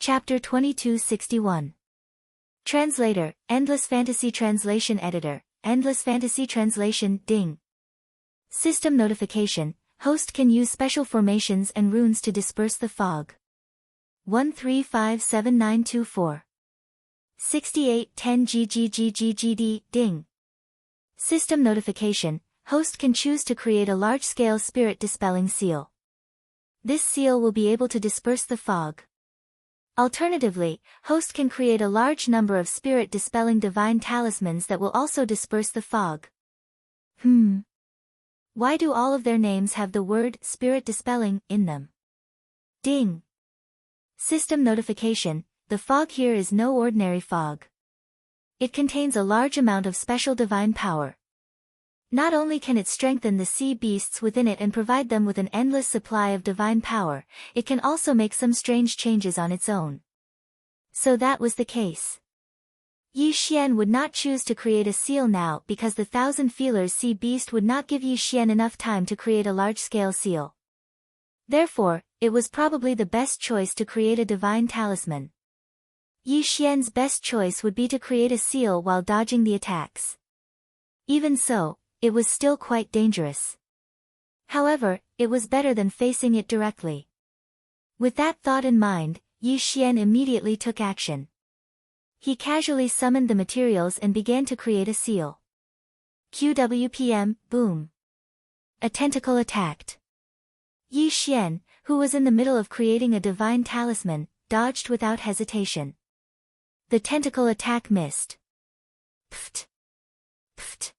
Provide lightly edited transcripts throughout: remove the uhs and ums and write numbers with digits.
Chapter 2261. Translator, Endless Fantasy Translation Editor, Endless Fantasy Translation, Ding. System notification, host can use special formations and runes to disperse the fog. 1357924. 6810 GGGGGD, Ding. System notification, host can choose to create a large-scale spirit-dispelling seal. This seal will be able to disperse the fog. Alternatively, host can create a large number of spirit-dispelling divine talismans that will also disperse the fog. Why do all of their names have the word spirit-dispelling in them? Ding. System notification, the fog here is no ordinary fog. It contains a large amount of special divine power. Not only can it strengthen the sea beasts within it and provide them with an endless supply of divine power, it can also make some strange changes on its own. So that was the case. Yi Xian would not choose to create a seal now because the Thousand Feelers sea beast would not give Yi Xian enough time to create a large-scale seal. Therefore, it was probably the best choice to create a divine talisman. Yi Xian's best choice would be to create a seal while dodging the attacks. Even so, it was still quite dangerous. However, it was better than facing it directly. With that thought in mind, Yi Xian immediately took action. He casually summoned the materials and began to create a seal. QWPM, boom. A tentacle attacked. Yi Xian, who was in the middle of creating a divine talisman, dodged without hesitation. The tentacle attack missed. Pft. Pft.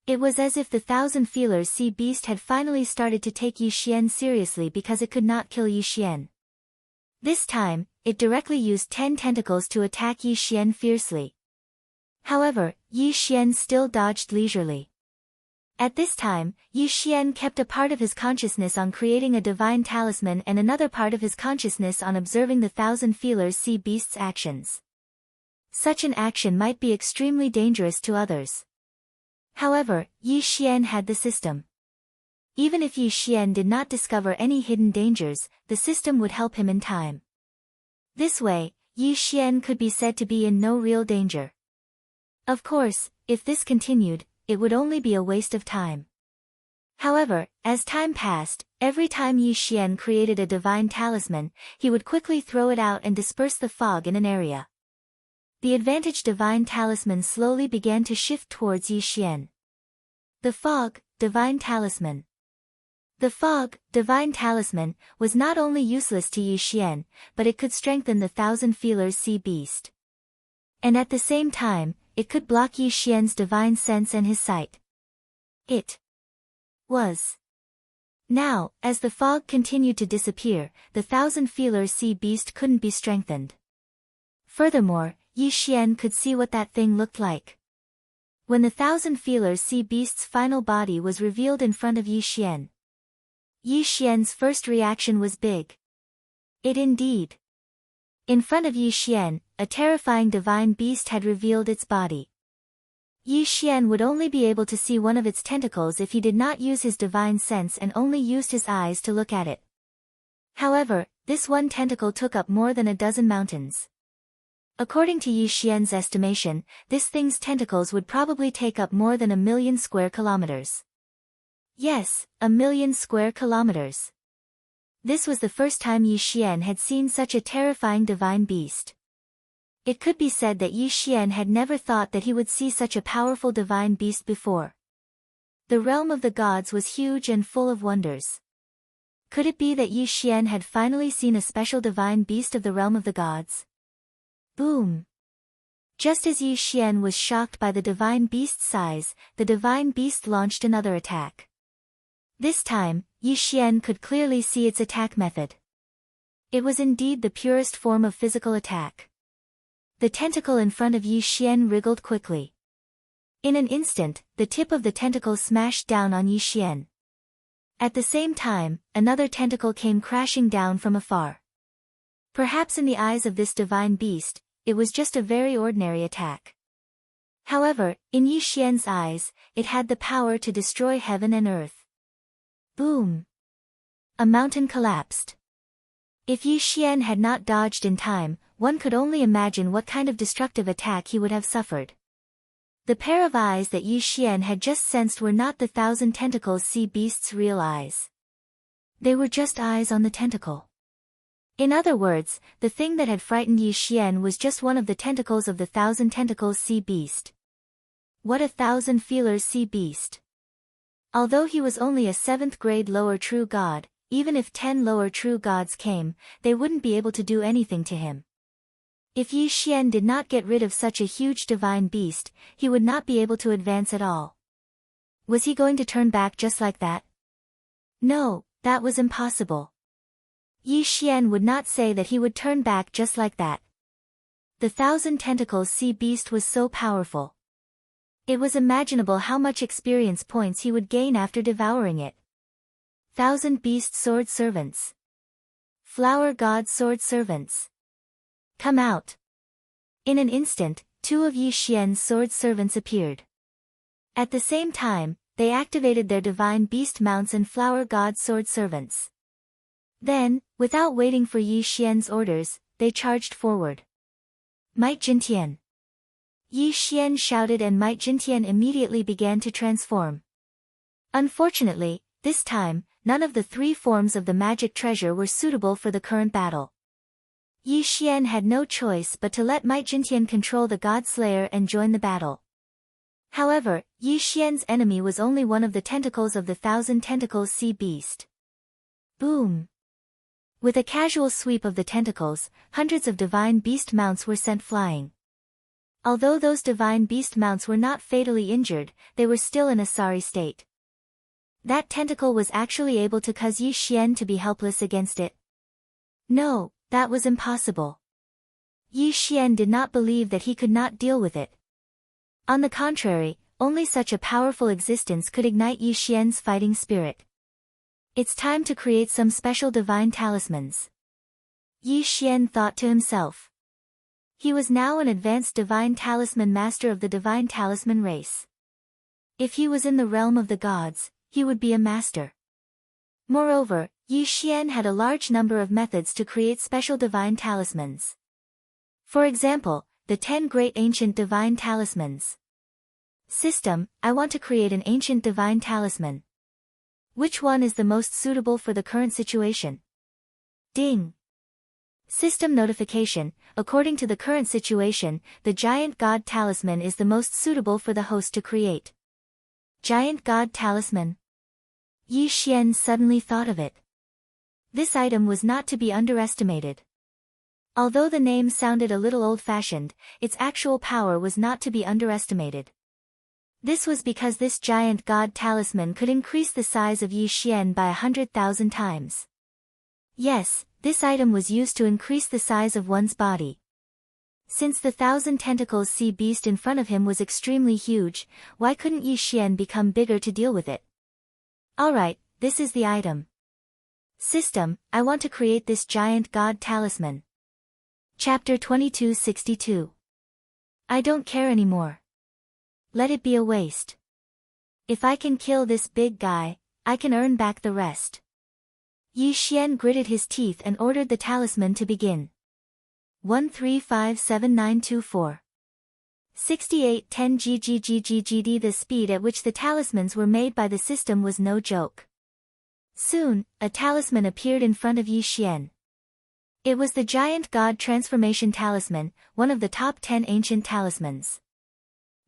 It was as if the Thousand Feelers sea beast had finally started to take Yi Xian seriously because it could not kill Yi Xian. This time, it directly used 10 tentacles to attack Yi Xian fiercely. However, Yi Xian still dodged leisurely. At this time, Yi Xian kept a part of his consciousness on creating a divine talisman and another part of his consciousness on observing the Thousand Feelers sea beast's actions. Such an action might be extremely dangerous to others. However, Yi Xian had the system. Even if Yi Xian did not discover any hidden dangers, the system would help him in time. This way, Yi Xian could be said to be in no real danger. Of course, if this continued, it would only be a waste of time. However, as time passed, every time Yi Xian created a divine talisman, he would quickly throw it out and disperse the fog in an area. The advantaged divine talisman slowly began to shift towards Yi Xian. The fog, divine talisman. The fog, divine talisman, was not only useless to Yi Xian, but it could strengthen the Thousand Feelers sea beast. And at the same time, it could block Yi Xian's divine sense and his sight. It was. Now, as the fog continued to disappear, the Thousand Feelers sea beast couldn't be strengthened. Furthermore, Yi Xian could see what that thing looked like. When the Thousand Feelers sea beast's final body was revealed in front of Yi Xian, Yi Xian's first reaction was big. It indeed. In front of Yi Xian, a terrifying divine beast had revealed its body. Yi Xian would only be able to see one of its tentacles if he did not use his divine sense and only used his eyes to look at it. However, this one tentacle took up more than a dozen mountains. According to Yi Xian's estimation, this thing's tentacles would probably take up more than 1,000,000 square kilometers. Yes, 1,000,000 square kilometers. This was the first time Yi Xian had seen such a terrifying divine beast. It could be said that Yi Xian had never thought that he would see such a powerful divine beast before. The realm of the gods was huge and full of wonders. Could it be that Yi Xian had finally seen a special divine beast of the realm of the gods? Boom! Just as Yi Xian was shocked by the divine beast's size, the divine beast launched another attack. This time, Yi Xian could clearly see its attack method. It was indeed the purest form of physical attack. The tentacle in front of Yi Xian wriggled quickly. In an instant, the tip of the tentacle smashed down on Yi Xian. At the same time, another tentacle came crashing down from afar. Perhaps in the eyes of this divine beast, it was just a very ordinary attack. However, in Yi Xian's eyes, it had the power to destroy heaven and earth. Boom! A mountain collapsed. If Yi Xian had not dodged in time, one could only imagine what kind of destructive attack he would have suffered. The pair of eyes that Yi Xian had just sensed were not the 1,000 tentacles sea beast's real eyes. They were just eyes on the tentacle. In other words, the thing that had frightened Yi Xian was just one of the tentacles of the 1,000 tentacles sea beast. What a 1,000 feelers sea beast! Although he was only a 7th grade lower true god, even if 10 lower true gods came, they wouldn't be able to do anything to him. If Yi Xian did not get rid of such a huge divine beast, he would not be able to advance at all. Was he going to turn back just like that? No, that was impossible. Yi Xian would not say that he would turn back just like that. The 1,000 tentacles sea beast was so powerful. It was imaginable how much experience points he would gain after devouring it. 1,000 beast sword servants. Flower god sword servants. Come out. In an instant, 2 of Yi Xian's sword servants appeared. At the same time, they activated their divine beast mounts and flower god sword servants. Then, without waiting for Yi Xian's orders, they charged forward. Might Jintian! Yi Xian shouted and Might Jintian immediately began to transform. Unfortunately, this time, none of the 3 forms of the magic treasure were suitable for the current battle. Yi Xian had no choice but to let Might Jintian control the God Slayer and join the battle. However, Yi Xian's enemy was only one of the tentacles of the 1,000 tentacles sea beast. Boom! With a casual sweep of the tentacles, hundreds of divine beast mounts were sent flying. Although those divine beast mounts were not fatally injured, they were still in a sorry state. That tentacle was actually able to cause Yi Xian to be helpless against it. No, that was impossible. Yi Xian did not believe that he could not deal with it. On the contrary, only such a powerful existence could ignite Yi Xian's fighting spirit. It's time to create some special divine talismans. Yi Xian thought to himself. He was now an advanced divine talisman master of the divine talisman race. If he was in the realm of the gods, he would be a master. Moreover, Yi Xian had a large number of methods to create special divine talismans. For example, the 10 great ancient divine talismans. System, I want to create an ancient divine talisman. Which one is the most suitable for the current situation? Ding! System notification, according to the current situation, the Giant God Talisman is the most suitable for the host to create. Giant God Talisman? Yi Xian suddenly thought of it. This item was not to be underestimated. Although the name sounded a little old-fashioned, its actual power was not to be underestimated. This was because this Giant God Talisman could increase the size of Yi Xian by 100,000 times. Yes, this item was used to increase the size of one's body. Since the 1,000 tentacles sea beast in front of him was extremely huge, why couldn't Yi Xian become bigger to deal with it? Alright, this is the item. System, I want to create this Giant God Talisman. Chapter 2262. I don't care anymore. Let it be a waste. If I can kill this big guy, I can earn back the rest. Yi Xian gritted his teeth and ordered the talisman to begin. 135794. 6810 GGGGGD. The speed at which the talismans were made by the system was no joke. Soon, a talisman appeared in front of Yi Xian. It was the Giant God Transformation Talisman, one of the top 10 ancient talismans.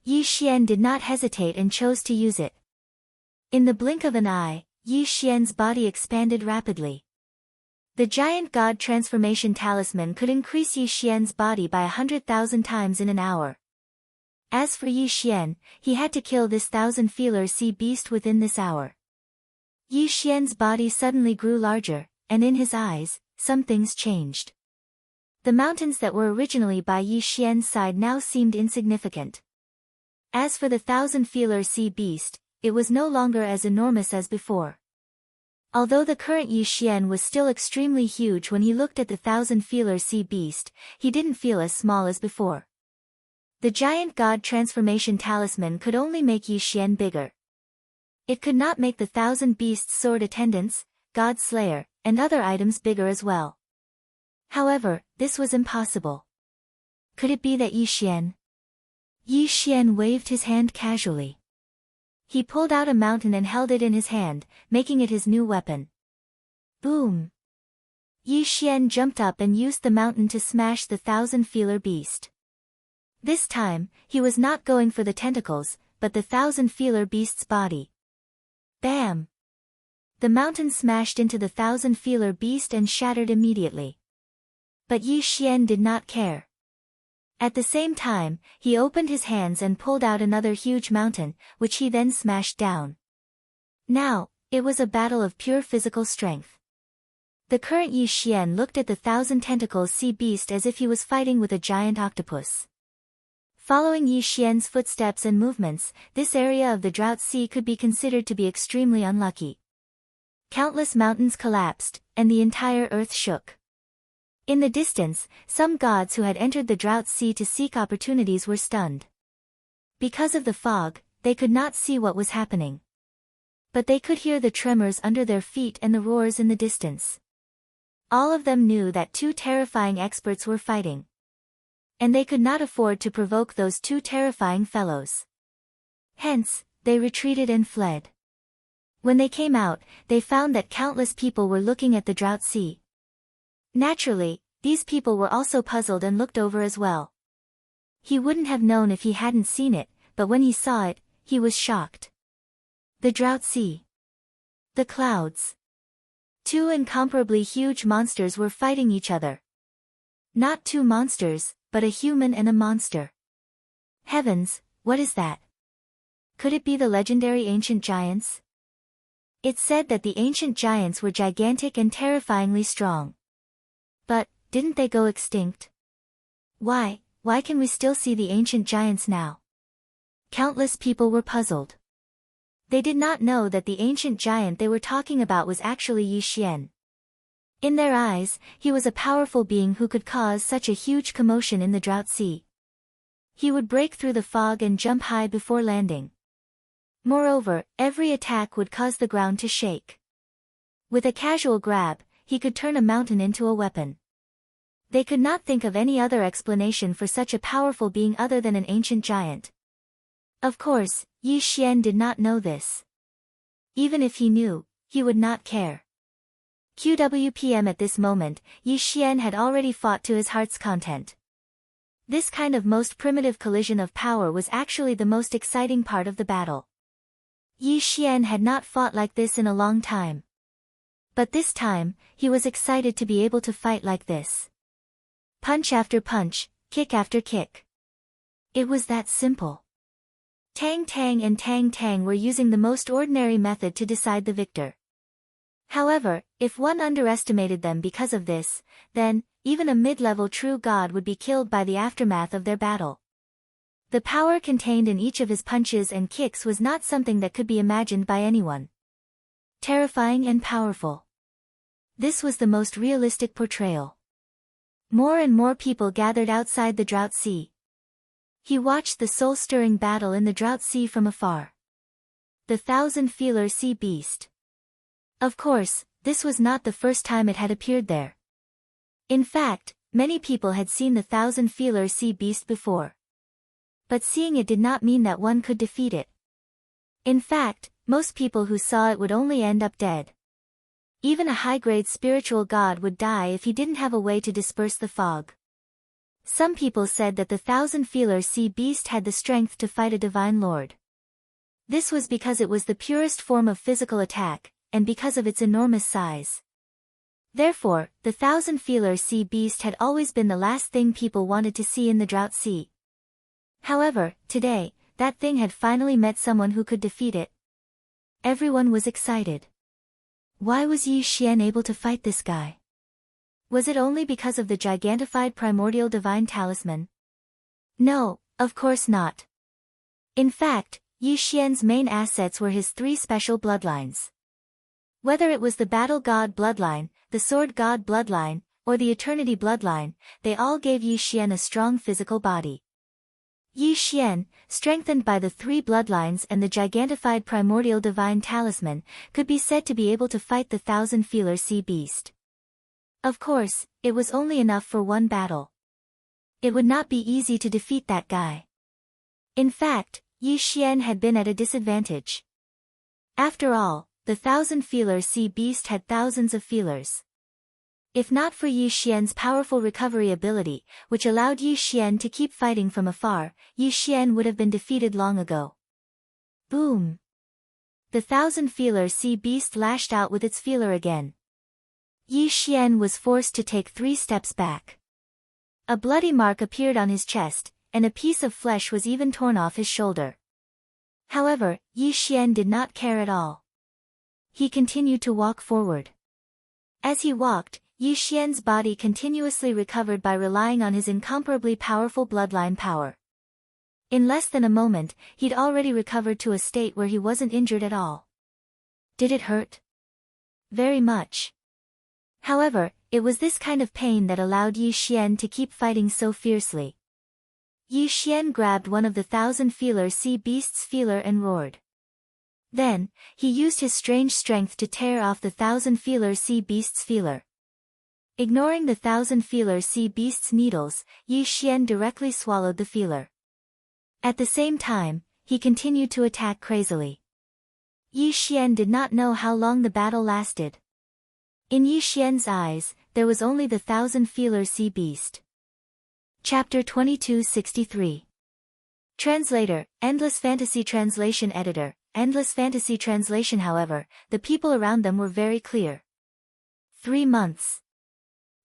Yi Xian did not hesitate and chose to use it. In the blink of an eye, Yi Xian's body expanded rapidly. The Giant God Transformation Talisman could increase Yi Xian's body by 100,000 times in an hour. As for Yi Xian, he had to kill this 1,000-feeler sea beast within this hour. Yi Xian's body suddenly grew larger, and in his eyes, some things changed. The mountains that were originally by Yi Xian's side now seemed insignificant. As for the 1,000-feeler sea beast, it was no longer as enormous as before. Although the current Yi Xian was still extremely huge when he looked at the 1,000-feeler sea beast, he didn't feel as small as before. The Giant God Transformation Talisman could only make Yi Xian bigger. It could not make the 1,000 beasts sword attendants, God Slayer, and other items bigger as well. However, this was impossible. Could it be that Yi Xian? Yi Xian waved his hand casually. He pulled out a mountain and held it in his hand, making it his new weapon. Boom! Yi Xian jumped up and used the mountain to smash the 1,000-feeler beast. This time, he was not going for the tentacles, but the 1,000-feeler beast's body. Bam! The mountain smashed into the 1,000-feeler beast and shattered immediately. But Yi Xian did not care. At the same time, he opened his hands and pulled out another huge mountain, which he then smashed down. Now, it was a battle of pure physical strength. The current Yi Xian looked at the 1,000-tentacles sea beast as if he was fighting with a giant octopus. Following Yi Xian's footsteps and movements, this area of the Drought Sea could be considered to be extremely unlucky. Countless mountains collapsed, and the entire earth shook. In the distance, some gods who had entered the Drought Sea to seek opportunities were stunned. Because of the fog, they could not see what was happening. But they could hear the tremors under their feet and the roars in the distance. All of them knew that two terrifying experts were fighting. And they could not afford to provoke those two terrifying fellows. Hence, they retreated and fled. When they came out, they found that countless people were looking at the Drought Sea. Naturally, these people were also puzzled and looked over as well. He wouldn't have known if he hadn't seen it, but when he saw it, he was shocked. The Drought Sea. The clouds. Two incomparably huge monsters were fighting each other. Not two monsters, but a human and a monster. Heavens, what is that? Could it be the legendary ancient giants? It's said that the ancient giants were gigantic and terrifyingly strong. But, didn't they go extinct? Why can we still see the ancient giants now? Countless people were puzzled. They did not know that the ancient giant they were talking about was actually Yi Xian. In their eyes, he was a powerful being who could cause such a huge commotion in the Drought Sea. He would break through the fog and jump high before landing. Moreover, every attack would cause the ground to shake. With a casual grab, he could turn a mountain into a weapon. They could not think of any other explanation for such a powerful being other than an ancient giant. Of course, Yi Xian did not know this. Even if he knew, he would not care. QWPM at this moment, Yi Xian had already fought to his heart's content. This kind of most primitive collision of power was actually the most exciting part of the battle. Yi Xian had not fought like this in a long time. But this time, he was excited to be able to fight like this. Punch after punch, kick after kick. It was that simple. Tang Tang and Tang Tang were using the most ordinary method to decide the victor. However, if one underestimated them because of this, then, even a mid-level true god would be killed by the aftermath of their battle. The power contained in each of his punches and kicks was not something that could be imagined by anyone. Terrifying and powerful. This was the most realistic portrayal. More and more people gathered outside the Drought Sea. He watched the soul-stirring battle in the Drought Sea from afar. The 1,000-feeler sea beast. Of course, this was not the first time it had appeared there. In fact, many people had seen the 1,000-feeler sea beast before. But seeing it did not mean that one could defeat it. In fact, most people who saw it would only end up dead. Even a high-grade spiritual god would die if he didn't have a way to disperse the fog. Some people said that the 1,000-feeler sea beast had the strength to fight a divine lord. This was because it was the purest form of physical attack, and because of its enormous size. Therefore, the 1,000-feeler sea beast had always been the last thing people wanted to see in the Drought Sea. However, today, that thing had finally met someone who could defeat it. Everyone was excited. Why was Yi Xian able to fight this guy? Was it only because of the gigantified primordial divine talisman? No, of course not. In fact, Yi Xian's main assets were his 3 special bloodlines. Whether it was the Battle God bloodline, the Sword God bloodline, or the Eternity bloodline, they all gave Yi Xian a strong physical body. Yi Xian, strengthened by the 3 bloodlines and the gigantified primordial divine talisman, could be said to be able to fight the 1,000-feeler sea beast. Of course, it was only enough for one battle. It would not be easy to defeat that guy. In fact, Yi Xian had been at a disadvantage. After all, the 1,000-feeler sea beast had thousands of feelers. If not for Yi Xian's powerful recovery ability, which allowed Yi Xian to keep fighting from afar, Yi Xian would have been defeated long ago. Boom! The 1,000-feeler sea beast lashed out with its feeler again. Yi Xian was forced to take 3 steps back. A bloody mark appeared on his chest, and a piece of flesh was even torn off his shoulder. However, Yi Xian did not care at all. He continued to walk forward. As he walked, Yi Xian's body continuously recovered by relying on his incomparably powerful bloodline power. In less than a moment, he'd already recovered to a state where he wasn't injured at all. Did it hurt? Very much. However, it was this kind of pain that allowed Yi Xian to keep fighting so fiercely. Yi Xian grabbed one of the 1,000-feeler sea beast's feeler and roared. Then, he used his strange strength to tear off the 1,000-feeler sea beast's feeler. Ignoring the 1,000-feeler sea beast's needles, Yi Xian directly swallowed the feeler. At the same time, he continued to attack crazily. Yi Xian did not know how long the battle lasted. In Yi Xian's eyes, there was only the 1,000-feeler sea beast. Chapter 2263. Translator, Endless Fantasy Translation Editor, Endless Fantasy Translation. However, the people around them were very clear. 3 months.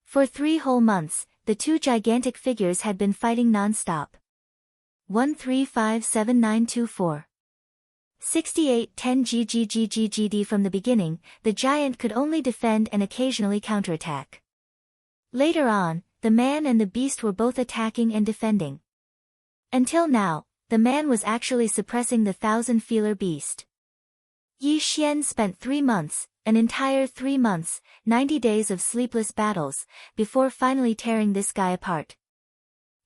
For 3 whole months, the 2 gigantic figures had been fighting non-stop. 1357924. 6810 GGGGGD. From the beginning, the giant could only defend and occasionally counterattack. Later on, the man and the beast were both attacking and defending. Until now, the man was actually suppressing the 1,000-feeler beast. Yi Xian spent 3 months, an entire 3 months, 90 days of sleepless battles, before finally tearing this guy apart.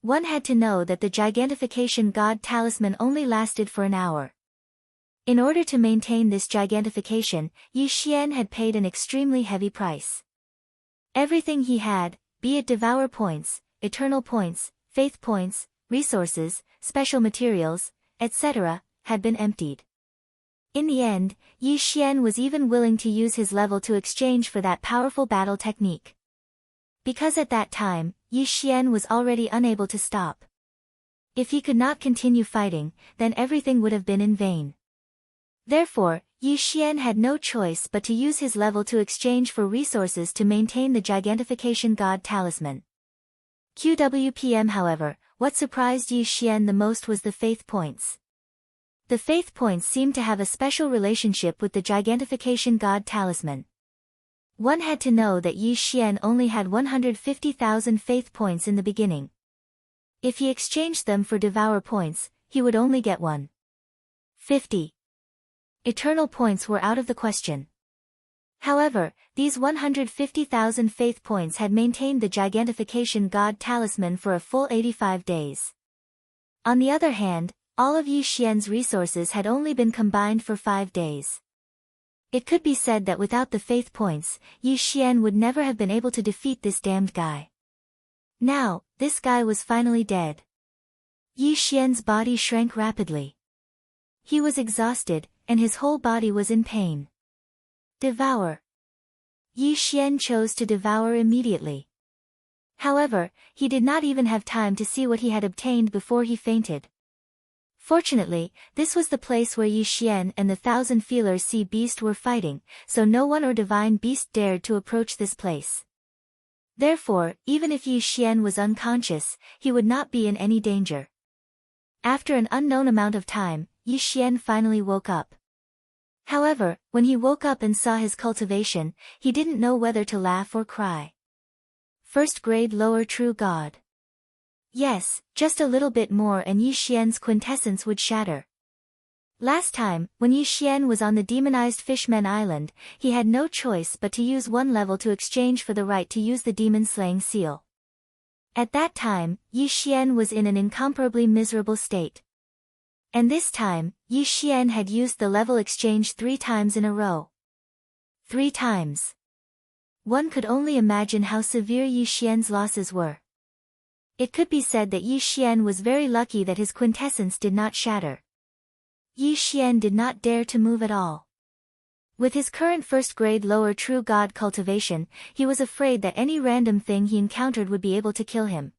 One had to know that the gigantification god talisman only lasted for an hour. In order to maintain this gigantification, Yi Xian had paid an extremely heavy price. Everything he had, be it devour points, eternal points, faith points, resources, special materials, etc., had been emptied. In the end, Yi Xian was even willing to use his level to exchange for that powerful battle technique. Because at that time, Yi Xian was already unable to stop. If he could not continue fighting, then everything would have been in vain. Therefore, Yi Xian had no choice but to use his level to exchange for resources to maintain the gigantification god talisman. QWPM. However, what surprised Yi Xian the most was the faith points. The faith points seemed to have a special relationship with the gigantification god talisman. One had to know that Yi Xian only had 150,000 faith points in the beginning. If he exchanged them for devour points, he would only get 150. Eternal points were out of the question. However, these 150,000 faith points had maintained the gigantification god talisman for a full 85 days. On the other hand, all of Yi Xian's resources had only been combined for 5 days. It could be said that without the faith points, Yi Xian would never have been able to defeat this damned guy. Now, this guy was finally dead. Yi Xian's body shrank rapidly. He was exhausted, and his whole body was in pain. Devour. Yi Xian chose to devour immediately. However, he did not even have time to see what he had obtained before he fainted. Fortunately, this was the place where Yi Xian and the 1,000-feeler sea beast were fighting, so no one or divine beast dared to approach this place. Therefore, even if Yi Xian was unconscious, he would not be in any danger. After an unknown amount of time, Yi Xian finally woke up. However, when he woke up and saw his cultivation, he didn't know whether to laugh or cry. First grade lower true god. Yes, just a little bit more and Yi Xian's quintessence would shatter. Last time, when Yi Xian was on the demonized Fishmen Island, he had no choice but to use one level to exchange for the right to use the demon-slaying seal. At that time, Yi Xian was in an incomparably miserable state. And this time, Yi Xian had used the level exchange 3 times in a row. 3 times. One could only imagine how severe Yi Xian's losses were. It could be said that Yi Xian was very lucky that his quintessence did not shatter. Yi Xian did not dare to move at all. With his current first-grade lower true god cultivation, he was afraid that any random thing he encountered would be able to kill him.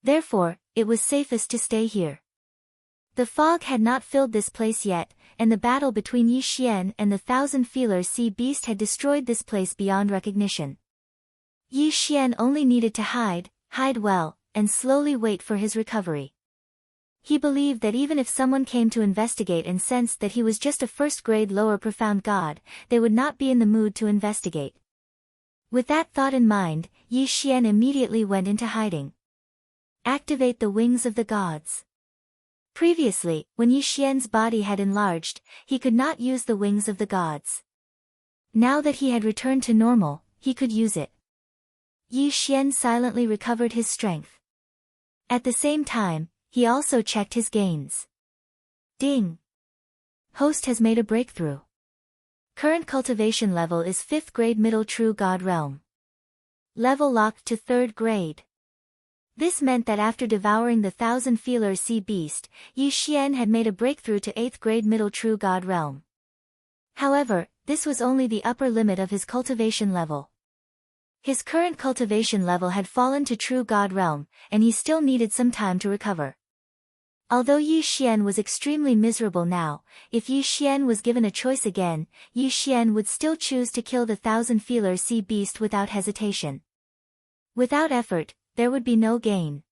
Therefore, it was safest to stay here. The fog had not filled this place yet, and the battle between Yi Xian and the thousand-feeler sea beast had destroyed this place beyond recognition. Yi Xian only needed to hide well, and slowly wait for his recovery. He believed that even if someone came to investigate and sensed that he was just a first-grade lower profound god, they would not be in the mood to investigate. With that thought in mind, Yi Xian immediately went into hiding. Activate the wings of the gods. Previously, when Yi Xian's body had enlarged, he could not use the wings of the gods. Now that he had returned to normal, he could use it. Yi Xian silently recovered his strength. At the same time, he also checked his gains. Ding! Host has made a breakthrough. Current cultivation level is 5th grade middle true god realm. Level locked to 3rd grade. This meant that after devouring the thousand-feeler sea beast, Yi Xian had made a breakthrough to 8th grade middle true god realm. However, this was only the upper limit of his cultivation level. His current cultivation level had fallen to true god realm, and he still needed some time to recover. Although Yi Xian was extremely miserable now, if Yi Xian was given a choice again, Yi Xian would still choose to kill the thousand-feeler sea beast without hesitation. Without effort, there would be no gain.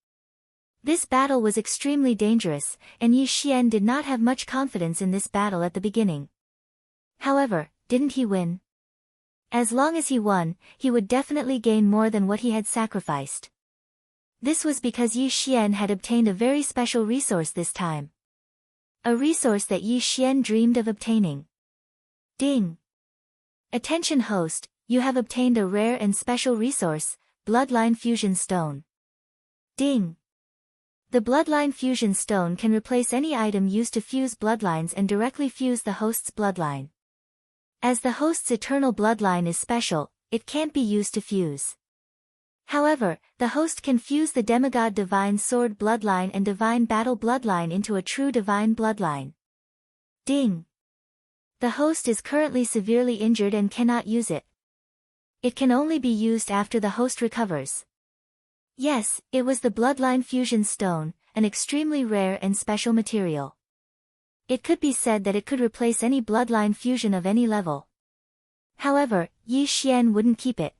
This battle was extremely dangerous, and Yi Xian did not have much confidence in this battle at the beginning. However, didn't he win? As long as he won, he would definitely gain more than what he had sacrificed. This was because Yi Xian had obtained a very special resource this time. A resource that Yi Xian dreamed of obtaining. Ding! Attention host, you have obtained a rare and special resource, Bloodline Fusion Stone. Ding! The Bloodline Fusion Stone can replace any item used to fuse bloodlines and directly fuse the host's bloodline. As the host's eternal bloodline is special, it can't be used to fuse. However, the host can fuse the demigod divine sword bloodline and divine battle bloodline into a true divine bloodline. Ding! The host is currently severely injured and cannot use it. It can only be used after the host recovers. Yes, it was the Bloodline Fusion Stone, an extremely rare and special material. It could be said that it could replace any bloodline fusion of any level. However, Yi Xian wouldn't keep it.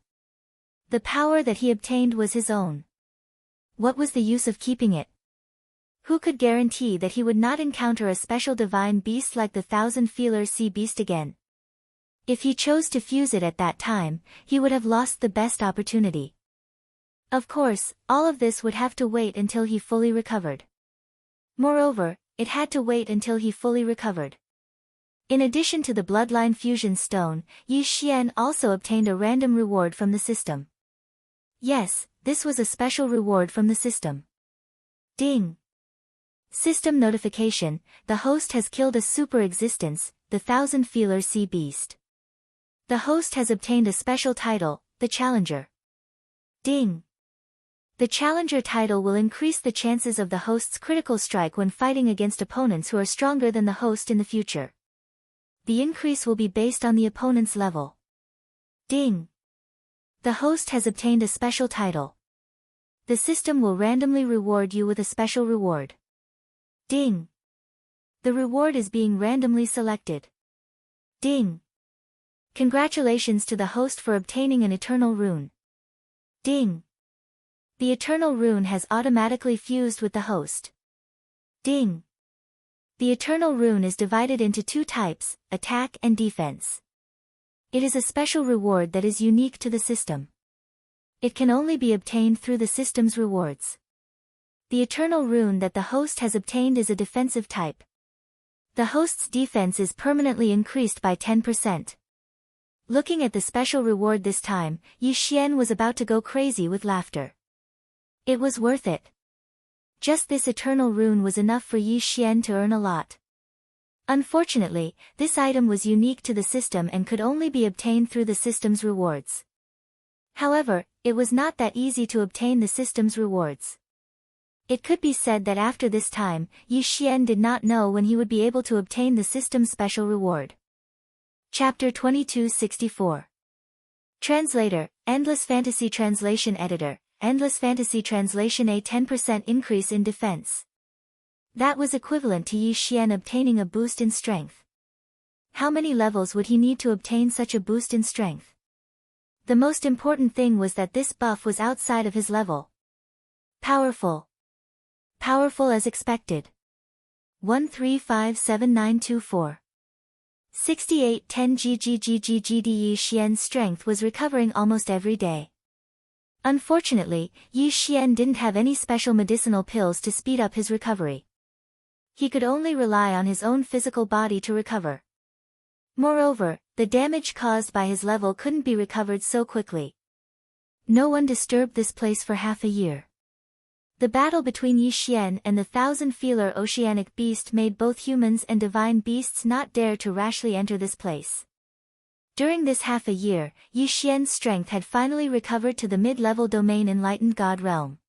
The power that he obtained was his own. What was the use of keeping it? Who could guarantee that he would not encounter a special divine beast like the thousand-feeler sea beast again? If he chose to fuse it at that time, he would have lost the best opportunity. Of course, all of this would have to wait until he fully recovered. Moreover, it had to wait until he fully recovered. In addition to the Bloodline Fusion Stone, Yi Xian also obtained a random reward from the system. Yes, this was a special reward from the system. Ding! System notification, the host has killed a super existence, the thousand-feeler sea beast. The host has obtained a special title, the Challenger. Ding! The Challenger title will increase the chances of the host's critical strike when fighting against opponents who are stronger than the host in the future. The increase will be based on the opponent's level. Ding! The host has obtained a special title. The system will randomly reward you with a special reward. Ding! The reward is being randomly selected. Ding! Congratulations to the host for obtaining an eternal rune. Ding! The eternal rune has automatically fused with the host. Ding! The eternal rune is divided into two types, attack and defense. It is a special reward that is unique to the system. It can only be obtained through the system's rewards. The eternal rune that the host has obtained is a defensive type. The host's defense is permanently increased by 10%. Looking at the special reward this time, Yi Xian was about to go crazy with laughter. It was worth it. Just this eternal rune was enough for Yi Xian to earn a lot. Unfortunately, this item was unique to the system and could only be obtained through the system's rewards. However, it was not that easy to obtain the system's rewards. It could be said that after this time, Yi Xian did not know when he would be able to obtain the system's special reward. Chapter 2264. Translator, Endless Fantasy Translation Editor, Endless Fantasy Translation. A 10% increase in defense. That was equivalent to Yi Xian obtaining a boost in strength. How many levels would he need to obtain such a boost in strength? The most important thing was that this buff was outside of his level. Powerful. Powerful as expected. 1357924. 6810 GGGGGD. Yi Xian's strength was recovering almost every day. Unfortunately, Yi Xian didn't have any special medicinal pills to speed up his recovery. He could only rely on his own physical body to recover. Moreover, the damage caused by his level couldn't be recovered so quickly. No one disturbed this place for half a year. The battle between Yi Xian and the thousand-feeler oceanic beast made both humans and divine beasts not dare to rashly enter this place. During this half a year, Yi Xian's strength had finally recovered to the mid-level domain enlightened God realm.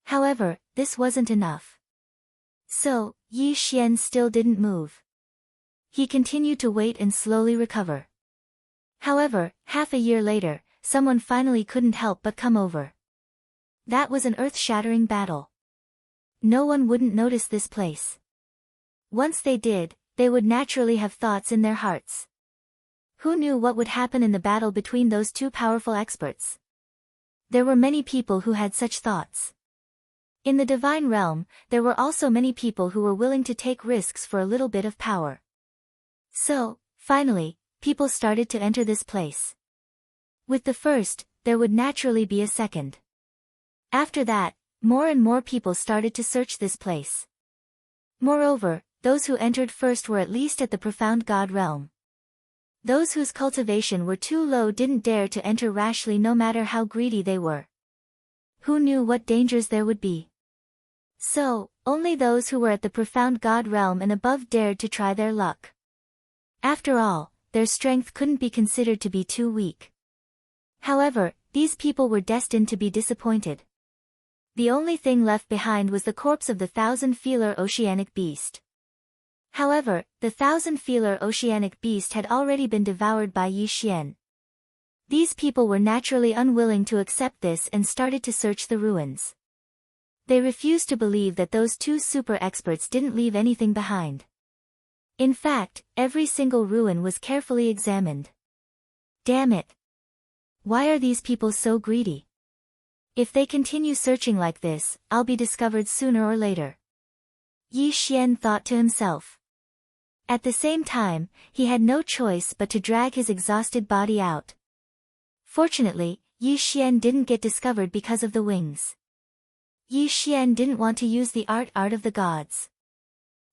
However, this wasn't enough. So, Yi Xian still didn't move. He continued to wait and slowly recover. However, half a year later, someone finally couldn't help but come over. That was an earth-shattering battle. No one wouldn't notice this place. Once they did, they would naturally have thoughts in their hearts. Who knew what would happen in the battle between those two powerful experts? There were many people who had such thoughts. In the divine realm, there were also many people who were willing to take risks for a little bit of power. So, finally, people started to enter this place. With the first, there would naturally be a second. After that, more and more people started to search this place. Moreover, those who entered first were at least at the profound God realm. Those whose cultivation were too low didn't dare to enter rashly no matter how greedy they were. Who knew what dangers there would be? So, only those who were at the profound God realm and above dared to try their luck. After all, their strength couldn't be considered to be too weak. However, these people were destined to be disappointed. The only thing left behind was the corpse of the thousand-feeler oceanic beast. However, the thousand-feeler oceanic beast had already been devoured by Yi Xian. These people were naturally unwilling to accept this and started to search the ruins. They refused to believe that those two super experts didn't leave anything behind. In fact, every single ruin was carefully examined. Damn it! Why are these people so greedy? If they continue searching like this, I'll be discovered sooner or later. Yi Xian thought to himself. At the same time, he had no choice but to drag his exhausted body out. Fortunately, Yi Xian didn't get discovered because of the wings. Yi Xian didn't want to use the art of the gods.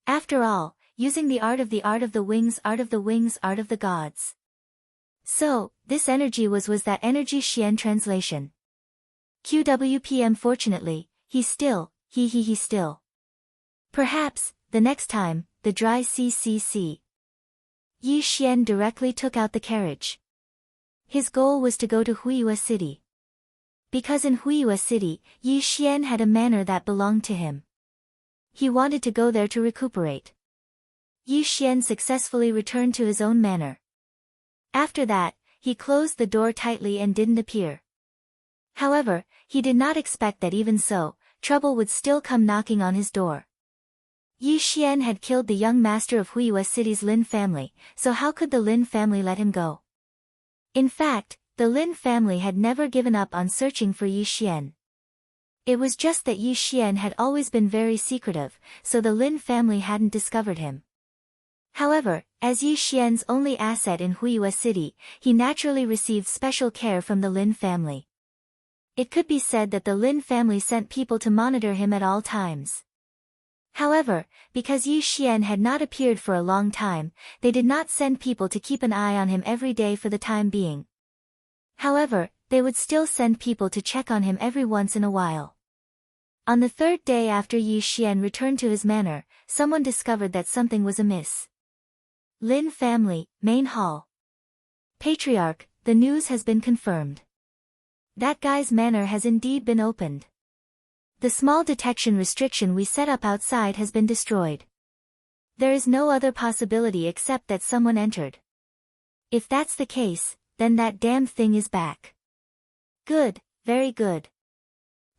After all, using the art of the wings, art of the gods. So, this energy was that energy Xian translation. QWPM. Fortunately, he still. Perhaps, the next time, the dry CCC. Yi Xian directly took out the carriage. His goal was to go to Huiyue City. Because in Huiyue City, Yi Xian had a manor that belonged to him. He wanted to go there to recuperate. Yi Xian successfully returned to his own manor. After that, he closed the door tightly and didn't appear. However, he did not expect that even so, trouble would still come knocking on his door. Yi Xian had killed the young master of Huiyue City's Lin family, so how could the Lin family let him go? In fact, the Lin family had never given up on searching for Yi Xian. It was just that Yi Xian had always been very secretive, so the Lin family hadn't discovered him. However, as Yi Xian's only asset in Huiyue City, he naturally received special care from the Lin family. It could be said that the Lin family sent people to monitor him at all times. However, because Yi Xian had not appeared for a long time, they did not send people to keep an eye on him every day for the time being. However, they would still send people to check on him every once in a while. On the third day after Yi Xian returned to his manor, someone discovered that something was amiss. Lin family, main hall. Patriarch, the news has been confirmed. That guy's manor has indeed been opened. The small detection restriction we set up outside has been destroyed. There is no other possibility except that someone entered. If that's the case, then that damn thing is back. Good, very good.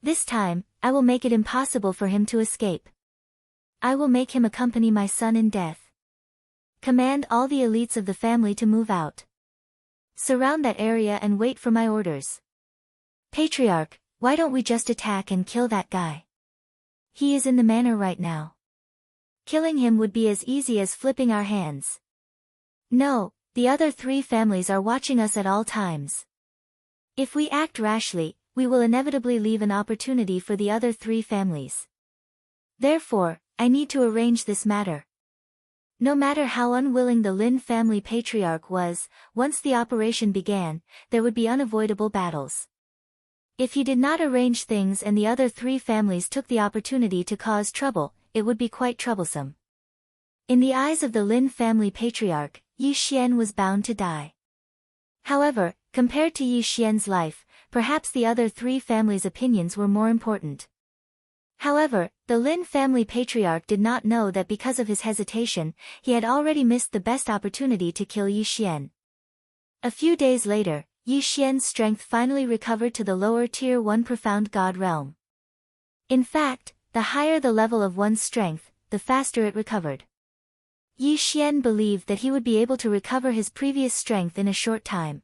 This time, I will make it impossible for him to escape. I will make him accompany my son in death. Command all the elites of the family to move out. Surround that area and wait for my orders. Patriarch, why don't we just attack and kill that guy? He is in the manor right now. Killing him would be as easy as flipping our hands. No, the other three families are watching us at all times. If we act rashly, we will inevitably leave an opportunity for the other three families. Therefore, I need to arrange this matter. No matter how unwilling the Lin family patriarch was, once the operation began, there would be unavoidable battles. If he did not arrange things and the other three families took the opportunity to cause trouble, it would be quite troublesome. In the eyes of the Lin family patriarch, Yi Xian was bound to die. However, compared to Yi Xian's life, perhaps the other three families' opinions were more important. However, the Lin family patriarch did not know that because of his hesitation, he had already missed the best opportunity to kill Yi Xian. A few days later, Yi Xian's strength finally recovered to the lower tier 1 profound god realm. In fact, the higher the level of one's strength, the faster it recovered. Yi Xian believed that he would be able to recover his previous strength in a short time.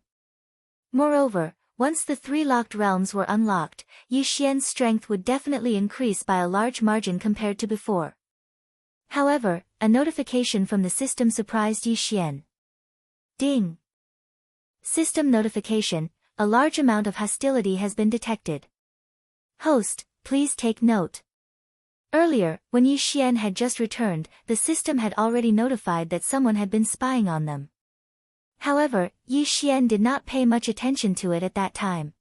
Moreover, once the three locked realms were unlocked, Yi Xian's strength would definitely increase by a large margin compared to before. However, a notification from the system surprised Yi Xian. Ding! System notification, a large amount of hostility has been detected. Host, please take note. Earlier, when Yi Xian had just returned, the system had already notified that someone had been spying on them. However, Yi Xian did not pay much attention to it at that time.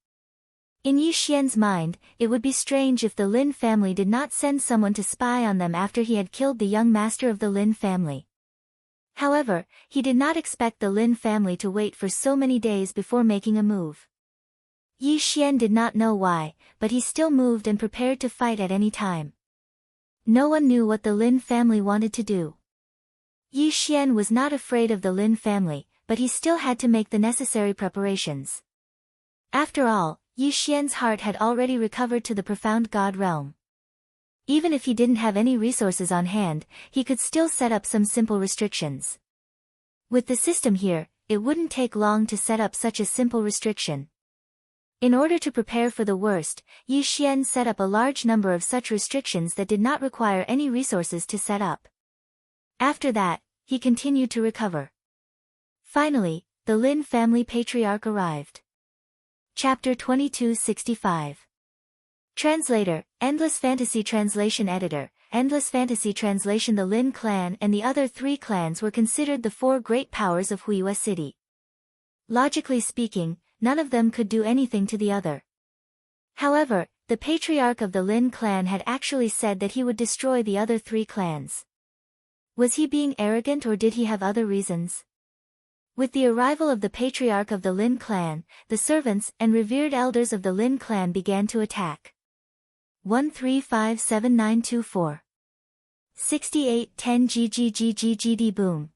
In Yi Xian's mind, it would be strange if the Lin family did not send someone to spy on them after he had killed the young master of the Lin family. However, he did not expect the Lin family to wait for so many days before making a move. Yi Xian did not know why, but he still moved and prepared to fight at any time. No one knew what the Lin family wanted to do. Yi Xian was not afraid of the Lin family, but he still had to make the necessary preparations. After all, Yi Xian's heart had already recovered to the profound god realm. Even if he didn't have any resources on hand, he could still set up some simple restrictions. With the system here, it wouldn't take long to set up such a simple restriction. In order to prepare for the worst, Yi Xian set up a large number of such restrictions that did not require any resources to set up. After that, he continued to recover. Finally, the Lin family patriarch arrived. Chapter 2265. Translator, Endless Fantasy Translation Editor, Endless Fantasy Translation. The Lin clan and the other three clans were considered the four great powers of Huiyue City. Logically speaking, none of them could do anything to the other. However, the patriarch of the Lin clan had actually said that he would destroy the other three clans. Was he being arrogant or did he have other reasons? With the arrival of the patriarch of the Lin clan, the servants and revered elders of the Lin clan began to attack. 1357924. 6810 GGGGGD boom.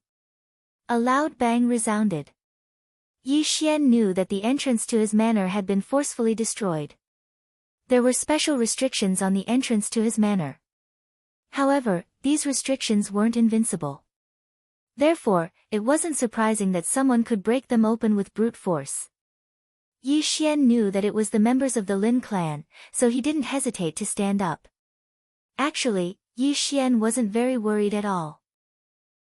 A loud bang resounded. Yi Xian knew that the entrance to his manor had been forcefully destroyed. There were special restrictions on the entrance to his manor. However, these restrictions weren't invincible. Therefore, it wasn't surprising that someone could break them open with brute force. Yi Xian knew that it was the members of the Lin clan, so he didn't hesitate to stand up. Actually, Yi Xian wasn't very worried at all.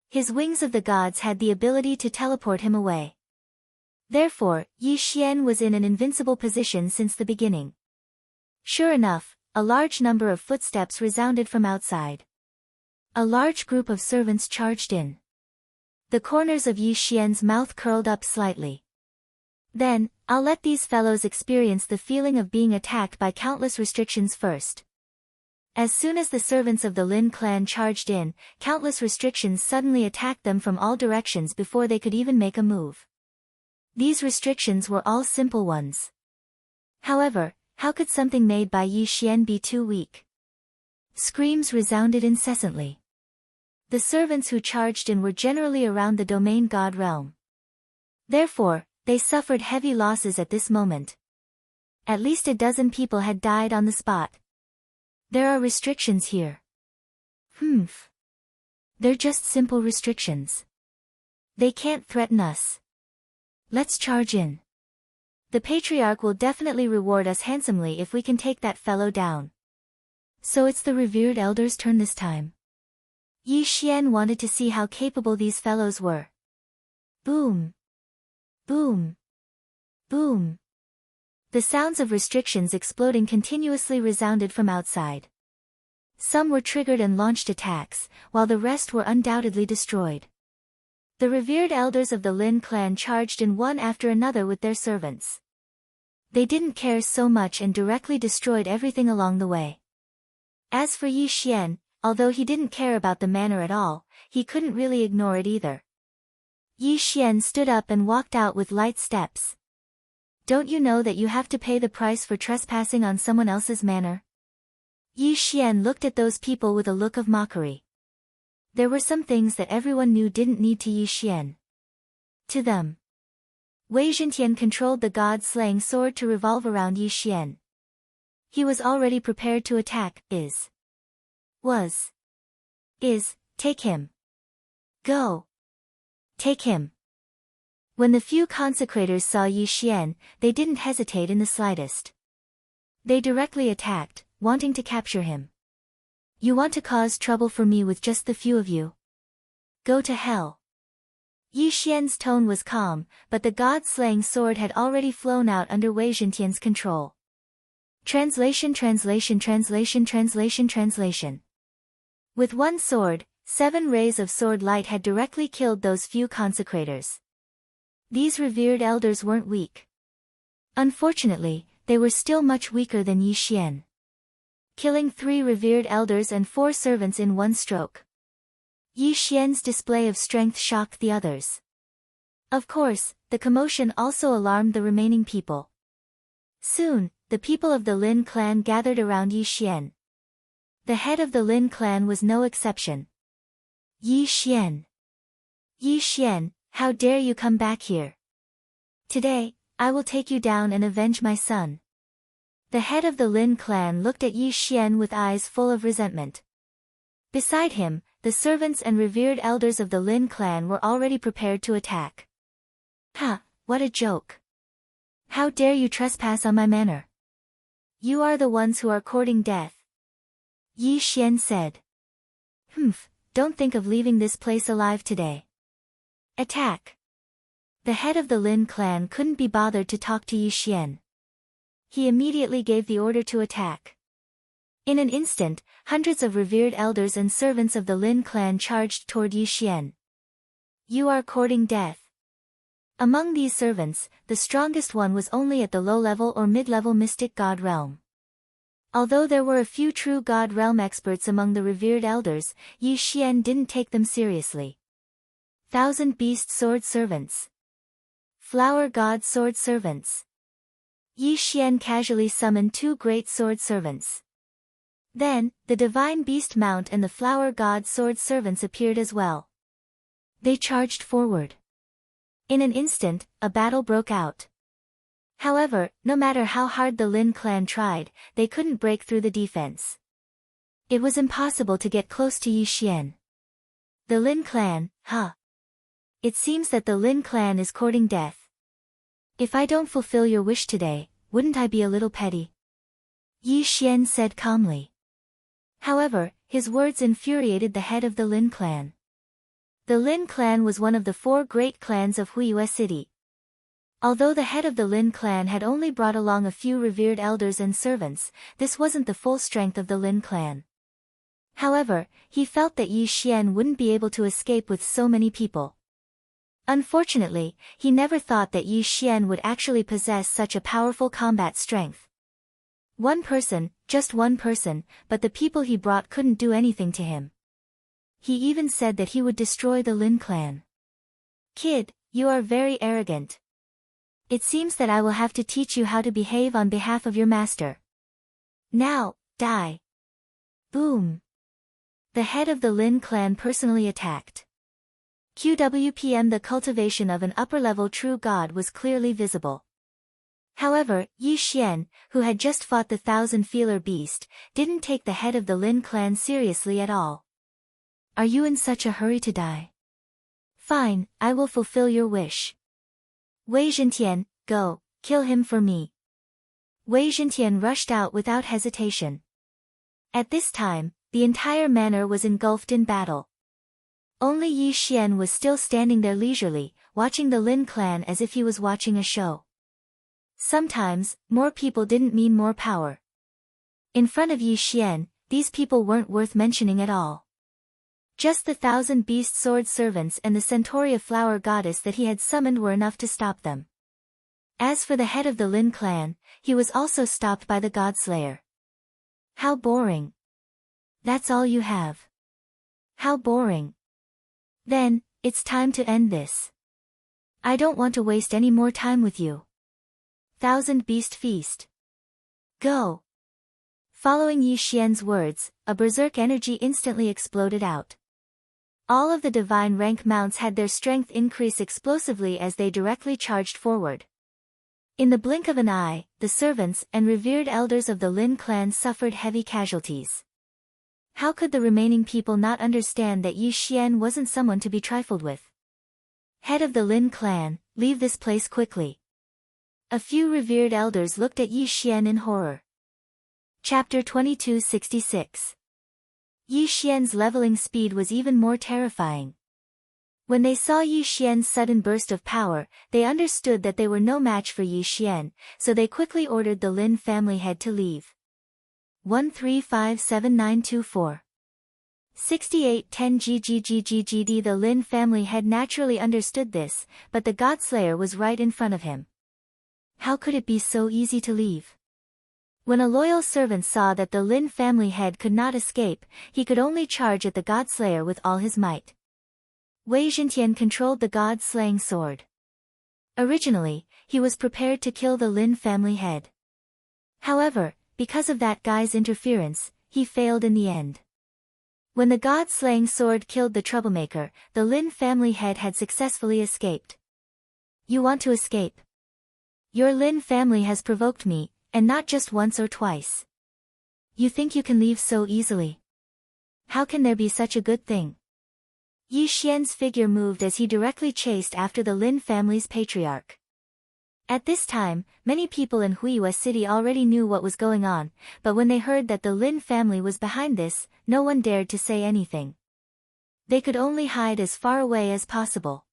His wings of the gods had the ability to teleport him away. Therefore, Yi Xian was in an invincible position since the beginning. Sure enough, a large number of footsteps resounded from outside. A large group of servants charged in. The corners of Yi Xian's mouth curled up slightly. Then, I'll let these fellows experience the feeling of being attacked by countless restrictions first. As soon as the servants of the Lin clan charged in, countless restrictions suddenly attacked them from all directions before they could even make a move. These restrictions were all simple ones. However, how could something made by Yi Xian be too weak? Screams resounded incessantly. The servants who charged in were generally around the domain god realm. Therefore, they suffered heavy losses at this moment. At least a dozen people had died on the spot. There are restrictions here. They're just simple restrictions. They can't threaten us. Let's charge in. The patriarch will definitely reward us handsomely if we can take that fellow down. So it's the revered elder's turn this time. Yi Xian wanted to see how capable these fellows were. Boom. Boom. Boom. The sounds of restrictions exploding continuously resounded from outside. Some were triggered and launched attacks, while the rest were undoubtedly destroyed. The revered elders of the Lin clan charged in one after another with their servants. They didn't care so much and directly destroyed everything along the way. As for Yi Xian, although he didn't care about the manner at all, he couldn't really ignore it either. Yi Xian stood up and walked out with light steps. Don't you know that you have to pay the price for trespassing on someone else's manor? Yi Xian looked at those people with a look of mockery. There were some things that everyone knew didn't need to Yi Xian. To them, Wei Zhentian controlled the god-slaying sword to revolve around Yi Xian. He was already prepared to attack. Take him. Go. Take him. When the few consecrators saw Yi Xian, they didn't hesitate in the slightest. They directly attacked, wanting to capture him. You want to cause trouble for me with just the few of you? Go to hell. Yi Xian's tone was calm, but the god-slaying sword had already flown out under Wei Zhentian's control. Translation. With one sword, 7 rays of sword light had directly killed those few consecrators. These revered elders weren't weak. Unfortunately, they were still much weaker than Yi Xian. Killing 3 revered elders and 4 servants in one stroke. Yi Xian's display of strength shocked the others. Of course, the commotion also alarmed the remaining people. Soon, the people of the Lin clan gathered around Yi Xian. The head of the Lin clan was no exception. Yi Xian. Yi Xian, how dare you come back here? Today, I will take you down and avenge my son. The head of the Lin clan looked at Yi Xian with eyes full of resentment. Beside him, the servants and revered elders of the Lin clan were already prepared to attack. What a joke. How dare you trespass on my manor? You are the ones who are courting death. Yi Xian said. Don't think of leaving this place alive today. Attack. The head of the Lin clan couldn't be bothered to talk to Yi Xian. He immediately gave the order to attack. In an instant, hundreds of revered elders and servants of the Lin clan charged toward Yi Xian. You are courting death. Among these servants, the strongest one was only at the low-level or mid-level mystic god realm. Although there were a few true god realm experts among the revered elders, Yi Xian didn't take them seriously. 1,000 beast sword servants. Flower god sword servants. Yi Xian casually summoned 2 great sword servants. Then, the divine beast mount and the flower god sword servants appeared as well. They charged forward. In an instant, a battle broke out. However, no matter how hard the Lin clan tried, they couldn't break through the defense. It was impossible to get close to Yi Xian. The Lin clan, It seems that the Lin clan is courting death. If I don't fulfill your wish today, wouldn't I be a little petty? Yi Xian said calmly. However, his words infuriated the head of the Lin clan. The Lin clan was one of the 4 great clans of Huiyue City. Although the head of the Lin clan had only brought along a few revered elders and servants, this wasn't the full strength of the Lin clan. However, he felt that Yi Xian wouldn't be able to escape with so many people. Unfortunately, he never thought that Yi Xian would actually possess such a powerful combat strength. One person, just one person, but the people he brought couldn't do anything to him. He even said that he would destroy the Lin clan. Kid, you are very arrogant. It seems that I will have to teach you how to behave on behalf of your master. Now, die. Boom. The head of the Lin clan personally attacked. QWPM. The cultivation of an upper-level true god was clearly visible. However, Yi Xian, who had just fought the thousand-feeler beast, didn't take the head of the Lin clan seriously at all. Are you in such a hurry to die? Fine, I will fulfill your wish. Wei Zhentian, go, kill him for me. Wei Zhentian rushed out without hesitation. At this time, the entire manor was engulfed in battle. Only Yi Xian was still standing there leisurely, watching the Lin clan as if he was watching a show. Sometimes, more people didn't mean more power. In front of Yi Xian, these people weren't worth mentioning at all. Just the 1,000 beast sword servants and the Centauria flower goddess that he had summoned were enough to stop them. As for the head of the Lin clan, he was also stopped by the God Slayer. How boring. That's all you have. How boring. Then, it's time to end this. I don't want to waste any more time with you. 1,000 Beast Feast. Go. Following Yi Xian's words, a berserk energy instantly exploded out. All of the divine rank mounts had their strength increase explosively as they directly charged forward. In the blink of an eye, the servants and revered elders of the Lin clan suffered heavy casualties. How could the remaining people not understand that Yi Xian wasn't someone to be trifled with? Head of the Lin clan, leave this place quickly. A few revered elders looked at Yi Xian in horror. Chapter 2266. Yi Xian's leveling speed was even more terrifying. When they saw Yi Xian's sudden burst of power, they understood that they were no match for Yi Xian, so they quickly ordered the Lin family head to leave. 1357924. 6810 GGGGGD. The Lin family head naturally understood this, but the Godslayer was right in front of him. How could it be so easy to leave? When a loyal servant saw that the Lin family head could not escape, he could only charge at the Godslayer with all his might. Wei Zhentian controlled the god-slaying sword. Originally, he was prepared to kill the Lin family head. However, because of that guy's interference, he failed in the end. When the god-slaying sword killed the troublemaker, the Lin family head had successfully escaped. You want to escape? Your Lin family has provoked me, and not just once or twice. You think you can leave so easily? How can there be such a good thing? Yi Xian's figure moved as he directly chased after the Lin family's patriarch. At this time, many people in Huiyue City already knew what was going on, but when they heard that the Lin family was behind this, no one dared to say anything. They could only hide as far away as possible.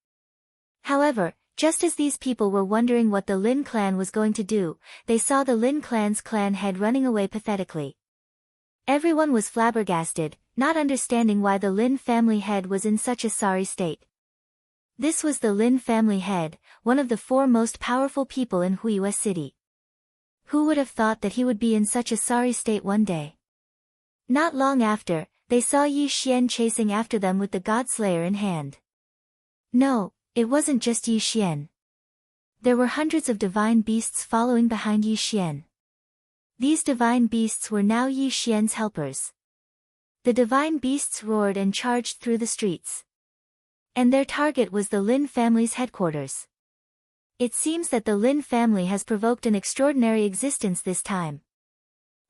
However, just as these people were wondering what the Lin clan was going to do, they saw the Lin clan's clan head running away pathetically. Everyone was flabbergasted, not understanding why the Lin family head was in such a sorry state. This was the Lin family head, one of the 4 most powerful people in Huiyue City. Who would have thought that he would be in such a sorry state one day? Not long after, they saw Yi Xian chasing after them with the Godslayer in hand. No, it wasn't just Yi Xian. There were hundreds of divine beasts following behind Yi Xian. These divine beasts were now Yi Xian's helpers. The divine beasts roared and charged through the streets. And their target was the Lin family's headquarters. It seems that the Lin family has provoked an extraordinary existence this time.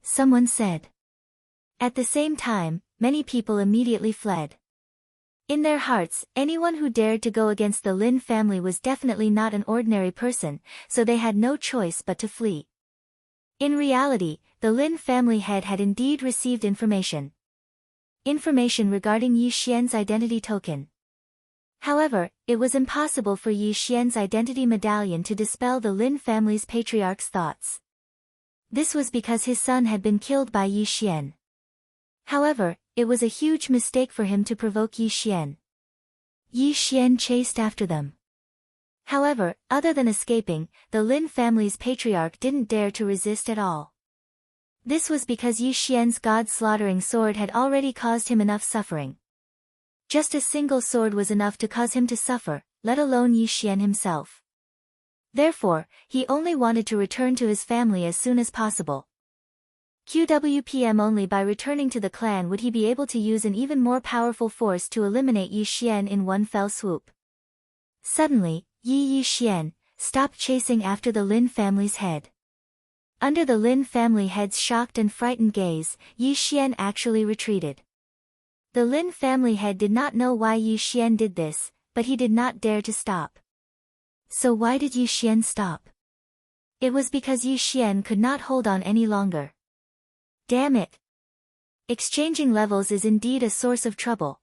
Someone said. At the same time, many people immediately fled. In their hearts, anyone who dared to go against the Lin family was definitely not an ordinary person, so they had no choice but to flee. In reality, the Lin family head had indeed received information. Information regarding Yi Xian's identity token. However, it was impossible for Yi Xian's identity medallion to dispel the Lin family's patriarch's thoughts. This was because his son had been killed by Yi Xian. However, it was a huge mistake for him to provoke Yi Xian. Yi Xian chased after them. However, other than escaping, the Lin family's patriarch didn't dare to resist at all. This was because Yi Xian's god-slaughtering sword had already caused him enough suffering. Just a single sword was enough to cause him to suffer, let alone Yi Xian himself. Therefore, he only wanted to return to his family as soon as possible. QWPM only by returning to the clan would he be able to use an even more powerful force to eliminate Yi Xian in one fell swoop. Suddenly, Yi Xian stopped chasing after the Lin family's head. Under the Lin family head's shocked and frightened gaze, Yi Xian actually retreated. The Lin family head did not know why Yi Xian did this, but he did not dare to stop. So why did Yi Xian stop? It was because Yi Xian could not hold on any longer. Damn it! Exchanging levels is indeed a source of trouble.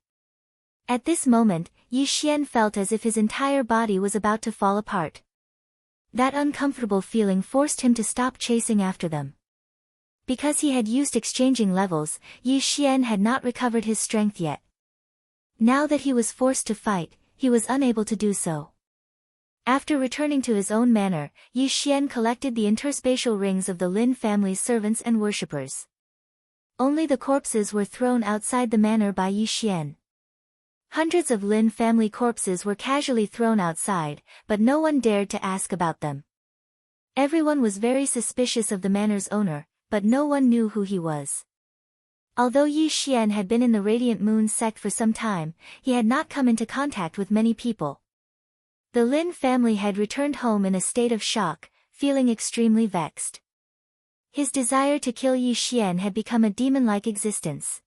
At this moment, Yi Xian felt as if his entire body was about to fall apart. That uncomfortable feeling forced him to stop chasing after them. Because he had used exchanging levels, Yi Xian had not recovered his strength yet. Now that he was forced to fight, he was unable to do so. After returning to his own manor, Yi Xian collected the interspatial rings of the Lin family's servants and worshippers. Only the corpses were thrown outside the manor by Yi Xian. Hundreds of Lin family corpses were casually thrown outside, but no one dared to ask about them. Everyone was very suspicious of the manor's owner, but no one knew who he was. Although Yi Xian had been in the Radiant Moon sect for some time, he had not come into contact with many people. The Lin family had returned home in a state of shock, feeling extremely vexed. His desire to kill Yi Xian had become a demon-like existence.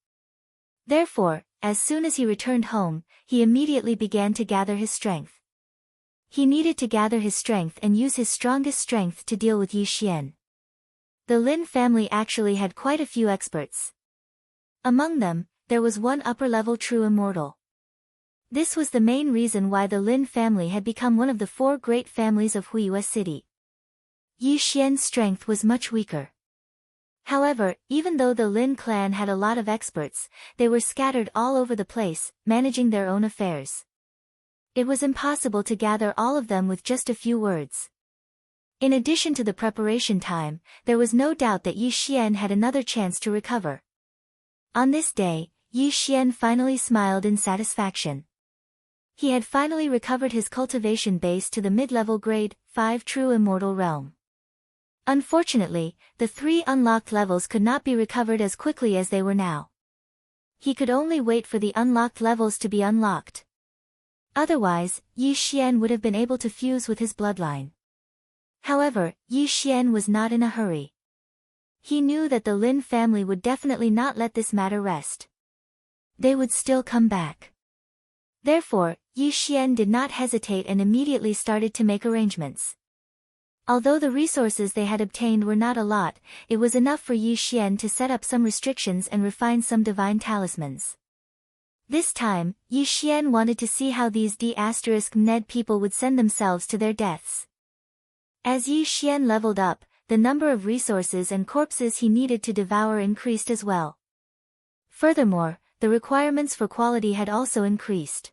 Therefore, as soon as he returned home, he immediately began to gather his strength. He needed to gather his strength and use his strongest strength to deal with Yi Xian. The Lin family actually had quite a few experts. Among them, there was one upper-level true immortal. This was the main reason why the Lin family had become one of the 4 great families of Huiyue City. Yi Xian's strength was much weaker. However, even though the Lin clan had a lot of experts, they were scattered all over the place, managing their own affairs. It was impossible to gather all of them with just a few words. In addition to the preparation time, there was no doubt that Yi Xian had another chance to recover. On this day, Yi Xian finally smiled in satisfaction. He had finally recovered his cultivation base to the mid-level grade 5 true immortal realm. Unfortunately, the 3 unlocked levels could not be recovered as quickly as they were now. He could only wait for the unlocked levels to be unlocked. Otherwise, Yi Xian would have been able to fuse with his bloodline. However, Yi Xian was not in a hurry. He knew that the Lin family would definitely not let this matter rest. They would still come back. Therefore, Yi Xian did not hesitate and immediately started to make arrangements. Although the resources they had obtained were not a lot, it was enough for Yi Xian to set up some restrictions and refine some divine talismans. This time, Yi Xian wanted to see how these D*Ned people would send themselves to their deaths. As Yi Xian leveled up, the number of resources and corpses he needed to devour increased as well. Furthermore, the requirements for quality had also increased.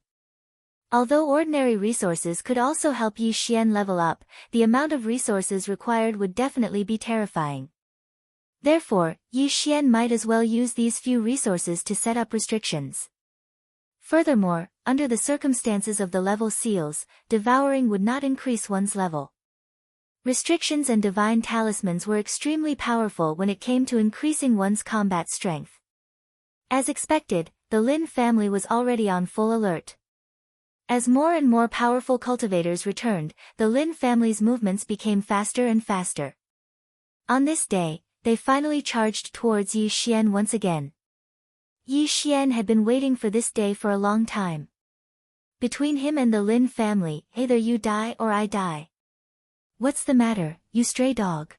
Although ordinary resources could also help Yi Xian level up, the amount of resources required would definitely be terrifying. Therefore, Yi Xian might as well use these few resources to set up restrictions. Furthermore, under the circumstances of the level seals, devouring would not increase one's level. Restrictions and divine talismans were extremely powerful when it came to increasing one's combat strength. As expected, the Lin family was already on full alert. As more and more powerful cultivators returned, the Lin family's movements became faster and faster. On this day, they finally charged towards Yi Xian once again. Yi Xian had been waiting for this day for a long time. Between him and the Lin family, either you die or I die. What's the matter, you stray dog?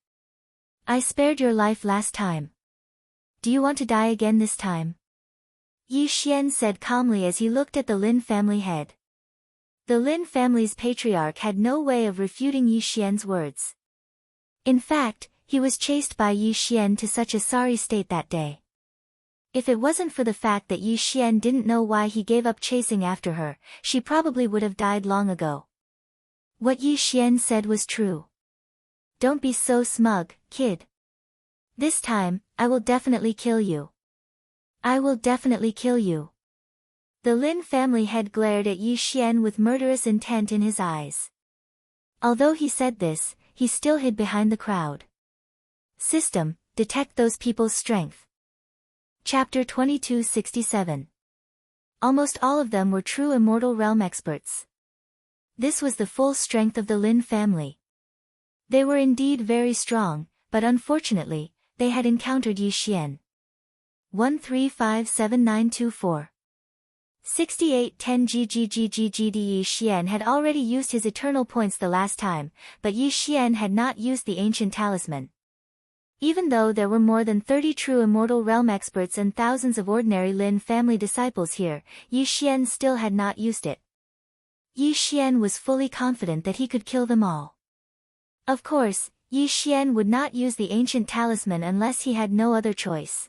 I spared your life last time. Do you want to die again this time? Yi Xian said calmly as he looked at the Lin family head. The Lin family's patriarch had no way of refuting Yi Xian's words. In fact, he was chased by Yi Xian to such a sorry state that day. If it wasn't for the fact that Yi Xian didn't know why he gave up chasing after her, she probably would have died long ago. What Yi Xian said was true. Don't be so smug, kid. This time, I will definitely kill you. I will definitely kill you. The Lin family head glared at Yi Xian with murderous intent in his eyes. Although he said this, he still hid behind the crowd. System, detect those people's strength. Chapter 2267. Almost all of them were true immortal realm experts. This was the full strength of the Lin family. They were indeed very strong, but unfortunately, they had encountered Yi Xian. 1357924. 6810 GGGGGD Yi Xian had already used his eternal points the last time, but Yi Xian had not used the ancient talisman. Even though there were more than 30 true immortal realm experts and thousands of ordinary Lin family disciples here, Yi Xian still had not used it. Yi Xian was fully confident that he could kill them all. Of course, Yi Xian would not use the ancient talisman unless he had no other choice.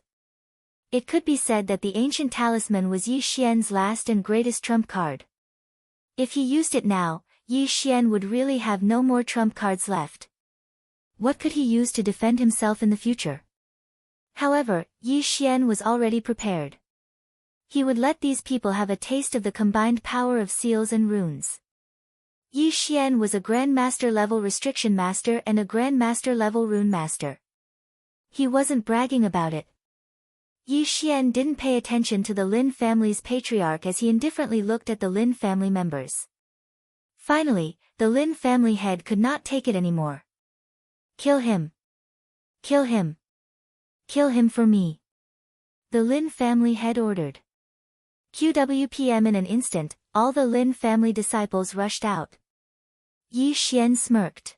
It could be said that the ancient talisman was Yi Xian's last and greatest trump card. If he used it now, Yi Xian would really have no more trump cards left. What could he use to defend himself in the future? However, Yi Xian was already prepared. He would let these people have a taste of the combined power of seals and runes. Yi Xian was a Grandmaster level Restriction Master and a Grandmaster level Rune Master. He wasn't bragging about it. Yi Xian didn't pay attention to the Lin family's patriarch as he indifferently looked at the Lin family members. Finally, the Lin family head could not take it anymore. Kill him. Kill him. Kill him for me. The Lin family head ordered. QWPM in an instant, all the Lin family disciples rushed out. Yi Xian smirked.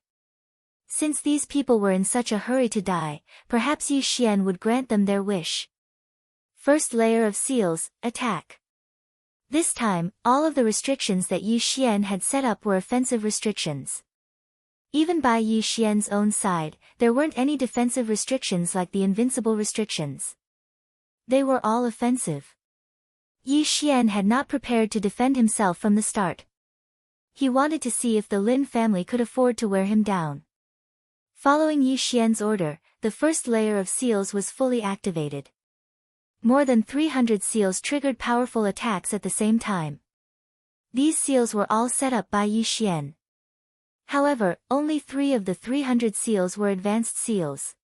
Since these people were in such a hurry to die, perhaps Yi Xian would grant them their wish. First layer of seals, attack. This time, all of the restrictions that Yi Xian had set up were offensive restrictions. Even by Yi Xian's own side, there weren't any defensive restrictions like the invincible restrictions. They were all offensive. Yi Xian had not prepared to defend himself from the start. He wanted to see if the Lin family could afford to wear him down. Following Yi Xian's order, the first layer of seals was fully activated. More than 300 seals triggered powerful attacks at the same time. These seals were all set up by Yi Xian. However, only 3 of the 300 seals were advanced seals.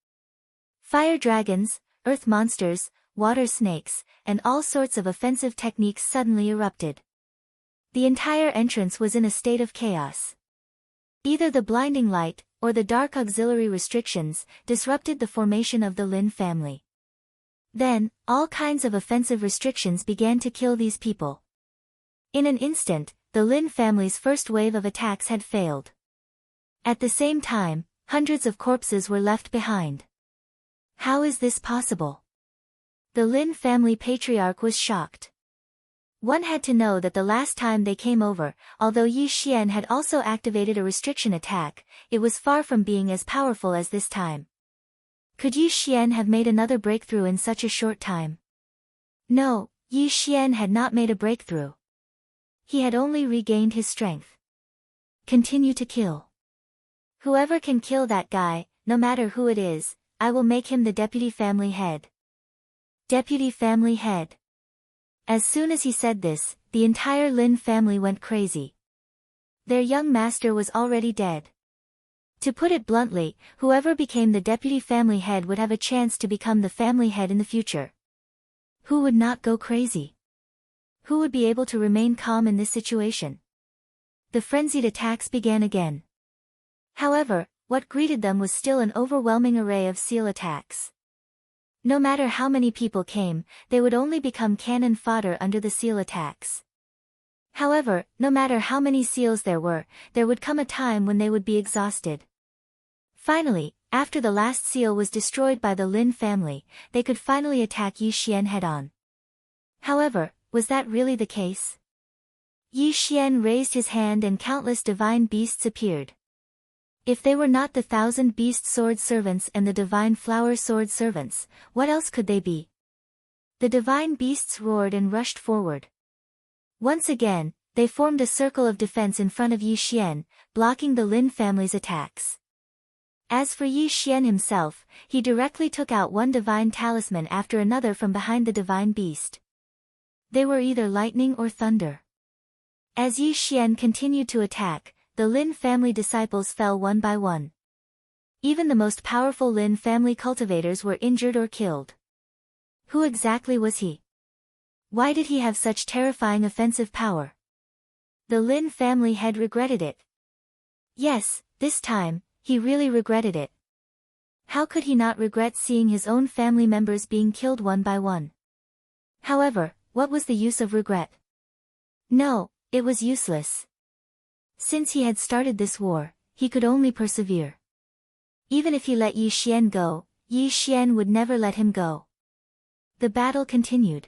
Fire dragons, earth monsters, water snakes, and all sorts of offensive techniques suddenly erupted. The entire entrance was in a state of chaos. Either the blinding light, or the dark auxiliary restrictions, disrupted the formation of the Lin family. Then, all kinds of offensive restrictions began to kill these people. In an instant, the Lin family's first wave of attacks had failed. At the same time, hundreds of corpses were left behind. How is this possible? The Lin family patriarch was shocked. One had to know that the last time they came over, although Yi Xian had also activated a restriction attack, it was far from being as powerful as this time. Could Yi Xian have made another breakthrough in such a short time? No, Yi Xian had not made a breakthrough. He had only regained his strength. Continue to kill. Whoever can kill that guy, no matter who it is, I will make him the deputy family head. Deputy family head. As soon as he said this, the entire Lin family went crazy. Their young master was already dead. To put it bluntly, whoever became the deputy family head would have a chance to become the family head in the future. Who would not go crazy? Who would be able to remain calm in this situation? The frenzied attacks began again. However, what greeted them was still an overwhelming array of seal attacks. No matter how many people came, they would only become cannon fodder under the seal attacks. However, no matter how many seals there would come a time when they would be exhausted. Finally, after the last seal was destroyed by the Lin family, they could finally attack Yi Xian head-on. However, was that really the case? Yi Xian raised his hand and countless divine beasts appeared. If they were not the 1,000 beast sword servants and the divine flower sword servants, what else could they be? The divine beasts roared and rushed forward. Once again, they formed a circle of defense in front of Yi Xian, blocking the Lin family's attacks. As for Yi Xian himself, he directly took out one divine talisman after another from behind the divine beast. They were either lightning or thunder. As Yi Xian continued to attack, the Lin family disciples fell one by one. Even the most powerful Lin family cultivators were injured or killed. Who exactly was he? Why did he have such terrifying offensive power? The Lin family head regretted it. Yes, this time, he really regretted it. How could he not regret seeing his own family members being killed one by one? However, what was the use of regret? No, it was useless. Since he had started this war, he could only persevere. Even if he let Yi Xian go, Yi Xian would never let him go. The battle continued.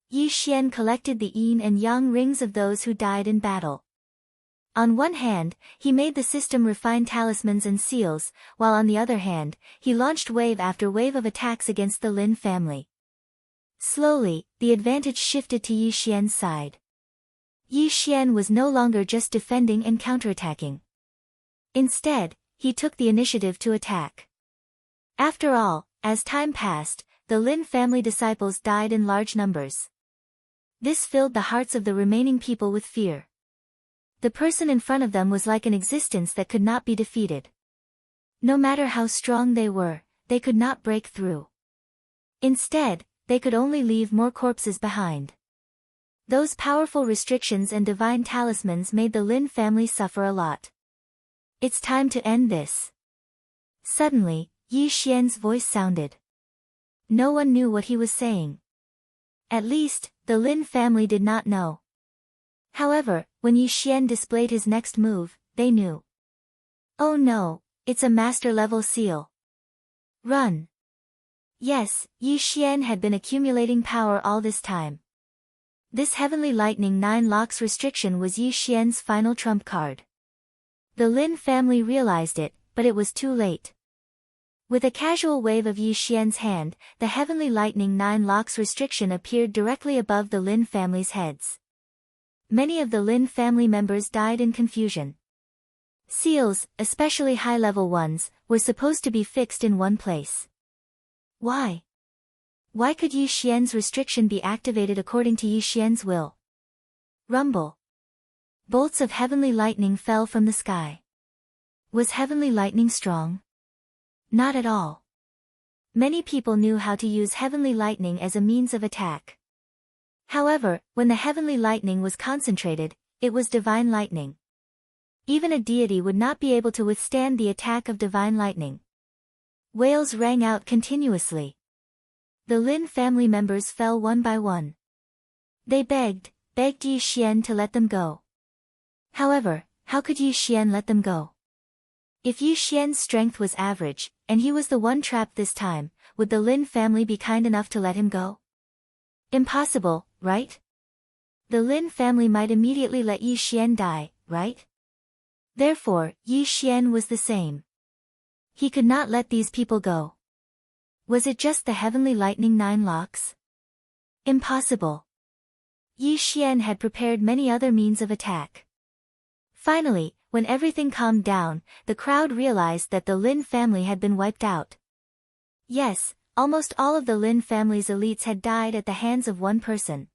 Yi Xian collected the yin and yang rings of those who died in battle. On one hand, he made the system refine talismans and seals, while on the other hand, he launched wave after wave of attacks against the Lin family. Slowly, the advantage shifted to Yi Xian's side. Yi Xian was no longer just defending and counterattacking. Instead, he took the initiative to attack. After all, as time passed, the Lin family disciples died in large numbers. This filled the hearts of the remaining people with fear. The person in front of them was like an existence that could not be defeated. No matter how strong they were, they could not break through. Instead, they could only leave more corpses behind. Those powerful restrictions and divine talismans made the Lin family suffer a lot. It's time to end this. Suddenly, Yi Xian's voice sounded. No one knew what he was saying. At least, the Lin family did not know. However, when Yi Xian displayed his next move, they knew. Oh no, it's a master-level seal. Run! Yes, Yi Xian had been accumulating power all this time. This Heavenly Lightning 9 locks restriction was Yi Xian's final trump card. The Lin family realized it, but it was too late. With a casual wave of Yi Xian's hand, the Heavenly Lightning 9 locks restriction appeared directly above the Lin family's heads. Many of the Lin family members died in confusion. Seals, especially high-level ones, were supposed to be fixed in one place. Why? Why could Yi Xian's restriction be activated according to Yi Xian's will? Rumble. Bolts of heavenly lightning fell from the sky. Was heavenly lightning strong? Not at all. Many people knew how to use heavenly lightning as a means of attack. However, when the heavenly lightning was concentrated, it was divine lightning. Even a deity would not be able to withstand the attack of divine lightning. Wails rang out continuously. The Lin family members fell one by one. They begged Yi Xian to let them go. However, how could Yi Xian let them go? If Yi Xian's strength was average, and he was the one trapped this time, would the Lin family be kind enough to let him go? Impossible, right? The Lin family might immediately let Yi Xian die, right? Therefore, Yi Xian was the same. He could not let these people go. Was it just the Heavenly Lightning 9 locks? Impossible. Yi Xian had prepared many other means of attack. Finally, when everything calmed down, the crowd realized that the Lin family had been wiped out. Yes, almost all of the Lin family's elites had died at the hands of one person.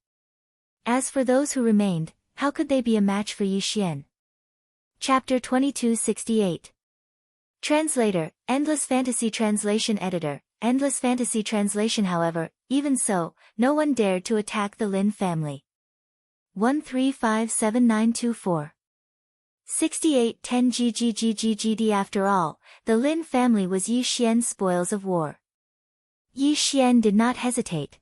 As for those who remained, how could they be a match for Yi Xian? Chapter 2268. Translator, Endless Fantasy Translation Editor, Endless Fantasy Translation. However, even so, no one dared to attack the Lin family. 1357924. 6810 GGGGGD. After all, the Lin family was Yi Xian's spoils of war. Yi Xian did not hesitate.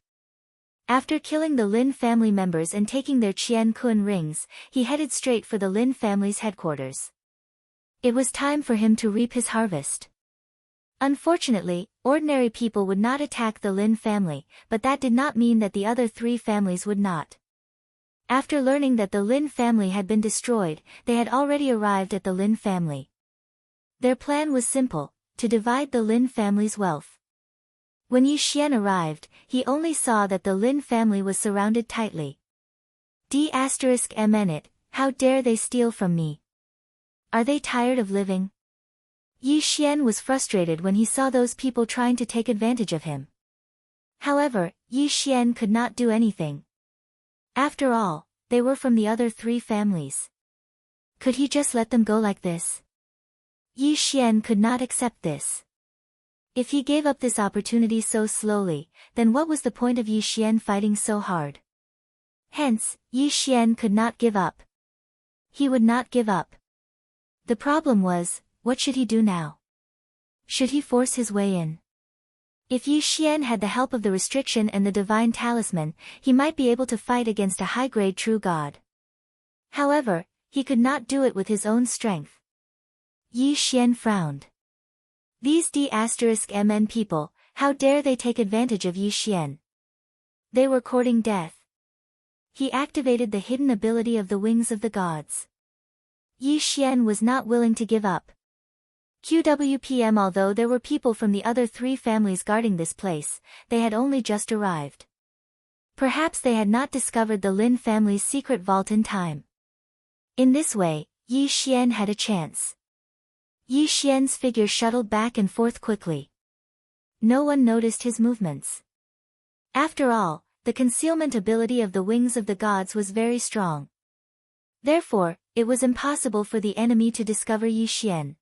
After killing the Lin family members and taking their Qian Kun rings, he headed straight for the Lin family's headquarters. It was time for him to reap his harvest. Unfortunately, ordinary people would not attack the Lin family, but that did not mean that the other three families would not. After learning that the Lin family had been destroyed, they had already arrived at the Lin family. Their plan was simple, to divide the Lin family's wealth. When Yi Xian arrived, he only saw that the Lin family was surrounded tightly. D***mn it, how dare they steal from me? Are they tired of living? Yi Xian was frustrated when he saw those people trying to take advantage of him. However, Yi Xian could not do anything. After all, they were from the other three families. Could he just let them go like this? Yi Xian could not accept this. If he gave up this opportunity so slowly, then what was the point of Yi Xian fighting so hard? Hence, Yi Xian could not give up. He would not give up. The problem was, what should he do now? Should he force his way in? If Yi Xian had the help of the restriction and the divine talisman, he might be able to fight against a high-grade true god. However, he could not do it with his own strength. Yi Xian frowned. These D*MN people, how dare they take advantage of Yi Xian? They were courting death. He activated the hidden ability of the wings of the gods. Yi Xian was not willing to give up. QWPM. Although there were people from the other three families guarding this place, they had only just arrived. Perhaps they had not discovered the Lin family's secret vault in time. In this way, Yi Xian had a chance. Yi Xian's figure shuttled back and forth quickly. No one noticed his movements. After all, the concealment ability of the wings of the gods was very strong. Therefore, it was impossible for the enemy to discover Yi Xian.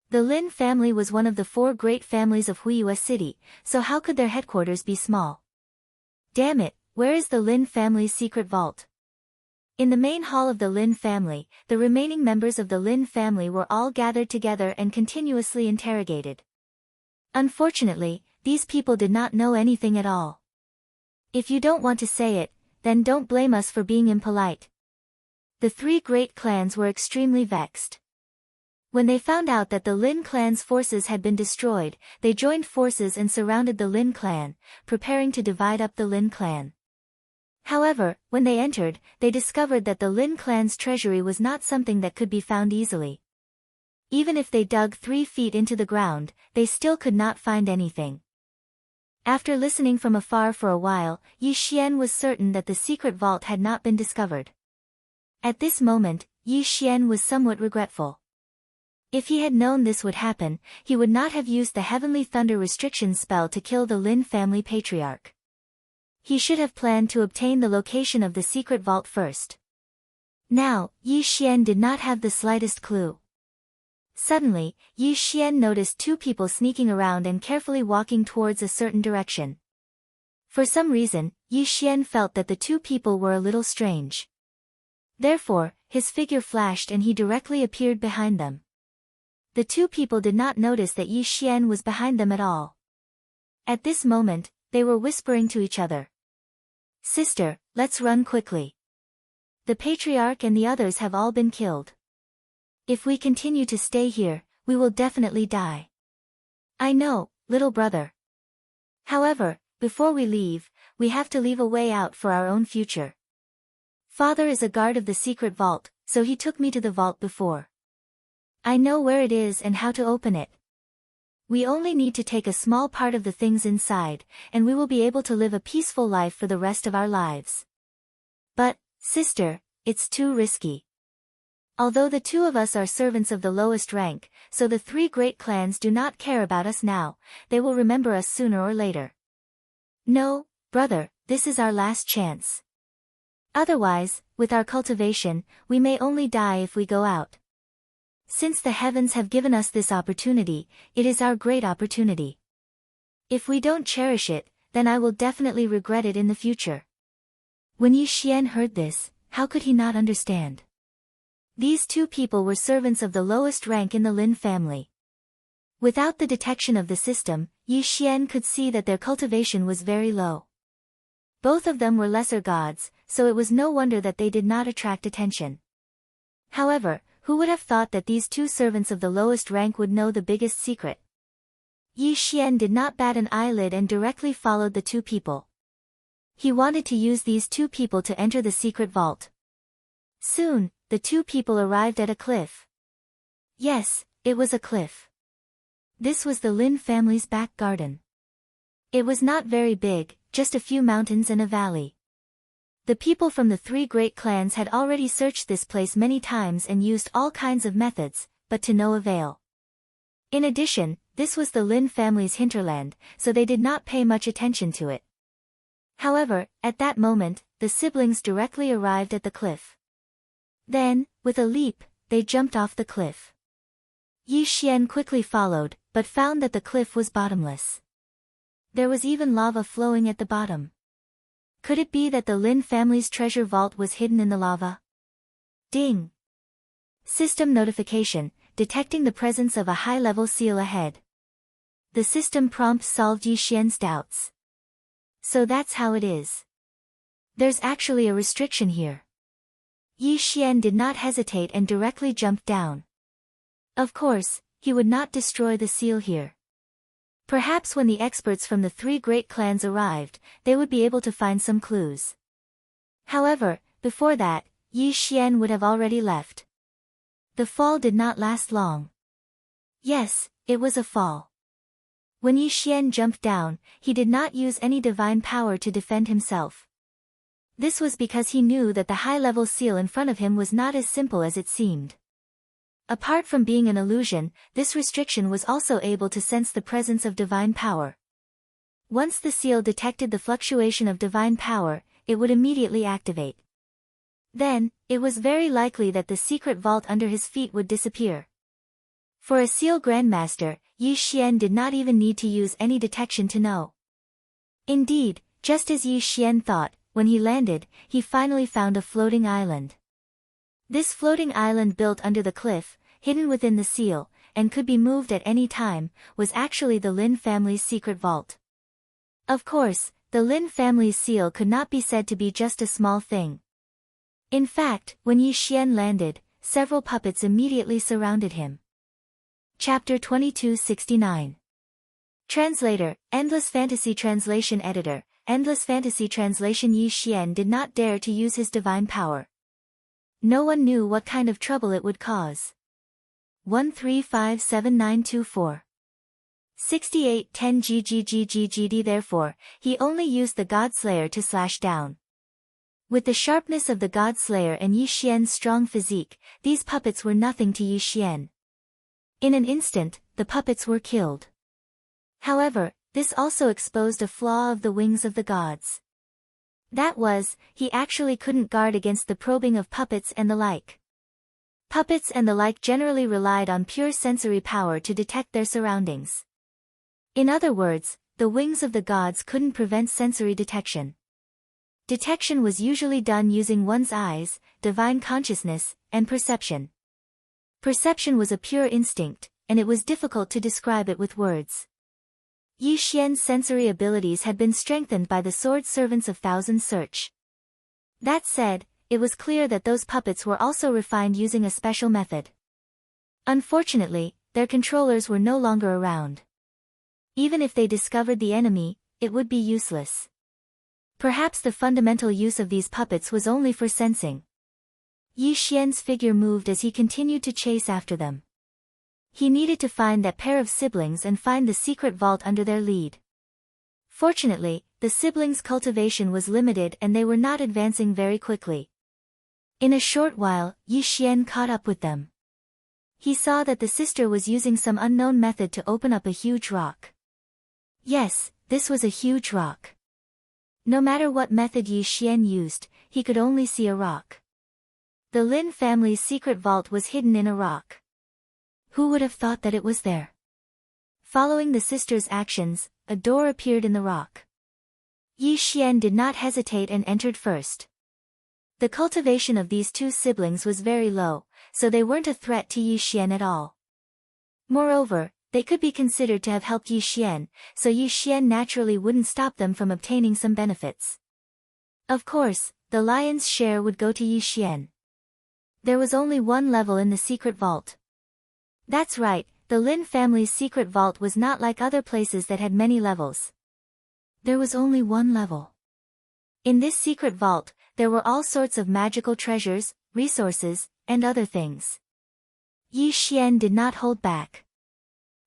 The Lin family was one of the four great families of Huiyue City, so how could their headquarters be small? Damn it, where is the Lin family's secret vault? In the main hall of the Lin family, the remaining members of the Lin family were all gathered together and continuously interrogated. Unfortunately, these people did not know anything at all. If you don't want to say it, then don't blame us for being impolite. The three great clans were extremely vexed. When they found out that the Lin clan's forces had been destroyed, they joined forces and surrounded the Lin clan, preparing to divide up the Lin clan. However, when they entered, they discovered that the Lin clan's treasury was not something that could be found easily. Even if they dug 3 feet into the ground, they still could not find anything. After listening from afar for a while, Yi Xian was certain that the secret vault had not been discovered. At this moment, Yi Xian was somewhat regretful. If he had known this would happen, he would not have used the Heavenly Thunder restriction spell to kill the Lin family patriarch. He should have planned to obtain the location of the secret vault first. Now, Yi Xian did not have the slightest clue. Suddenly, Yi Xian noticed 2 people sneaking around and carefully walking towards a certain direction. For some reason, Yi Xian felt that the 2 people were a little strange. Therefore, his figure flashed and he directly appeared behind them. The 2 people did not notice that Yi Xian was behind them at all. At this moment, they were whispering to each other. "Sister, let's run quickly. The patriarch and the others have all been killed. If we continue to stay here, we will definitely die." "I know, little brother. However, before we leave, we have to leave a way out for our own future. Father is a guard of the secret vault, so he took me to the vault before. I know where it is and how to open it. We only need to take a small part of the things inside, and we will be able to live a peaceful life for the rest of our lives. But, sister, it's too risky. Although the 2 of us are servants of the lowest rank, so the 3 great clans do not care about us now, they will remember us sooner or later. No, brother, this is our last chance. Otherwise, with our cultivation, we may only die if we go out. Since the heavens have given us this opportunity, it is our great opportunity. If we don't cherish it, then I will definitely regret it in the future." When Yi Xian heard this, how could he not understand? These 2 people were servants of the lowest rank in the Lin family. Without the detection of the system, Yi Xian could see that their cultivation was very low. Both of them were lesser gods, so it was no wonder that they did not attract attention. However, who would have thought that these 2 servants of the lowest rank would know the biggest secret? Yi Xian did not bat an eyelid and directly followed the 2 people. He wanted to use these 2 people to enter the secret vault. Soon, the 2 people arrived at a cliff. Yes, it was a cliff. This was the Lin family's back garden. It was not very big, just a few mountains and a valley. The people from the 3 great clans had already searched this place many times and used all kinds of methods, but to no avail. In addition, this was the Lin family's hinterland, so they did not pay much attention to it. However, at that moment, the siblings directly arrived at the cliff. Then, with a leap, they jumped off the cliff. Yi Xian quickly followed, but found that the cliff was bottomless. There was even lava flowing at the bottom. Could it be that the Lin family's treasure vault was hidden in the lava? Ding! System notification, detecting the presence of a high-level seal ahead. The system prompt solved Yi Xian's doubts. So that's how it is. There's actually a restriction here. Yi Xian did not hesitate and directly jumped down. Of course, he would not destroy the seal here. Perhaps when the experts from the three great clans arrived, they would be able to find some clues. However, before that, Yi Xian would have already left. The fall did not last long. Yes, it was a fall. When Yi Xian jumped down, he did not use any divine power to defend himself. This was because he knew that the high-level seal in front of him was not as simple as it seemed. Apart from being an illusion, this restriction was also able to sense the presence of divine power. Once the seal detected the fluctuation of divine power, it would immediately activate. Then, it was very likely that the secret vault under his feet would disappear. For a seal grandmaster, Yi Xian did not even need to use any detection to know. Indeed, just as Yi Xian thought, when he landed, he finally found a floating island. This floating island built under the cliff, hidden within the seal, and could be moved at any time, was actually the Lin family's secret vault. Of course, the Lin family's seal could not be said to be just a small thing. In fact, when Yi Xian landed, several puppets immediately surrounded him. Chapter 2269. Translator, Endless Fantasy Translation Editor, Endless Fantasy Translation. Yi Xian did not dare to use his divine power. No one knew what kind of trouble it would cause. 1357924. 6810 GGGGGD. Therefore, he only used the God Slayer to slash down. With the sharpness of the God Slayer and Yi Xian's strong physique, these puppets were nothing to Yi Xian. In an instant, the puppets were killed. However, this also exposed a flaw of the wings of the gods. That was, he actually couldn't guard against the probing of puppets and the like. Puppets and the like generally relied on pure sensory power to detect their surroundings. In other words, the wings of the gods couldn't prevent sensory detection. Detection was usually done using one's eyes, divine consciousness, and perception. Perception was a pure instinct, and it was difficult to describe it with words. Yi Xian's sensory abilities had been strengthened by the sword servants of Thousand Search. That said, it was clear that those puppets were also refined using a special method. Unfortunately, their controllers were no longer around. Even if they discovered the enemy, it would be useless. Perhaps the fundamental use of these puppets was only for sensing. Yi Xian's figure moved as he continued to chase after them. He needed to find that pair of siblings and find the secret vault under their lead. Fortunately, the siblings' cultivation was limited and they were not advancing very quickly. In a short while, Yi Xian caught up with them. He saw that the sister was using some unknown method to open up a huge rock. Yes, this was a huge rock. No matter what method Yi Xian used, he could only see a rock. The Lin family's secret vault was hidden in a rock. Who would have thought that it was there? Following the sister's actions, a door appeared in the rock. Yi Xian did not hesitate and entered first. The cultivation of these two siblings was very low, so they weren't a threat to Yi Xian at all. Moreover, they could be considered to have helped Yi Xian, so Yi Xian naturally wouldn't stop them from obtaining some benefits. Of course, the lion's share would go to Yi Xian. There was only one level in the secret vault. That's right, the Lin family's secret vault was not like other places that had many levels. There was only one level. In this secret vault, there were all sorts of magical treasures, resources, and other things. Yi Xian did not hold back.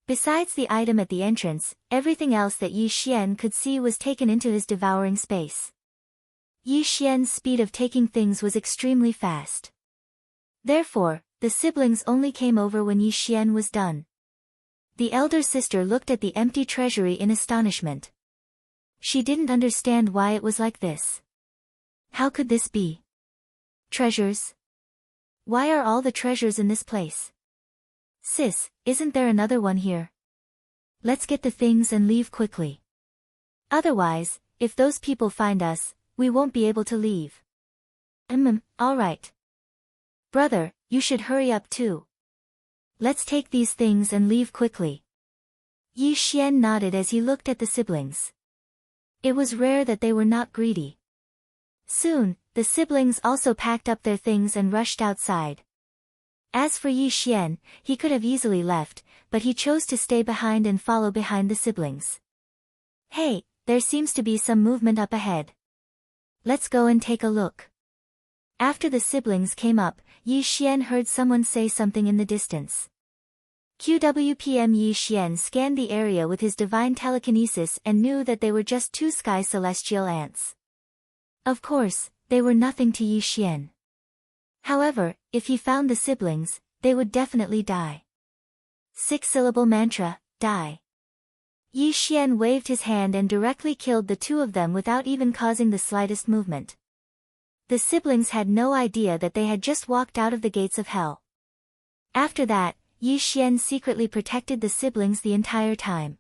Besides the item at the entrance, everything else that Yi Xian could see was taken into his devouring space. Yi Xian's speed of taking things was extremely fast. Therefore, the siblings only came over when Yi Xian was done. The elder sister looked at the empty treasury in astonishment. She didn't understand why it was like this. How could this be? Treasures? Why are all the treasures in this place? Sis, isn't there another one here? Let's get the things and leave quickly. Otherwise, if those people find us, we won't be able to leave. All right. Brother, you should hurry up too. Let's take these things and leave quickly. Yi Xian nodded as he looked at the siblings. It was rare that they were not greedy. Soon, the siblings also packed up their things and rushed outside. As for Yi Xian, he could have easily left, but he chose to stay behind and follow behind the siblings. Hey, there seems to be some movement up ahead. Let's go and take a look. After the siblings came up, Yi Xian heard someone say something in the distance. QWPM Yi Xian scanned the area with his divine telekinesis and knew that they were just two sky celestial ants. Of course, they were nothing to Yi Xian. However, if he found the siblings, they would definitely die. 6-syllable mantra, die. Yi Xian waved his hand and directly killed the two of them without even causing the slightest movement. The siblings had no idea that they had just walked out of the gates of hell. After that, Yi Xian secretly protected the siblings the entire time.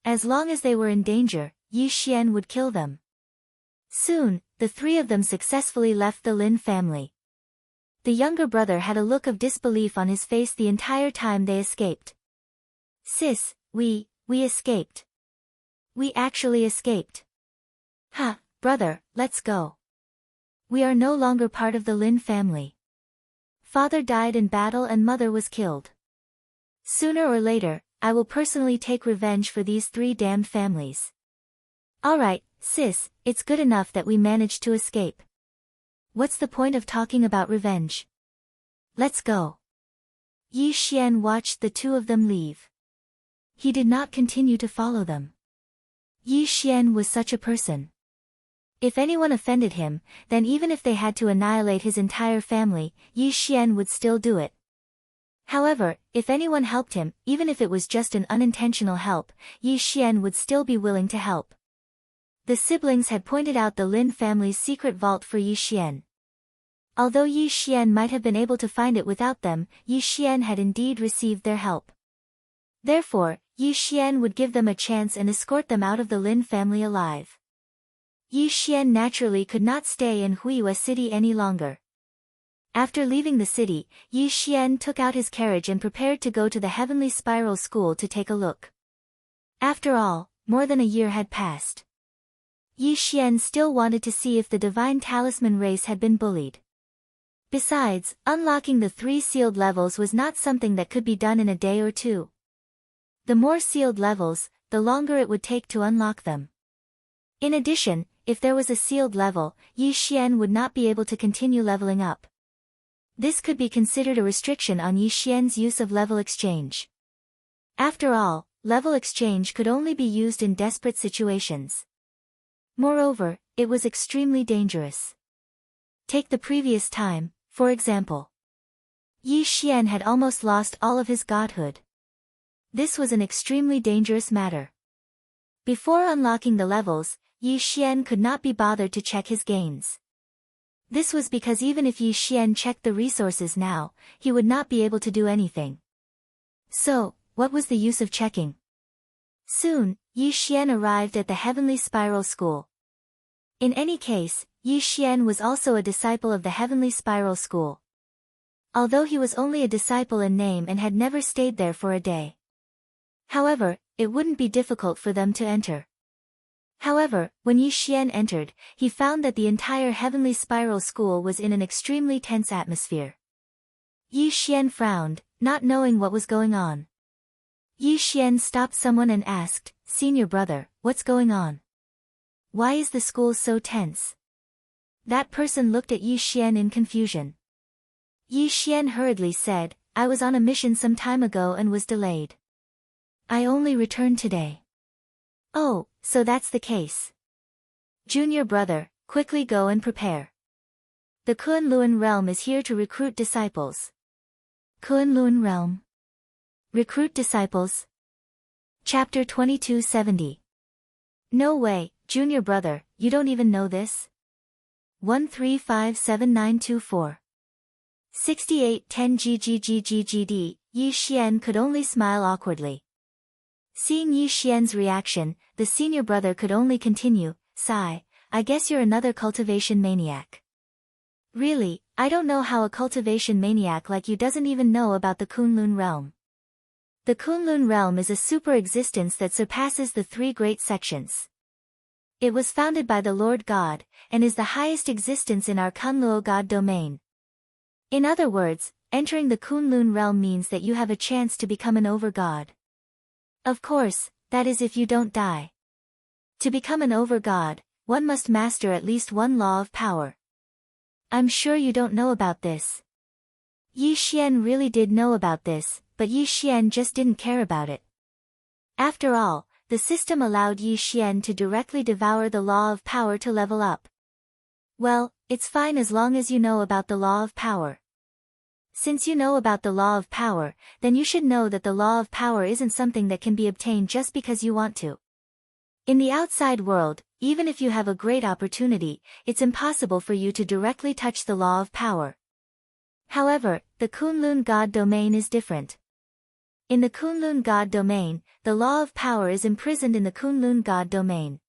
As long as they were in danger, Yi Xian would kill them. Soon, the three of them successfully left the Lin family. The younger brother had a look of disbelief on his face the entire time they escaped. Sis, we escaped. We actually escaped. Ha, brother, let's go. We are no longer part of the Lin family. Father died in battle and mother was killed. Sooner or later, I will personally take revenge for these three damned families. Alright, sis, it's good enough that we managed to escape. What's the point of talking about revenge? Let's go. Yi Xian watched the two of them leave. He did not continue to follow them. Yi Xian was such a person. If anyone offended him, then even if they had to annihilate his entire family, Yi Xian would still do it. However, if anyone helped him, even if it was just an unintentional help, Yi Xian would still be willing to help. The siblings had pointed out the Lin family's secret vault for Yi Xian. Although Yi Xian might have been able to find it without them, Yi Xian had indeed received their help. Therefore, Yi Xian would give them a chance and escort them out of the Lin family alive. Yi Xian naturally could not stay in Huiyue City any longer. After leaving the city, Yi Xian took out his carriage and prepared to go to the Heavenly Spiral School to take a look. After all, more than a year had passed. Yi Xian still wanted to see if the Divine Talisman race had been bullied. Besides, unlocking the 3 sealed levels was not something that could be done in a day or two. The more sealed levels, the longer it would take to unlock them. In addition, if there was a sealed level, Yi Xian would not be able to continue leveling up. This could be considered a restriction on Yi Xian's use of level exchange. After all, level exchange could only be used in desperate situations. Moreover, it was extremely dangerous. Take the previous time, for example. Yi Xian had almost lost all of his godhood. This was an extremely dangerous matter. Before unlocking the levels, Yi Xian could not be bothered to check his gains. This was because even if Yi Xian checked the resources now, he would not be able to do anything. So, what was the use of checking? Soon, Yi Xian arrived at the Heavenly Spiral School. In any case, Yi Xian was also a disciple of the Heavenly Spiral School. Although he was only a disciple in name and had never stayed there for a day. However, it wouldn't be difficult for them to enter. However, when Yi Xian entered, he found that the entire Heavenly Spiral School was in an extremely tense atmosphere. Yi Xian frowned, not knowing what was going on. Yi Xian stopped someone and asked, "Senior brother, what's going on? Why is the school so tense?" That person looked at Yi Xian in confusion. Yi Xian hurriedly said, "I was on a mission some time ago and was delayed. I only returned today." "Oh, so that's the case. Junior brother, quickly go and prepare. The Kunlun realm is here to recruit disciples." Kunlun realm. Recruit disciples. Chapter 2270. No way, junior brother, you don't even know this? 1357924. 6810 GGGGGD, Yi Xian could only smile awkwardly. Seeing Yi Xian's reaction, the senior brother could only continue, sigh, I guess you're another cultivation maniac. Really, I don't know how a cultivation maniac like you doesn't even know about the Kunlun realm. The Kunlun realm is a super existence that surpasses the three great sections. It was founded by the Lord God, and is the highest existence in our Kunluo God domain. In other words, entering the Kunlun realm means that you have a chance to become an over-god. Of course, that is if you don't die. To become an over-god, one must master at least one law of power. I'm sure you don't know about this. Yi Xian really did know about this, but Yi Xian just didn't care about it. After all, the system allowed Yi Xian to directly devour the law of power to level up. Well, it's fine as long as you know about the law of power. Since you know about the law of power, then you should know that the law of power isn't something that can be obtained just because you want to. In the outside world, even if you have a great opportunity, it's impossible for you to directly touch the law of power. However, the Kunlun God domain is different. In the Kunlun God domain, the law of power is imprisoned in the Kunlun God domain.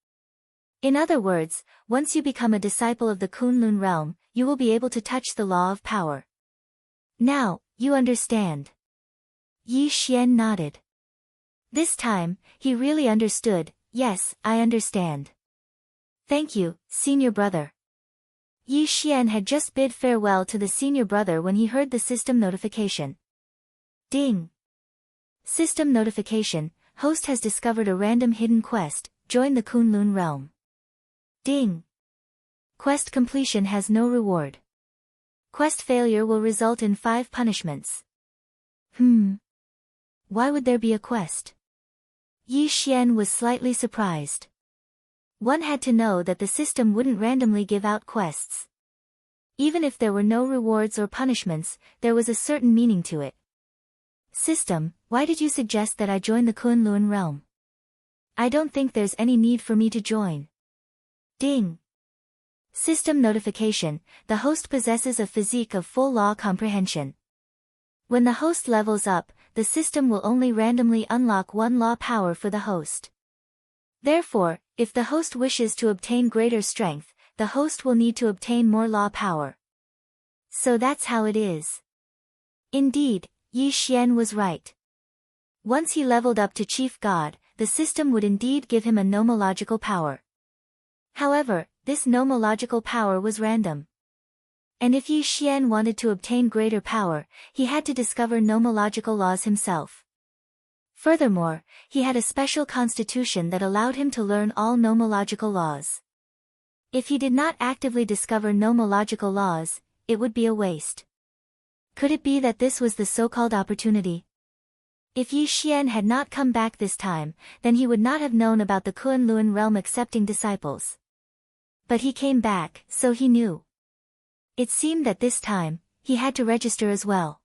In other words, once you become a disciple of the Kunlun realm, you will be able to touch the law of power. Now, you understand. Yi Xian nodded. This time, he really understood. Yes, I understand. Thank you, senior brother. Yi Xian had just bid farewell to the senior brother when he heard the system notification. Ding! System notification, host has discovered a random hidden quest, join the Kunlun realm. Ding! Quest completion has no reward. Quest failure will result in 5 punishments. Why would there be a quest? Yi Xian was slightly surprised. One had to know that the system wouldn't randomly give out quests. Even if there were no rewards or punishments, there was a certain meaning to it. System, why did you suggest that I join the Kunlun realm? I don't think there's any need for me to join. Ding! System notification, the host possesses a physique of full law comprehension. When the host levels up, the system will only randomly unlock one law power for the host. Therefore, if the host wishes to obtain greater strength, the host will need to obtain more law power. So that's how it is. Indeed, Yi Xian was right. Once he leveled up to Chief God, the system would indeed give him a nomological power. However, this nomological power was random. And if Yi Xian wanted to obtain greater power, he had to discover nomological laws himself. Furthermore, he had a special constitution that allowed him to learn all nomological laws. If he did not actively discover nomological laws, it would be a waste. Could it be that this was the so-called opportunity? If Yi Xian had not come back this time, then he would not have known about the Kunlun realm accepting disciples. But he came back, so he knew. It seemed that this time, he had to register as well.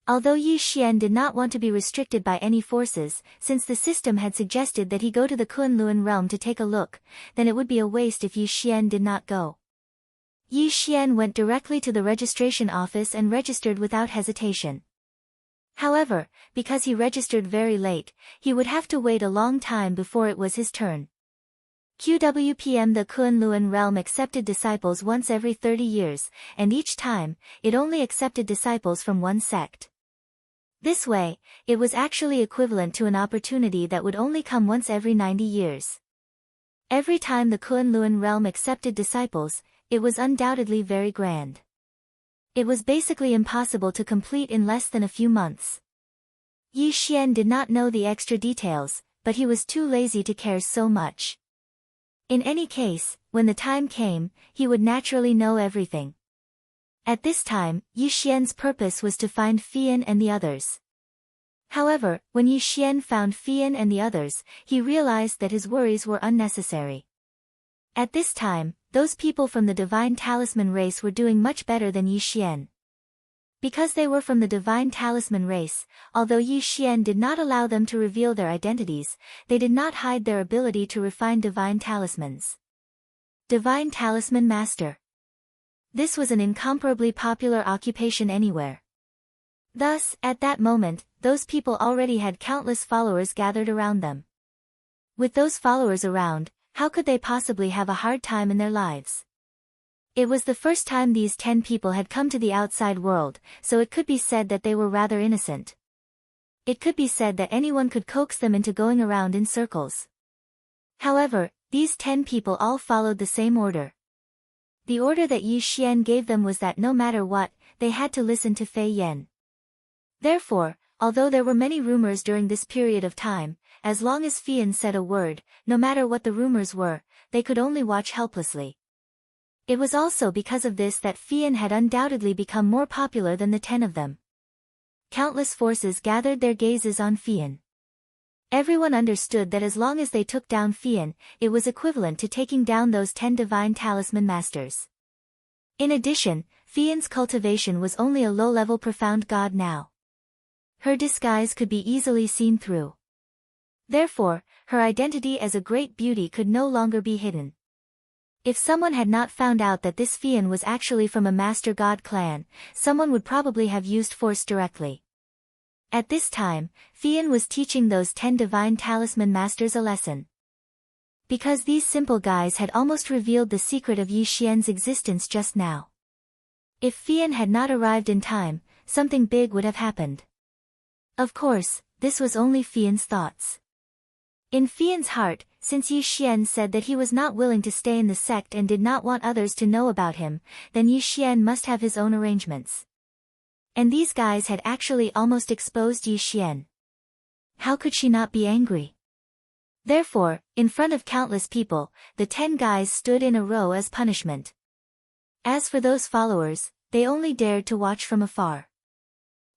Although Yi Xian did not want to be restricted by any forces, since the system had suggested that he go to the Kunlun realm to take a look, then it would be a waste if Yi Xian did not go. Yi Xian went directly to the registration office and registered without hesitation. However, because he registered very late, he would have to wait a long time before it was his turn. QWPM The Kunlun realm accepted disciples once every 30 years, and each time, it only accepted disciples from one sect. This way, it was actually equivalent to an opportunity that would only come once every 90 years. Every time the Kunlun realm accepted disciples, it was undoubtedly very grand. It was basically impossible to complete in less than a few months. Yi Xian did not know the extra details, but he was too lazy to care so much. In any case, when the time came, he would naturally know everything. At this time, Yi Xian's purpose was to find Fian and the others. However, when Yi Xian found Fian and the others, he realized that his worries were unnecessary. At this time, those people from the Divine Talisman race were doing much better than Yi Xian. Because they were from the Divine Talisman race, although Yi Xian did not allow them to reveal their identities, they did not hide their ability to refine Divine Talismans. Divine Talisman Master. This was an incomparably popular occupation anywhere. Thus, at that moment, those people already had countless followers gathered around them. With those followers around, how could they possibly have a hard time in their lives? It was the first time these 10 people had come to the outside world, so it could be said that they were rather innocent. It could be said that anyone could coax them into going around in circles. However, these 10 people all followed the same order. The order that Yi Xian gave them was that no matter what, they had to listen to Fei Yan. Therefore, although there were many rumors during this period of time, as long as Fian said a word, no matter what the rumors were, they could only watch helplessly. It was also because of this that Fian had undoubtedly become more popular than the 10 of them. Countless forces gathered their gazes on Fian. Everyone understood that as long as they took down Fian, it was equivalent to taking down those 10 divine talisman masters. In addition, Fian's cultivation was only a low-level profound god now. Her disguise could be easily seen through. Therefore, her identity as a great beauty could no longer be hidden. If someone had not found out that this Fian was actually from a master god clan, someone would probably have used force directly. At this time, Fian was teaching those 10 divine talisman masters a lesson. Because these simple guys had almost revealed the secret of Yi Xian's existence just now. If Fian had not arrived in time, something big would have happened. Of course, this was only Fian's thoughts. In Fian's heart, since Yi Xian said that he was not willing to stay in the sect and did not want others to know about him, then Yi Xian must have his own arrangements. And these guys had actually almost exposed Yi Xian. How could she not be angry? Therefore, in front of countless people, the 10 guys stood in a row as punishment. As for those followers, they only dared to watch from afar.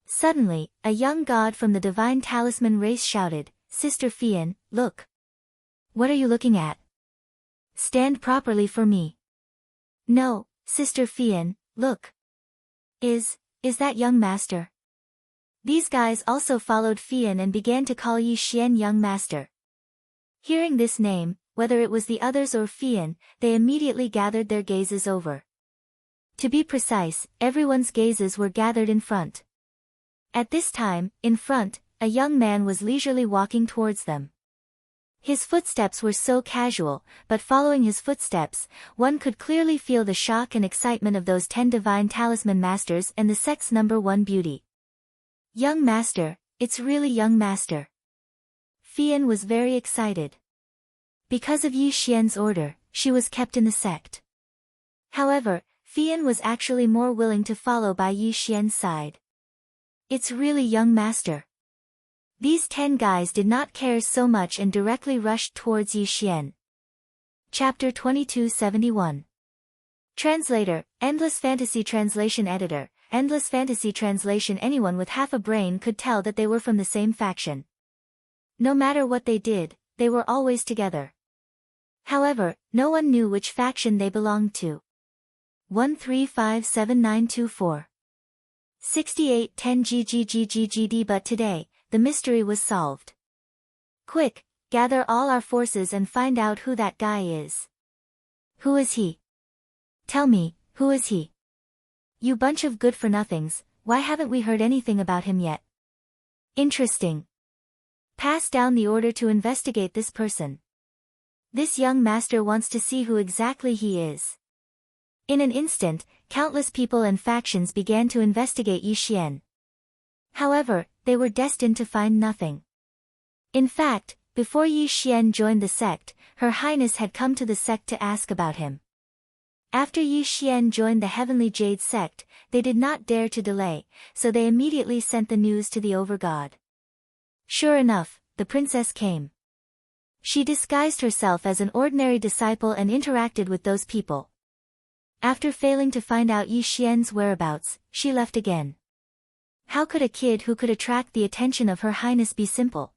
Suddenly, a young god from the divine talisman race shouted, "Sister Fian, look. What are you looking at? Stand properly for me." "No, Sister Fian, look. Is that young master?" These guys also followed Fian and began to call Yi Xian young master. Hearing this name, whether it was the others or Fian, they immediately gathered their gazes over. To be precise, everyone's gazes were gathered in front. At this time, in front, a young man was leisurely walking towards them. His footsteps were so casual, but following his footsteps, one could clearly feel the shock and excitement of those 10 divine talisman masters and the sect's #1 beauty. "Young master, it's really young master." Fian was very excited. Because of Yi Xian's order, she was kept in the sect. However, Fian was actually more willing to follow by Yi Xian's side. "It's really young master." These 10 guys did not care so much and directly rushed towards Yi Xian. Chapter 2271. Translator, Endless Fantasy Translation Editor, Endless Fantasy Translation. Anyone with half a brain could tell that they were from the same faction. No matter what they did, they were always together. However, no one knew which faction they belonged to. 1357924. 6810 GGGGGD. But today, the mystery was solved. Quick, gather all our forces and find out who that guy is. Who is he? Tell me, who is he? You bunch of good-for-nothings, why haven't we heard anything about him yet? Interesting. Pass down the order to investigate this person. This young master wants to see who exactly he is. In an instant, countless people and factions began to investigate Yi Xian. However, they were destined to find nothing. In fact, before Yi Xian joined the sect, Her Highness had come to the sect to ask about him. After Yi Xian joined the Heavenly Jade sect, they did not dare to delay, so they immediately sent the news to the Overgod. Sure enough, the princess came. She disguised herself as an ordinary disciple and interacted with those people. After failing to find out Yi Xian's whereabouts, she left again. How could a kid who could attract the attention of Her Highness be simple?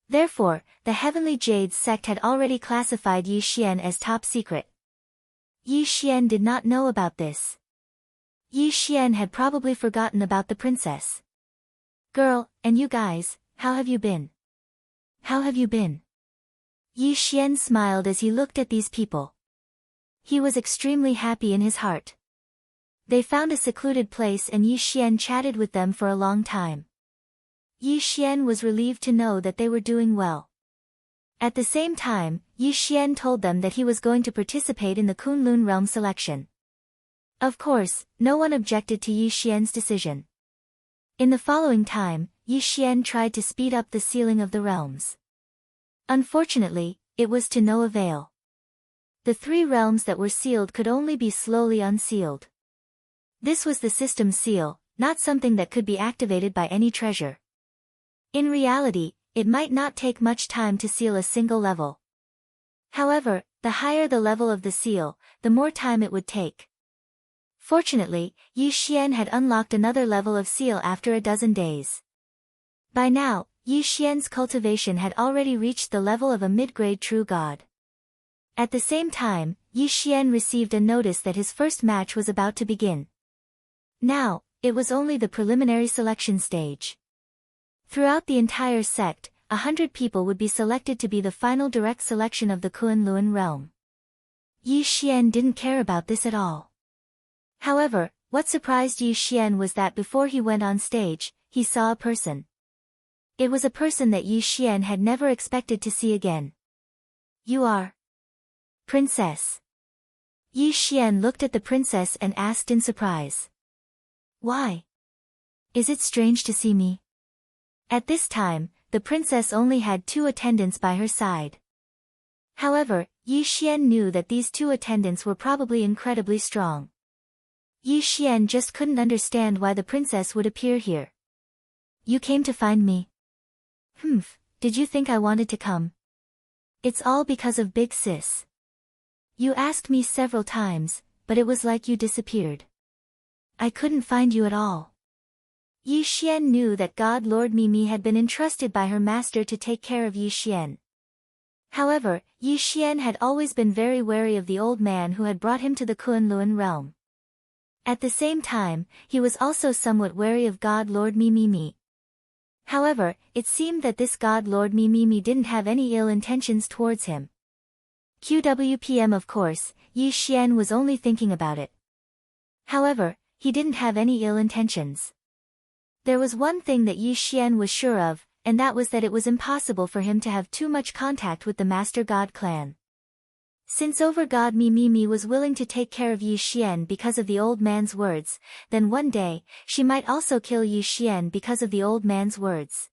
Therefore, the Heavenly Jade sect had already classified Yi Xian as top secret. Yi Xian did not know about this. Yi Xian had probably forgotten about the princess. "Girl, and you guys, how have you been? How have you been?" Yi Xian smiled as he looked at these people. He was extremely happy in his heart. They found a secluded place and Yi Xian chatted with them for a long time. Yi Xian was relieved to know that they were doing well. At the same time, Yi Xian told them that he was going to participate in the Kunlun realm selection. Of course, no one objected to Yi Xian's decision. In the following time, Yi Xian tried to speed up the sealing of the realms. Unfortunately, it was to no avail. The 3 realms that were sealed could only be slowly unsealed. This was the system seal, not something that could be activated by any treasure. In reality, it might not take much time to seal a single level. However, the higher the level of the seal, the more time it would take. Fortunately, Yi Xian had unlocked another level of seal after a dozen days. By now, Yi Xian's cultivation had already reached the level of a mid-grade true god. At the same time, Yi Xian received a notice that his first match was about to begin. Now, it was only the preliminary selection stage. Throughout the entire sect, 100 people would be selected to be the final direct selection of the Kunlun realm. Yi Xian didn't care about this at all. However, what surprised Yi Xian was that before he went on stage, he saw a person. It was a person that Yi Xian had never expected to see again. You are Princess. Yi Xian looked at the princess and asked in surprise. Why? Is it strange to see me? At this time, the princess only had 2 attendants by her side. However, Yi Xian knew that these 2 attendants were probably incredibly strong. Yi Xian just couldn't understand why the princess would appear here. You came to find me? Did you think I wanted to come? It's all because of Big Sis. You asked me several times, but it was like you disappeared. I couldn't find you at all. Yi Xian knew that God Lord Mimi had been entrusted by her master to take care of Yi Xian. However, Yi Xian had always been very wary of the old man who had brought him to the Kunlun realm. At the same time, he was also somewhat wary of God Lord Mimi. However, it seemed that this God Lord Mimi didn't have any ill intentions towards him. QWPM of course, Yi Xian was only thinking about it. However, he didn't have any ill intentions. There was one thing that Yi Xian was sure of, and that was that it was impossible for him to have too much contact with the Master God clan. Since Overgod Mimi was willing to take care of Yi Xian because of the old man's words, then one day, she might also kill Yi Xian because of the old man's words.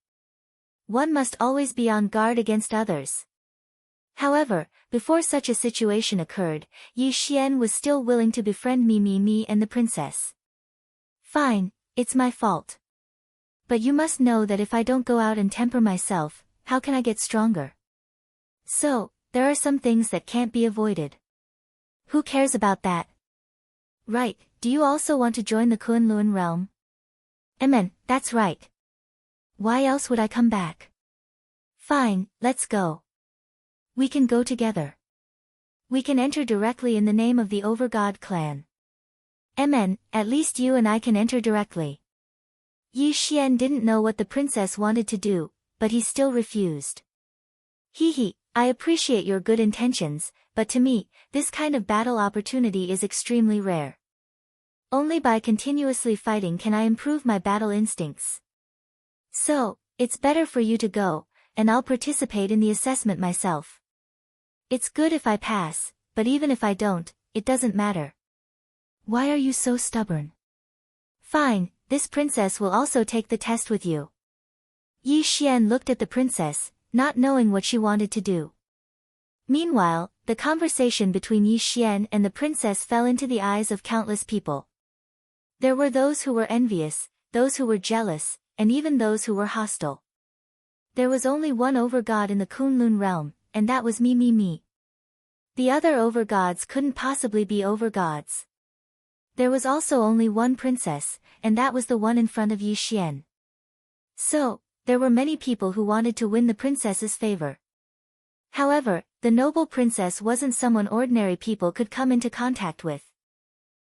One must always be on guard against others. However, before such a situation occurred, Yi Xian was still willing to befriend Mimi and the princess. Fine, it's my fault. But you must know that if I don't go out and temper myself, how can I get stronger? So, there are some things that can't be avoided. Who cares about that? Right, do you also want to join the Kunlun realm? Amen, that's right. Why else would I come back? Fine, let's go. We can go together. We can enter directly in the name of the Overgod clan. Amen, at least you and I can enter directly. Yi Xian didn't know what the princess wanted to do, but he still refused. I appreciate your good intentions, but to me, this kind of battle opportunity is extremely rare. Only by continuously fighting can I improve my battle instincts. So, it's better for you to go, and I'll participate in the assessment myself. It's good if I pass, but even if I don't, it doesn't matter. Why are you so stubborn? Fine, this princess will also take the test with you. Yi Xian looked at the princess, not knowing what she wanted to do. Meanwhile, the conversation between Yi Xian and the princess fell into the eyes of countless people. There were those who were envious, those who were jealous, and even those who were hostile. There was only one overgod in the Kunlun realm, and that was Me. The other overgods couldn't possibly be overgods. There was also only one princess, and that was the one in front of Yi Xian. So, there were many people who wanted to win the princess's favor. However, the noble princess wasn't someone ordinary people could come into contact with.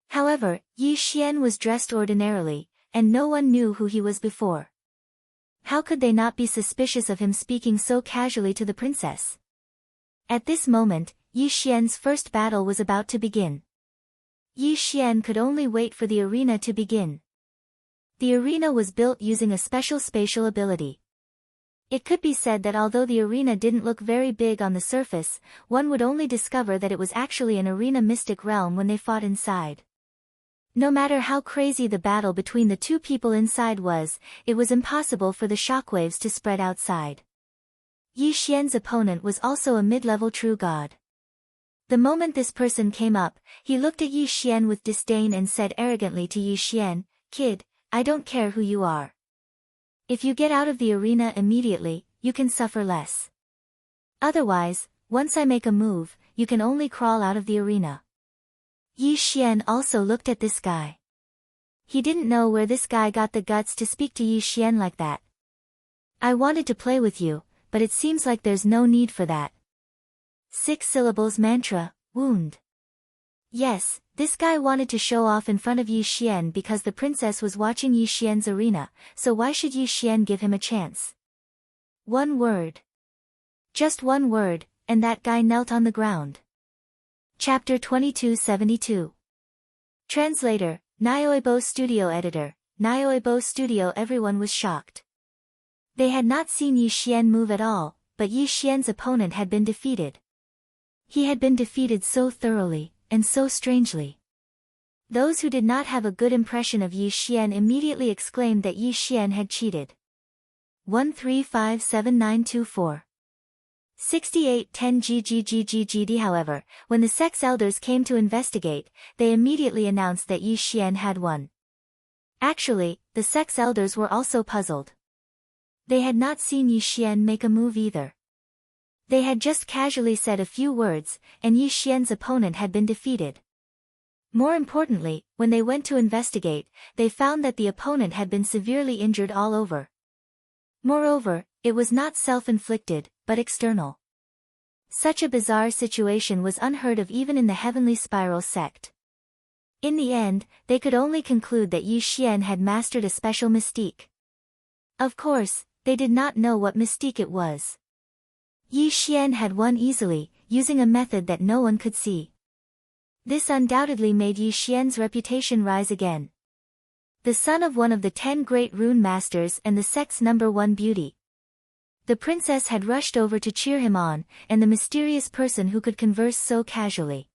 However, Yi Xian was dressed ordinarily, and no one knew who he was before. How could they not be suspicious of him speaking so casually to the princess? At this moment, Yi Xian's first battle was about to begin. Yi Xian could only wait for the arena to begin. The arena was built using a special spatial ability. It could be said that although the arena didn't look very big on the surface, one would only discover that it was actually an arena mystic realm when they fought inside. No matter how crazy the battle between the two people inside was, it was impossible for the shockwaves to spread outside. Yi Xian's opponent was also a mid-level true god. The moment this person came up, he looked at Yi Xian with disdain and said arrogantly to Yi Xian, "Kid, I don't care who you are. If you get out of the arena immediately, you can suffer less. Otherwise, once I make a move, you can only crawl out of the arena." Yi Xian also looked at this guy. He didn't know where this guy got the guts to speak to Yi Xian like that. "I wanted to play with you, but it seems like there's no need for that." 6 syllables mantra, wound. Yes, this guy wanted to show off in front of Yi Xian because the princess was watching Yi Xian's arena, so why should Yi Xian give him a chance? One word. Just one word, and that guy knelt on the ground. Chapter 2272. Translator, Nyoibo Studio Editor, Nyoibo Studio. Everyone was shocked. They had not seen Yi Xian move at all, but Yi Xian's opponent had been defeated. He had been defeated so thoroughly, and so strangely. Those who did not have a good impression of Yi Xian immediately exclaimed that Yi Xian had cheated. 1357924. 6810 GGGGGD. However, when the sex elders came to investigate, they immediately announced that Yi Xian had won. Actually, the sex elders were also puzzled. They had not seen Yi Xian make a move either. They had just casually said a few words, and Yi Xian's opponent had been defeated. More importantly, when they went to investigate, they found that the opponent had been severely injured all over. Moreover, it was not self-inflicted, but external. Such a bizarre situation was unheard of even in the Heavenly Spiral sect. In the end, they could only conclude that Yi Xian had mastered a special mystique. Of course, they did not know what mystique it was. Yi Xian had won easily, using a method that no one could see. This undoubtedly made Yi Xian's reputation rise again. The son of one of the 10 great rune masters and the sect's #1 beauty. The princess had rushed over to cheer him on, and the mysterious person who could converse so casually.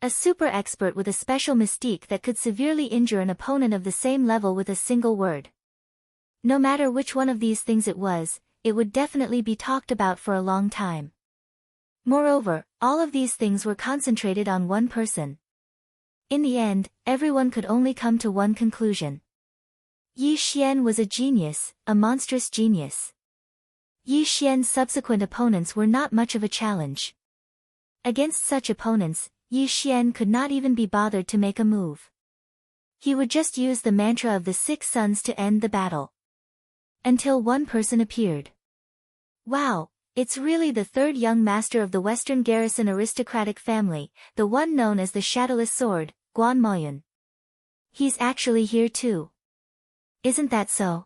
A super expert with a special mystique that could severely injure an opponent of the same level with a single word. No matter which one of these things it was, it would definitely be talked about for a long time. Moreover, all of these things were concentrated on one person. In the end, everyone could only come to one conclusion. Yi Xian was a genius, a monstrous genius. Yi Xian's subsequent opponents were not much of a challenge. Against such opponents, Yi Xian could not even be bothered to make a move. He would just use the mantra of the 6 suns to end the battle. Until one person appeared. Wow, it's really the 3rd young master of the Western Garrison aristocratic family, the one known as the Shadowless Sword, Guan Moyun. He's actually here too. Isn't that so?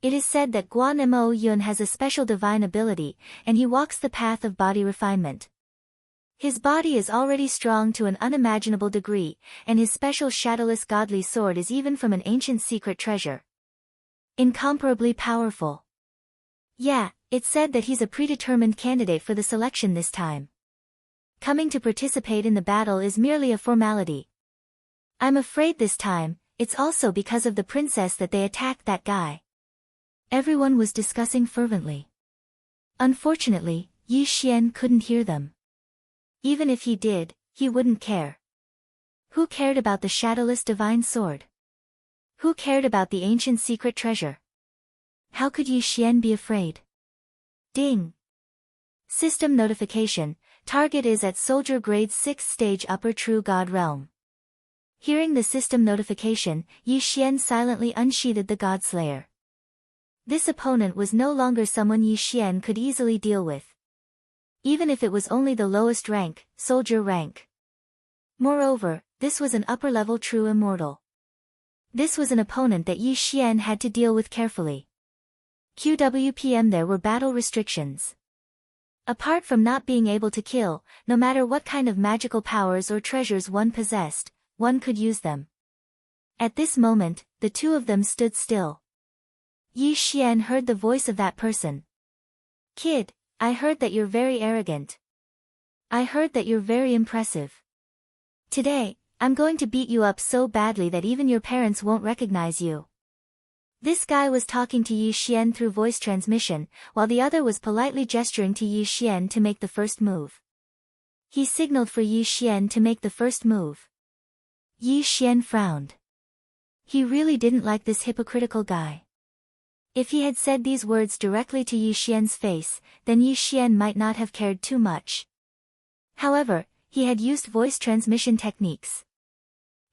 It is said that Guan Mo Yun has a special divine ability, and he walks the path of body refinement. His body is already strong to an unimaginable degree, and his special shadowless godly sword is even from an ancient secret treasure. Incomparably powerful. Yeah, it's said that he's a predetermined candidate for the selection this time. Coming to participate in the battle is merely a formality. I'm afraid this time, it's also because of the princess that they attacked that guy. Everyone was discussing fervently. Unfortunately, Yi Xian couldn't hear them. Even if he did, he wouldn't care. Who cared about the shadowless divine sword? Who cared about the ancient secret treasure? How could Yi Xian be afraid? Ding! System notification, target is at soldier grade 6 stage upper true god realm. Hearing the system notification, Yi Xian silently unsheathed the Godslayer. This opponent was no longer someone Yi Xian could easily deal with. Even if it was only the lowest rank, soldier rank. Moreover, this was an upper-level true immortal. This was an opponent that Yi Xian had to deal with carefully. QWPM. There were battle restrictions. Apart from not being able to kill, no matter what kind of magical powers or treasures one possessed, one could use them. At this moment, the two of them stood still. Yi Xian heard the voice of that person. "Kid, I heard that you're very arrogant. I heard that you're very impressive. Today, I'm going to beat you up so badly that even your parents won't recognize you." This guy was talking to Yi Xian through voice transmission, while the other was politely gesturing to Yi Xian to make the first move. He signaled for Yi Xian to make the first move. Yi Xian frowned. He really didn't like this hypocritical guy. If he had said these words directly to Yi Xian's face, then Yi Xian might not have cared too much. However, he had used voice transmission techniques.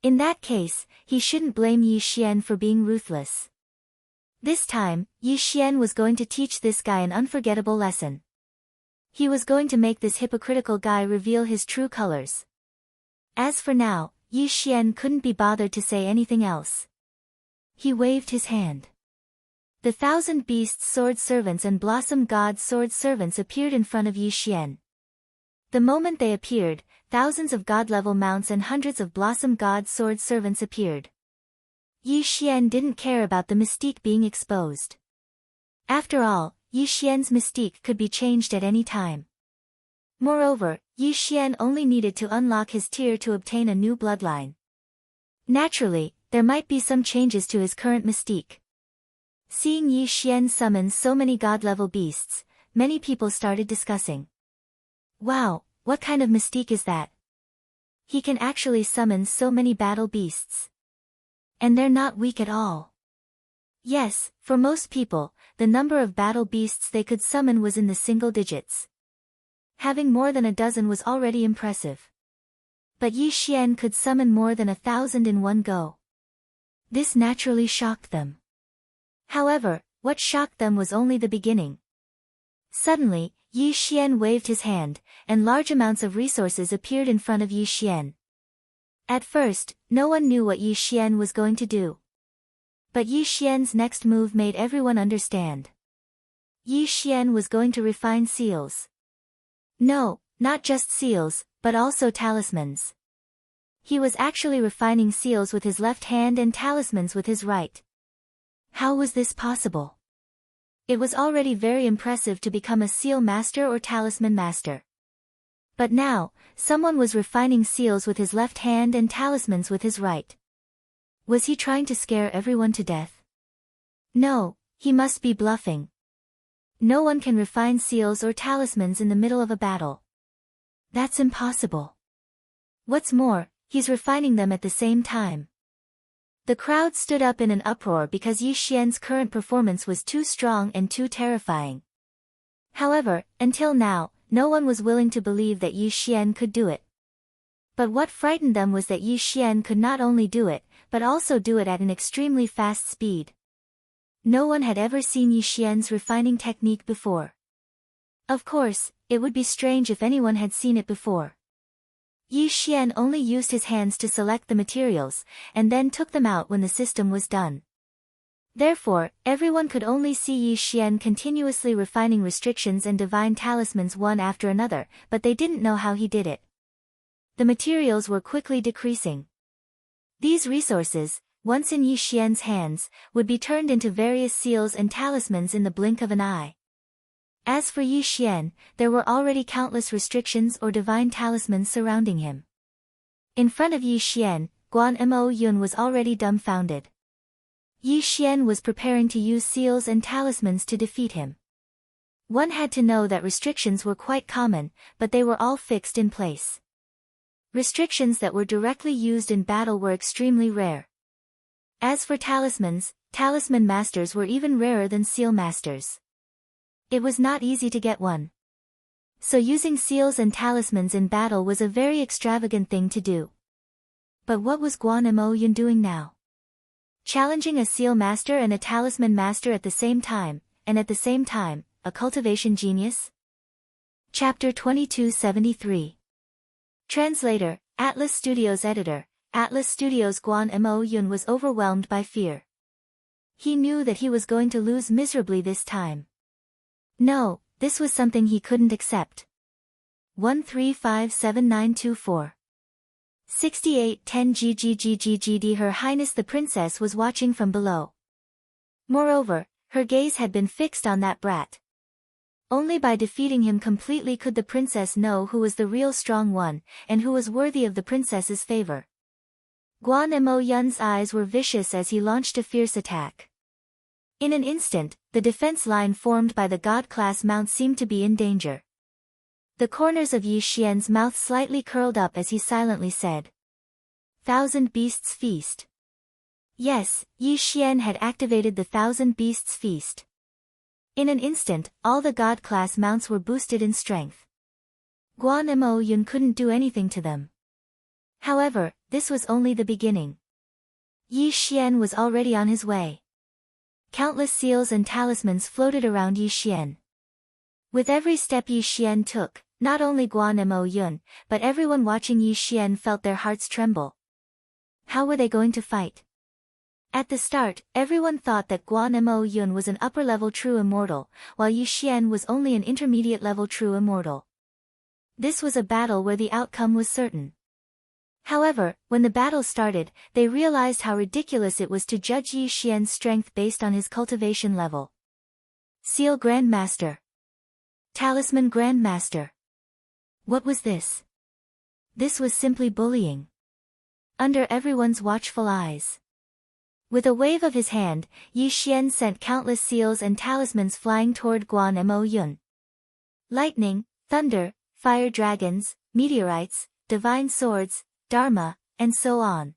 In that case, he shouldn't blame Yi Xian for being ruthless. This time, Yi Xian was going to teach this guy an unforgettable lesson. He was going to make this hypocritical guy reveal his true colors. As for now, Yi Xian couldn't be bothered to say anything else. He waved his hand. The 1,000 Beasts Sword Servants and Blossom God Sword Servants appeared in front of Yi Xian. The moment they appeared, thousands of God-level mounts and hundreds of Blossom God Sword Servants appeared. Yi Xian didn't care about the mystique being exposed. After all, Yi Xian's mystique could be changed at any time. Moreover, Yi Xian only needed to unlock his tier to obtain a new bloodline. Naturally, there might be some changes to his current mystique. Seeing Yi Xian summon so many god-level beasts, many people started discussing. Wow, what kind of mystique is that? He can actually summon so many battle beasts. And they're not weak at all. Yes, for most people, the number of battle beasts they could summon was in the single digits. Having more than a dozen was already impressive. But Yi Xian could summon more than 1,000 in one go. This naturally shocked them. However, what shocked them was only the beginning. Suddenly, Yi Xian waved his hand, and large amounts of resources appeared in front of Yi Xian. At first, no one knew what Yi Xian was going to do. But Yi Xian's next move made everyone understand. Yi Xian was going to refine seals. No, not just seals, but also talismans. He was actually refining seals with his left hand and talismans with his right. How was this possible? It was already very impressive to become a seal master or talisman master. But now, someone was refining seals with his left hand and talismans with his right. Was he trying to scare everyone to death? No, he must be bluffing. No one can refine seals or talismans in the middle of a battle. That's impossible. What's more, he's refining them at the same time. The crowd stood up in an uproar because Yi Xian's current performance was too strong and too terrifying. However, until now, no one was willing to believe that Yi Xian could do it. But what frightened them was that Yi Xian could not only do it, but also do it at an extremely fast speed. No one had ever seen Yi Xian's refining technique before. Of course, it would be strange if anyone had seen it before. Yi Xian only used his hands to select the materials, and then took them out when the system was done. Therefore, everyone could only see Yi Xian continuously refining restrictions and divine talismans one after another, but they didn't know how he did it. The materials were quickly decreasing. These resources, once in Yi Xian's hands, would be turned into various seals and talismans in the blink of an eye. As for Yi Xian, there were already countless restrictions or divine talismans surrounding him. In front of Yi Xian, Guan Mo Yun was already dumbfounded. Yi Xian was preparing to use seals and talismans to defeat him. One had to know that restrictions were quite common, but they were all fixed in place. Restrictions that were directly used in battle were extremely rare. As for talismans, talisman masters were even rarer than seal masters. It was not easy to get one. So using seals and talismans in battle was a very extravagant thing to do. But what was Guan Mo Yun doing now? Challenging a seal master and a talisman master at the same time, and at the same time, a cultivation genius? Chapter 2273. Translator, Atlas Studios Editor, Atlas Studios. Guan Mo Yun was overwhelmed by fear. He knew that he was going to lose miserably this time. No, this was something he couldn't accept. 1357924. 6810 GGGGGD. Her Highness the Princess was watching from below. Moreover, her gaze had been fixed on that brat. Only by defeating him completely could the princess know who was the real strong one, and who was worthy of the princess's favor. Guan Mo Yun's eyes were vicious as he launched a fierce attack. In an instant, the defense line formed by the god-class mount seemed to be in danger. The corners of Yi Xian's mouth slightly curled up as he silently said, "Thousand Beasts Feast." Yes, Yi Xian had activated the Thousand Beasts Feast. In an instant, all the god-class mounts were boosted in strength. Guan Mo Yun couldn't do anything to them. However, this was only the beginning. Yi Xian was already on his way. Countless seals and talismans floated around Yi Xian. With every step Yi Xian took, not only Guan Mo Yun, but everyone watching Yi Xian felt their hearts tremble. How were they going to fight? At the start, everyone thought that Guan Mo Yun was an upper-level true immortal, while Yi Xian was only an intermediate-level true immortal. This was a battle where the outcome was certain. However, when the battle started, they realized how ridiculous it was to judge Yi Xian's strength based on his cultivation level. Seal Grandmaster. Talisman Grandmaster. What was this? This was simply bullying. Under everyone's watchful eyes. With a wave of his hand, Yi Xian sent countless seals and talismans flying toward Guan Mo Yun. Lightning, thunder, fire dragons, meteorites, divine swords, dharma, and so on.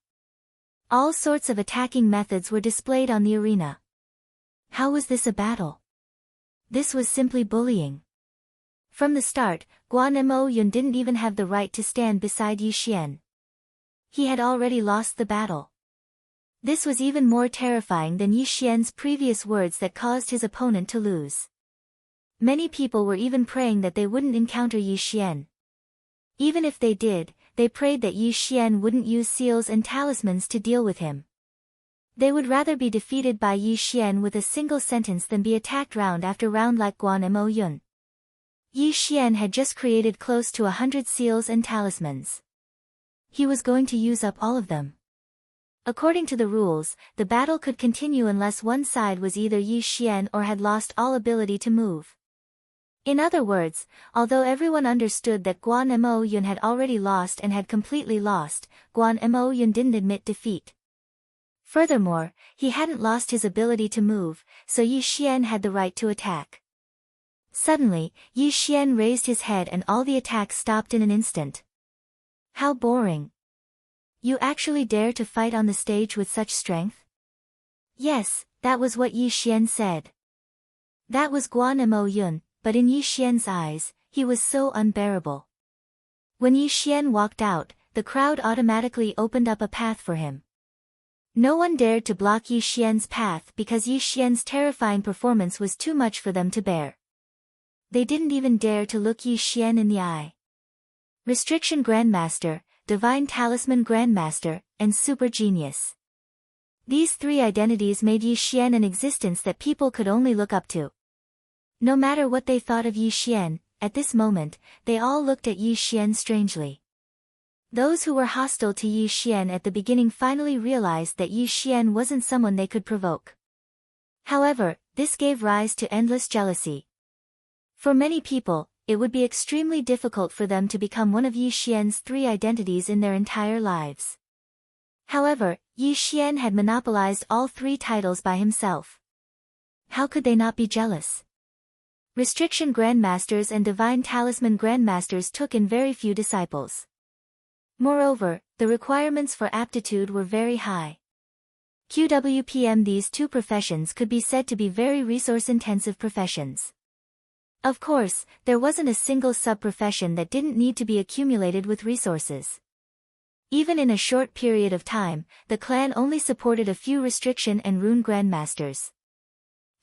All sorts of attacking methods were displayed on the arena. How was this a battle? This was simply bullying. From the start, Guan Mo Yun didn't even have the right to stand beside Yi Xian. He had already lost the battle. This was even more terrifying than Yi Xian's previous words that caused his opponent to lose. Many people were even praying that they wouldn't encounter Yi Xian. Even if they did, they prayed that Yi Xian wouldn't use seals and talismans to deal with him. They would rather be defeated by Yi Xian with a single sentence than be attacked round after round like Guan Mo Yun. Yi Xian had just created close to 100 seals and talismans. He was going to use up all of them. According to the rules, the battle could continue unless one side was either Yi Xian or had lost all ability to move. In other words, although everyone understood that Guan Mo Yun had already lost and had completely lost, Guan Mo Yun didn't admit defeat. Furthermore, he hadn't lost his ability to move, so Yi Xian had the right to attack. Suddenly, Yi Xian raised his head and all the attacks stopped in an instant. How boring. You actually dare to fight on the stage with such strength? Yes, that was what Yi Xian said. That was Guan Mo Yun, but in Yi Xian's eyes, he was so unbearable. When Yi Xian walked out, the crowd automatically opened up a path for him. No one dared to block Yi Xian's path because Yi Xian's terrifying performance was too much for them to bear. They didn't even dare to look Yi Xian in the eye. Restriction Grandmaster, Divine Talisman Grandmaster, and Super Genius. These three identities made Yi Xian an existence that people could only look up to. No matter what they thought of Yi Xian, at this moment, they all looked at Yi Xian strangely. Those who were hostile to Yi Xian at the beginning finally realized that Yi Xian wasn't someone they could provoke. However, this gave rise to endless jealousy. For many people, it would be extremely difficult for them to become one of Yi Xian's three identities in their entire lives. However, Yi Xian had monopolized all three titles by himself. How could they not be jealous? Restriction Grandmasters and Divine Talisman Grandmasters took in very few disciples. Moreover, the requirements for aptitude were very high. QWPM These two professions could be said to be very resource-intensive professions. Of course, there wasn't a single sub-profession that didn't need to be accumulated with resources. Even in a short period of time, the clan only supported a few Restriction and Rune Grandmasters.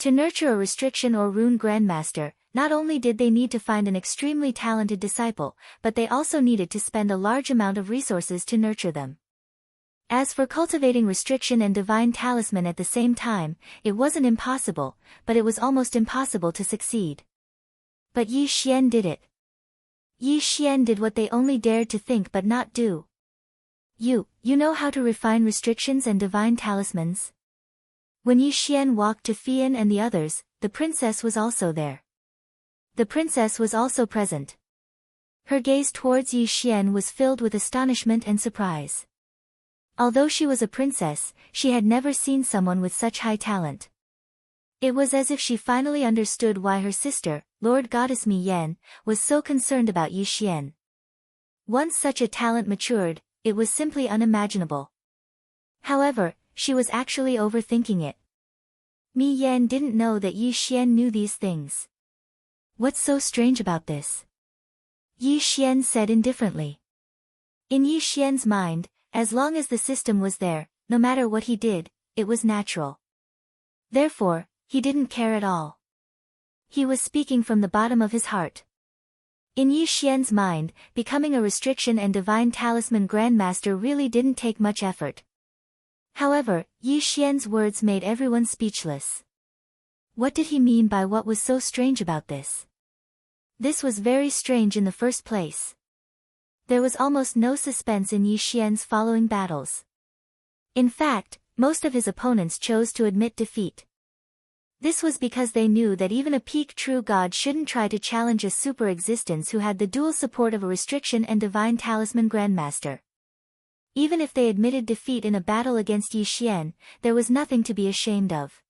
To nurture a Restriction or Rune Grandmaster, not only did they need to find an extremely talented disciple, but they also needed to spend a large amount of resources to nurture them. As for cultivating Restriction and Divine Talisman at the same time, it wasn't impossible, but it was almost impossible to succeed. But Yi Xian did it. Yi Xian did what they only dared to think but not do. You know how to refine restrictions and divine talismans? When Yi Xian walked to Fian and the others, the princess was also there. The princess was also present. Her gaze towards Yi Xian was filled with astonishment and surprise. Although she was a princess, she had never seen someone with such high talent. It was as if she finally understood why her sister, Lord Goddess Mi Yan, was so concerned about Yi Xian. Once such a talent matured, it was simply unimaginable. However, she was actually overthinking it. Mi Yan didn't know that Yi Xian knew these things. What's so strange about this? Yi Xian said indifferently. In Yi Xian's mind, as long as the system was there, no matter what he did, it was natural. Therefore, he didn't care at all. He was speaking from the bottom of his heart. In Yi Xian's mind, becoming a restriction and divine talisman grandmaster really didn't take much effort. However, Yi Xian's words made everyone speechless. What did he mean by what was so strange about this? This was very strange in the first place. There was almost no suspense in Yi Xian's following battles. In fact, most of his opponents chose to admit defeat. This was because they knew that even a peak true god shouldn't try to challenge a super existence who had the dual support of a restriction and divine talisman grandmaster. Even if they admitted defeat in a battle against Yi Xian, there was nothing to be ashamed of.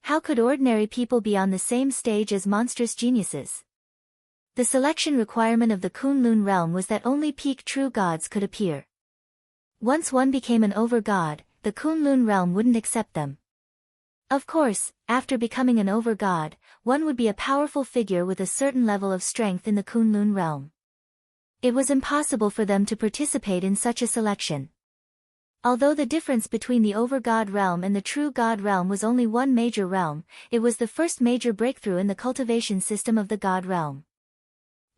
How could ordinary people be on the same stage as monstrous geniuses? The selection requirement of the Kunlun realm was that only peak true gods could appear. Once one became an over-god, the Kunlun realm wouldn't accept them. Of course, after becoming an over-god, one would be a powerful figure with a certain level of strength in the Kunlun realm. It was impossible for them to participate in such a selection. Although the difference between the over-god realm and the true god realm was only one major realm, it was the first major breakthrough in the cultivation system of the god realm.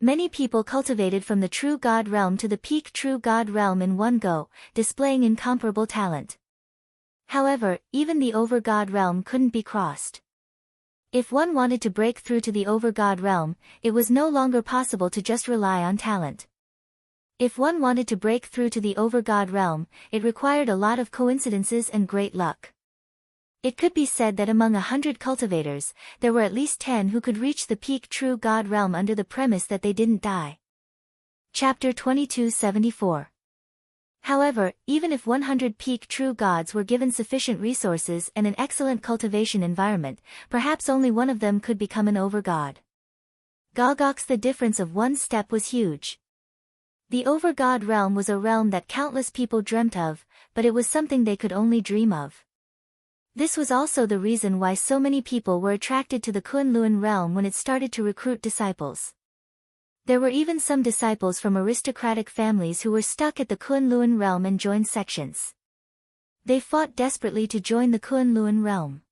Many people cultivated from the true god realm to the peak true god realm in one go, displaying incomparable talent. However, even the over-god realm couldn't be crossed. If one wanted to break through to the over-god realm, it was no longer possible to just rely on talent. If one wanted to break through to the over-god realm, it required a lot of coincidences and great luck. It could be said that among 100 cultivators, there were at least 10 who could reach the peak true god realm under the premise that they didn't die. Chapter 2274. However, even if 100 peak true gods were given sufficient resources and an excellent cultivation environment, perhaps only one of them could become an over-god. Gogox, the difference of one step was huge. The over-god realm was a realm that countless people dreamt of, but it was something they could only dream of. This was also the reason why so many people were attracted to the Kunlun realm when it started to recruit disciples. There were even some disciples from aristocratic families who were stuck at the Kunlun realm and joined sections. They fought desperately to join the Kunlun realm.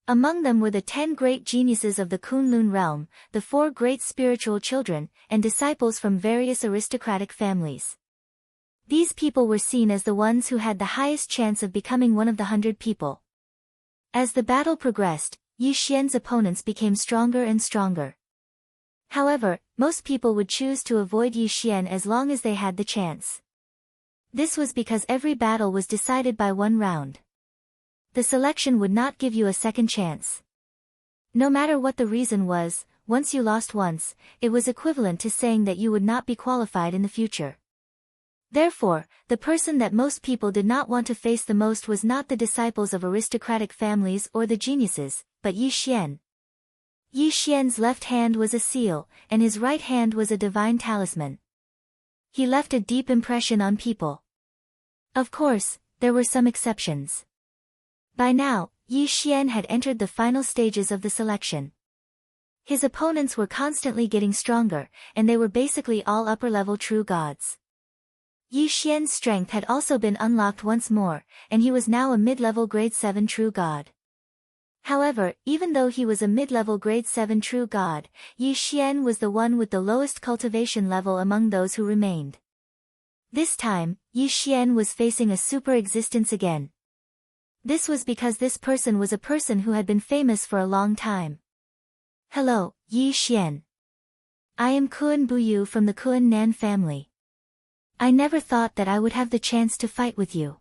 Among them were the 10 great geniuses of the Kunlun realm, the 4 great spiritual children, and disciples from various aristocratic families. These people were seen as the ones who had the highest chance of becoming one of the 100 people. As the battle progressed, Yi Xian's opponents became stronger and stronger. However, most people would choose to avoid Yi Xian as long as they had the chance. This was because every battle was decided by one round. The selection would not give you a second chance. No matter what the reason was, once you lost once, it was equivalent to saying that you would not be qualified in the future. Therefore, the person that most people did not want to face the most was not the disciples of aristocratic families or the geniuses, but Yi Xian. Yi Xian's left hand was a seal, and his right hand was a divine talisman. He left a deep impression on people. Of course, there were some exceptions. By now, Yi Xian had entered the final stages of the selection. His opponents were constantly getting stronger, and they were basically all upper-level true gods. Yi Xian's strength had also been unlocked once more, and he was now a mid-level grade 7 true god. However, even though he was a mid-level grade 7 true god, Yi Xian was the one with the lowest cultivation level among those who remained. This time, Yi Xian was facing a super existence again. This was because this person was a person who had been famous for a long time. Hello, Yi Xian. I am Kuan Buyu from the Kuan Nan family. I never thought that I would have the chance to fight with you.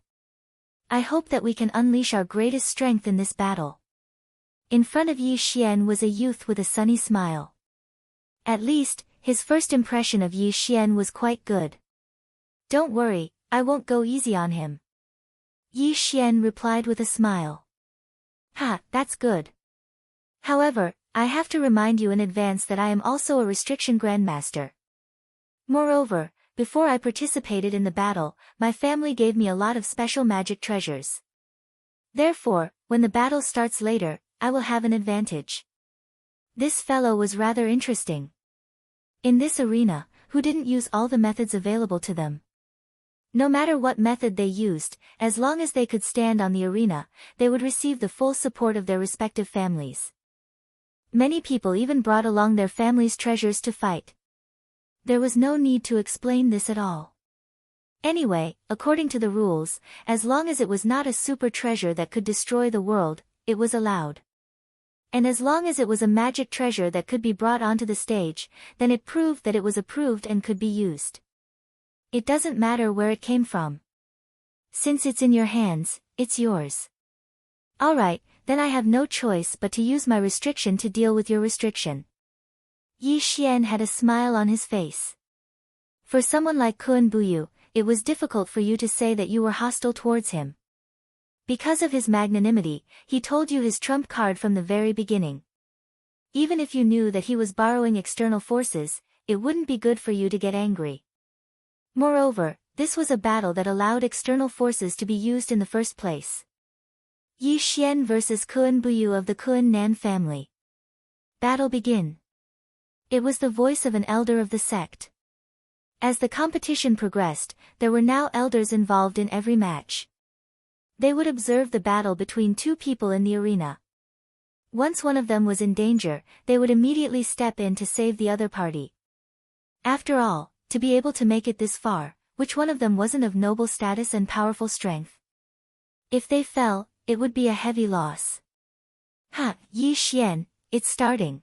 I hope that we can unleash our greatest strength in this battle. In front of Yi Xian was a youth with a sunny smile. At least, his first impression of Yi Xian was quite good. Don't worry, I won't go easy on him. Yi Xian replied with a smile. Ha, that's good. However, I have to remind you in advance that I am also a restriction grandmaster. Moreover, before I participated in the battle, my family gave me a lot of special magic treasures. Therefore, when the battle starts later, I will have an advantage. This fellow was rather interesting. In this arena, who didn't use all the methods available to them? No matter what method they used, as long as they could stand on the arena, they would receive the full support of their respective families. Many people even brought along their family's treasures to fight. There was no need to explain this at all. Anyway, according to the rules, as long as it was not a super treasure that could destroy the world, it was allowed. And as long as it was a magic treasure that could be brought onto the stage, then it proved that it was approved and could be used. It doesn't matter where it came from. Since it's in your hands, it's yours. Alright, then I have no choice but to use my restriction to deal with your restriction. Yi Xian had a smile on his face. For someone like Kuan Buyu, it was difficult for you to say that you were hostile towards him. Because of his magnanimity, he told you his trump card from the very beginning. Even if you knew that he was borrowing external forces, it wouldn't be good for you to get angry. Moreover, this was a battle that allowed external forces to be used in the first place. Yi Xian vs Kuan Buyu of the Kuan Nan family. Battle begin. It was the voice of an elder of the sect. As the competition progressed, there were now elders involved in every match. They would observe the battle between two people in the arena. Once one of them was in danger, they would immediately step in to save the other party. After all, to be able to make it this far, which one of them wasn't of noble status and powerful strength? If they fell, it would be a heavy loss. Ha, Yi Xian, it's starting.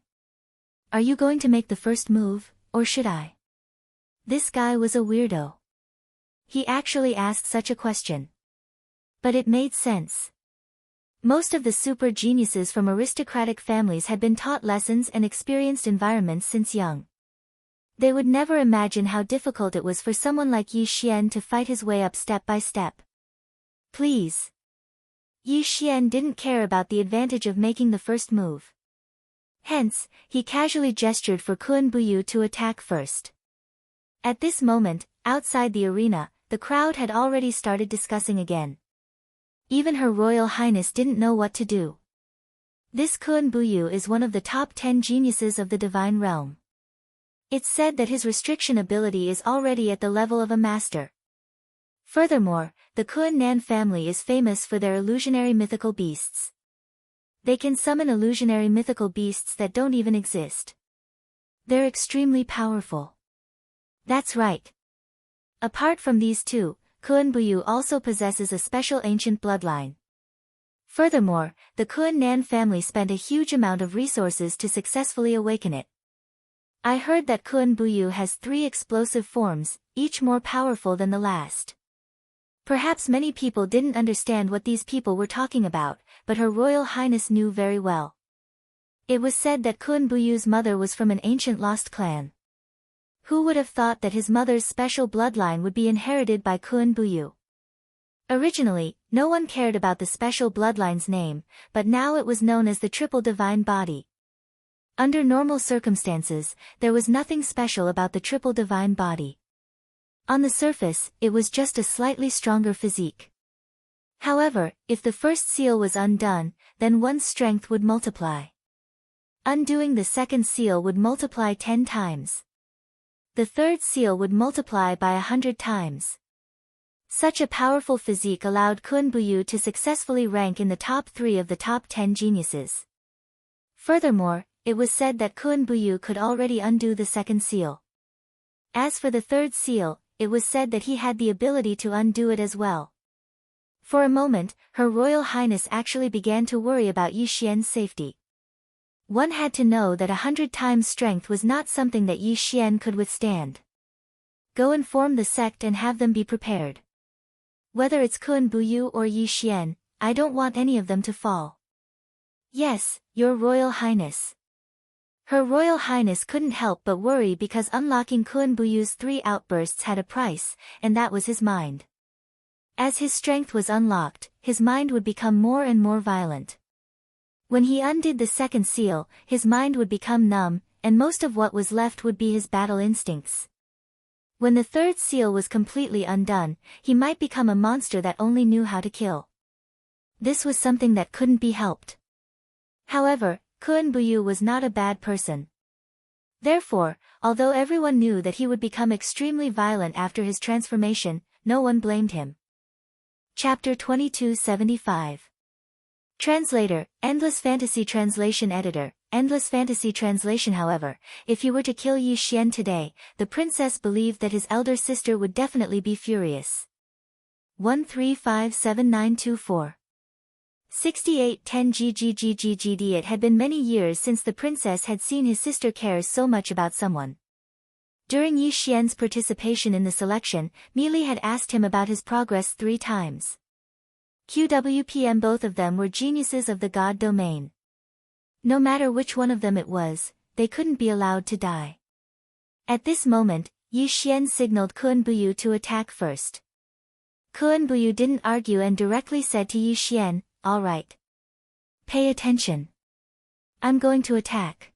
Are you going to make the first move, or should I? This guy was a weirdo. He actually asked such a question. But it made sense. Most of the super geniuses from aristocratic families had been taught lessons and experienced environments since young. They would never imagine how difficult it was for someone like Yi Xian to fight his way up step by step. Please. Yi Xian didn't care about the advantage of making the first move. Hence, he casually gestured for Kuan Buyu to attack first. At this moment, outside the arena, the crowd had already started discussing again. Even Her Royal Highness didn't know what to do. This Kuan Buyu is one of the top 10 geniuses of the divine realm. It's said that his restriction ability is already at the level of a master. Furthermore, the Kuan Nan family is famous for their illusionary mythical beasts. They can summon illusionary mythical beasts that don't even exist. They're extremely powerful. That's right. Apart from these two, Kuan Buyu also possesses a special ancient bloodline. Furthermore, the Kuan Nan family spent a huge amount of resources to successfully awaken it. I heard that Kuan Buyu has 3 explosive forms, each more powerful than the last. Perhaps many people didn't understand what these people were talking about, but Her Royal Highness knew very well. It was said that Kuan Buyu's mother was from an ancient lost clan. Who would have thought that his mother's special bloodline would be inherited by Kuan Buyu? Originally, no one cared about the special bloodline's name, but now it was known as the Triple Divine Body. Under normal circumstances, there was nothing special about the Triple Divine Body. On the surface, it was just a slightly stronger physique. However, if the first seal was undone, then one's strength would multiply. Undoing the second seal would multiply 10 times. The third seal would multiply by 100 times. Such a powerful physique allowed Kuan Buyu to successfully rank in the top 3 of the top 10 geniuses. Furthermore, it was said that Kuan Buyu could already undo the second seal. As for the third seal, it was said that he had the ability to undo it as well. For a moment, Her Royal Highness actually began to worry about Yi Xian's safety. One had to know that 100 times strength was not something that Yi Xian could withstand. Go inform the sect and have them be prepared. Whether it's Kun Buyu or Yi Xian, I don't want any of them to fall. Yes, Your Royal Highness. Her Royal Highness couldn't help but worry because unlocking Kun Buyu's 3 outbursts had a price, and that was his mind. As his strength was unlocked, his mind would become more and more violent. When he undid the second seal, his mind would become numb, and most of what was left would be his battle instincts. When the third seal was completely undone, he might become a monster that only knew how to kill. This was something that couldn't be helped. However, Kun Buyu was not a bad person. Therefore, although everyone knew that he would become extremely violent after his transformation, no one blamed him. Chapter 2275. Translator, Endless Fantasy Translation Editor, Endless Fantasy Translation. However, if he were to kill Yi Xian today, the princess believed that his elder sister would definitely be furious. 1357924. 6810 GGGGGD. It had been many years since the princess had seen his sister care so much about someone. During Yi Xian's participation in the selection, Meili had asked him about his progress 3 times. QWPM. Both of them were geniuses of the god domain. No matter which one of them it was, they couldn't be allowed to die. At this moment, Yi Xian signaled Kun Buyu to attack first. Kun Buyu didn't argue and directly said to Yi Xian, "All right. Pay attention. I'm going to attack."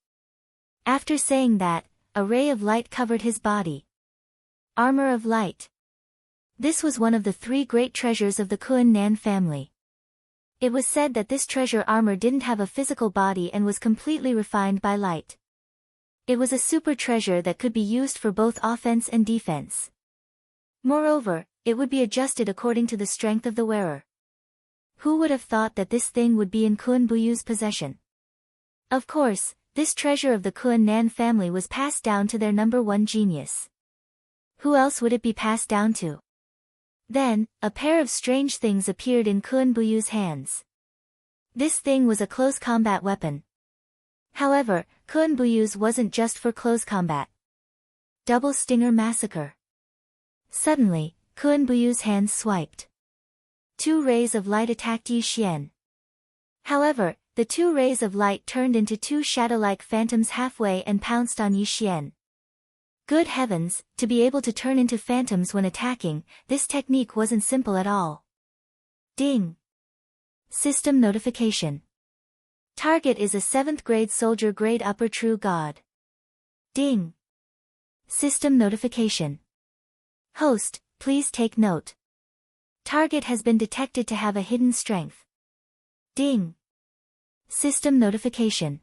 After saying that, a ray of light covered his body. Armor of light. This was one of the 3 great treasures of the Kun Nan family. It was said that this treasure armor didn't have a physical body and was completely refined by light. It was a super treasure that could be used for both offense and defense. Moreover, it would be adjusted according to the strength of the wearer. Who would have thought that this thing would be in Kun Buyu's possession? Of course, this treasure of the Kun Nan family was passed down to their number 1 genius. Who else would it be passed down to? Then, a pair of strange things appeared in Kun Buyu's hands. This thing was a close combat weapon. However, Kun Buyu's wasn't just for close combat. Double Stinger Massacre. Suddenly, Kun Buyu's hands swiped. 2 rays of light attacked Yi Xian. However, the 2 rays of light turned into 2 shadow-like phantoms halfway and pounced on Yi Xian. Good heavens, to be able to turn into phantoms when attacking, this technique wasn't simple at all. Ding! System notification. Target is a 7th grade soldier grade upper true god. Ding! System notification. Host, please take note. Target has been detected to have a hidden strength. Ding! System notification.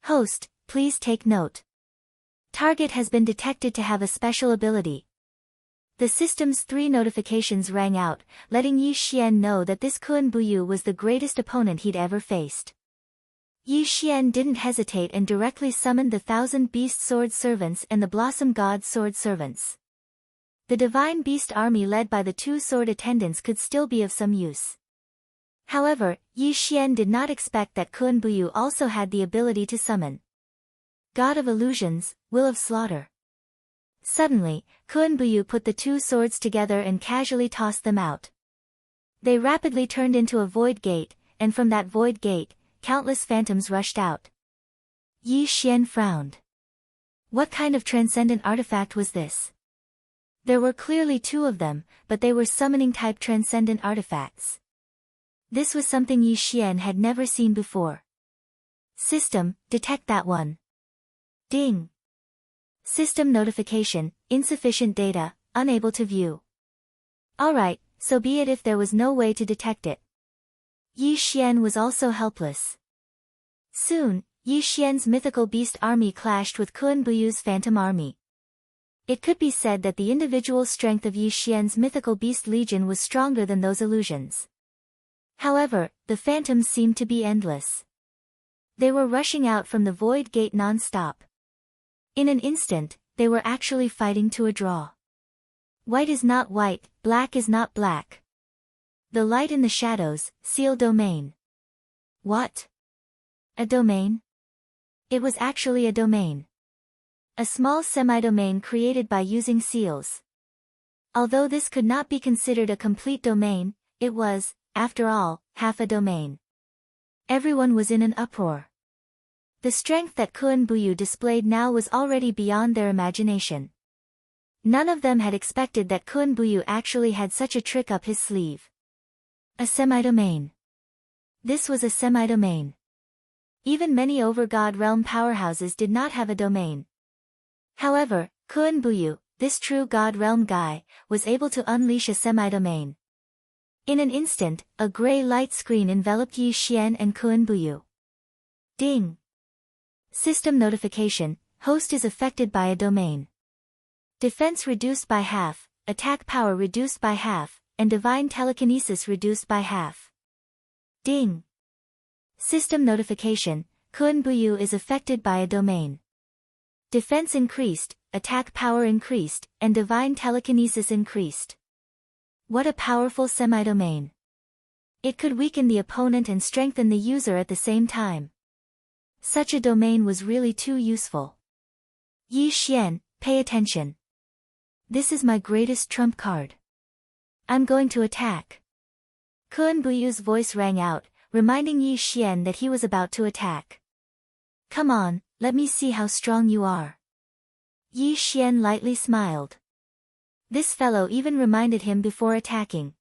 Host, please take note. Target has been detected to have a special ability. The system's 3 notifications rang out, letting Yi Xian know that this Kun Buyu was the greatest opponent he'd ever faced. Yi Xian didn't hesitate and directly summoned the 1,000 Beast Sword Servants and the Blossom God Sword Servants. The Divine Beast Army led by the 2 sword attendants could still be of some use. However, Yi Xian did not expect that Kun Buyu also had the ability to summon God of Illusions, Will of Slaughter. Suddenly, Kun Buyu put the 2 swords together and casually tossed them out. They rapidly turned into a void gate, and from that void gate, countless phantoms rushed out. Yi Xian frowned. What kind of transcendent artifact was this? There were clearly 2 of them, but they were summoning-type transcendent artifacts. This was something Yi Xian had never seen before. System, detect that one. Ding! System notification, insufficient data, unable to view. Alright, so be it if there was no way to detect it. Yi Xian was also helpless. Soon, Yi Xian's mythical beast army clashed with Kun Buyu's phantom army. It could be said that the individual strength of Yi Xian's mythical beast legion was stronger than those illusions. However, the phantoms seemed to be endless. They were rushing out from the void gate non-stop. In an instant, they were actually fighting to a draw. White is not white, black is not black. The light in the shadows, seal domain. What? A domain? It was actually a domain. A small semi-domain created by using seals. Although this could not be considered a complete domain, it was, after all, half a domain. Everyone was in an uproar. The strength that Kun Buyu displayed now was already beyond their imagination. None of them had expected that Kun Buyu actually had such a trick up his sleeve. A semi-domain. This was a semi-domain. Even many over-God realm powerhouses did not have a domain. However, Kun Buyu, this true God realm guy, was able to unleash a semi-domain. In an instant, a gray light screen enveloped Yi Xian and Kun Buyu. Ding! System notification, host is affected by a domain. Defense reduced by half, attack power reduced by half, and divine telekinesis reduced by half. Ding! System notification, Kun Buyu is affected by a domain. Defense increased, attack power increased, and divine telekinesis increased. What a powerful semi-domain. It could weaken the opponent and strengthen the user at the same time. Such a domain was really too useful. Yi Xian, pay attention. This is my greatest trump card. I'm going to attack. Kun Buyu's voice rang out, reminding Yi Xian that he was about to attack. Come on, let me see how strong you are. Yi Xian lightly smiled. This fellow even reminded him before attacking.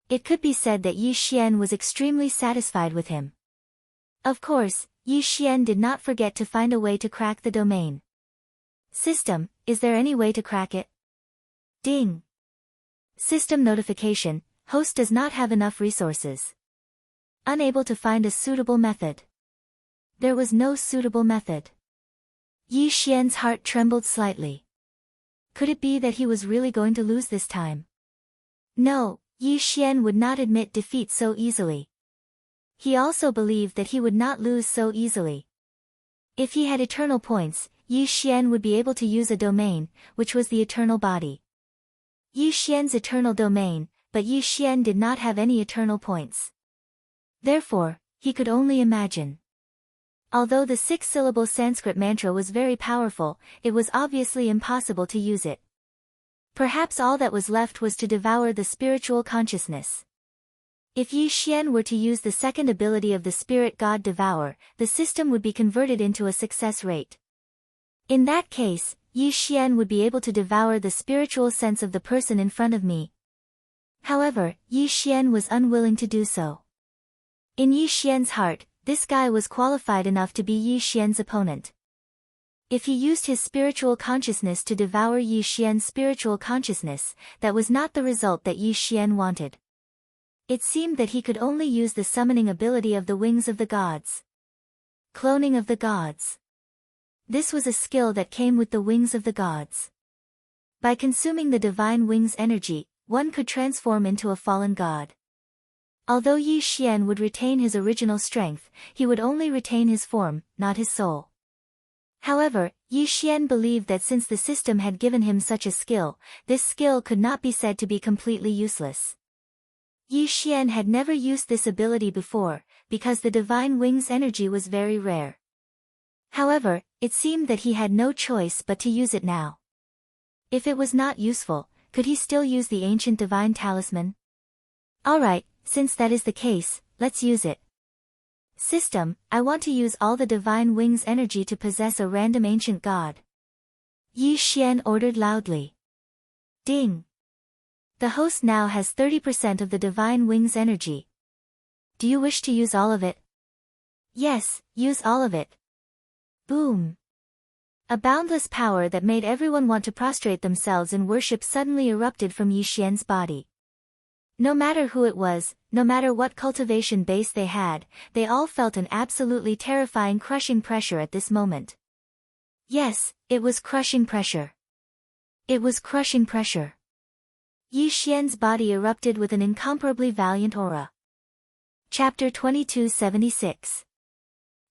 It could be said that Yi Xian was extremely satisfied with him. Of course, Yi Xian did not forget to find a way to crack the domain. System, is there any way to crack it? Ding! System notification, host does not have enough resources. Unable to find a suitable method. There was no suitable method. Yi Xian's heart trembled slightly. Could it be that he was really going to lose this time? No, Yi Xian would not admit defeat so easily. He also believed that he would not lose so easily. If he had eternal points, Yi Xian would be able to use a domain, which was the eternal body. Yi Xian's eternal domain, but Yi Xian did not have any eternal points. Therefore, he could only imagine. Although the 6-syllable Sanskrit mantra was very powerful, it was obviously impossible to use it. Perhaps all that was left was to devour the spiritual consciousness. If Yi Xian were to use the second ability of the spirit god Devour, the system would be converted into a success rate. In that case, Yi Xian would be able to devour the spiritual sense of the person in front of me. However, Yi Xian was unwilling to do so. In Yi Xian's heart, this guy was qualified enough to be Yi Xian's opponent. If he used his spiritual consciousness to devour Yi Xian's spiritual consciousness, that was not the result that Yi Xian wanted. It seemed that he could only use the summoning ability of the wings of the gods. Cloning of the gods. This was a skill that came with the wings of the gods. By consuming the divine wings energy, one could transform into a fallen god. Although Yi Xian would retain his original strength, he would only retain his form, not his soul. However, Yi Xian believed that since the system had given him such a skill, this skill could not be said to be completely useless. Yi Xian had never used this ability before, because the divine wings energy was very rare. However, it seemed that he had no choice but to use it now. If it was not useful, could he still use the ancient divine talisman? Alright, since that is the case, let's use it. System, I want to use all the divine wings energy to possess a random ancient god. Yi Xian ordered loudly. Ding! The host now has 30% of the divine wings energy. Do you wish to use all of it? Yes, use all of it. Boom! A boundless power that made everyone want to prostrate themselves in worship suddenly erupted from Yi Xian's body. No matter who it was, no matter what cultivation base they had, they all felt an absolutely terrifying crushing pressure at this moment. Yes, it was crushing pressure. It was crushing pressure. Yi Xian's body erupted with an incomparably valiant aura. Chapter 2276.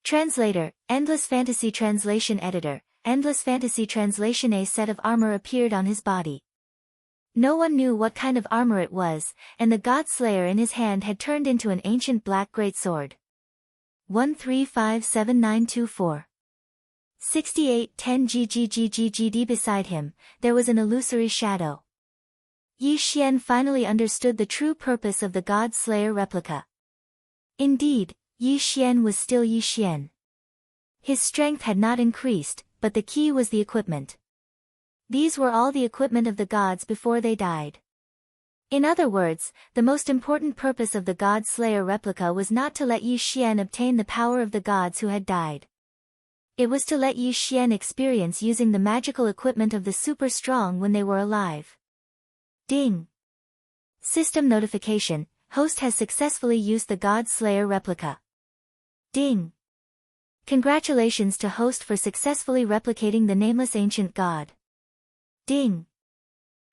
Translator, Endless Fantasy Translation Editor, Endless Fantasy Translation. A set of armor appeared on his body. No one knew what kind of armor it was, and the God Slayer in his hand had turned into an ancient black greatsword. 135794 68-10 GGGGGD. Beside him, there was an illusory shadow. Yi Xian finally understood the true purpose of the God Slayer replica. Indeed, Yi Xian was still Yi Xian. His strength had not increased, but the key was the equipment. These were all the equipment of the gods before they died. In other words, the most important purpose of the God Slayer replica was not to let Yi Xian obtain the power of the gods who had died. It was to let Yi Xian experience using the magical equipment of the super strong when they were alive. Ding! System notification: host has successfully used the God Slayer replica. Ding! Congratulations to host for successfully replicating the nameless ancient god. Ding!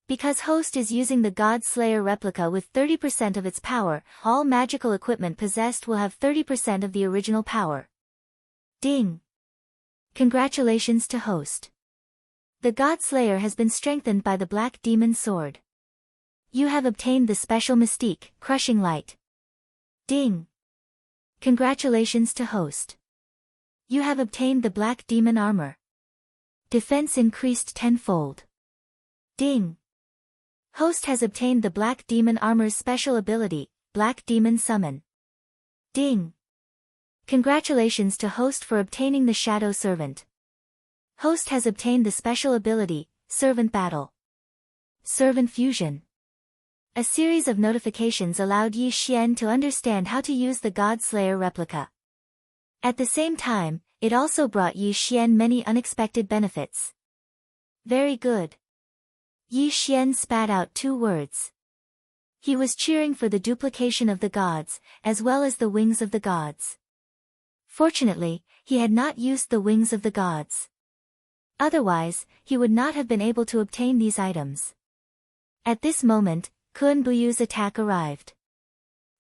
Because host is using the God Slayer replica with 30% of its power, all magical equipment possessed will have 30% of the original power. Ding! Congratulations to host. The God Slayer has been strengthened by the Black Demon Sword. You have obtained the special mystique, Crushing Light. Ding! Congratulations to host. You have obtained the Black Demon Armor. Defense increased tenfold. Ding! Host has obtained the Black Demon Armor's special ability, Black Demon Summon. Ding! Congratulations to host for obtaining the Shadow Servant. Host has obtained the special ability, Servant Battle. Servant Fusion. A series of notifications allowed Yi Xian to understand how to use the God Slayer replica. At the same time, it also brought Yi Xian many unexpected benefits. Very good. Yi Xian spat out 2 words. He was cheering for the duplication of the gods, as well as the wings of the gods. Fortunately, he had not used the wings of the gods. Otherwise, he would not have been able to obtain these items. At this moment, Kun Buyu's attack arrived.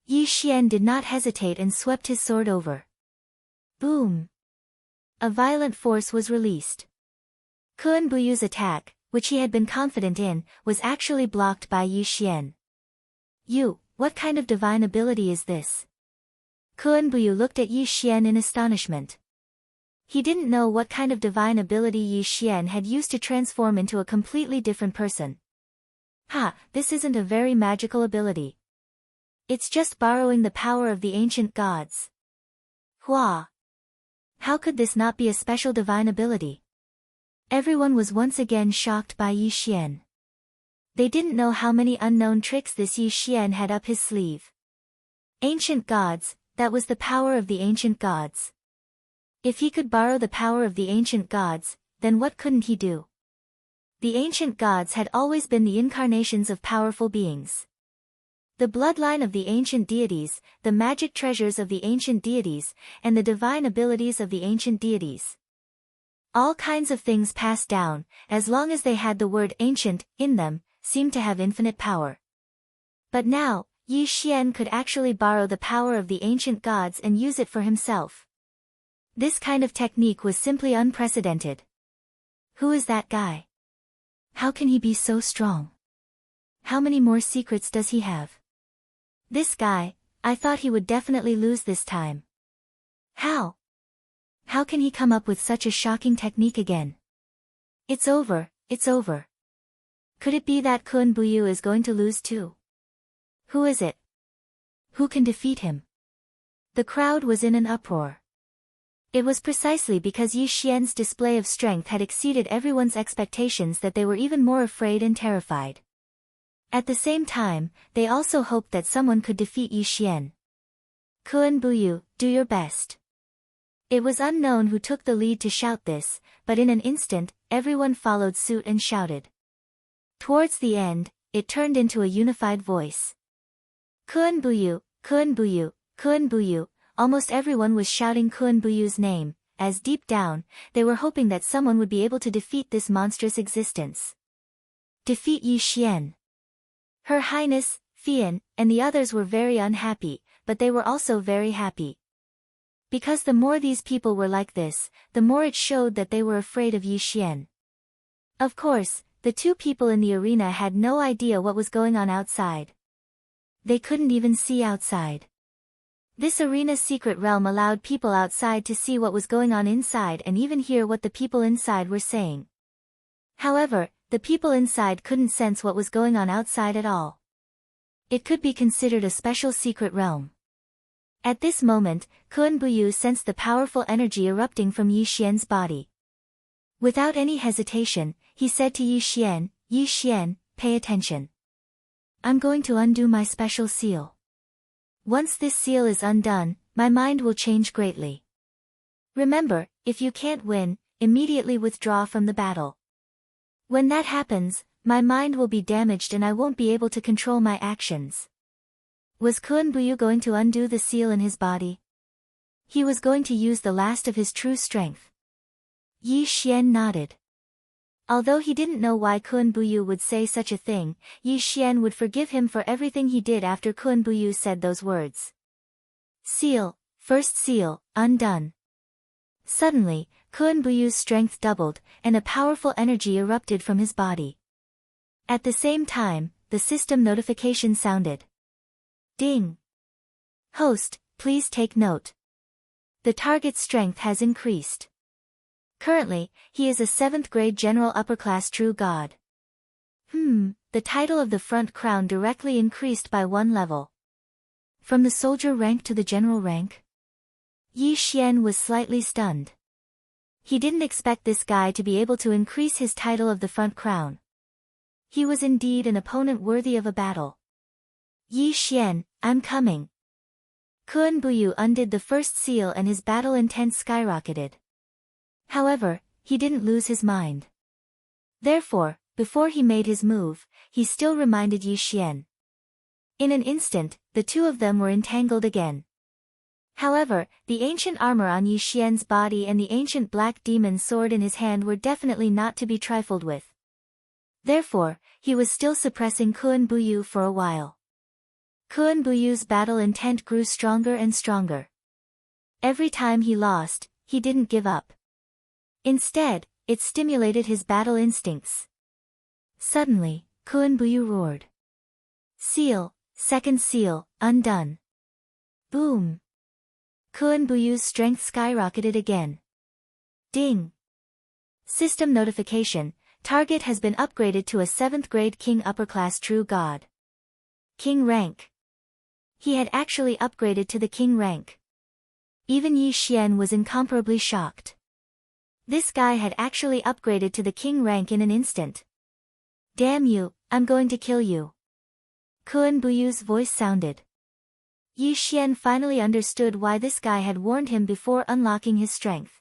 Yi Xian did not hesitate and swept his sword over. Boom! A violent force was released. Kun Buyu's attack, which he had been confident in, was actually blocked by Yi Xian. What kind of divine ability is this? Kun Buyu looked at Yi Xian in astonishment. He didn't know what kind of divine ability Yi Xian had used to transform into a completely different person. This isn't a very magical ability. It's just borrowing the power of the ancient gods. Hua! How could this not be a special divine ability? Everyone was once again shocked by Yi Xian. They didn't know how many unknown tricks this Yi Xian had up his sleeve. Ancient gods, that was the power of the ancient gods. If he could borrow the power of the ancient gods, then what couldn't he do? The ancient gods had always been the incarnations of powerful beings. The bloodline of the ancient deities, the magic treasures of the ancient deities, and the divine abilities of the ancient deities. All kinds of things passed down, as long as they had the word ancient in them, seemed to have infinite power. But now, Yi Xian could actually borrow the power of the ancient gods and use it for himself. This kind of technique was simply unprecedented. Who is that guy? How can he be so strong? How many more secrets does he have? This guy, I thought he would definitely lose this time. How? How can he come up with such a shocking technique again? It's over, it's over. Could it be that Kun Buyu is going to lose too? Who is it? Who can defeat him? The crowd was in an uproar. It was precisely because Yi Xian's display of strength had exceeded everyone's expectations that they were even more afraid and terrified. At the same time, they also hoped that someone could defeat Yi Xian. Kun Buyu, do your best. It was unknown who took the lead to shout this, but in an instant, everyone followed suit and shouted. Towards the end, it turned into a unified voice. Kun Buyu, Kun Buyu, Kun Buyu. Almost everyone was shouting Kun Buyu's name, as deep down, they were hoping that someone would be able to defeat this monstrous existence. Defeat Yi Xian. Her Highness, Fian, and the others were very unhappy, but they were also very happy. Because the more these people were like this, the more it showed that they were afraid of Yi Xian. Of course, the 2 people in the arena had no idea what was going on outside. They couldn't even see outside. This arena's secret realm allowed people outside to see what was going on inside and even hear what the people inside were saying. However, the people inside couldn't sense what was going on outside at all. It could be considered a special secret realm. At this moment, Kun Buyu sensed the powerful energy erupting from Yi Xian's body. Without any hesitation, he said to Yi Xian, pay attention. I'm going to undo my special seal. Once this seal is undone, my mind will change greatly. Remember, if you can't win, immediately withdraw from the battle. When that happens, my mind will be damaged and I won't be able to control my actions. Was Kun Buyu going to undo the seal in his body? He was going to use the last of his true strength. Yi Xian nodded. Although he didn't know why Kun Buyu would say such a thing, Yi Xian would forgive him for everything he did after Kun Buyu said those words. Seal, first seal, undone. Suddenly, Kun Buyu's strength doubled, and a powerful energy erupted from his body. At the same time, the system notification sounded. Ding! Host, please take note. The target's strength has increased. Currently, he is a 7th grade general upper-class true god. The title of the front crown directly increased by 1 level. From the soldier rank to the general rank? Yi Xian was slightly stunned. He didn't expect this guy to be able to increase his title of the front crown. He was indeed an opponent worthy of a battle. Yi Xian, I'm coming. Kun Buyu undid the first seal and his battle intent skyrocketed. However, he didn't lose his mind. Therefore, before he made his move, he still reminded Yi Xian. In an instant, the two of them were entangled again. However, the ancient armor on Yi Xian's body and the ancient black demon sword in his hand were definitely not to be trifled with. Therefore, he was still suppressing Kun Buyu for a while. Kun Buyu's battle intent grew stronger and stronger. Every time he lost, he didn't give up. Instead, it stimulated his battle instincts. Suddenly, Kun Buyu roared. Seal, second seal, undone. Boom! Kun Buyu's strength skyrocketed again. Ding! System notification, target has been upgraded to a 7th grade king upper-class true god. King rank. He had actually upgraded to the king rank. Even Yi Xian was incomparably shocked. This guy had actually upgraded to the king rank in an instant. Damn you, I'm going to kill you. Kun Buyu's voice sounded. Yi Xian finally understood why this guy had warned him before unlocking his strength.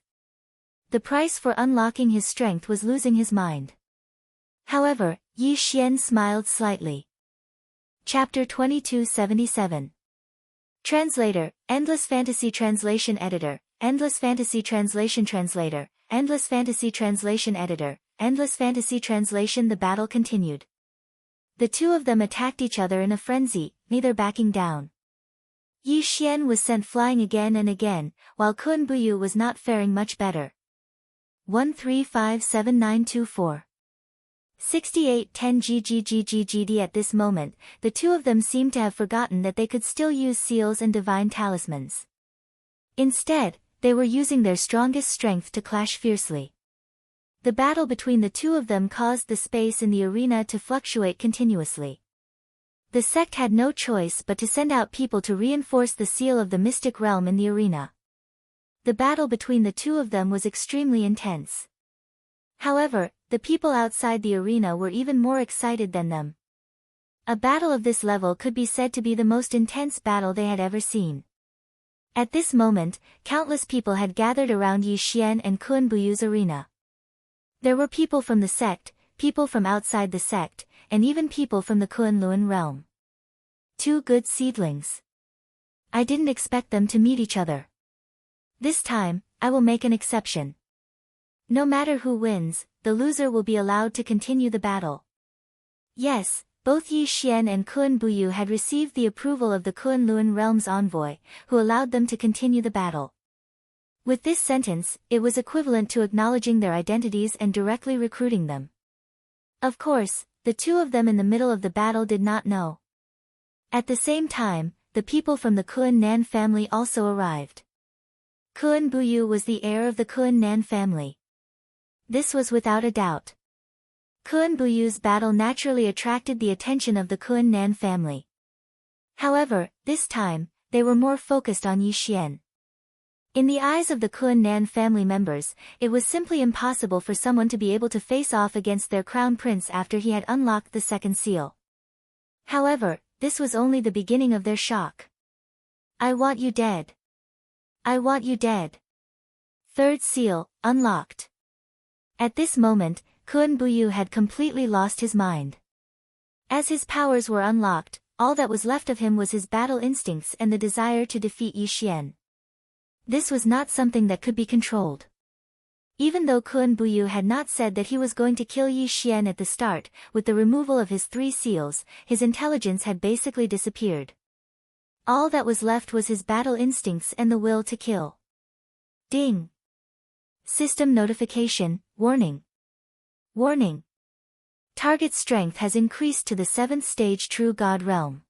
The price for unlocking his strength was losing his mind. However, Yi Xian smiled slightly. Chapter 2277. Translator, Endless Fantasy Translation Editor, Endless Fantasy Translation Translator, Endless Fantasy Translation Editor, Endless Fantasy Translation. The battle continued. The two of them attacked each other in a frenzy, neither backing down. Yi Xian was sent flying again and again, while Kun Buyu was not faring much better. 1357924. 6810 GGGGGD. At this moment, the two of them seemed to have forgotten that they could still use seals and divine talismans. Instead, they were using their strongest strength to clash fiercely. The battle between the two of them caused the space in the arena to fluctuate continuously. The sect had no choice but to send out people to reinforce the seal of the mystic realm in the arena. The battle between the two of them was extremely intense. However, the people outside the arena were even more excited than them. A battle of this level could be said to be the most intense battle they had ever seen. At this moment, countless people had gathered around Yi Xian and Kun Buyu's arena. There were people from the sect, people from outside the sect, and even people from the Kunlun realm. Two good seedlings. I didn't expect them to meet each other. This time, I will make an exception. No matter who wins, the loser will be allowed to continue the battle. Yes, both Yi Xian and Kun Buyu had received the approval of the Kunlun realm's envoy, who allowed them to continue the battle. With this sentence, it was equivalent to acknowledging their identities and directly recruiting them. Of course, the two of them in the middle of the battle did not know. At the same time, the people from the Kuan Nan family also arrived. Kuan Buyu was the heir of the Kuan Nan family. This was without a doubt. Kuan Buyu's battle naturally attracted the attention of the Kuan Nan family. However, this time, they were more focused on Yi Xian. In the eyes of the Kuan Nan family members, it was simply impossible for someone to be able to face off against their crown prince after he had unlocked the second seal. However, this was only the beginning of their shock. I want you dead. I want you dead. Third seal, unlocked. At this moment, Kuan Buyu had completely lost his mind. As his powers were unlocked, all that was left of him was his battle instincts and the desire to defeat Yi Xian. This was not something that could be controlled. Even though Kuan Buyu had not said that he was going to kill Yi Xian at the start, with the removal of his 3 seals, his intelligence had basically disappeared. All that was left was his battle instincts and the will to kill. Ding! System notification, warning. Warning. Target strength has increased to the 7th stage True God realm.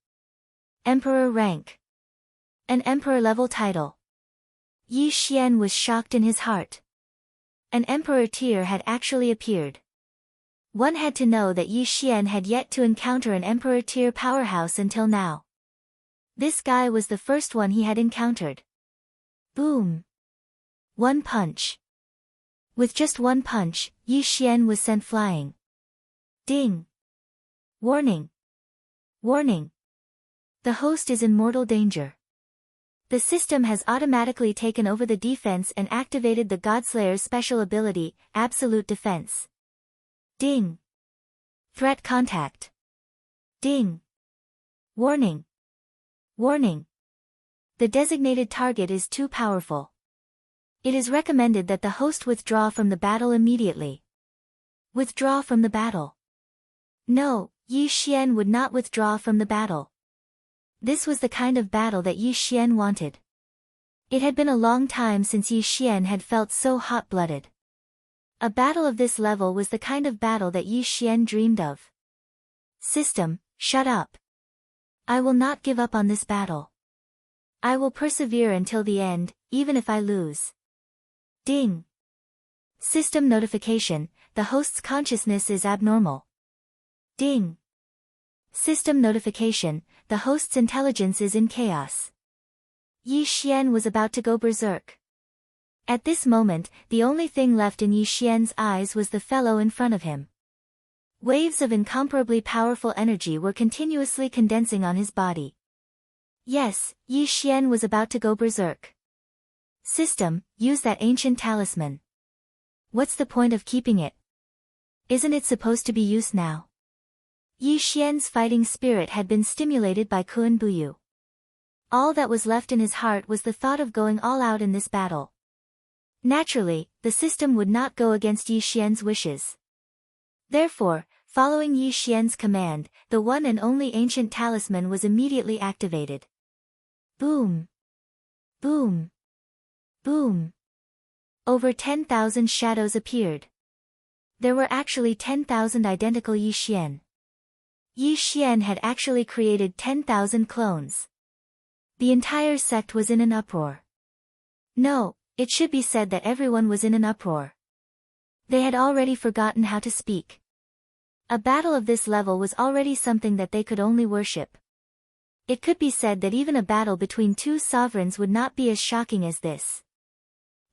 Emperor rank. An emperor level title. Yi Xian was shocked in his heart. An emperor tier had actually appeared. One had to know that Yi Xian had yet to encounter an emperor tier powerhouse until now. This guy was the first one he had encountered. Boom. One punch. With just one punch, Yi Xian was sent flying. Ding. Warning. Warning. The host is in mortal danger. The system has automatically taken over the defense and activated the Godslayer's special ability, Absolute Defense. Ding. Threat contact. Ding. Warning. Warning. The designated target is too powerful. It is recommended that the host withdraw from the battle immediately. Withdraw from the battle. No, Yi Xian would not withdraw from the battle. This was the kind of battle that Yi Xian wanted. It had been a long time since Yi Xian had felt so hot-blooded. A battle of this level was the kind of battle that Yi Xian dreamed of. System, shut up. I will not give up on this battle. I will persevere until the end, even if I lose. Ding. System notification, the host's consciousness is abnormal. Ding. System notification, the host's intelligence is in chaos. Yi Xian was about to go berserk. At this moment, the only thing left in Yi Xian's eyes was the fellow in front of him. Waves of incomparably powerful energy were continuously condensing on his body. Yes, Yi Xian was about to go berserk. System, use that ancient talisman. What's the point of keeping it? Isn't it supposed to be used now? Yi Xian's fighting spirit had been stimulated by Kuan Buyu. All that was left in his heart was the thought of going all out in this battle. Naturally, the system would not go against Yi Xian's wishes. Therefore, following Yi Xian's command, the one and only ancient talisman was immediately activated. Boom! Boom! Boom! Over 10,000 shadows appeared. There were actually 10,000 identical Yi Xian. Yi Xian had actually created 10,000 clones. The entire sect was in an uproar. No, it should be said that everyone was in an uproar. They had already forgotten how to speak. A battle of this level was already something that they could only worship. It could be said that even a battle between 2 sovereigns would not be as shocking as this.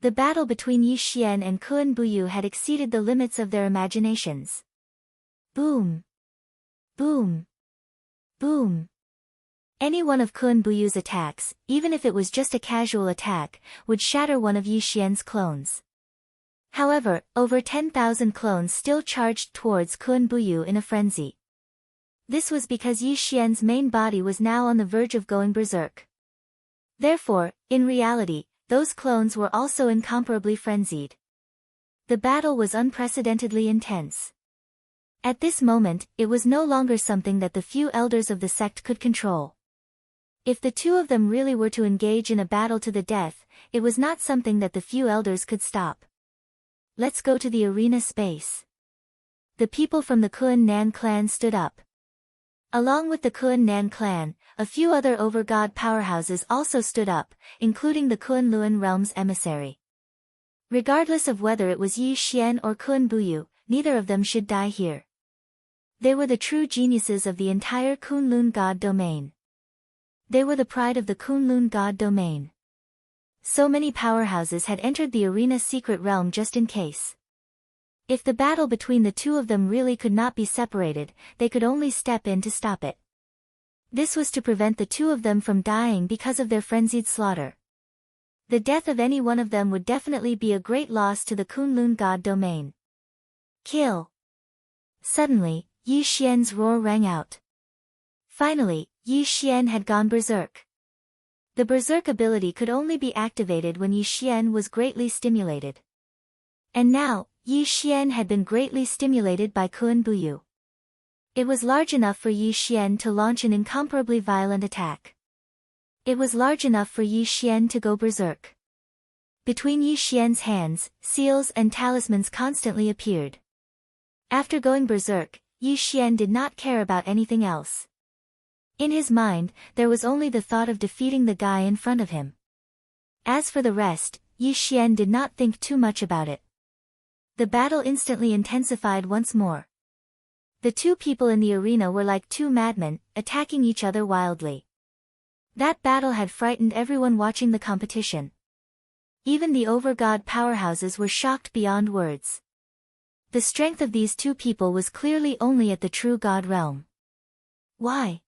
The battle between Yi Xian and Kuan Buyu had exceeded the limits of their imaginations. Boom! Boom! Boom! Any one of Kuan Buyu's attacks, even if it was just a casual attack, would shatter one of Yi Xian's clones. However, over 10,000 clones still charged towards Kuan Buyu in a frenzy. This was because Yi Xian's main body was now on the verge of going berserk. Therefore, in reality, those clones were also incomparably frenzied. The battle was unprecedentedly intense. At this moment, it was no longer something that the few elders of the sect could control. If the 2 of them really were to engage in a battle to the death, it was not something that the few elders could stop. Let's go to the arena space. The people from the Kuan Nan clan stood up. Along with the Kuan Nan clan, a few other over-god powerhouses also stood up, including the Kunlun realm's emissary. Regardless of whether it was Yi Xian or Kun Buyu, neither of them should die here. They were the true geniuses of the entire Kunlun god domain. They were the pride of the Kunlun god domain. So many powerhouses had entered the arena's secret realm just in case. If the battle between the two of them really could not be separated, they could only step in to stop it. This was to prevent the two of them from dying because of their frenzied slaughter. The death of any one of them would definitely be a great loss to the Kunlun god domain. Kill! Suddenly, Yi Xian's roar rang out. Finally, Yi Xian had gone berserk. The berserk ability could only be activated when Yi Xian was greatly stimulated. And now, Yi Xian had been greatly stimulated by Kun Buyu. It was large enough for Yi Xian to launch an incomparably violent attack. It was large enough for Yi Xian to go berserk. Between Yi Xian's hands, seals and talismans constantly appeared. After going berserk, Yi Xian did not care about anything else. In his mind, there was only the thought of defeating the guy in front of him. As for the rest, Yi Xian did not think too much about it. The battle instantly intensified once more. The two people in the arena were like two madmen, attacking each other wildly. That battle had frightened everyone watching the competition. Even the over-god powerhouses were shocked beyond words. The strength of these two people was clearly only at the true god realm. Why?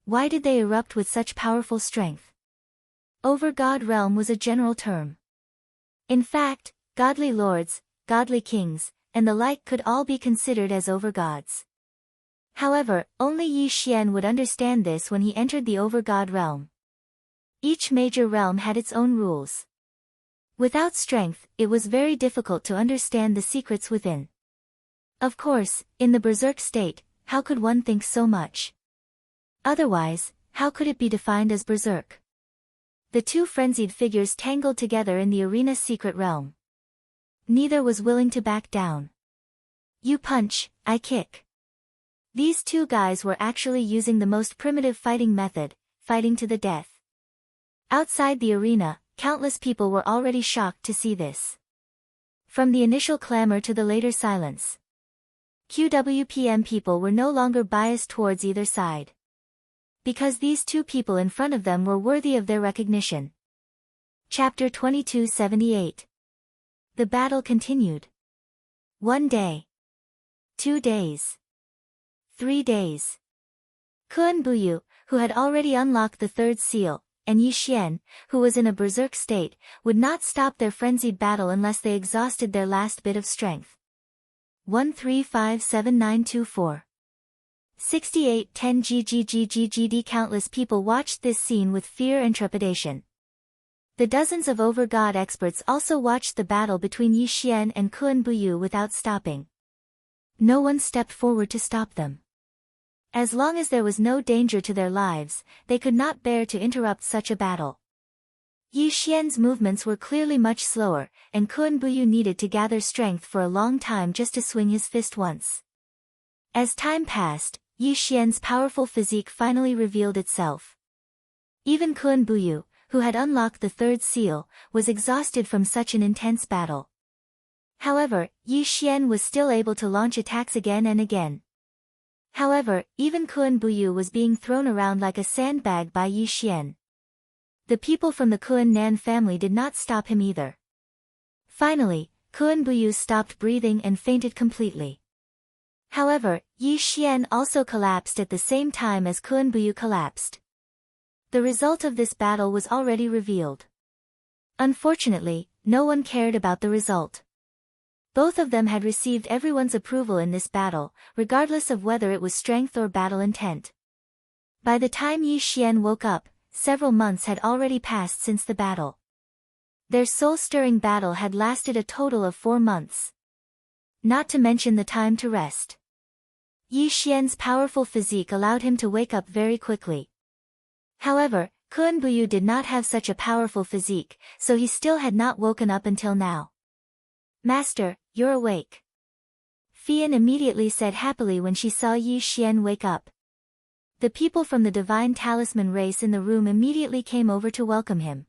Why did they erupt with such powerful strength? Over-god realm was a general term. In fact, godly lords, godly kings, and the like could all be considered as over-gods. However, only Yi Xian would understand this when he entered the over-god realm. Each major realm had its own rules. Without strength, it was very difficult to understand the secrets within. Of course, in the berserk state, how could one think so much? Otherwise, how could it be defined as berserk? The two frenzied figures tangled together in the arena's secret realm. Neither was willing to back down. You punch, I kick. These two guys were actually using the most primitive fighting method, fighting to the death. Outside the arena, countless people were already shocked to see this. From the initial clamor to the later silence. QWPM people were no longer biased towards either side. Because these two people in front of them were worthy of their recognition. Chapter 2278. The battle continued. 1 day. 2 days. 3 days. Kun Buyu, who had already unlocked the third seal, and Yi Xian, who was in a berserk state, would not stop their frenzied battle unless they exhausted their last bit of strength. 1357924. 6810 GGGGGD. Countless people watched this scene with fear and trepidation. The dozens of over-god experts also watched the battle between Yi Xian and Kun Buyu without stopping. No one stepped forward to stop them. As long as there was no danger to their lives, they could not bear to interrupt such a battle. Yi Xian's movements were clearly much slower, and Kun Buyu needed to gather strength for a long time just to swing his fist once. As time passed, Yi Xian's powerful physique finally revealed itself. Even Kun Buyu, who had unlocked the third seal, was exhausted from such an intense battle. However, Yi Xian was still able to launch attacks again and again. However, even Kun Buyu was being thrown around like a sandbag by Yi Xian. The people from the Kun Nan family did not stop him either. Finally, Kun Buyu stopped breathing and fainted completely. However, Yi Xian also collapsed at the same time as Kun Buyu collapsed. The result of this battle was already revealed. Unfortunately, no one cared about the result. Both of them had received everyone's approval in this battle, regardless of whether it was strength or battle intent. By the time Yi Xian woke up, several months had already passed since the battle. Their soul-stirring battle had lasted a total of 4 months. Not to mention the time to rest. Yi Xian's powerful physique allowed him to wake up very quickly. However, Kun Buyu did not have such a powerful physique, so he still had not woken up until now. Master, you're awake. Fian immediately said happily when she saw Yi Xian wake up. The people from the divine talisman race in the room immediately came over to welcome him.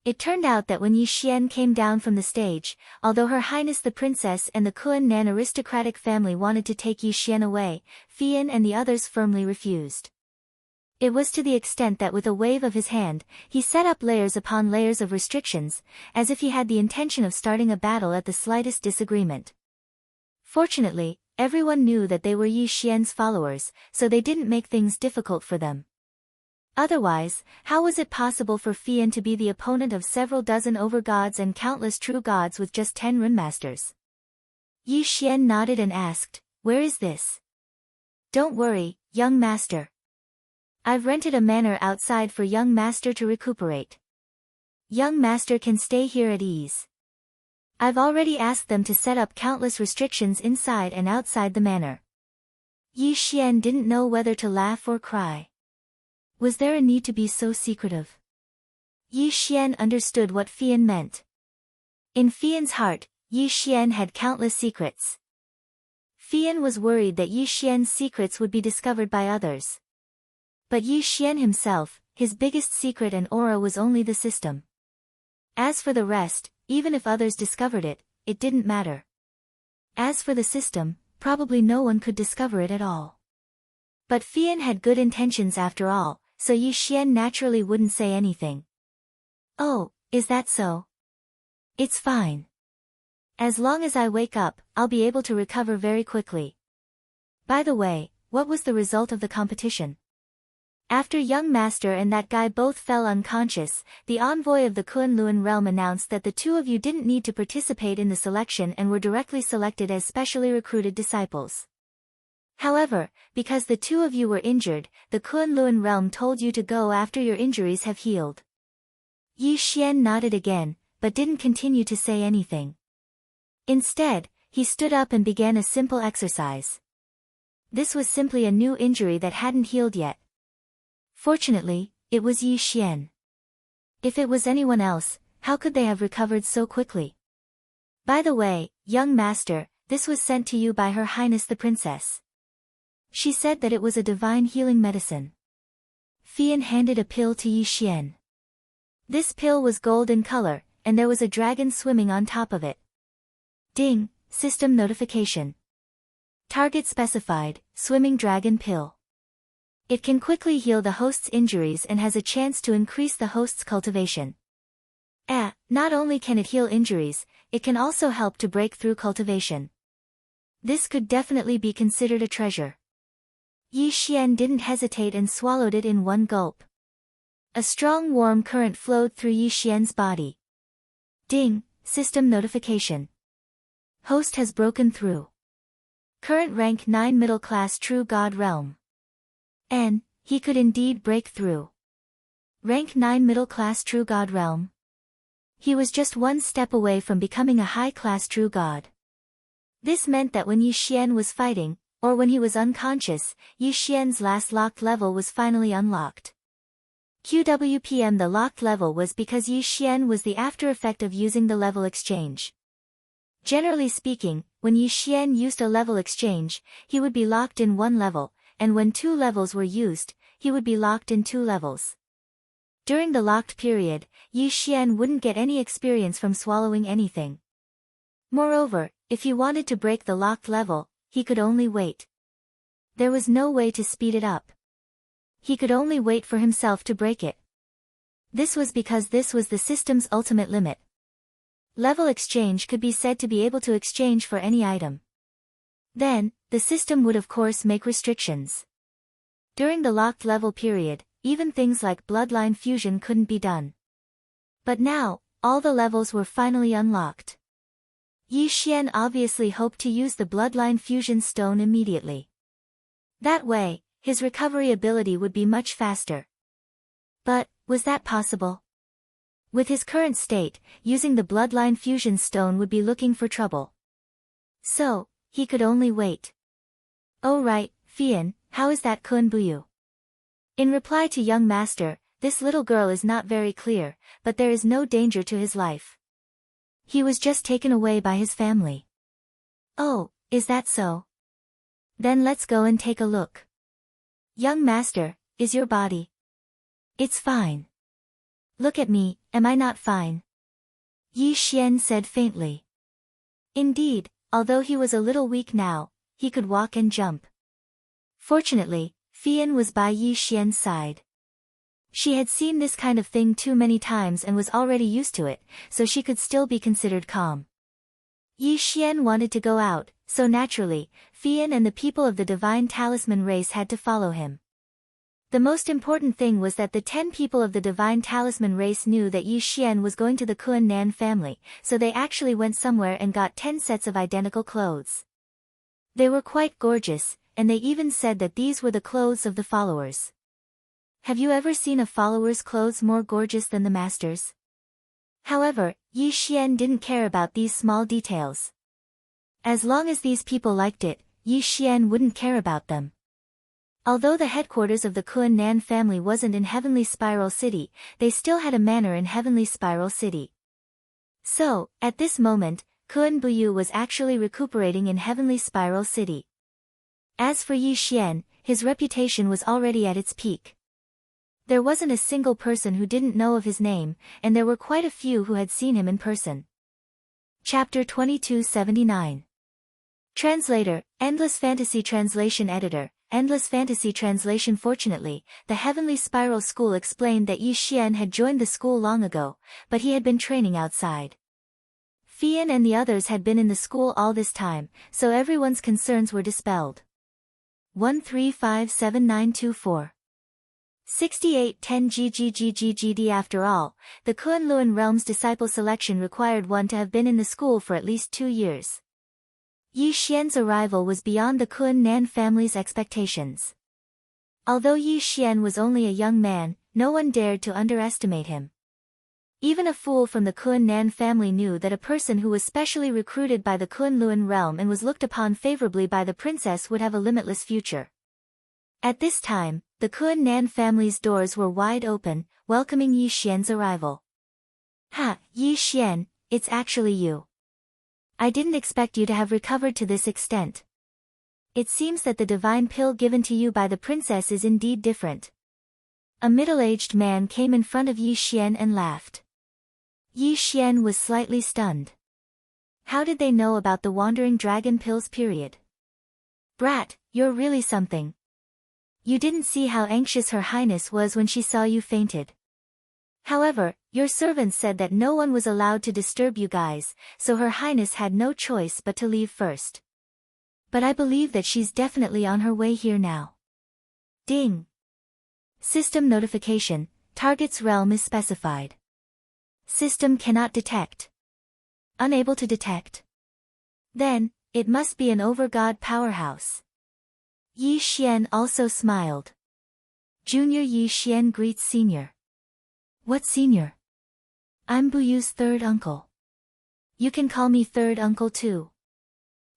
It turned out that when Yi Xian came down from the stage, although Her Highness the Princess and the Kuan-Nan aristocratic family wanted to take Yi Xian away, Fian and the others firmly refused. It was to the extent that with a wave of his hand, he set up layers upon layers of restrictions, as if he had the intention of starting a battle at the slightest disagreement. Fortunately, everyone knew that they were Yi Xian's followers, so they didn't make things difficult for them. Otherwise, how was it possible for Fian to be the opponent of several dozen overgods and countless true gods with just 10 runemasters? Yi Xian nodded and asked, "Where is this?" "Don't worry, young master. I've rented a manor outside for young master to recuperate. Young master can stay here at ease. I've already asked them to set up countless restrictions inside and outside the manor." Yi Xian didn't know whether to laugh or cry. Was there a need to be so secretive? Yi Xian understood what Fian meant. In Fian's heart, Yi Xian had countless secrets. Fian was worried that Yi Xian's secrets would be discovered by others. But Yi Xian himself, his biggest secret and aura was only the system. As for the rest, even if others discovered it, it didn't matter. As for the system, probably no one could discover it at all. But Fian had good intentions after all, so Yi Xian naturally wouldn't say anything. "Oh, is that so? It's fine. As long as I wake up, I'll be able to recover very quickly. By the way, what was the result of the competition?" After young master and that guy both fell unconscious, the envoy of the Kunlun realm announced that the two of you didn't need to participate in the selection and were directly selected as specially recruited disciples. However, because the two of you were injured, the Kunlun realm told you to go after your injuries have healed. Yi Xian nodded again, but didn't continue to say anything. Instead, he stood up and began a simple exercise. This was simply a new injury that hadn't healed yet. Fortunately, it was Yi Xian. If it was anyone else, how could they have recovered so quickly? "By the way, young master, this was sent to you by Her Highness the Princess. She said that it was a divine healing medicine." Fian handed a pill to Yi Xian. This pill was gold in color, and there was a dragon swimming on top of it. Ding, system notification. Target specified, swimming dragon pill. It can quickly heal the host's injuries and has a chance to increase the host's cultivation. Not only can it heal injuries, it can also help to break through cultivation. This could definitely be considered a treasure. Yi Xian didn't hesitate and swallowed it in one gulp. A strong warm current flowed through Yi Xian's body. Ding, system notification. Host has broken through. Current rank 9 middle class true god realm. And, he could indeed break through. Rank 9 middle class true god realm. He was just one step away from becoming a high class true god. This meant that when Yi Xian was fighting, or when he was unconscious, Yi Xian's last locked level was finally unlocked. QWPM The locked level was because Yi Xian was the after effect of using the level exchange. Generally speaking, when Yi Xian used a level exchange, he would be locked in one level, and when 2 levels were used, he would be locked in 2 levels. During the locked period, Yi Xian wouldn't get any experience from swallowing anything. Moreover, if he wanted to break the locked level, he could only wait. There was no way to speed it up. He could only wait for himself to break it. This was because this was the system's ultimate limit. Level exchange could be said to be able to exchange for any item. Then, the system would of course make restrictions. During the locked level period, even things like bloodline fusion couldn't be done. But now, all the levels were finally unlocked. Yi Xian obviously hoped to use the bloodline fusion stone immediately. That way, his recovery ability would be much faster. But, was that possible? With his current state, using the bloodline fusion stone would be looking for trouble. So, he could only wait. "Oh right, Fian, how is that Kun Buyu?" In reply to young master, "This little girl is not very clear, but there is no danger to his life. He was just taken away by his family." "Oh, is that so? Then let's go and take a look." Young master, is your body? It's fine. Look at me, am I not fine? Yi Xian said faintly. Indeed, although he was a little weak now, he could walk and jump. Fortunately, Fian was by Yi Xian's side. She had seen this kind of thing too many times and was already used to it, so she could still be considered calm. Yi Xian wanted to go out, so naturally, Fian and the people of the Divine Talisman race had to follow him. The most important thing was that the 10 people of the Divine Talisman race knew that Yi Xian was going to the Kun Nan family, so they actually went somewhere and got 10 sets of identical clothes. They were quite gorgeous, and they even said that these were the clothes of the followers. Have you ever seen a follower's clothes more gorgeous than the master's? However, Yi Xian didn't care about these small details. As long as these people liked it, Yi Xian wouldn't care about them. Although the headquarters of the Kun Nan family wasn't in Heavenly Spiral City, they still had a manor in Heavenly Spiral City. So, at this moment, Kun Buyu was actually recuperating in Heavenly Spiral City. As for Yi Xian, his reputation was already at its peak. There wasn't a single person who didn't know of his name, and there were quite a few who had seen him in person. Chapter 2279. Translator, Endless Fantasy Translation Editor, Endless Fantasy Translation. Fortunately, the Heavenly Spiral School explained that Yi Xian had joined the school long ago, but he had been training outside. Fian and the others had been in the school all this time, so everyone's concerns were dispelled. 1357924 6810 GGGGGD. After all, the Kunlun realm's disciple selection required one to have been in the school for at least 2 years. Yi Xian's arrival was beyond the Kun Nan family's expectations. Although Yi Xian was only a young man, no one dared to underestimate him. Even a fool from the Kun Nan family knew that a person who was specially recruited by the Kunlun realm and was looked upon favorably by the princess would have a limitless future. At this time, the Kun Nan family's doors were wide open, welcoming Yi Xian's arrival. Ha, Yi Xian, it's actually you. I didn't expect you to have recovered to this extent. It seems that the divine pill given to you by the princess is indeed different. A middle-aged man came in front of Yi Xian and laughed. Yi Xian was slightly stunned. How did they know about the wandering dragon pills? Brat, you're really something. You didn't see how anxious Her Highness was when she saw you fainted. However, your servants said that no one was allowed to disturb you guys, so Her Highness had no choice but to leave first. But I believe that she's definitely on her way here now. Ding. System notification, target's realm is specified. System cannot detect. Unable to detect. Then, it must be an overgod powerhouse. Yi Xian also smiled. Junior Yi Xian greets Senior. What senior? I'm Buyu's third uncle. You can call me third uncle too.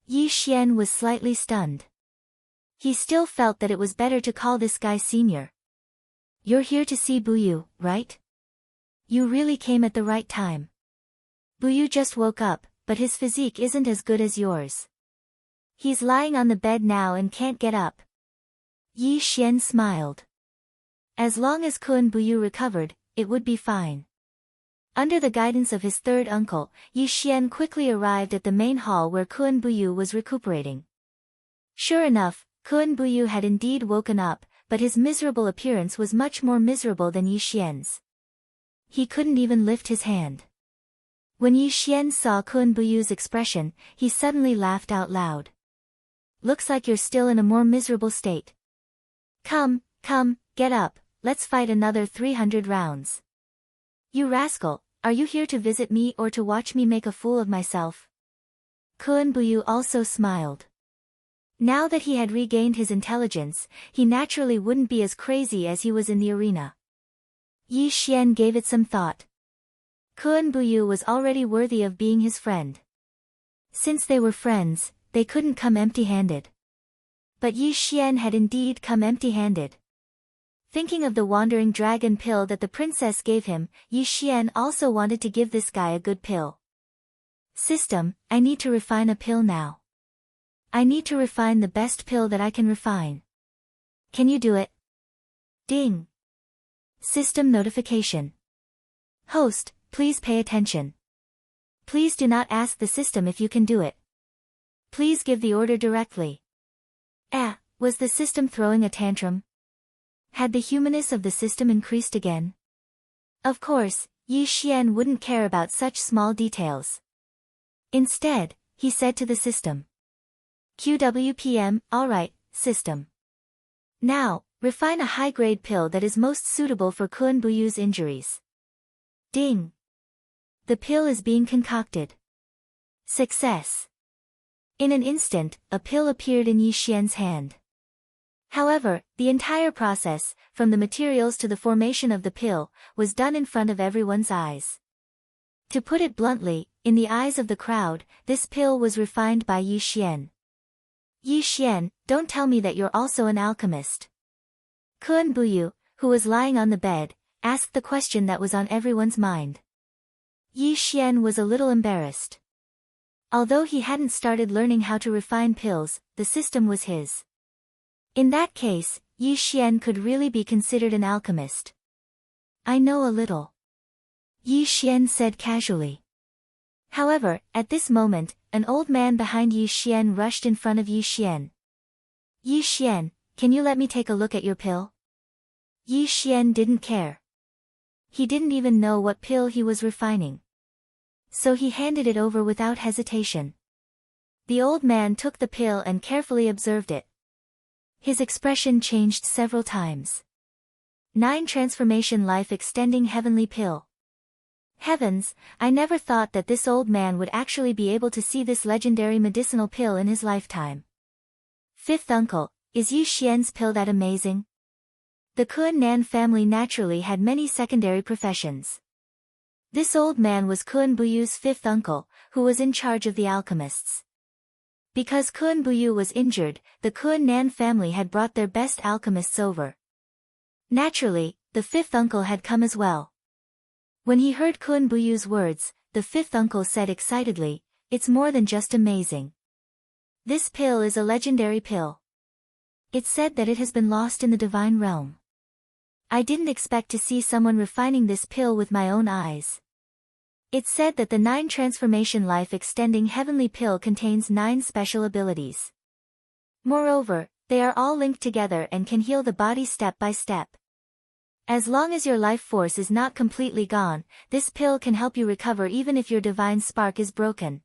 Yi Xian was slightly stunned. He still felt that it was better to call this guy senior. You're here to see Buyu, right? You really came at the right time. Buyu just woke up, but his physique isn't as good as yours. He's lying on the bed now and can't get up. Yi Xian smiled. As long as Kun Buyu recovered, it would be fine. Under the guidance of his third uncle, Yi Xian quickly arrived at the main hall where Kun Buyu was recuperating. Sure enough, Kun Buyu had indeed woken up, but his miserable appearance was much more miserable than Yi Xian's. He couldn't even lift his hand. When Yi Xian saw Kun Buyu's expression, he suddenly laughed out loud. Looks like you're still in a more miserable state. Come, get up, let's fight another 300 rounds. You rascal, are you here to visit me or to watch me make a fool of myself? Kun Buyu also smiled. Now that he had regained his intelligence, he naturally wouldn't be as crazy as he was in the arena. Yi Xian gave it some thought. Kun Buyu was already worthy of being his friend. Since they were friends, they couldn't come empty-handed. But Yi Xian had indeed come empty-handed. Thinking of the wandering dragon pill that the princess gave him, Yi Xian also wanted to give this guy a good pill. System, I need to refine a pill now. I need to refine the best pill that I can refine. Can you do it? Ding. System notification. Host, please pay attention. Please do not ask the system if you can do it. Please give the order directly. Was the system throwing a tantrum? Had the humanness of the system increased again? Of course, Yi Xian wouldn't care about such small details. Instead, he said to the system. QWPM, alright, system. Now, refine a high-grade pill that is most suitable for Kun Buyu's injuries. Ding. The pill is being concocted. Success. In an instant, a pill appeared in Yi Xian's hand. However, the entire process, from the materials to the formation of the pill, was done in front of everyone's eyes. To put it bluntly, in the eyes of the crowd, this pill was refined by Yi Xian. Yi Xian, don't tell me that you're also an alchemist. Kun Buyu, who was lying on the bed, asked the question that was on everyone's mind. Yi Xian was a little embarrassed. Although he hadn't started learning how to refine pills, the system was his. In that case, Yi Xian could really be considered an alchemist. I know a little. Yi Xian said casually. However, at this moment, an old man behind Yi Xian rushed in front of Yi Xian. Yi Xian, can you let me take a look at your pill? Yi Xian didn't care. He didn't even know what pill he was refining. So he handed it over without hesitation. The old man took the pill and carefully observed it. His expression changed several times. 9 Transformation Life Extending Heavenly Pill. Heavens, I never thought that this old man would actually be able to see this legendary medicinal pill in his lifetime. Fifth uncle, is Yi Xian's pill that amazing? The Kun Nan family naturally had many secondary professions. This old man was Kun Buyu's fifth uncle, who was in charge of the alchemists. Because Kun Buyu was injured, the Kun Nan family had brought their best alchemists over. Naturally, the fifth uncle had come as well. When he heard Kun Buyu's words, the fifth uncle said excitedly, "It's more than just amazing. This pill is a legendary pill. It's said that it has been lost in the divine realm. I didn't expect to see someone refining this pill with my own eyes. It's said that the 9 Transformation Life Extending Heavenly Pill contains 9 special abilities. Moreover, they are all linked together and can heal the body step by step. As long as your life force is not completely gone, this pill can help you recover even if your divine spark is broken.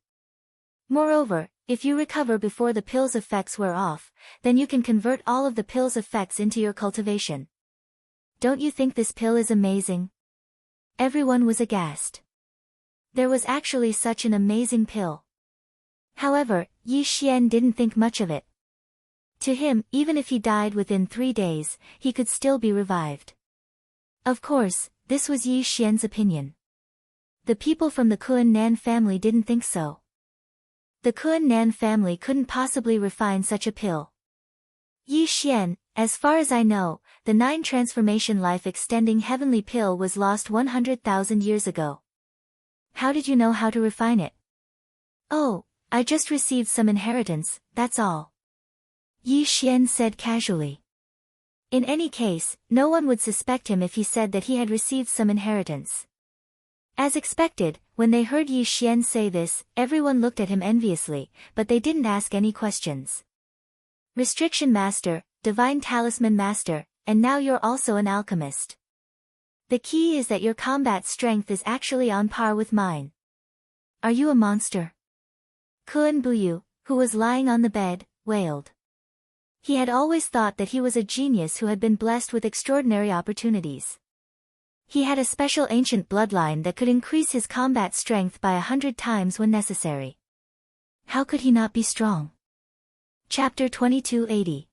Moreover, if you recover before the pill's effects wear off, then you can convert all of the pill's effects into your cultivation. Don't you think this pill is amazing?" Everyone was aghast. There was actually such an amazing pill. However, Yi Xian didn't think much of it. To him, even if he died within 3 days, he could still be revived. Of course, this was Yi Xian's opinion. The people from the Kun Nan family didn't think so. The Kun Nan family couldn't possibly refine such a pill. Yi Xian, as far as I know, the 9 Transformation Life Extending Heavenly Pill was lost 100,000 years ago. How did you know how to refine it? Oh, I just received some inheritance, that's all. Yi Xian said casually. In any case, no one would suspect him if he said that he had received some inheritance. As expected, when they heard Yi Xian say this, everyone looked at him enviously, but they didn't ask any questions. Restriction Master, Divine Talisman Master, and now you're also an alchemist. The key is that your combat strength is actually on par with mine. Are you a monster? Kun Buyu, who was lying on the bed, wailed. He had always thought that he was a genius who had been blessed with extraordinary opportunities. He had a special ancient bloodline that could increase his combat strength by 100 times when necessary. How could he not be strong? Chapter 2280.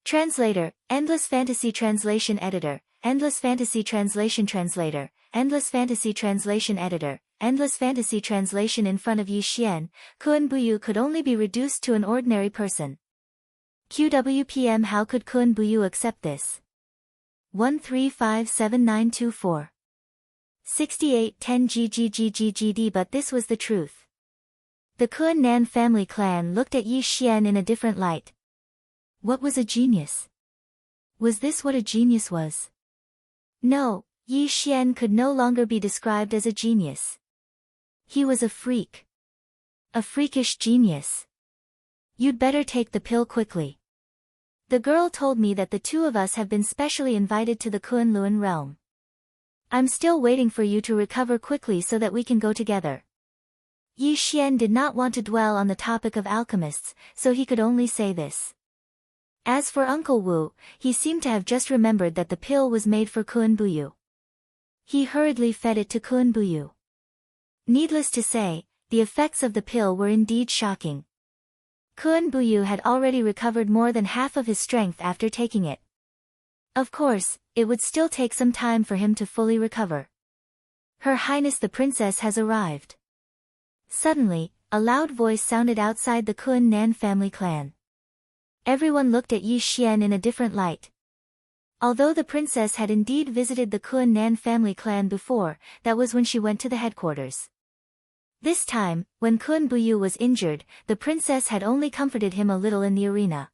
Translator, Endless Fantasy Translation Editor, Endless Fantasy Translation Translator, Endless Fantasy Translation Editor, Endless Fantasy Translation. In front of Yi Xian, Kun Buyu could only be reduced to an ordinary person. QWPM. How could Kun Buyu accept this? 1357924. 6810 GGGGGD. But this was the truth. The Kun Nan family clan looked at Yi Xian in a different light. What was a genius? Was this what a genius was? No, Yi Xian could no longer be described as a genius. He was a freak. A freakish genius. You'd better take the pill quickly. The girl told me that the two of us have been specially invited to the Kunlun realm. I'm still waiting for you to recover quickly so that we can go together. Yi Xian did not want to dwell on the topic of alchemists, so he could only say this. As for Uncle Wu, he seemed to have just remembered that the pill was made for Kun Buyu. He hurriedly fed it to Kun Buyu. Needless to say, the effects of the pill were indeed shocking. Kun Buyu had already recovered more than half of his strength after taking it. Of course, it would still take some time for him to fully recover. Her Highness the Princess has arrived. Suddenly, a loud voice sounded outside the Kun Nan family clan. Everyone looked at Yi Xian in a different light. Although the princess had indeed visited the Kun Nan family clan before, that was when she went to the headquarters. This time, when Kun Buyu was injured, the princess had only comforted him a little in the arena.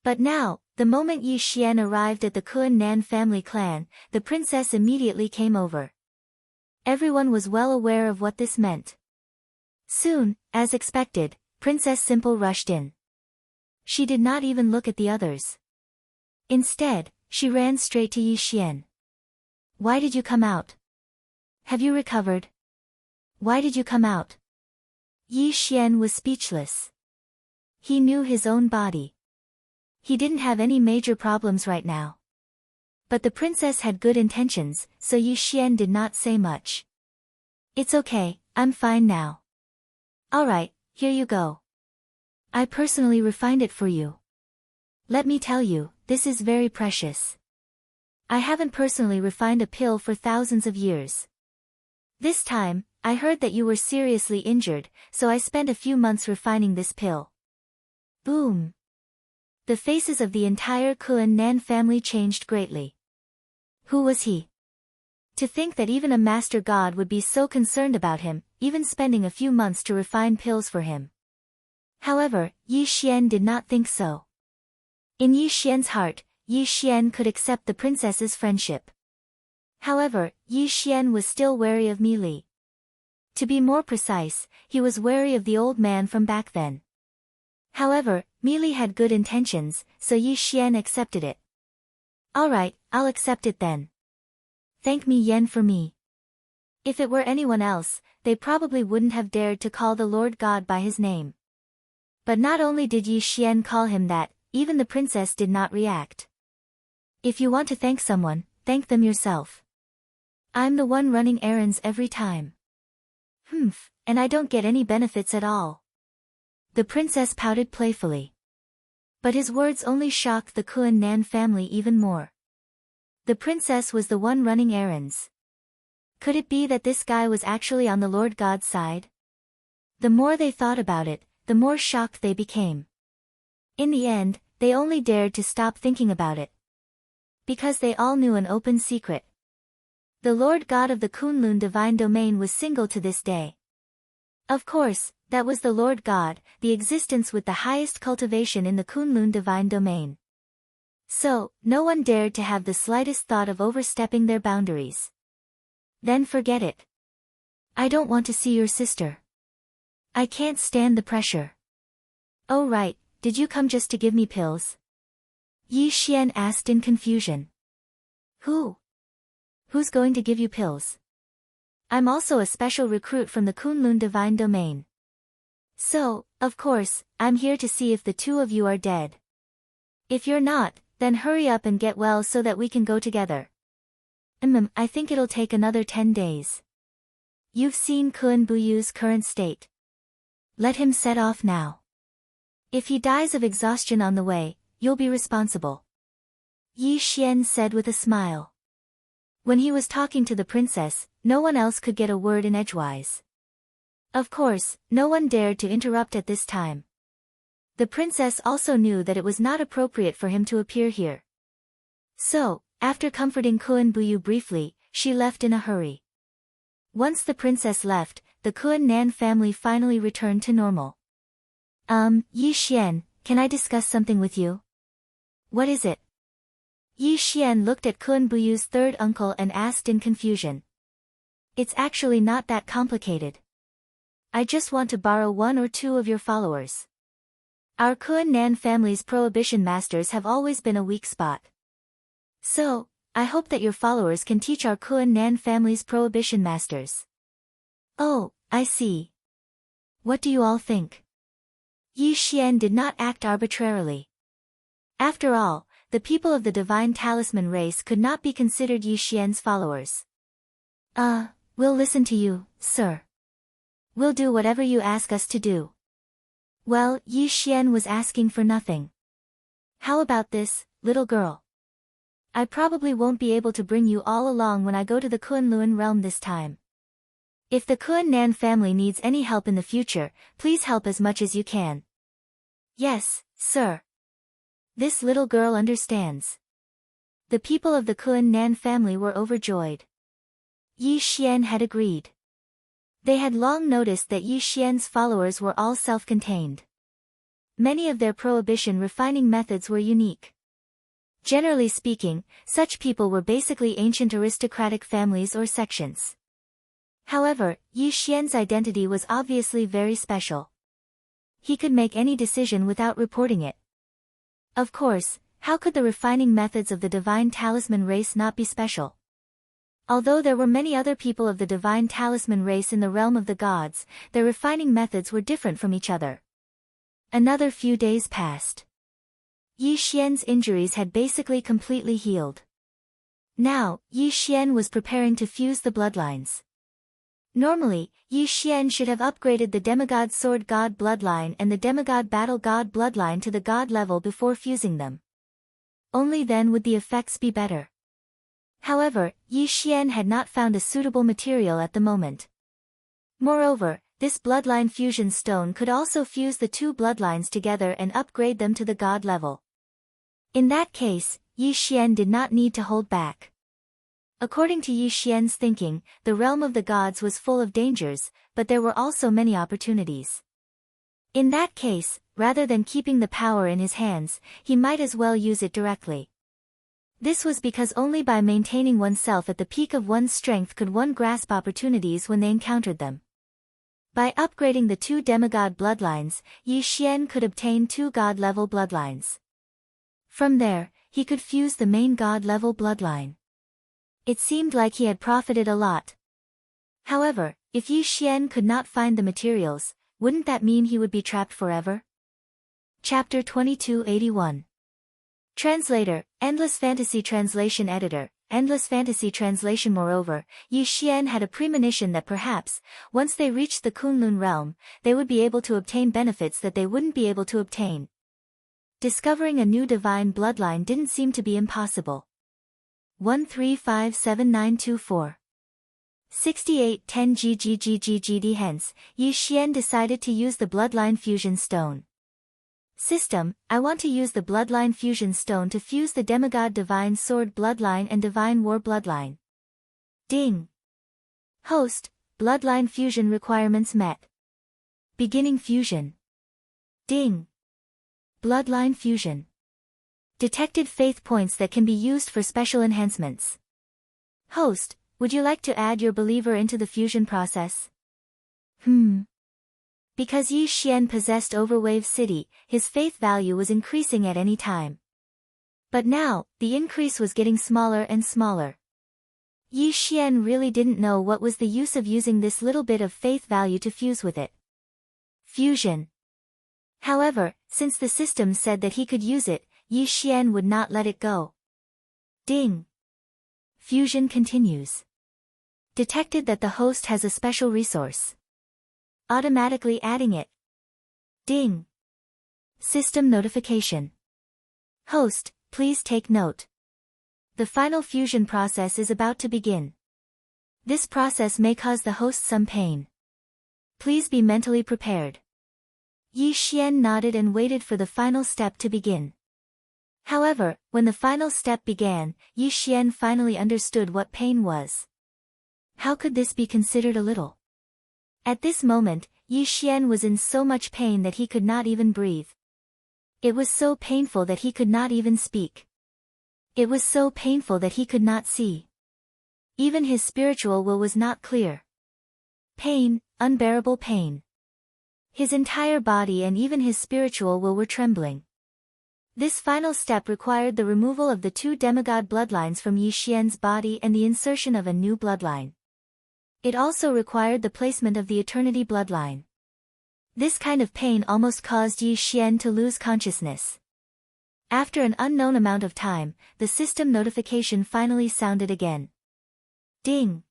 But now, the moment Yi Xian arrived at the Kun Nan family clan, the princess immediately came over. Everyone was well aware of what this meant. Soon, as expected, Princess Simple rushed in. She did not even look at the others. Instead, she ran straight to Yi Xian. Why did you come out? Have you recovered? Why did you come out? Yi Xian was speechless. He knew his own body. He didn't have any major problems right now. But the princess had good intentions, so Yi Xian did not say much. It's okay, I'm fine now. Alright, here you go. I personally refined it for you. Let me tell you, this is very precious. I haven't personally refined a pill for thousands of years. This time, I heard that you were seriously injured, so I spent a few months refining this pill. Boom. The faces of the entire Kun Nan family changed greatly. Who was he? To think that even a master god would be so concerned about him, even spending a few months to refine pills for him. However, Yi Xian did not think so. In Yi Xian's heart, Yi Xian could accept the princess's friendship. However, Yi Xian was still wary of Mi Li. To be more precise, he was wary of the old man from back then. However, Mi Li had good intentions, so Yi Xian accepted it. Alright, I'll accept it then. Thank Mi Yen for me. If it were anyone else, they probably wouldn't have dared to call the Lord God by his name. But not only did Yi Xian call him that, even the princess did not react. If you want to thank someone, thank them yourself. I'm the one running errands every time. And I don't get any benefits at all. The princess pouted playfully. But his words only shocked the Kun Nan family even more. The princess was the one running errands. Could it be that this guy was actually on the Lord God's side? The more they thought about it, the more shocked they became. In the end, they only dared to stop thinking about it. Because they all knew an open secret. The Lord God of the Kunlun divine domain was single to this day. Of course, that was the Lord God, the existence with the highest cultivation in the Kunlun divine domain. So, no one dared to have the slightest thought of overstepping their boundaries. Then forget it. I don't want to see your sister. I can't stand the pressure. Oh right, did you come just to give me pills? Yi Xian asked in confusion. Who? Who's going to give you pills? I'm also a special recruit from the Kunlun divine domain. So, of course, I'm here to see if the two of you are dead. If you're not, then hurry up and get well so that we can go together. I think it'll take another 10 days. You've seen Kun Buyu's current state. Let him set off now. If he dies of exhaustion on the way, you'll be responsible. Yi Xian said with a smile. When he was talking to the princess, no one else could get a word in edgewise. Of course, no one dared to interrupt at this time. The princess also knew that it was not appropriate for him to appear here. So, after comforting Kun Buyu briefly, she left in a hurry. Once the princess left, the Kun Nan family finally returned to normal. Yi Xian, can I discuss something with you? What is it? Yi Xian looked at Kun Buyu's third uncle and asked in confusion. It's actually not that complicated. I just want to borrow one or two of your followers. Our Kun Nan family's prohibition masters have always been a weak spot. So, I hope that your followers can teach our Kun Nan family's prohibition masters. Oh, I see. What do you all think? Yi Xian did not act arbitrarily. After all, the people of the divine talisman race could not be considered Yi Xian's followers. We'll listen to you, sir. We'll do whatever you ask us to do. Well, Yi Xian was asking for nothing. How about this, little girl? I probably won't be able to bring you all along when I go to the Kunlun realm this time. If the Kun Nan family needs any help in the future, please help as much as you can. Yes, sir. This little girl understands. The people of the Kun Nan family were overjoyed. Yi Xian had agreed. They had long noticed that Yi Xian's followers were all self-contained. Many of their prohibition refining methods were unique. Generally speaking, such people were basically ancient aristocratic families or sections. However, Yi Xian's identity was obviously very special. He could make any decision without reporting it. Of course, how could the refining methods of the divine talisman race not be special? Although there were many other people of the divine talisman race in the realm of the gods, their refining methods were different from each other. Another few days passed. Yi Xian's injuries had basically completely healed. Now, Yi Xian was preparing to fuse the bloodlines. Normally, Yi Xian should have upgraded the Demigod Sword God bloodline and the Demigod Battle God bloodline to the God level before fusing them. Only then would the effects be better. However, Yi Xian had not found a suitable material at the moment. Moreover, this bloodline fusion stone could also fuse the two bloodlines together and upgrade them to the God level. In that case, Yi Xian did not need to hold back. According to Yi Xian's thinking, the realm of the gods was full of dangers, but there were also many opportunities. In that case, rather than keeping the power in his hands, he might as well use it directly. This was because only by maintaining oneself at the peak of one's strength could one grasp opportunities when they encountered them. By upgrading the two demigod bloodlines, Yi Xian could obtain two god-level bloodlines. From there, he could fuse the main god-level bloodline. It seemed like he had profited a lot. However, if Yi Xian could not find the materials, wouldn't that mean he would be trapped forever? Chapter 2281. Translator, Endless Fantasy Translation Editor, Endless Fantasy Translation. Moreover, Yi Xian had a premonition that perhaps, once they reached the Kunlun realm, they would be able to obtain benefits that they wouldn't be able to obtain. Discovering a new divine bloodline didn't seem to be impossible. 1357924. 6810 GGGGGD. Hence, Yi Xian decided to use the bloodline fusion stone. System, I want to use the bloodline fusion stone to fuse the demigod divine sword bloodline and divine war bloodline. Ding. Host, bloodline fusion requirements met. Beginning fusion. Ding. Bloodline fusion. Detected faith points that can be used for special enhancements. Host, would you like to add your believer into the fusion process? Because Yi Xian possessed Overwave City, his faith value was increasing at any time. But now, the increase was getting smaller and smaller. Yi Xian really didn't know what was the use of using this little bit of faith value to fuse with it. Fusion. However, since the system said that he could use it, Yi Xian would not let it go. Ding. Fusion continues. Detected that the host has a special resource. Automatically adding it. Ding. System notification. Host, please take note. The final fusion process is about to begin. This process may cause the host some pain. Please be mentally prepared. Yi Xian nodded and waited for the final step to begin. However, when the final step began, Yi Xian finally understood what pain was. How could this be considered a little? At this moment, Yi Xian was in so much pain that he could not even breathe. It was so painful that he could not even speak. It was so painful that he could not see. Even his spiritual will was not clear. Pain, unbearable pain. His entire body and even his spiritual will were trembling. This final step required the removal of the 2 demigod bloodlines from Yi Xian's body and the insertion of a new bloodline. It also required the placement of the eternity bloodline. This kind of pain almost caused Yi Xian to lose consciousness. After an unknown amount of time, the system notification finally sounded again. Ding!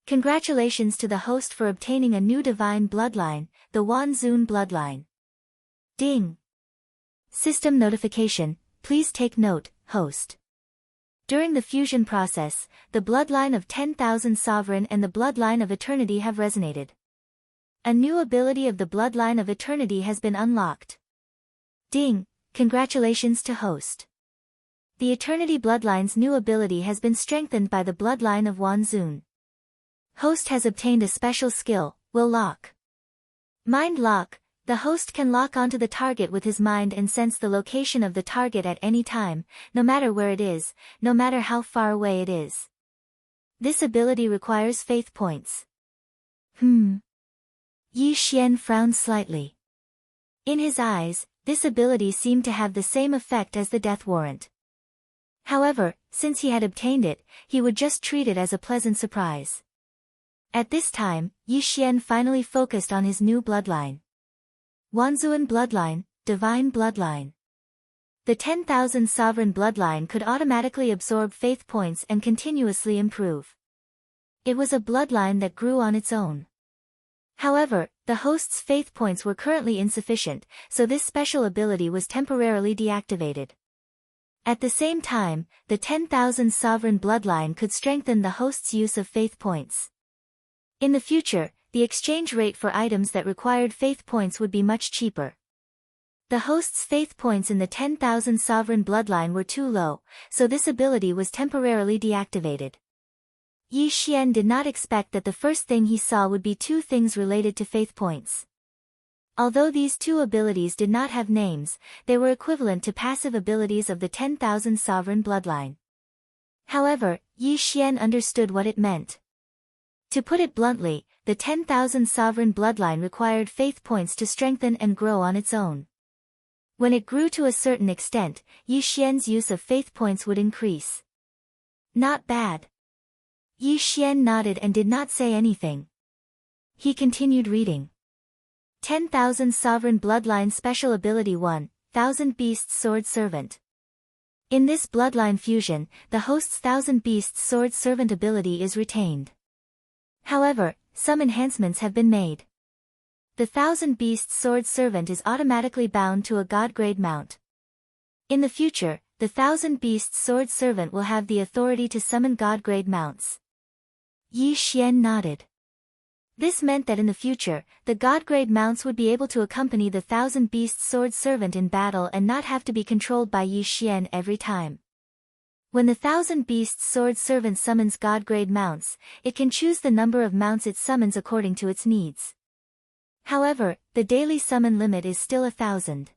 Congratulations to the host for obtaining a new divine bloodline, the Wanzun bloodline. Ding! System notification, please take note, host. During the fusion process, the bloodline of 10,000 Sovereign and the bloodline of Eternity have resonated. A new ability of the bloodline of Eternity has been unlocked. Ding! Congratulations to host. The Eternity bloodline's new ability has been strengthened by the bloodline of Wanzun. Host has obtained a special skill, Will Lock. Mind Lock. The host can lock onto the target with his mind and sense the location of the target at any time, no matter where it is, no matter how far away it is. This ability requires faith points. Yi Xian frowned slightly. In his eyes, this ability seemed to have the same effect as the death warrant. However, since he had obtained it, he would just treat it as a pleasant surprise. At this time, Yi Xian finally focused on his new bloodline. Wanzun bloodline, divine bloodline. The 10,000 sovereign bloodline could automatically absorb faith points and continuously improve. It was a bloodline that grew on its own. However, the host's faith points were currently insufficient, so this special ability was temporarily deactivated. At the same time, the 10,000 sovereign bloodline could strengthen the host's use of faith points. In the future, the exchange rate for items that required faith points would be much cheaper. The host's faith points in the 10,000 sovereign bloodline were too low, so this ability was temporarily deactivated. Yi Xian did not expect that the first thing he saw would be 2 things related to faith points. Although these 2 abilities did not have names, they were equivalent to passive abilities of the 10,000 sovereign bloodline. However, Yi Xian understood what it meant. To put it bluntly, the 10,000 sovereign bloodline required faith points to strengthen and grow on its own. When it grew to a certain extent, Yi Xian's use of faith points would increase. Not bad. Yi Xian nodded and did not say anything. He continued reading. 10,000 Sovereign Bloodline Special Ability 1, 1,000 Beasts Sword Servant. In this bloodline fusion, the host's 1,000 Beasts Sword Servant ability is retained. However, some enhancements have been made. The 1,000 Beasts Sword Servant is automatically bound to a God-grade mount. In the future, the 1,000 Beasts Sword Servant will have the authority to summon God-grade mounts. Yi Xian nodded. This meant that in the future, the God-grade mounts would be able to accompany the 1,000 Beasts Sword Servant in battle and not have to be controlled by Yi Xian every time. When the 1,000 Beasts Sword Servant summons God-grade mounts, it can choose the number of mounts it summons according to its needs. However, the daily summon limit is still 1,000.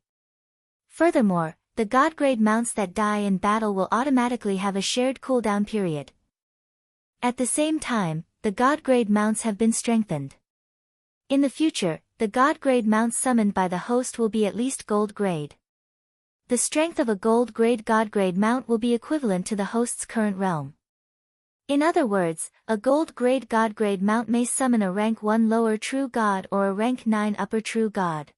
Furthermore, the God-grade mounts that die in battle will automatically have a shared cooldown period. At the same time, the God-grade mounts have been strengthened. In the future, the God-grade mounts summoned by the host will be at least gold grade. The strength of a gold grade God-grade mount will be equivalent to the host's current realm. In other words, a gold grade God-grade mount may summon a rank 1 lower true god or a rank 9 upper true god.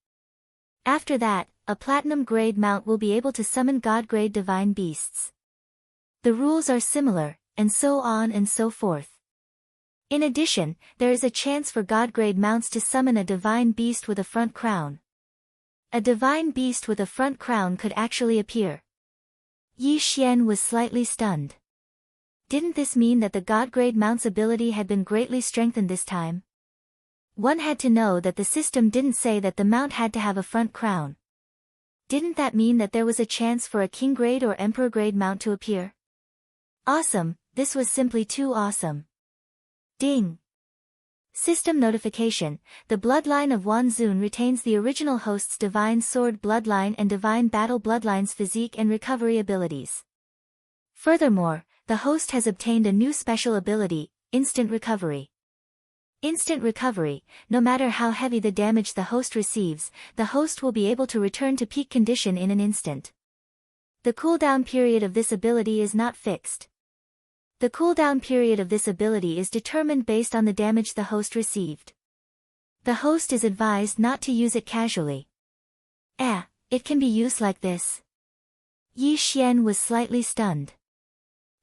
After that, a platinum grade mount will be able to summon God-grade divine beasts. The rules are similar, and so on and so forth. In addition, there is a chance for God-grade mounts to summon a divine beast with a front crown. A divine beast with a front crown could actually appear. Yi Xian was slightly stunned. Didn't this mean that the God-grade mount's ability had been greatly strengthened this time? One had to know that the system didn't say that the mount had to have a front crown. Didn't that mean that there was a chance for a king-grade or emperor-grade mount to appear? Awesome, this was simply too awesome. Ding! System notification, the bloodline of Wanzun retains the original host's divine sword bloodline and divine battle bloodline's physique and recovery abilities. Furthermore, the host has obtained a new special ability, instant recovery. Instant recovery, no matter how heavy the damage the host receives, the host will be able to return to peak condition in an instant. The cooldown period of this ability is not fixed. The cooldown period of this ability is determined based on the damage the host received. The host is advised not to use it casually. It can be used like this. Yi Xian was slightly stunned.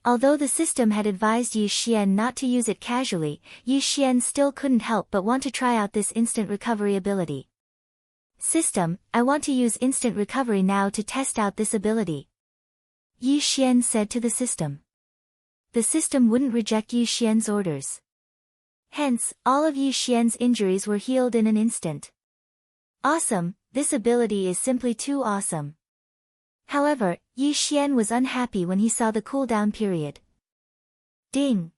Although the system had advised Yi Xian not to use it casually, Yi Xian still couldn't help but want to try out this instant recovery ability. System, I want to use instant recovery now to test out this ability. Yi Xian said to the system. The system wouldn't reject Yi Xian's orders. Hence, all of Yi Xian's injuries were healed in an instant. Awesome, this ability is simply too awesome. However, Yi Xian was unhappy when he saw the cooldown period. Ding!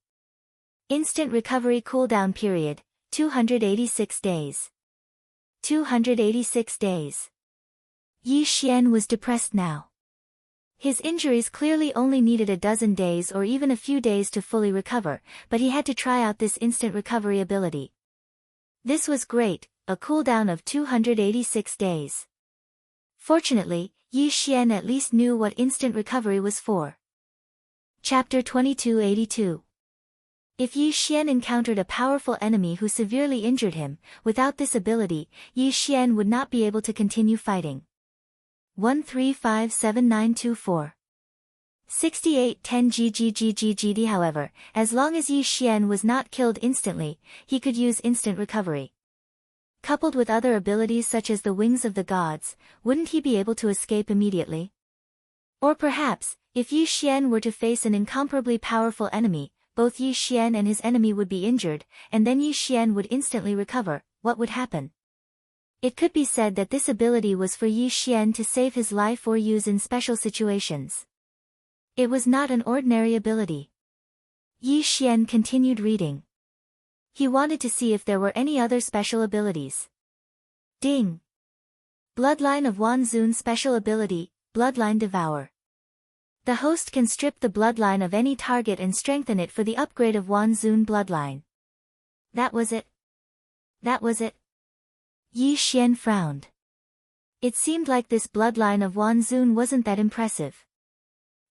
Instant recovery cooldown period, 286 days. 286 days. Yi Xian was depressed now. His injuries clearly only needed a dozen days or even a few days to fully recover, but he had to try out this instant recovery ability. This was great, a cooldown of 286 days. Fortunately, Yi Xian at least knew what instant recovery was for. Chapter 2282. If Yi Xian encountered a powerful enemy who severely injured him, without this ability, Yi Xian would not be able to continue fighting. 1357924. 6810 GGGGGD. However, as long as Yi Xian was not killed instantly, he could use instant recovery. Coupled with other abilities such as the wings of the gods, wouldn't he be able to escape immediately? Or perhaps, if Yi Xian were to face an incomparably powerful enemy, both Yi Xian and his enemy would be injured, and then Yi Xian would instantly recover, what would happen? It could be said that this ability was for Yi Xian to save his life or use in special situations. It was not an ordinary ability. Yi Xian continued reading. He wanted to see if there were any other special abilities. Ding! Bloodline of Wan Zun special ability, Bloodline Devour. The host can strip the bloodline of any target and strengthen it for the upgrade of Wan Zun bloodline. That was it. That was it. Yi Xian frowned. It seemed like this bloodline of Wan Zun wasn't that impressive.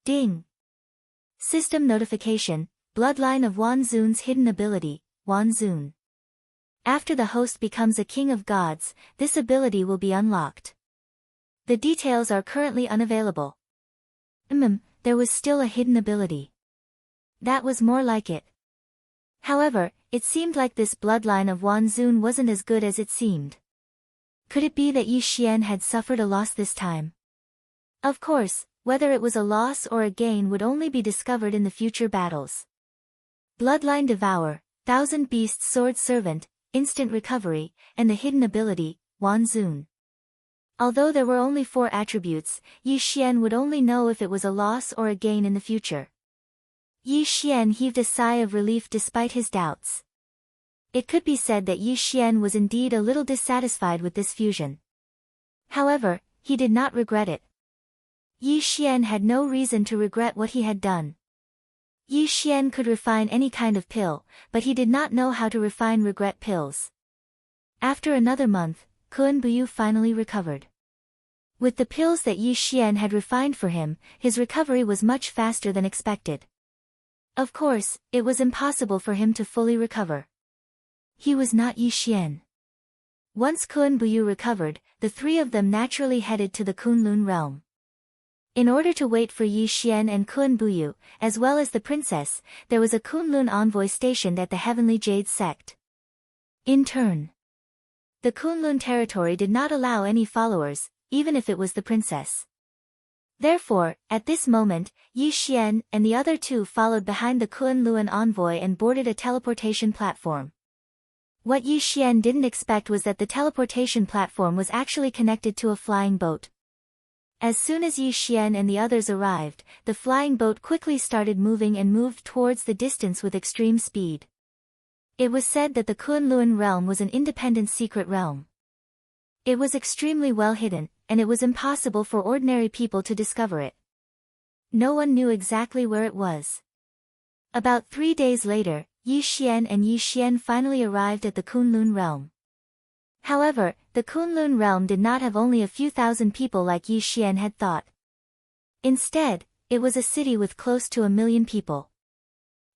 Ding! System notification, Bloodline of Wan Zun's hidden ability, Wan Zun. After the host becomes a king of gods, this ability will be unlocked. The details are currently unavailable. There was still a hidden ability. That was more like it. However, it seemed like this bloodline of Wan Zun wasn't as good as it seemed. Could it be that Yi Xian had suffered a loss this time? Of course, whether it was a loss or a gain would only be discovered in the future battles. Bloodline Devour, Thousand Beasts Sword Servant, Instant Recovery, and the hidden ability, Wan Zun. Although there were only 4 attributes, Yi Xian would only know if it was a loss or a gain in the future. Yi Xian heaved a sigh of relief despite his doubts. It could be said that Yi Xian was indeed a little dissatisfied with this fusion. However, he did not regret it. Yi Xian had no reason to regret what he had done. Yi Xian could refine any kind of pill, but he did not know how to refine regret pills. After another month, Kun Buyu finally recovered. With the pills that Yi Xian had refined for him, his recovery was much faster than expected. Of course, it was impossible for him to fully recover. He was not Yi Xian. Once Kun Buyu recovered, the 3 of them naturally headed to the Kunlun realm. In order to wait for Yi Xian and Kun Buyu, as well as the princess, there was a Kunlun envoy stationed at the Heavenly Jade sect. In turn, the Kunlun territory did not allow any followers, even if it was the princess. Therefore, at this moment, Yi Xian and the other 2 followed behind the Kunlun envoy and boarded a teleportation platform. What Yi Xian didn't expect was that the teleportation platform was actually connected to a flying boat. As soon as Yi Xian and the others arrived, the flying boat quickly started moving and moved towards the distance with extreme speed. It was said that the Kunlun realm was an independent secret realm. It was extremely well hidden, and it was impossible for ordinary people to discover it. no one knew exactly where it was. About 3 days later, Yi Xian and Yi Xian finally arrived at the Kunlun realm. However, the Kunlun realm did not have only a few thousand people like Yi Xian had thought. Instead, it was a city with close to 1 million people.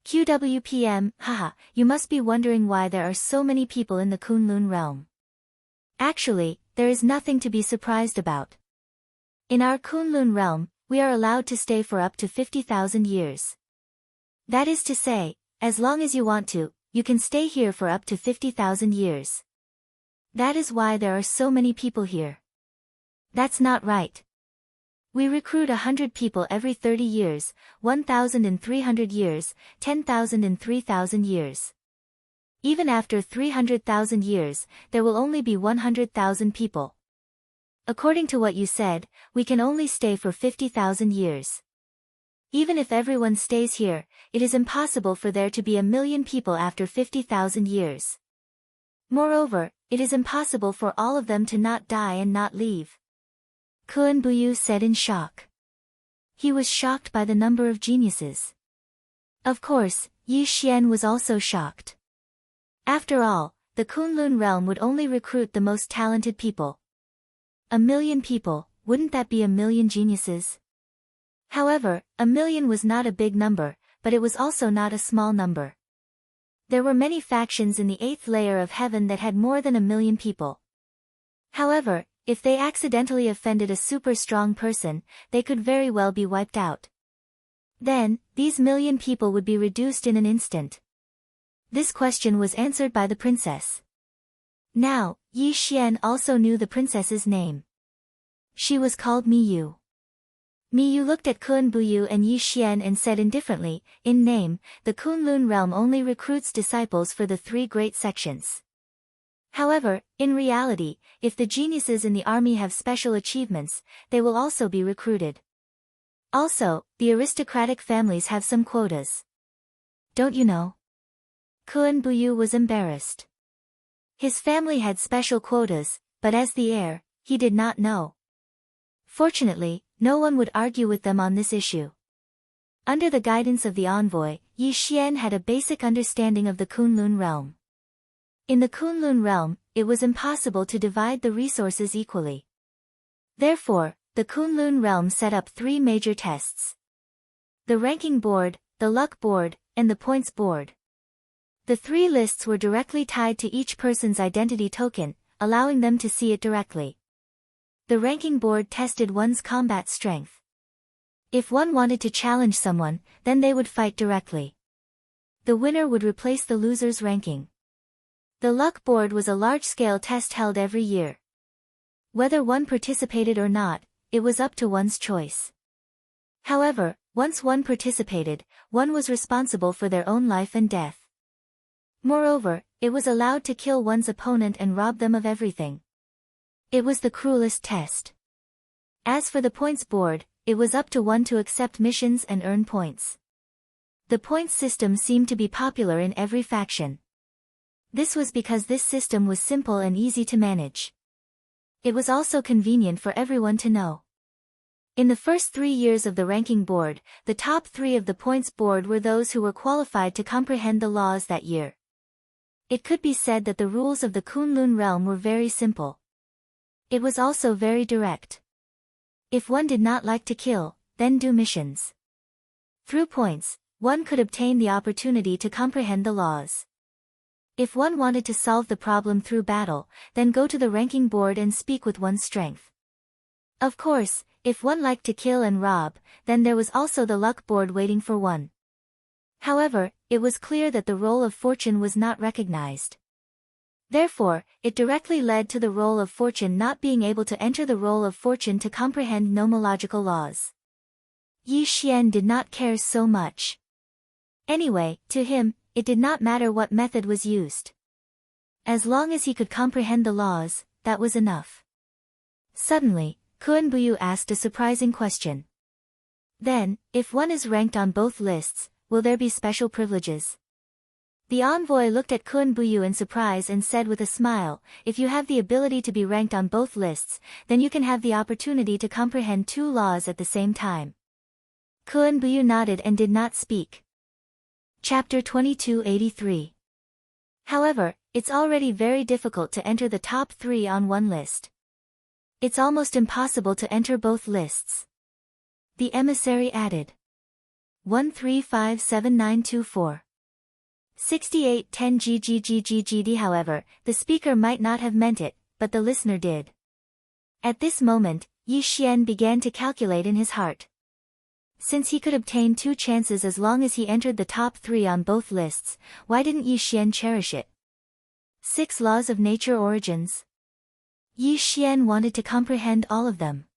QWPM, haha, you must be wondering why there are so many people in the Kunlun realm. Actually, there is nothing to be surprised about. In our Kunlun realm, we are allowed to stay for up to 50,000 years. That is to say, as long as you want to, you can stay here for up to 50,000 years. That is why there are so many people here. That's not right. We recruit 100 people every 30 years, 1,000 in 300 years, 10,000 in 3,000 years. Even after 300,000 years, there will only be 100,000 people. According to what you said, we can only stay for 50,000 years. Even if everyone stays here, it is impossible for there to be 1 million people after 50,000 years. Moreover, it is impossible for all of them to not die and not leave. Kun Buyu said in shock. He was shocked by the number of geniuses. Of course, Yi Xian was also shocked. After all, the Kunlun realm would only recruit the most talented people. 1 million people, wouldn't that be 1 million geniuses? However, 1 million was not a big number, but it was also not a small number. There were many factions in the 8th layer of heaven that had more than 1 million people. However, if they accidentally offended a super strong person, they could very well be wiped out. Then, these million people would be reduced in an instant. This question was answered by the princess. Now, Yi Xian also knew the princess's name. She was called Miyu. Miyu looked at Kun Buyu and Yi Xian and said indifferently, in name, the Kunlun realm only recruits disciples for the 3 great sections. However, in reality, if the geniuses in the army have special achievements, they will also be recruited. Also, the aristocratic families have some quotas. Don't you know? Kun Buyu was embarrassed. His family had special quotas, but as the heir, he did not know. Fortunately, no one would argue with them on this issue. Under the guidance of the envoy, Yi Xian had a basic understanding of the Kunlun realm. In the Kunlun realm, it was impossible to divide the resources equally. Therefore, the Kunlun realm set up 3 major tests: the ranking board, the luck board, and the points board. The 3 lists were directly tied to each person's identity token, allowing them to see it directly. The ranking board tested one's combat strength. If one wanted to challenge someone, then they would fight directly. The winner would replace the loser's ranking. The luck board was a large-scale test held every year. Whether one participated or not, it was up to one's choice. However, once one participated, one was responsible for their own life and death. Moreover, it was allowed to kill one's opponent and rob them of everything. It was the cruelest test. As for the points board, it was up to one to accept missions and earn points. The points system seemed to be popular in every faction. This was because this system was simple and easy to manage. It was also convenient for everyone to know. In the first 3 years of the ranking board, the top 3 of the points board were those who were qualified to comprehend the laws that year. It could be said that the rules of the Kunlun realm were very simple. It was also very direct. If one did not like to kill, then do missions. Through points, one could obtain the opportunity to comprehend the laws. If one wanted to solve the problem through battle, then go to the ranking board and speak with one's strength. Of course, if one liked to kill and rob, then there was also the luck board waiting for one. However, it was clear that the roll of fortune was not recognized. Therefore, it directly led to the roll of fortune not being able to enter the roll of fortune to comprehend nomological laws. Yi Xian did not care so much. Anyway, to him, it did not matter what method was used. As long as he could comprehend the laws, that was enough. Suddenly, Kun Buyu asked a surprising question. Then, if one is ranked on both lists, will there be special privileges? The envoy looked at Kun Buyu in surprise and said with a smile, if you have the ability to be ranked on both lists, then you can have the opportunity to comprehend 2 laws at the same time. Kun Buyu nodded and did not speak. Chapter 2283. However, it's already very difficult to enter the top 3 on one list. It's almost impossible to enter both lists. The emissary added. 1357924. 6810 GGGGGD. However, the speaker might not have meant it, but the listener did. At this moment, Yi Xian began to calculate in his heart. Since he could obtain 2 chances as long as he entered the top 3 on both lists, why didn't Yi Xian cherish it? 6 Laws of Nature Origins. Yi Xian wanted to comprehend all of them.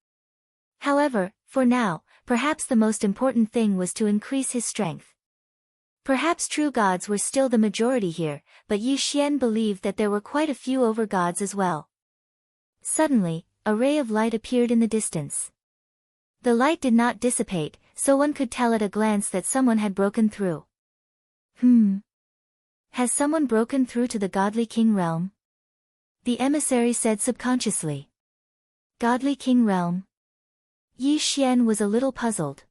However, for now, perhaps the most important thing was to increase his strength. Perhaps true gods were still the majority here, but Yi Xian believed that there were quite a few overgods as well. Suddenly, a ray of light appeared in the distance. The light did not dissipate, so one could tell at a glance that someone had broken through. Has someone broken through to the godly king realm? The emissary said subconsciously. Godly king realm? Yi Xian was a little puzzled.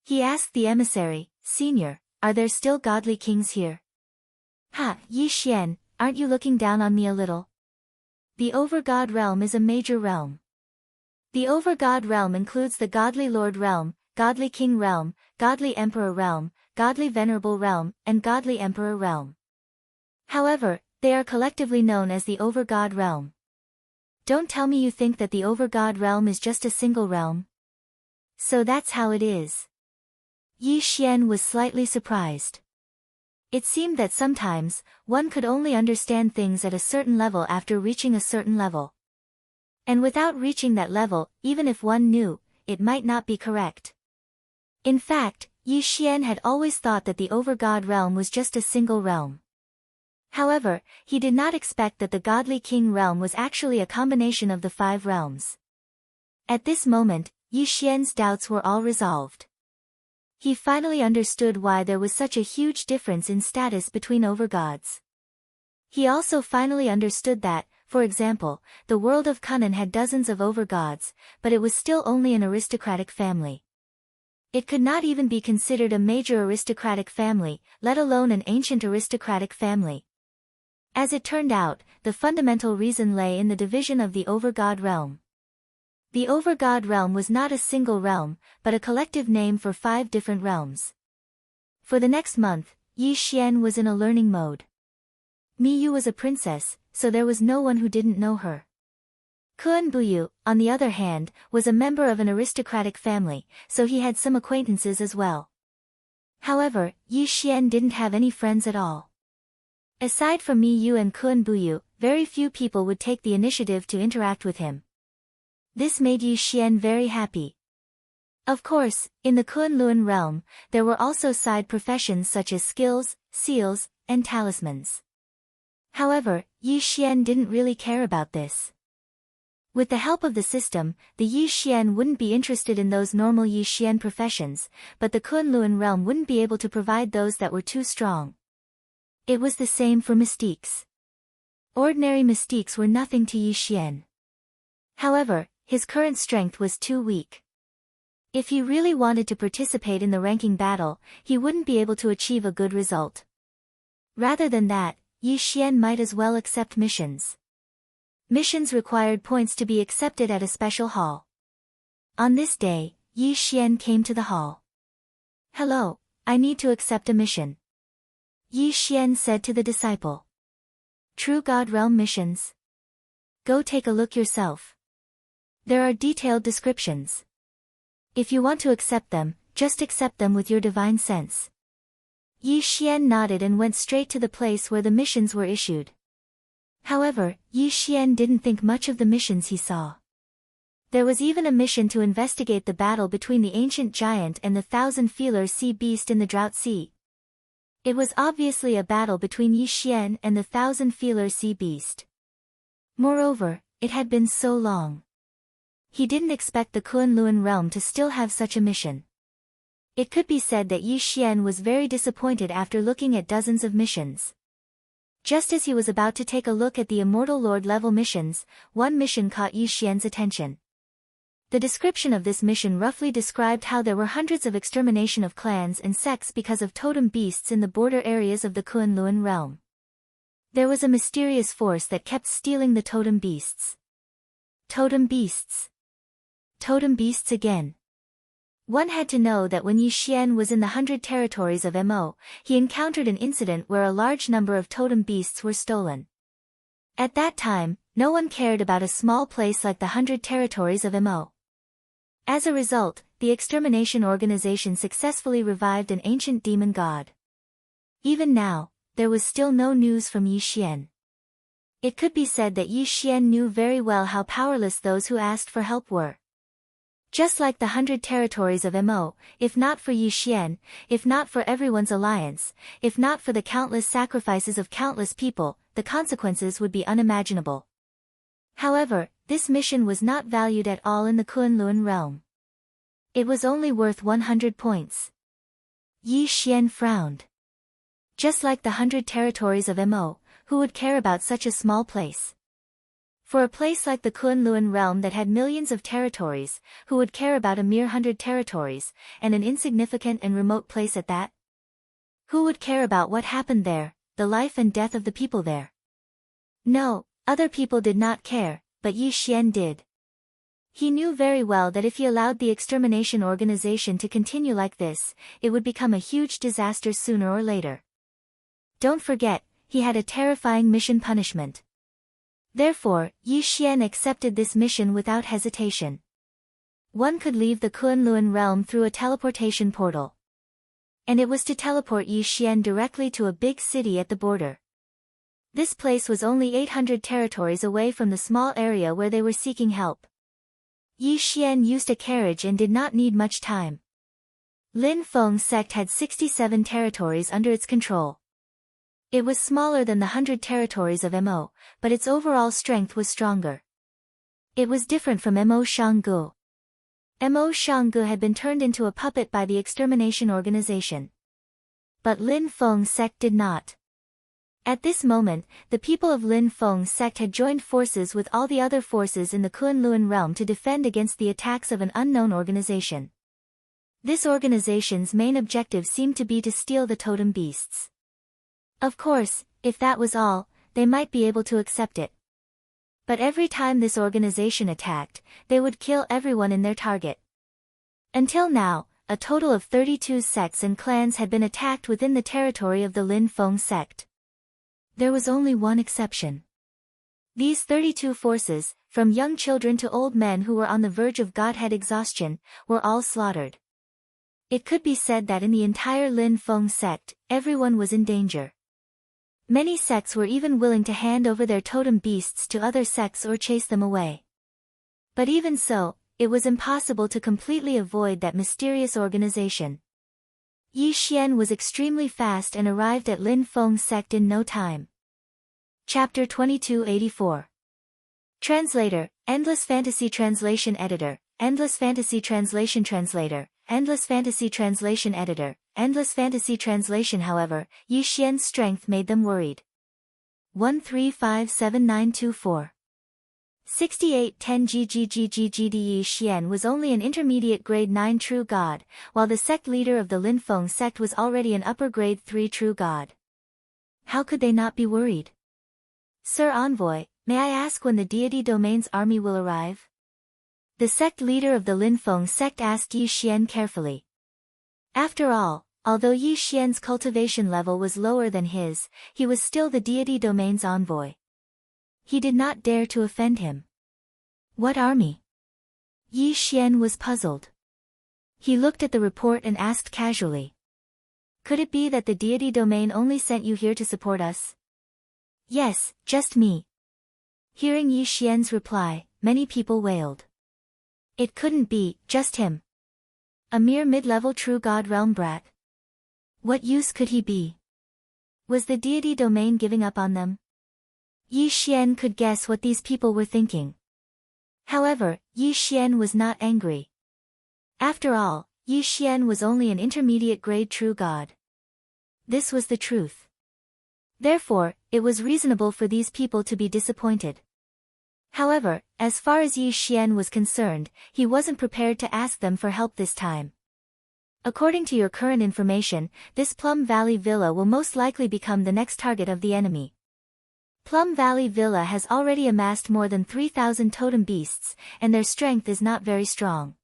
He asked the emissary, Senior, are there still godly kings here? Ha, Yi Xian, aren't you looking down on me a little? The overgod realm is a major realm. The overgod realm includes the godly lord realm, godly king realm, godly emperor realm, godly venerable realm, and godly emperor realm. However, they are collectively known as the overgod realm. Don't tell me you think that the overgod realm is just a single realm. So that's how it is. Yi Xian was slightly surprised. It seemed that sometimes, one could only understand things at a certain level after reaching a certain level. And without reaching that level, even if one knew, it might not be correct. In fact, Yi Xian had always thought that the overgod realm was just a single realm. However, he did not expect that the godly king realm was actually a combination of the 5 realms. At this moment, Yi Xian's doubts were all resolved. He finally understood why there was such a huge difference in status between overgods. He also finally understood that, for example, the world of Canaan had dozens of overgods, but it was still only an aristocratic family. It could not even be considered a major aristocratic family, let alone an ancient aristocratic family. As it turned out, the fundamental reason lay in the division of the overgod realm. The overgod realm was not a single realm, but a collective name for 5 different realms. For the next month, Yi Xian was in a learning mode. Miyu was a princess, so there was no one who didn't know her. Kun Buyu, on the other hand, was a member of an aristocratic family, so he had some acquaintances as well. However, Yi Xian didn't have any friends at all. Aside from Miyu and Kun Buyu, very few people would take the initiative to interact with him. This made Yi Xian very happy. Of course, in the Kunlun realm, there were also side professions such as skills, seals, and talismans. However, Yi Xian didn't really care about this. With the help of the system, the Yi Xian wouldn't be interested in those normal Yi Xian professions, but the Kunlun realm wouldn't be able to provide those that were too strong. It was the same for mystiques. Ordinary mystiques were nothing to Yi Xian. However, his current strength was too weak. If he really wanted to participate in the ranking battle, he wouldn't be able to achieve a good result. Rather than that, Yi Xian might as well accept missions. Missions required points to be accepted at a special hall. On this day, Yi Xian came to the hall. Hello, I need to accept a mission. Yi Xian said to the disciple. True God Realm missions? Go take a look yourself. There are detailed descriptions. If you want to accept them, just accept them with your divine sense. Yi Xian nodded and went straight to the place where the missions were issued. However, Yi Xian didn't think much of the missions he saw. There was even a mission to investigate the battle between the ancient giant and the 1,000-feeler sea beast in the Drought Sea. It was obviously a battle between Yi Xian and the 1,000-feeler sea beast. Moreover, it had been so long. He didn't expect the Kunlun realm to still have such a mission. It could be said that Yi Xian was very disappointed after looking at dozens of missions. Just as he was about to take a look at the Immortal Lord level missions, one mission caught Yi Xian's attention. The description of this mission roughly described how there were hundreds of extermination of clans and sects because of totem beasts in the border areas of the Kunlun realm. There was a mysterious force that kept stealing the totem beasts. Totem beasts. Totem beasts again. One had to know that when Yi Xian was in the 100 territories of Mo, he encountered an incident where a large number of totem beasts were stolen. At that time, no one cared about a small place like the 100 territories of Mo. As a result, the extermination organization successfully revived an ancient demon god. Even now, there was still no news from Yi Xian. It could be said that Yi Xian knew very well how powerless those who asked for help were. Just like the 100 territories of Mo, if not for Yi Xian, if not for everyone's alliance, if not for the countless sacrifices of countless people, the consequences would be unimaginable. However, this mission was not valued at all in the Kunlun realm. It was only worth 100 points. Yi Xian frowned. Just like the 100 territories of Mo, who would care about such a small place? For a place like the Kunlun realm that had millions of territories, who would care about a mere 100 territories, and an insignificant and remote place at that? Who would care about what happened there, the life and death of the people there? No, other people did not care, but Yi Xian did. He knew very well that if he allowed the extermination organization to continue like this, it would become a huge disaster sooner or later. Don't forget, he had a terrifying mission punishment. Therefore, Yi Xian accepted this mission without hesitation. One could leave the Kunlun realm through a teleportation portal. And it was to teleport Yi Xian directly to a big city at the border. This place was only 800 territories away from the small area where they were seeking help. Yi Xian used a carriage and did not need much time. Lin Feng's sect had 67 territories under its control. It was smaller than the 100 territories of Mo, but its overall strength was stronger. It was different from Mo Shanggu. Mo Shanggu had been turned into a puppet by the extermination organization. But Lin Feng's sect did not. At this moment, the people of Lin Feng's sect had joined forces with all the other forces in the Kunlun realm to defend against the attacks of an unknown organization. This organization's main objective seemed to be to steal the totem beasts. Of course, if that was all, they might be able to accept it. But every time this organization attacked, they would kill everyone in their target. Until now, a total of 32 sects and clans had been attacked within the territory of the Lin Feng sect. There was only one exception. These 32 forces, from young children to old men who were on the verge of godhead exhaustion, were all slaughtered. It could be said that in the entire Lin Feng sect, everyone was in danger. Many sects were even willing to hand over their totem beasts to other sects or chase them away. But even so, it was impossible to completely avoid that mysterious organization. Yi Xian was extremely fast and arrived at Lin Feng's sect in no time. Chapter 2284. Translator, Endless Fantasy Translation Editor, Endless Fantasy Translation Translator, Endless Fantasy Translation Editor, Endless Fantasy Translation. However, Yi Xian's strength made them worried. 135794. 6810 GGGGGD. Yi Xian was only an intermediate grade 9 true god, while the sect leader of the Lin Feng sect was already an upper grade 3 true god. How could they not be worried? Sir Envoy, may I ask when the deity domain's army will arrive? The sect leader of the Lin Feng sect asked Yi Xian carefully. After all, although Yi Xian's cultivation level was lower than his, he was still the deity domain's envoy. He did not dare to offend him. What army? Yi Xian was puzzled. He looked at the report and asked casually. Could it be that the deity domain only sent you here to support us? Yes, just me. Hearing Yi Xian's reply, many people wailed. It couldn't be, just him. A mere mid-level true god realm brat. What use could he be? Was the deity domain giving up on them? Yi Xian could guess what these people were thinking. However, Yi Xian was not angry. After all, Yi Xian was only an intermediate grade true god. This was the truth. Therefore, it was reasonable for these people to be disappointed. However, as far as Yi Xian was concerned, he wasn't prepared to ask them for help this time. According to your current information, this Plum Valley Villa will most likely become the next target of the enemy. Plum Valley Villa has already amassed more than 3,000 totem beasts, and their strength is not very strong.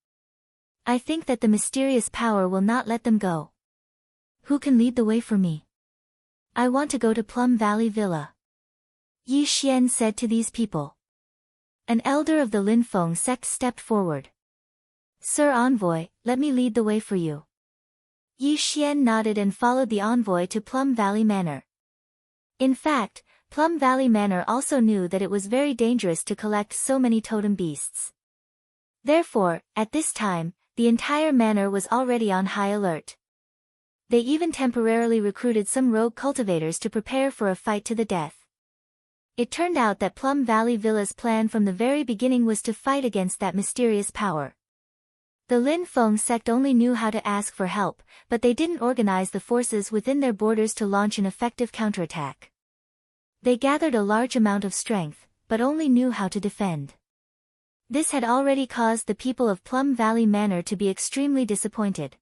I think that the mysterious power will not let them go. Who can lead the way for me? I want to go to Plum Valley Villa. Yi Xian said to these people. An elder of the Linfeng sect stepped forward. Sir Envoy, let me lead the way for you. Yi Xian nodded and followed the envoy to Plum Valley Manor. In fact, Plum Valley Manor also knew that it was very dangerous to collect so many totem beasts. Therefore, at this time, the entire manor was already on high alert. They even temporarily recruited some rogue cultivators to prepare for a fight to the death. It turned out that Plum Valley Villa's plan from the very beginning was to fight against that mysterious power. The Linfeng sect only knew how to ask for help, but they didn't organize the forces within their borders to launch an effective counterattack. They gathered a large amount of strength, but only knew how to defend. This had already caused the people of Plum Valley Manor to be extremely disappointed.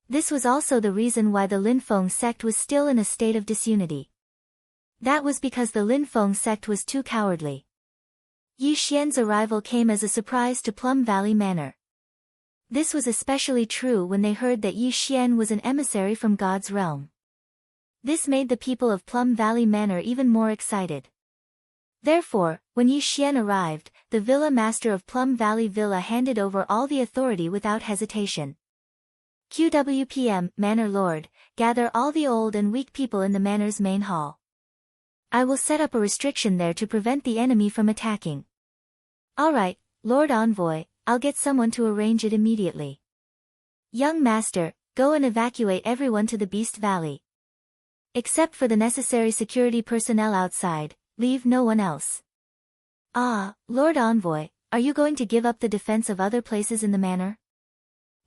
This was also the reason why the Linfeng sect was still in a state of disunity. That was because the Linfeng sect was too cowardly. Yi Xian's arrival came as a surprise to Plum Valley Manor. This was especially true when they heard that Yi Xian was an emissary from God's realm. This made the people of Plum Valley Manor even more excited. Therefore, when Yi Xian arrived, the villa master of Plum Valley Villa handed over all the authority without hesitation. QWPM, Manor Lord, gather all the old and weak people in the manor's main hall. I will set up a restriction there to prevent the enemy from attacking. Alright, Lord Envoy, I'll get someone to arrange it immediately. Young Master, go and evacuate everyone to the Beast Valley. Except for the necessary security personnel outside, leave no one else. Ah, Lord Envoy, are you going to give up the defense of other places in the manor?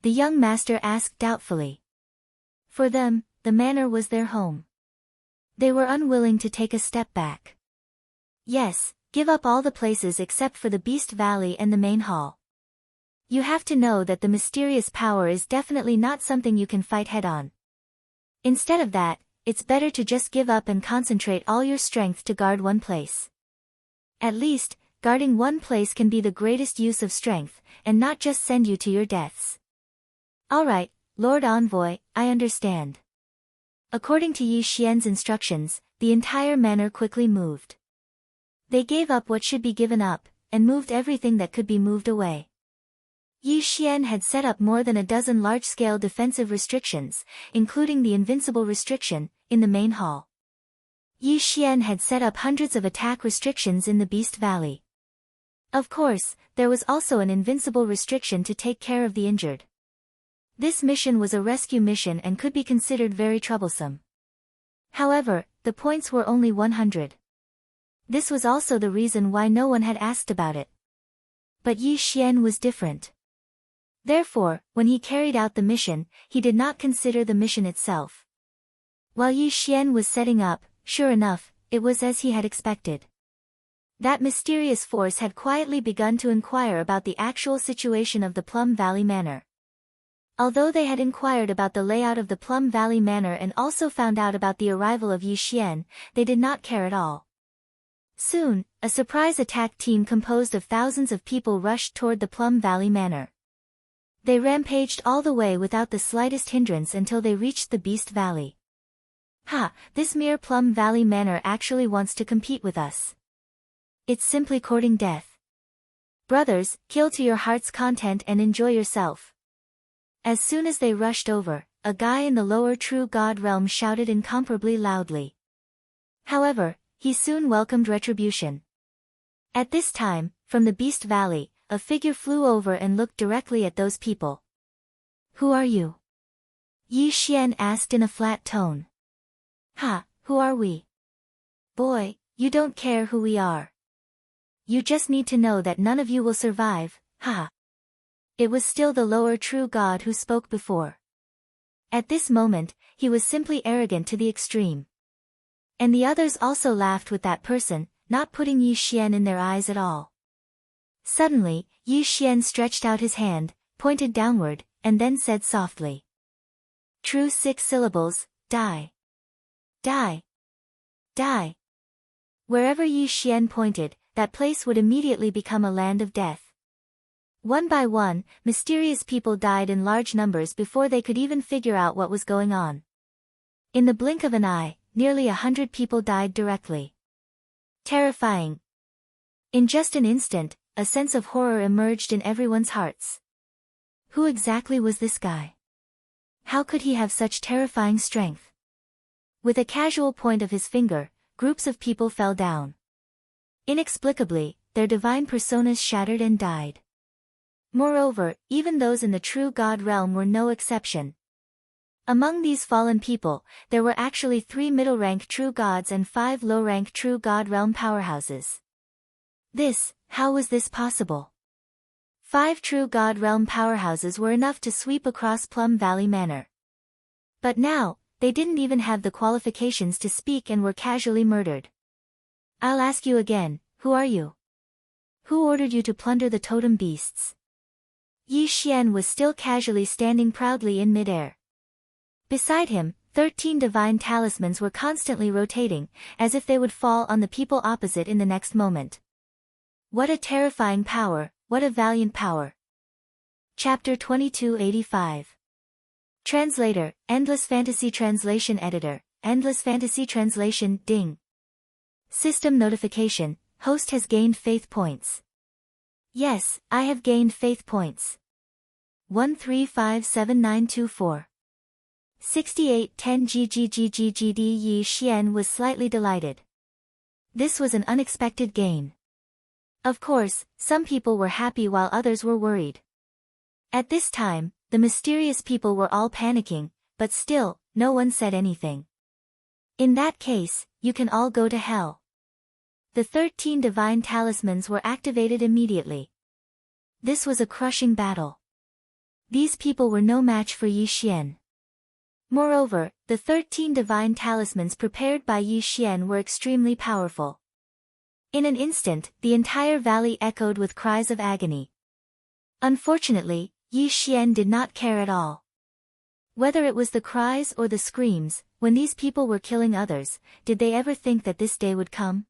The young master asked doubtfully. For them, the manor was their home. They were unwilling to take a step back. Yes, give up all the places except for the Beast Valley and the main hall. You have to know that the mysterious power is definitely not something you can fight head-on. Instead of that, it's better to just give up and concentrate all your strength to guard one place. At least, guarding one place can be the greatest use of strength, and not just send you to your deaths. Alright, Lord Envoy, I understand. According to Yi Xian's instructions, the entire manor quickly moved. They gave up what should be given up, and moved everything that could be moved away. Yi Xian had set up more than a dozen large-scale defensive restrictions, including the invincible restriction, in the main hall. Yi Xian had set up hundreds of attack restrictions in the Beast Valley. Of course, there was also an invincible restriction to take care of the injured. This mission was a rescue mission and could be considered very troublesome. However, the points were only 100. This was also the reason why no one had asked about it. But Yi Xian was different. Therefore, when he carried out the mission, he did not consider the mission itself. While Yi Xian was setting up, sure enough, it was as he had expected. That mysterious force had quietly begun to inquire about the actual situation of the Plum Valley Manor. Although they had inquired about the layout of the Plum Valley Manor and also found out about the arrival of Yi Xian, they did not care at all. Soon, a surprise attack team composed of thousands of people rushed toward the Plum Valley Manor. They rampaged all the way without the slightest hindrance until they reached the Beast Valley. Ha, this mere Plum Valley Manor actually wants to compete with us. It's simply courting death. Brothers, kill to your heart's content and enjoy yourself. As soon as they rushed over, a guy in the lower True God realm shouted incomparably loudly. However, he soon welcomed retribution. At this time, from the Beast Valley, a figure flew over and looked directly at those people. Who are you? Yi Xian asked in a flat tone. Ha, who are we? Boy, you don't care who we are. You just need to know that none of you will survive, ha. It was still the lower True God who spoke before. At this moment, he was simply arrogant to the extreme. And the others also laughed with that person, not putting Yi Xian in their eyes at all. Suddenly, Yi Xian stretched out his hand, pointed downward, and then said softly. True 6 syllables, die. Die. Die. Wherever Yi Xian pointed, that place would immediately become a land of death. One by one, mysterious people died in large numbers before they could even figure out what was going on. In the blink of an eye, nearly 100 people died directly. Terrifying. In just an instant, a sense of horror emerged in everyone's hearts. Who exactly was this guy? How could he have such terrifying strength? With a casual point of his finger, groups of people fell down. Inexplicably, their divine personas shattered and died. Moreover, even those in the true God realm were no exception. Among these fallen people, there were actually 3 middle-rank true gods and 5 low-rank true God realm powerhouses. How was this possible? 5 true God realm powerhouses were enough to sweep across Plum Valley Manor. But now, they didn't even have the qualifications to speak and were casually murdered. I'll ask you again, who are you? Who ordered you to plunder the totem beasts? Yi Xian was still casually standing proudly in midair. Beside him, 13 divine talismans were constantly rotating, as if they would fall on the people opposite in the next moment. What a terrifying power, what a valiant power. Chapter 2285. Translator, Endless Fantasy Translation Editor, Endless Fantasy Translation, Ding. System notification, host has gained faith points. Yes, I have gained faith points. 1357924. 6810 GGGGGD. Yi Xian was slightly delighted. This was an unexpected gain. Of course, some people were happy while others were worried. At this time, the mysterious people were all panicking, but still, no one said anything. In that case, you can all go to hell. The 13 divine talismans were activated immediately. This was a crushing battle. These people were no match for Yi Xian. Moreover, the 13 divine talismans prepared by Yi Xian were extremely powerful. In an instant, the entire valley echoed with cries of agony. Unfortunately, Yi Xian did not care at all. Whether it was the cries or the screams, when these people were killing others, did they ever think that this day would come?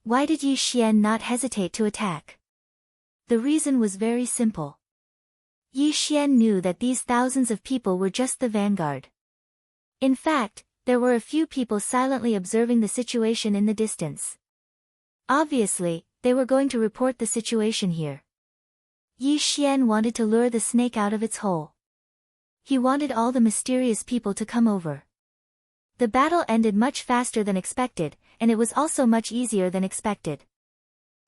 Why did Yi Xian not hesitate to attack? The reason was very simple. Yi Xian knew that these thousands of people were just the vanguard. In fact, there were a few people silently observing the situation in the distance. Obviously, they were going to report the situation here. Yi Xian wanted to lure the snake out of its hole. He wanted all the mysterious people to come over. The battle ended much faster than expected, and it was also much easier than expected.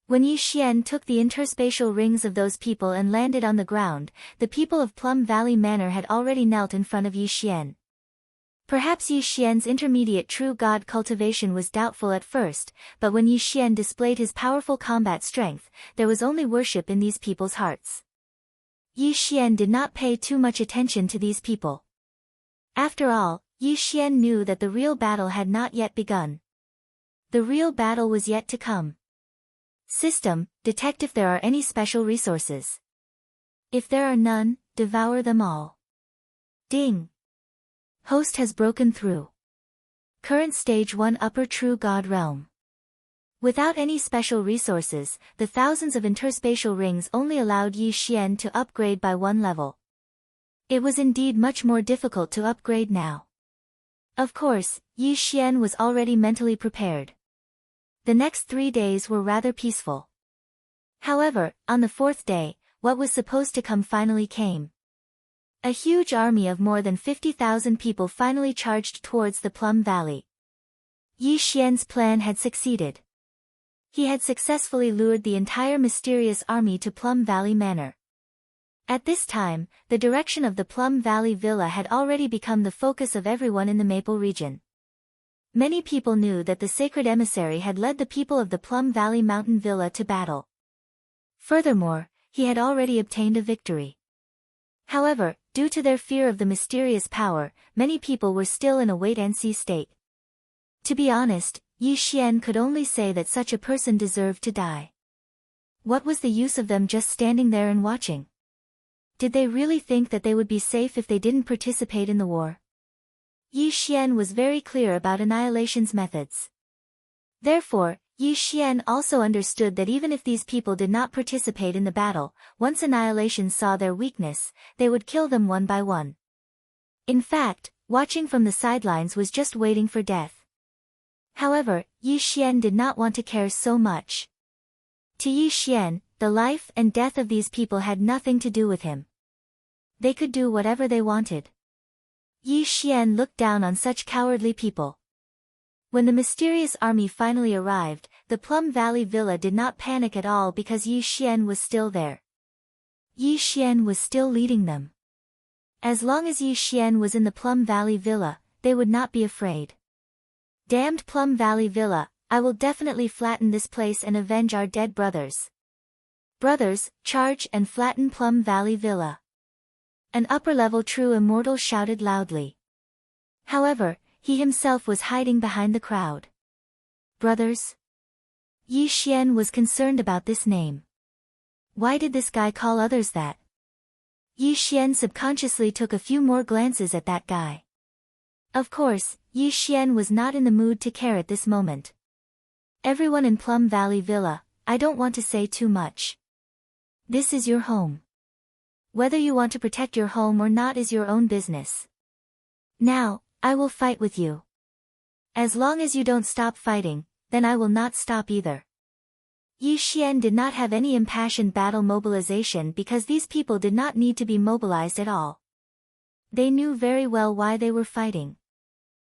When Yi Xian took the interspatial rings of those people and landed on the ground, the people of Plum Valley Manor had already knelt in front of Yi Xian. Perhaps Yi Xian's intermediate true god cultivation was doubtful at first, but when Yi Xian displayed his powerful combat strength, there was only worship in these people's hearts. Yi Xian did not pay too much attention to these people. After all, Yi Xian knew that the real battle had not yet begun. The real battle was yet to come. System, detect if there are any special resources. If there are none, devour them all. Ding. Host has broken through. Current Stage 1 Upper True God Realm. Without any special resources, the thousands of interspatial rings only allowed Yi Xian to upgrade by 1 level. It was indeed much more difficult to upgrade now. Of course, Yi Xian was already mentally prepared. The next 3 days were rather peaceful. However, on the 4th day, what was supposed to come finally came. A huge army of more than 50,000 people finally charged towards the Plum Valley. Yi Xian's plan had succeeded. He had successfully lured the entire mysterious army to Plum Valley Manor. At this time, the direction of the Plum Valley Villa had already become the focus of everyone in the Maple region. Many people knew that the sacred emissary had led the people of the Plum Valley Mountain Villa to battle. Furthermore, he had already obtained a victory. However, due to their fear of the mysterious power, many people were still in a wait-and-see state. To be honest, Yi Xian could only say that such a person deserved to die. What was the use of them just standing there and watching? Did they really think that they would be safe if they didn't participate in the war? Yi Xian was very clear about Annihilation's methods. Therefore, Yi Xian also understood that even if these people did not participate in the battle, once Annihilation saw their weakness, they would kill them one by one. In fact, watching from the sidelines was just waiting for death. However, Yi Xian did not want to care so much. To Yi Xian, the life and death of these people had nothing to do with him. They could do whatever they wanted. Yi Xian looked down on such cowardly people. When the mysterious army finally arrived, the Plum Valley Villa did not panic at all because Yi Xian was still there. Yi Xian was still leading them. As long as Yi Xian was in the Plum Valley Villa, they would not be afraid. Damned Plum Valley Villa, I will definitely flatten this place and avenge our dead brothers. Brothers, charge and flatten Plum Valley Villa. An upper-level true immortal shouted loudly. However, he himself was hiding behind the crowd. Brothers? Yi Xian was concerned about this name. Why did this guy call others that? Yi Xian subconsciously took a few more glances at that guy. Of course, Yi Xian was not in the mood to care at this moment. Everyone in Plum Valley Villa, I don't want to say too much. This is your home. Whether you want to protect your home or not is your own business. Now, I will fight with you. As long as you don't stop fighting, then I will not stop either. Yi Xian did not have any impassioned battle mobilization because these people did not need to be mobilized at all. They knew very well why they were fighting.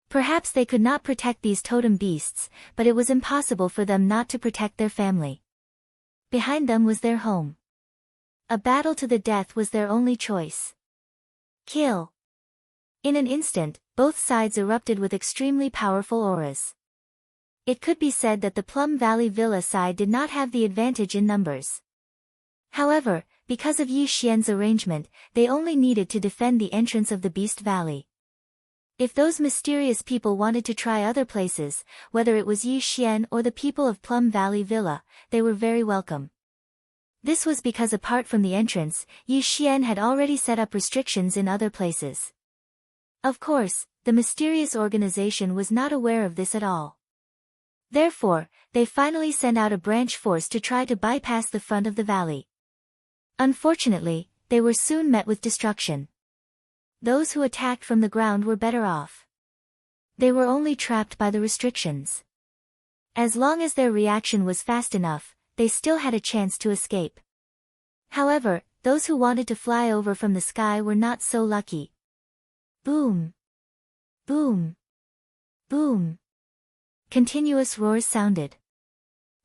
Perhaps they could not protect these totem beasts, but it was impossible for them not to protect their family. Behind them was their home. A battle to the death was their only choice. Kill. In an instant, both sides erupted with extremely powerful auras. It could be said that the Plum Valley Villa side did not have the advantage in numbers. However, because of Yi Xian's arrangement, they only needed to defend the entrance of the Beast Valley. If those mysterious people wanted to try other places, whether it was Yi Xian or the people of Plum Valley Villa, they were very welcome. This was because apart from the entrance, Yi Xian had already set up restrictions in other places. Of course, the mysterious organization was not aware of this at all. Therefore, they finally sent out a branch force to try to bypass the front of the valley. Unfortunately, they were soon met with destruction. Those who attacked from the ground were better off. They were only trapped by the restrictions. As long as their reaction was fast enough, they still had a chance to escape. However, those who wanted to fly over from the sky were not so lucky. Boom! Boom! Boom! Continuous roars sounded.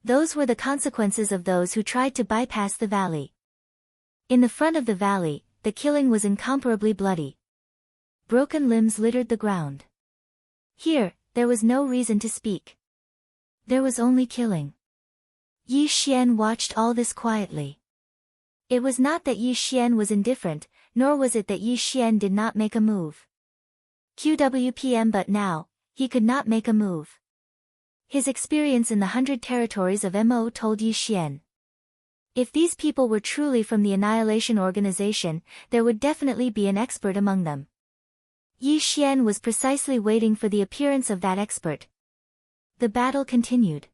Those were the consequences of those who tried to bypass the valley. In the front of the valley, the killing was incomparably bloody. Broken limbs littered the ground. Here, there was no reason to speak. There was only killing. Yi Xian watched all this quietly. It was not that Yi Xian was indifferent, nor was it that Yi Xian did not make a move. QWPM, but now, he could not make a move. His experience in the 100 territories of MO told Yi Xian. If these people were truly from the Annihilation Organization, there would definitely be an expert among them. Yi Xian was precisely waiting for the appearance of that expert. The battle continued.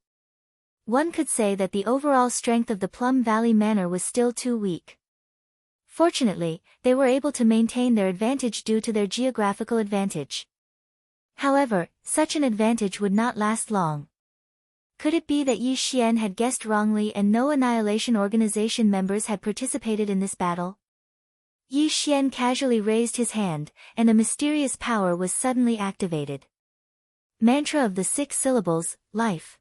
One could say that the overall strength of the Plum Valley Manor was still too weak. Fortunately, they were able to maintain their advantage due to their geographical advantage. However, such an advantage would not last long. Could it be that Yi Xian had guessed wrongly and no Annihilation Organization members had participated in this battle? Yi Xian casually raised his hand, and a mysterious power was suddenly activated. Mantra of the 6 syllables, life.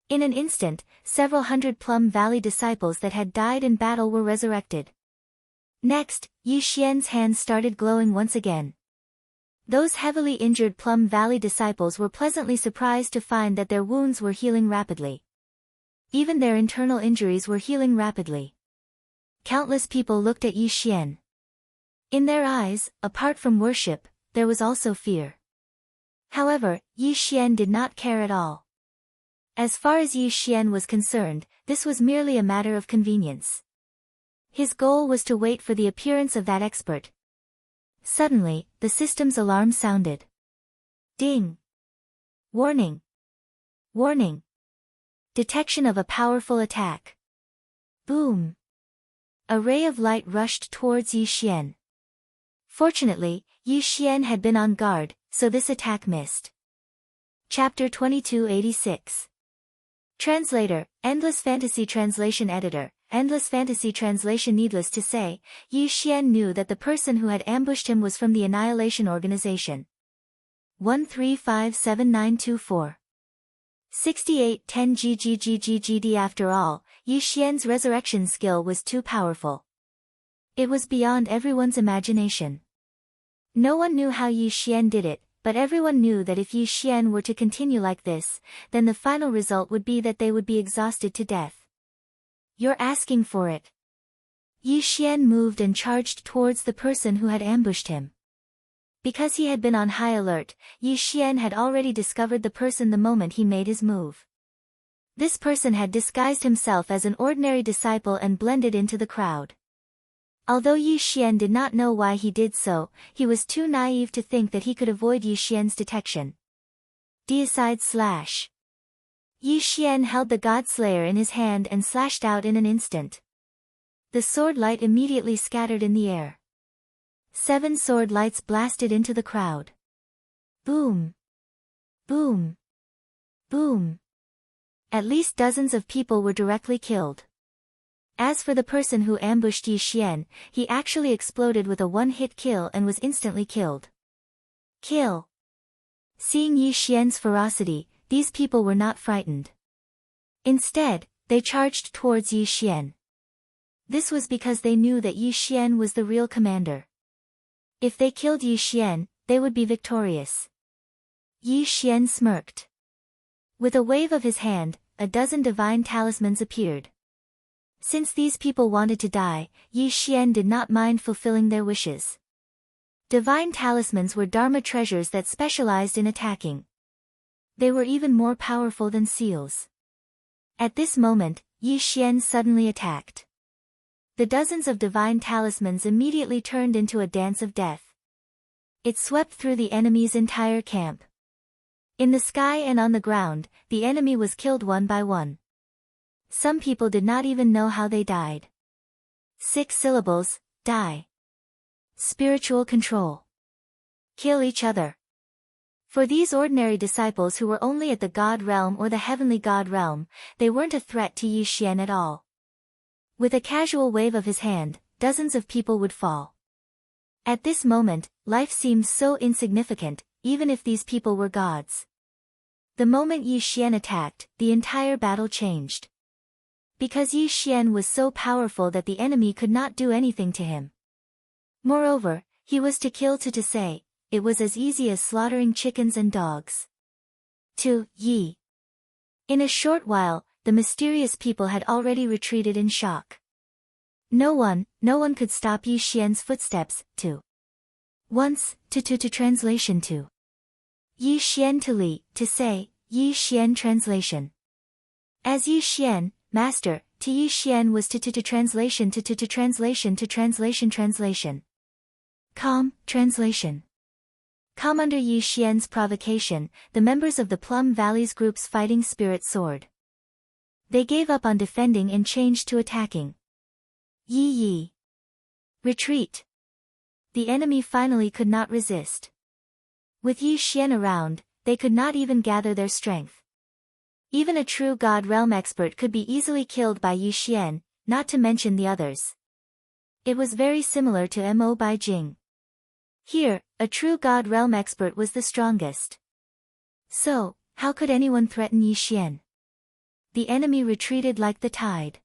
In an instant, several hundred Plum Valley disciples that had died in battle were resurrected. Next, Yi Xian's hands started glowing once again. Those heavily injured Plum Valley disciples were pleasantly surprised to find that their wounds were healing rapidly. Even their internal injuries were healing rapidly. Countless people looked at Yi Xian. In their eyes, apart from worship, there was also fear. However, Yi Xian did not care at all. As far as Yi Xian was concerned, this was merely a matter of convenience. His goal was to wait for the appearance of that expert. Suddenly, the system's alarm sounded. Ding! Warning! Warning! Detection of a powerful attack. Boom! A ray of light rushed towards Yi Xian. Fortunately, Yi Xian had been on guard, so this attack missed. Chapter 2286. Translator, Endless Fantasy Translation Editor, Endless Fantasy Translation. Needless to say, Yi Xian knew that the person who had ambushed him was from the Annihilation Organization. 1357924. 6810 GGGGGD. After all, Yi Xian's resurrection skill was too powerful. It was beyond everyone's imagination. No one knew how Yi Xian did it, but everyone knew that if Yi Xian were to continue like this, then the final result would be that they would be exhausted to death. You're asking for it. Yi Xian moved and charged towards the person who had ambushed him. Because he had been on high alert, Yi Xian had already discovered the person the moment he made his move. This person had disguised himself as an ordinary disciple and blended into the crowd. Although Yi Xian did not know why he did so, he was too naive to think that he could avoid Yi Xian's detection. Deicide slash. Yi Xian held the God Slayer in his hand and slashed out in an instant. The sword light immediately scattered in the air. 7 sword lights blasted into the crowd. Boom! Boom! Boom! At least dozens of people were directly killed. As for the person who ambushed Yi Xian, he actually exploded with a one-hit kill and was instantly killed. Kill! Seeing Yi Xian's ferocity, these people were not frightened. Instead, they charged towards Yi Xian. This was because they knew that Yi Xian was the real commander. If they killed Yi Xian, they would be victorious. Yi Xian smirked. With a wave of his hand, a dozen divine talismans appeared. Since these people wanted to die, Yi Xian did not mind fulfilling their wishes. Divine talismans were Dharma treasures that specialized in attacking. They were even more powerful than seals. At this moment, Yi Xian suddenly attacked. The dozens of divine talismans immediately turned into a dance of death. It swept through the enemy's entire camp. In the sky and on the ground, the enemy was killed one by one. Some people did not even know how they died. 6 syllables, die. Spiritual control. Kill each other. For these ordinary disciples who were only at the God realm or the heavenly God realm, they weren't a threat to Yi Xian at all. With a casual wave of his hand, dozens of people would fall. At this moment, life seemed so insignificant, even if these people were gods. The moment Yi Xian attacked, the entire battle changed. Because Yi Xian was so powerful that the enemy could not do anything to him. Moreover, he was to kill to say, it was as easy as slaughtering chickens and dogs. To Yi. In a short while, the mysterious people had already retreated in shock. No one could stop Yi Xian's footsteps, to. Once, to translation to. Yi Xian to Li, to say, Yi Xian translation. As Yi Xian, Master, to Yi Xian was to translation to translation to translation. Calm, translation. Calm. Under Yi Xian's provocation, the members of the Plum Valley's group's fighting spirit soared. They gave up on defending and changed to attacking. Yi. Retreat. The enemy finally could not resist. With Yi Xian around, they could not even gather their strength. Even a true God Realm expert could be easily killed by Yi Xian, not to mention the others. It was very similar to Mo Bai Jing. Here, a true God Realm expert was the strongest. So, how could anyone threaten Yi Xian? The enemy retreated like the tide.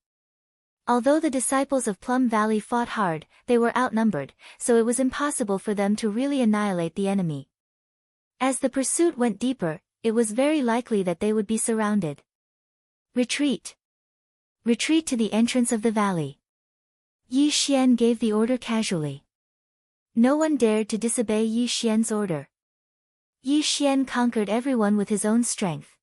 Although the disciples of Plum Valley fought hard, they were outnumbered, so it was impossible for them to really annihilate the enemy. As the pursuit went deeper, it was very likely that they would be surrounded. Retreat. Retreat to the entrance of the valley. Yi Xian gave the order casually. No one dared to disobey Yi Xian's order. Yi Xian conquered everyone with his own strength.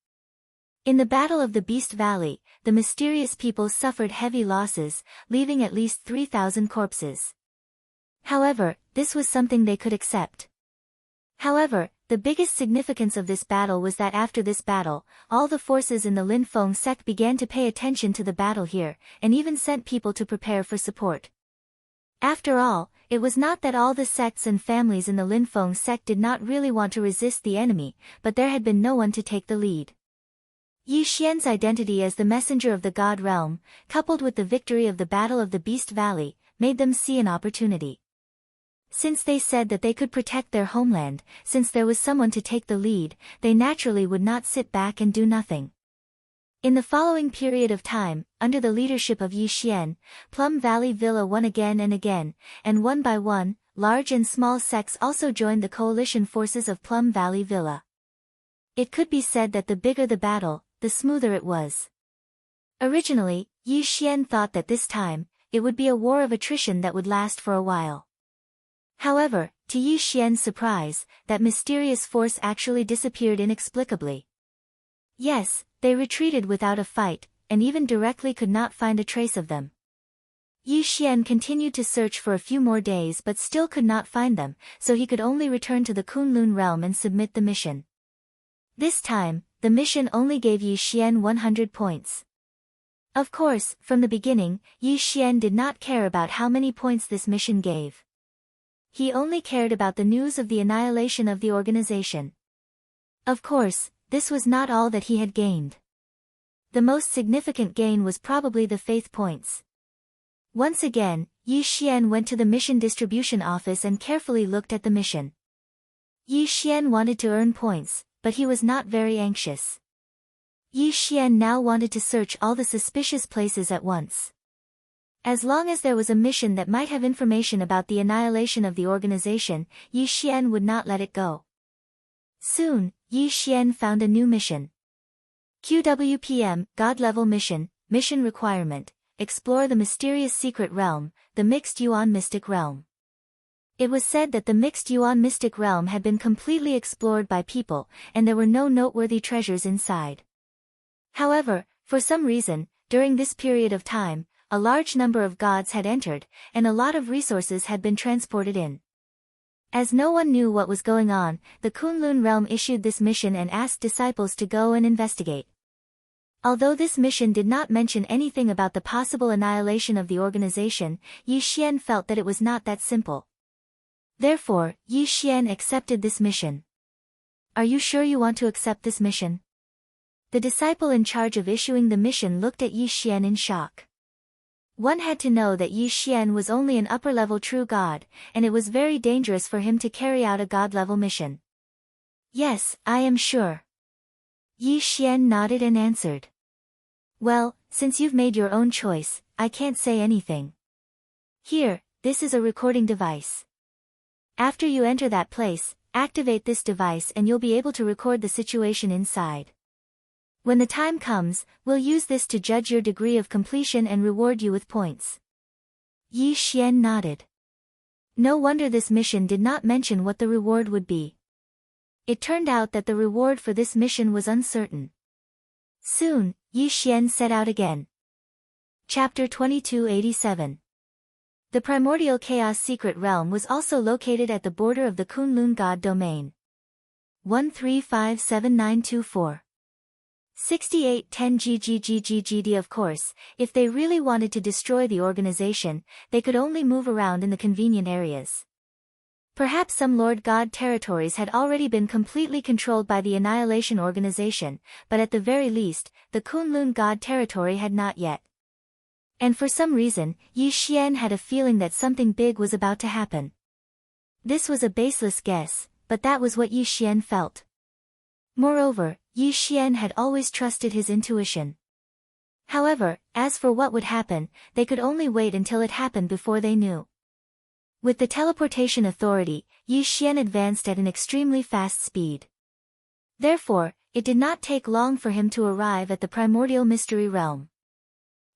In the Battle of the Beast Valley, the mysterious people suffered heavy losses, leaving at least 3,000 corpses. However, this was something they could accept. However, the biggest significance of this battle was that after this battle, all the forces in the Lin Feng sect began to pay attention to the battle here, and even sent people to prepare for support. After all, it was not that all the sects and families in the Lin Feng sect did not really want to resist the enemy, but there had been no one to take the lead. Yi Xian's identity as the messenger of the God realm, coupled with the victory of the Battle of the Beast Valley, made them see an opportunity. Since they said that they could protect their homeland, since there was someone to take the lead, they naturally would not sit back and do nothing. In the following period of time, under the leadership of Yi Xian, Plum Valley Villa won again, and one by one, large and small sects also joined the coalition forces of Plum Valley Villa. It could be said that the bigger the battle, the smoother it was. Originally, Yi Xian thought that this time, it would be a war of attrition that would last for a while. However, to Yi Xian's surprise, that mysterious force actually disappeared inexplicably. Yes, they retreated without a fight, and even directly could not find a trace of them. Yi Xian continued to search for a few more days but still could not find them, so he could only return to the Kunlun realm and submit the mission. This time, the mission only gave Yi Xian 100 points. Of course, from the beginning, Yi Xian did not care about how many points this mission gave. He only cared about the news of the annihilation of the organization. Of course, this was not all that he had gained. The most significant gain was probably the faith points. Once again, Yi Xian went to the mission distribution office and carefully looked at the mission. Yi Xian wanted to earn points, but he was not very anxious. Yi Xian now wanted to search all the suspicious places at once. As long as there was a mission that might have information about the annihilation of the organization, Yi Xian would not let it go. Soon, Yi Xian found a new mission. QWPM, God-level mission, mission requirement, explore the mysterious secret realm, the mixed Yuan mystic realm. It was said that the mixed Yuan mystic realm had been completely explored by people, and there were no noteworthy treasures inside. However, for some reason, during this period of time, a large number of gods had entered, and a lot of resources had been transported in. As no one knew what was going on, the Kunlun realm issued this mission and asked disciples to go and investigate. Although this mission did not mention anything about the possible annihilation of the organization, Yi Xian felt that it was not that simple. Therefore, Yi Xian accepted this mission. Are you sure you want to accept this mission? The disciple in charge of issuing the mission looked at Yi Xian in shock. One had to know that Yi Xian was only an upper-level true god, and it was very dangerous for him to carry out a god-level mission. Yes, I am sure. Yi Xian nodded and answered. Well, since you've made your own choice, I can't say anything. Here, this is a recording device. After you enter that place, activate this device and you'll be able to record the situation inside. When the time comes, we'll use this to judge your degree of completion and reward you with points. Yi Xian nodded. No wonder this mission did not mention what the reward would be. It turned out that the reward for this mission was uncertain. Soon, Yi Xian set out again. Chapter 2287. The primordial chaos secret realm was also located at the border of the Kunlun God domain. 1357924. 6810 GGGGGD. Of course, if they really wanted to destroy the organization, they could only move around in the convenient areas. Perhaps some Lord God territories had already been completely controlled by the Annihilation Organization, but at the very least, the Kunlun God territory had not yet. And for some reason, Yi Xian had a feeling that something big was about to happen. This was a baseless guess, but that was what Yi Xian felt. Moreover, Yi Xian had always trusted his intuition. However, as for what would happen, they could only wait until it happened before they knew. With the teleportation authority, Yi Xian advanced at an extremely fast speed. Therefore, it did not take long for him to arrive at the primordial mystery realm.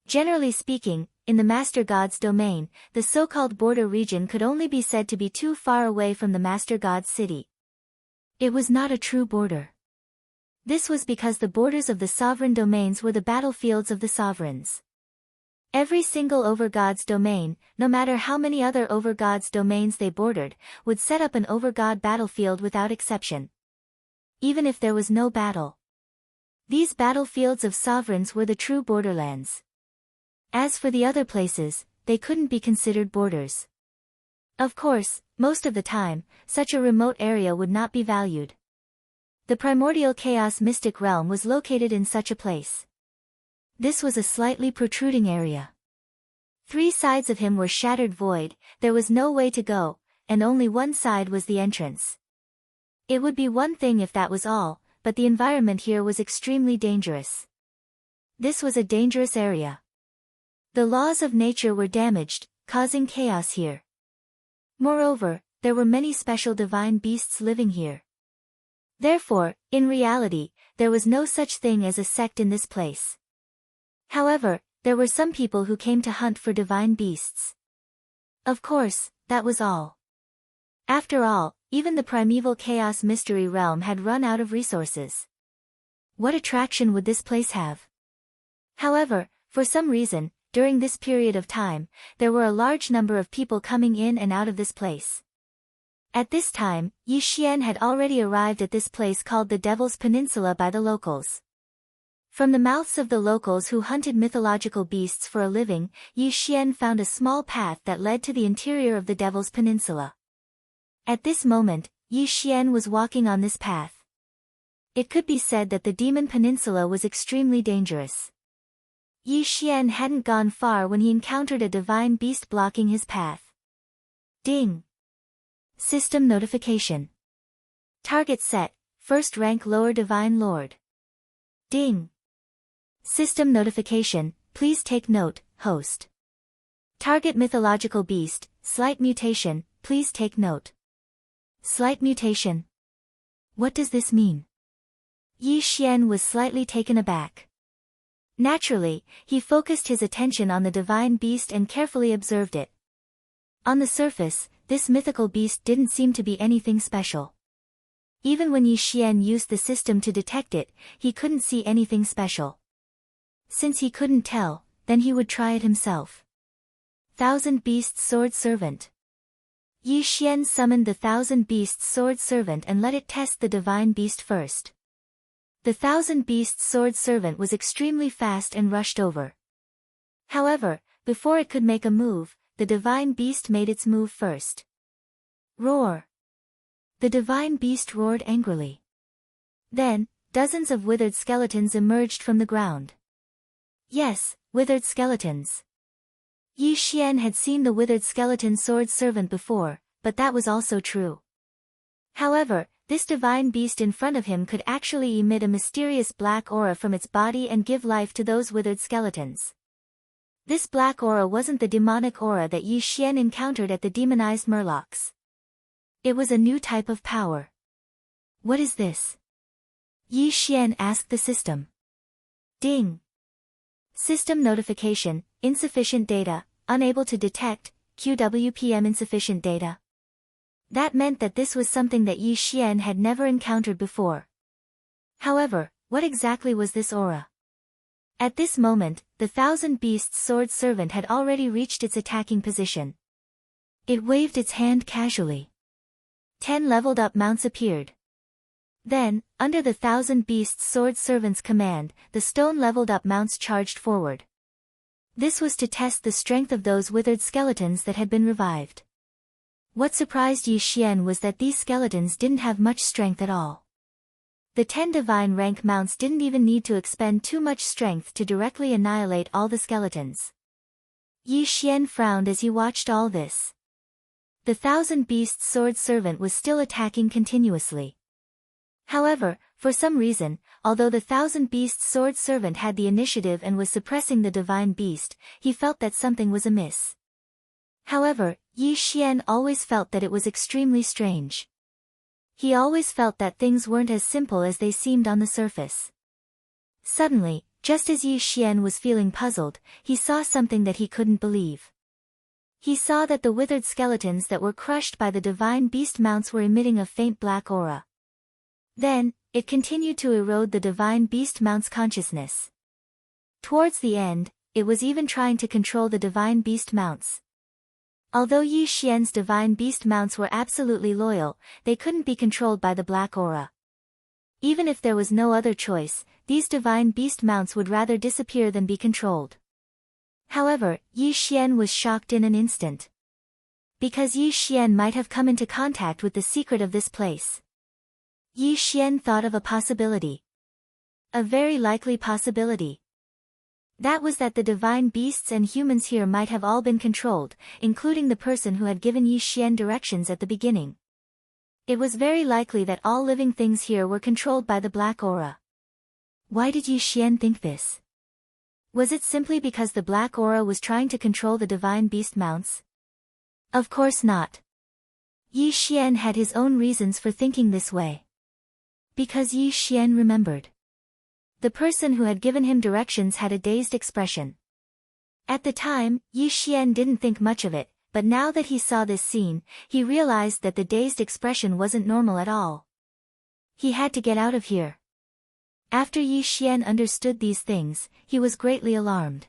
Generally speaking, in the Master God's domain, the so-called border region could only be said to be too far away from the Master God's city. It was not a true border. This was because the borders of the sovereign domains were the battlefields of the sovereigns. Every single overgod's domain, no matter how many other overgod's domains they bordered, would set up an overgod battlefield without exception. Even if there was no battle. These battlefields of sovereigns were the true borderlands. As for the other places, they couldn't be considered borders. Of course, most of the time, such a remote area would not be valued. The primordial chaos mystic realm was located in such a place. This was a slightly protruding area. 3 sides of him were shattered void, there was no way to go, and only one side was the entrance. It would be one thing if that was all, but the environment here was extremely dangerous. This was a dangerous area. The laws of nature were damaged, causing chaos here. Moreover, there were many special divine beasts living here. Therefore, in reality, there was no such thing as a sect in this place. However, there were some people who came to hunt for divine beasts. Of course, that was all. After all, even the primeval chaos mystery realm had run out of resources. What attraction would this place have? However, for some reason, during this period of time, there were a large number of people coming in and out of this place. At this time, Yi Xian had already arrived at this place called the Devil's Peninsula by the locals. From the mouths of the locals who hunted mythological beasts for a living, Yi Xian found a small path that led to the interior of the Devil's Peninsula. At this moment, Yi Xian was walking on this path. It could be said that the Demon Peninsula was extremely dangerous. Yi Xian hadn't gone far when he encountered a divine beast blocking his path. Ding! System notification. Target set, first rank lower divine lord. Ding! System notification, please take note, host. Target mythological beast, slight mutation, please take note. Slight mutation. What does this mean? Yi Xian was slightly taken aback. Naturally, he focused his attention on the divine beast and carefully observed it. On the surface, this mythical beast didn't seem to be anything special. Even when Yi Xian used the system to detect it, he couldn't see anything special. Since he couldn't tell, then he would try it himself. Thousand Beasts Sword Servant. Yi Xian summoned the Thousand Beasts Sword Servant and let it test the divine beast first. The Thousand Beasts Sword Servant was extremely fast and rushed over. However, before it could make a move, the divine beast made its move first. Roar! The divine beast roared angrily. Then, dozens of withered skeletons emerged from the ground. Yes, withered skeletons. Yi Xian had seen the withered skeleton sword servant before, but that was also true. However, this divine beast in front of him could actually emit a mysterious black aura from its body and give life to those withered skeletons. This black aura wasn't the demonic aura that Yi Xian encountered at the demonized murlocs. It was a new type of power. What is this? Yi Xian asked the system. Ding! System notification, insufficient data, unable to detect, QWPM insufficient data. That meant that this was something that Yi Xian had never encountered before. However, what exactly was this aura? At this moment, the Thousand Beasts Sword Servant had already reached its attacking position. It waved its hand casually. 10 leveled up mounts appeared. Then, under the Thousand Beasts Sword Servant's command, the stone leveled up mounts charged forward. This was to test the strength of those withered skeletons that had been revived. What surprised Yi Xian was that these skeletons didn't have much strength at all. The 10 divine rank mounts didn't even need to expend too much strength to directly annihilate all the skeletons. Yi Xian frowned as he watched all this. The Thousand Beasts Sword Servant was still attacking continuously. However, for some reason, although the Thousand Beasts Sword Servant had the initiative and was suppressing the divine beast, he felt that something was amiss. However, Yi Xian always felt that it was extremely strange. He always felt that things weren't as simple as they seemed on the surface. Suddenly, just as Yi Xian was feeling puzzled, he saw something that he couldn't believe. He saw that the withered skeletons that were crushed by the divine beast mounts were emitting a faint black aura. Then, it continued to erode the divine beast mount's consciousness. Towards the end, it was even trying to control the divine beast mounts. Although Yi Xian's divine beast mounts were absolutely loyal, they couldn't be controlled by the black aura. Even if there was no other choice, these divine beast mounts would rather disappear than be controlled. However, Yi Xian was shocked in an instant. Because Yi Xian might have come into contact with the secret of this place. Yi Xian thought of a possibility. A very likely possibility. That was that the divine beasts and humans here might have all been controlled, including the person who had given Yi Xian directions at the beginning. It was very likely that all living things here were controlled by the black aura. Why did Yi Xian think this? Was it simply because the black aura was trying to control the divine beast mounts? Of course not. Yi Xian had his own reasons for thinking this way. Because Yi Xian remembered. The person who had given him directions had a dazed expression. At the time, Yi Xian didn't think much of it, but now that he saw this scene, he realized that the dazed expression wasn't normal at all. He had to get out of here. After Yi Xian understood these things, he was greatly alarmed.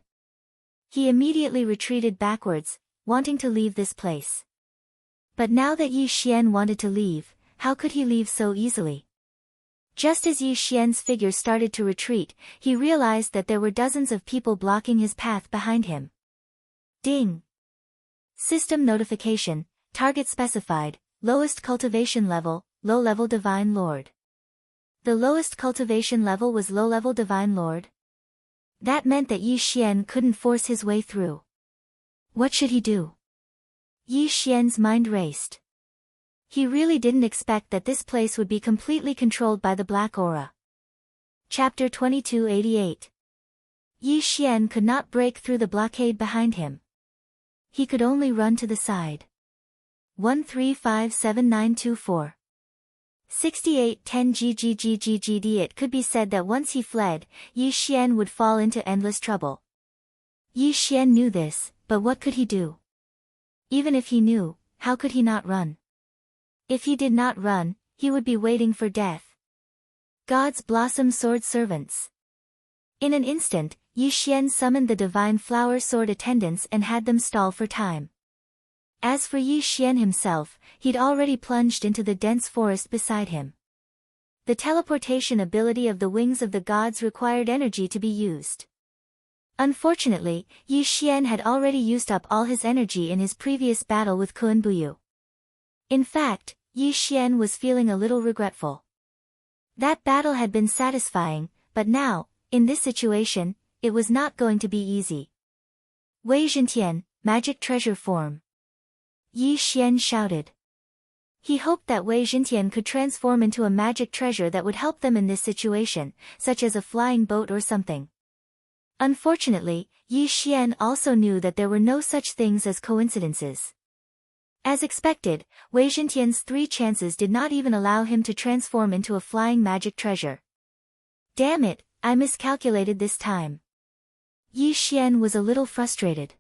He immediately retreated backwards, wanting to leave this place. But now that Yi Xian wanted to leave, how could he leave so easily? Just as Yi Xian's figure started to retreat, he realized that there were dozens of people blocking his path behind him. Ding! System notification, target specified, lowest cultivation level, low-level Divine Lord. The lowest cultivation level was low-level Divine Lord? That meant that Yi Xian couldn't force his way through. What should he do? Yi Xian's mind raced. He really didn't expect that this place would be completely controlled by the black aura. Chapter 2288. Yi Xian could not break through the blockade behind him. He could only run to the side. 1357924. 6810 GGGGGD. It could be said that once he fled, Yi Xian would fall into endless trouble. Yi Xian knew this, but what could he do? Even if he knew, how could he not run? If he did not run, he would be waiting for death. God's blossom sword servants. In an instant, Yi Xian summoned the divine flower sword attendants and had them stall for time. As for Yi Xian himself, he'd already plunged into the dense forest beside him. The teleportation ability of the wings of the gods required energy to be used. Unfortunately, Yi Xian had already used up all his energy in his previous battle with Kuan-Buyu. In fact, Yi Xian was feeling a little regretful. That battle had been satisfying, but now, in this situation, it was not going to be easy. Wei Zhentian, magic treasure form. Yi Xian shouted. He hoped that Wei Zhentian could transform into a magic treasure that would help them in this situation, such as a flying boat or something. Unfortunately, Yi Xian also knew that there were no such things as coincidences. As expected, Wei Zhentian's 3 chances did not even allow him to transform into a flying magic treasure. Damn it, I miscalculated this time. Yi Xian was a little frustrated.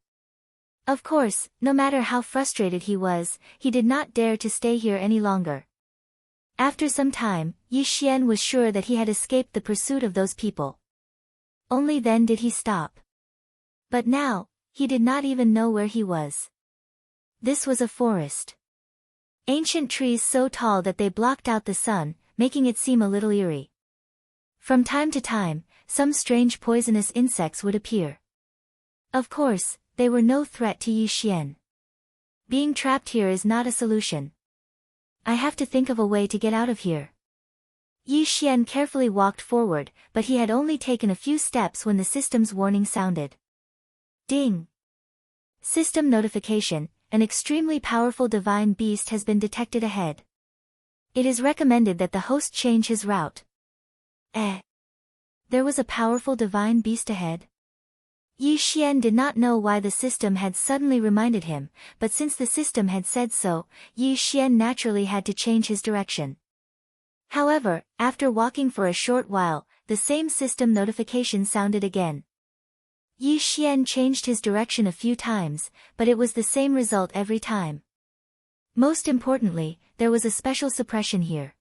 Of course, no matter how frustrated he was, he did not dare to stay here any longer. After some time, Yi Xian was sure that he had escaped the pursuit of those people. Only then did he stop. But now, he did not even know where he was. This was a forest. Ancient trees so tall that they blocked out the sun, making it seem a little eerie. From time to time, some strange poisonous insects would appear. Of course, they were no threat to Yi Xian. Being trapped here is not a solution. I have to think of a way to get out of here. Yi Xian carefully walked forward, but he had only taken a few steps when the system's warning sounded. Ding! System notification. An extremely powerful divine beast has been detected ahead. It is recommended that the host change his route. There was a powerful divine beast ahead? Yi Xian did not know why the system had suddenly reminded him, but since the system had said so, Yi Xian naturally had to change his direction. However, after walking for a short while, the same system notification sounded again. Yi Xian changed his direction a few times, but it was the same result every time. Most importantly, there was a special suppression here.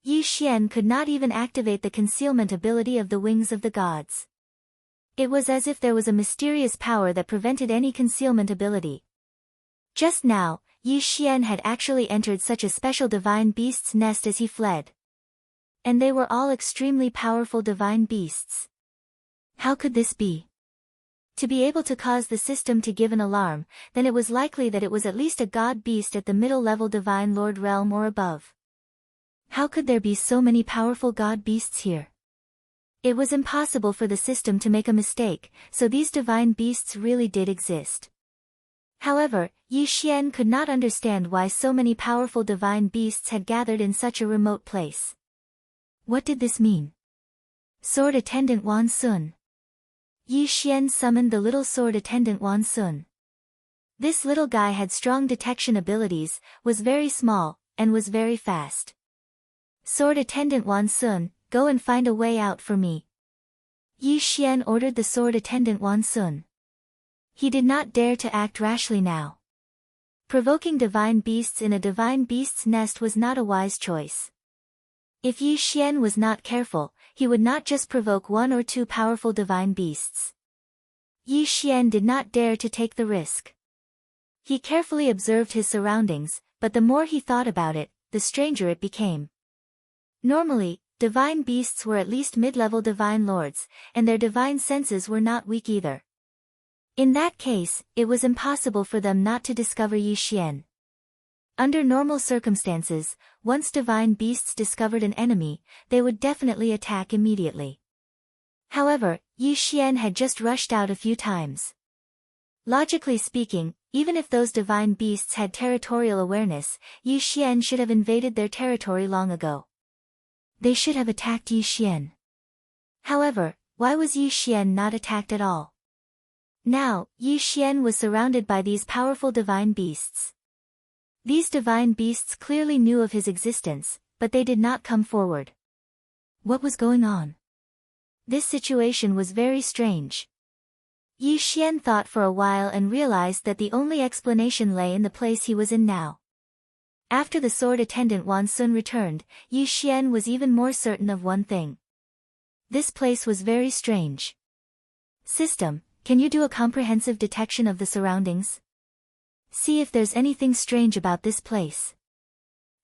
Yi Xian could not even activate the concealment ability of the wings of the gods. It was as if there was a mysterious power that prevented any concealment ability. Just now, Yi Xian had actually entered such a special divine beast's nest as he fled. And they were all extremely powerful divine beasts. How could this be? To be able to cause the system to give an alarm, then it was likely that it was at least a god beast at the middle-level divine lord realm or above. How could there be so many powerful god beasts here? It was impossible for the system to make a mistake, so these divine beasts really did exist. However, Yi Xian could not understand why so many powerful divine beasts had gathered in such a remote place. What did this mean? Sword Attendant Wan Sun. Yi Xian summoned the little sword attendant Wan Sun. This little guy had strong detection abilities, was very small, and was very fast. Sword Attendant Wan Sun, go and find a way out for me. Yi Xian ordered the sword attendant Wan Sun. He did not dare to act rashly now. Provoking divine beasts in a divine beast's nest was not a wise choice. If Yi Xian was not careful, he would not just provoke one or two powerful divine beasts. Yi Xian did not dare to take the risk. He carefully observed his surroundings, but the more he thought about it, the stranger it became. Normally, divine beasts were at least mid-level divine lords, and their divine senses were not weak either. In that case, it was impossible for them not to discover Yi Xian. Under normal circumstances, once divine beasts discovered an enemy, they would definitely attack immediately. However, Yi Xian had just rushed out a few times. Logically speaking, even if those divine beasts had territorial awareness, Yi Xian should have invaded their territory long ago. They should have attacked Yi Xian. However, why was Yi Xian not attacked at all? Now, Yi Xian was surrounded by these powerful divine beasts. These divine beasts clearly knew of his existence, but they did not come forward. What was going on? This situation was very strange. Yi Xian thought for a while and realized that the only explanation lay in the place he was in now. After the sword attendant Wan Sun returned, Yi Xian was even more certain of one thing. This place was very strange. System, can you do a comprehensive detection of the surroundings? See if there's anything strange about this place.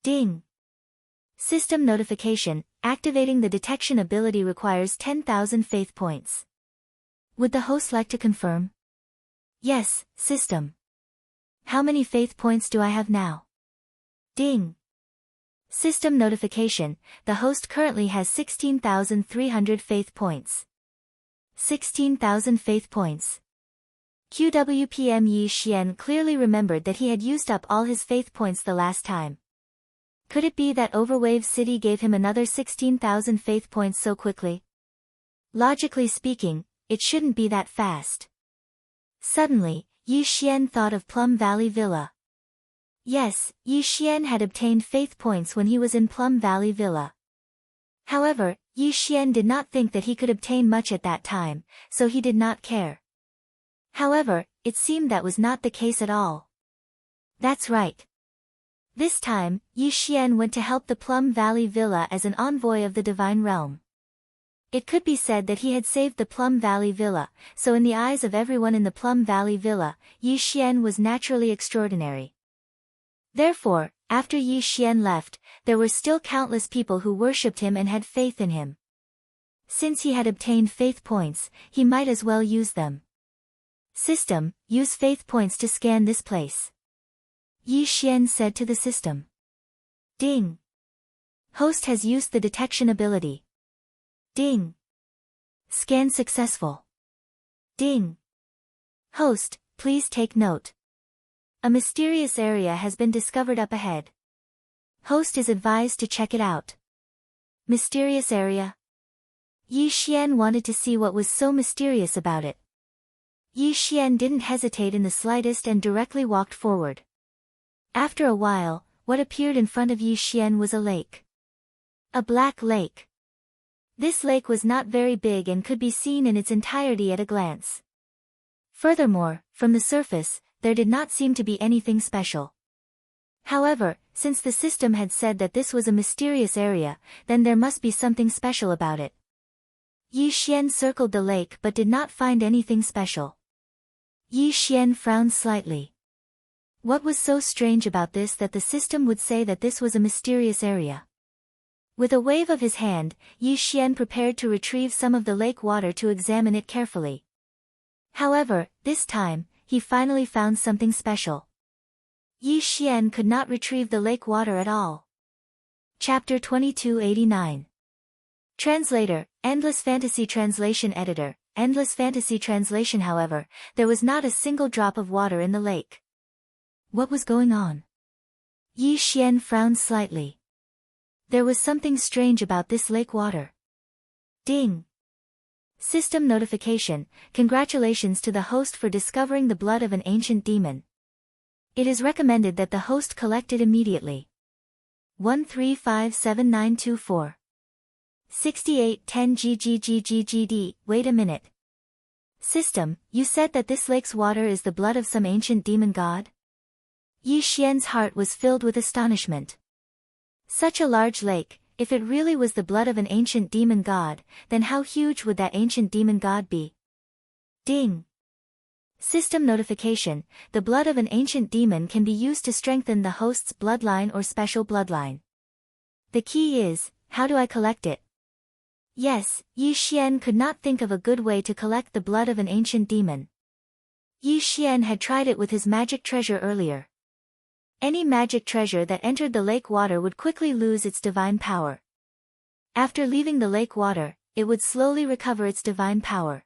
Ding. System notification, activating the detection ability requires 10,000 faith points. Would the host like to confirm? Yes, system. How many faith points do I have now? Ding. System notification, the host currently has 16,300 faith points. 16,000 faith points. QWPM Yi Xian clearly remembered that he had used up all his faith points the last time. Could it be that Overwave City gave him another 16,000 faith points so quickly? Logically speaking, it shouldn't be that fast. Suddenly, Yi Xian thought of Plum Valley Villa. Yes, Yi Xian had obtained faith points when he was in Plum Valley Villa. However, Yi Xian did not think that he could obtain much at that time, so he did not care. However, it seemed that was not the case at all. That's right. This time, Yi Xian went to help the Plum Valley Villa as an envoy of the Divine Realm. It could be said that he had saved the Plum Valley Villa, so in the eyes of everyone in the Plum Valley Villa, Yi Xian was naturally extraordinary. Therefore, after Yi Xian left, there were still countless people who worshipped him and had faith in him. Since he had obtained faith points, he might as well use them. System, use faith points to scan this place. Yi Xian said to the system. Ding. Host has used the detection ability. Ding. Scan successful. Ding. Host, please take note. A mysterious area has been discovered up ahead. Host is advised to check it out. Mysterious area? Yi Xian wanted to see what was so mysterious about it. Yi Xian didn't hesitate in the slightest and directly walked forward. After a while, what appeared in front of Yi Xian was a lake. A black lake. This lake was not very big and could be seen in its entirety at a glance. Furthermore, from the surface, there did not seem to be anything special. However, since the system had said that this was a mysterious area, then there must be something special about it. Yi Xian circled the lake but did not find anything special. Yi Xian frowned slightly. What was so strange about this that the system would say that this was a mysterious area? With a wave of his hand, Yi Xian prepared to retrieve some of the lake water to examine it carefully. However, this time, he finally found something special. Yi Xian could not retrieve the lake water at all. Chapter 2289. Translator, Endless Fantasy Translation Editor, Endless Fantasy Translation. However, there was not a single drop of water in the lake. What was going on? Yi Xian frowned slightly. There was something strange about this lake water. Ding! System notification: congratulations to the host for discovering the blood of an ancient demon. It is recommended that the host collect it immediately. 1357924. 6810 GGGGGD. Wait a minute. System, you said that this lake's water is the blood of some ancient demon god? Yi Xian's heart was filled with astonishment. Such a large lake, if it really was the blood of an ancient demon god, then how huge would that ancient demon god be? Ding! System notification: the blood of an ancient demon can be used to strengthen the host's bloodline or special bloodline. The key is, how do I collect it? Yes, Yi Xian could not think of a good way to collect the blood of an ancient demon. Yi Xian had tried it with his magic treasure earlier. Any magic treasure that entered the lake water would quickly lose its divine power. After leaving the lake water, it would slowly recover its divine power.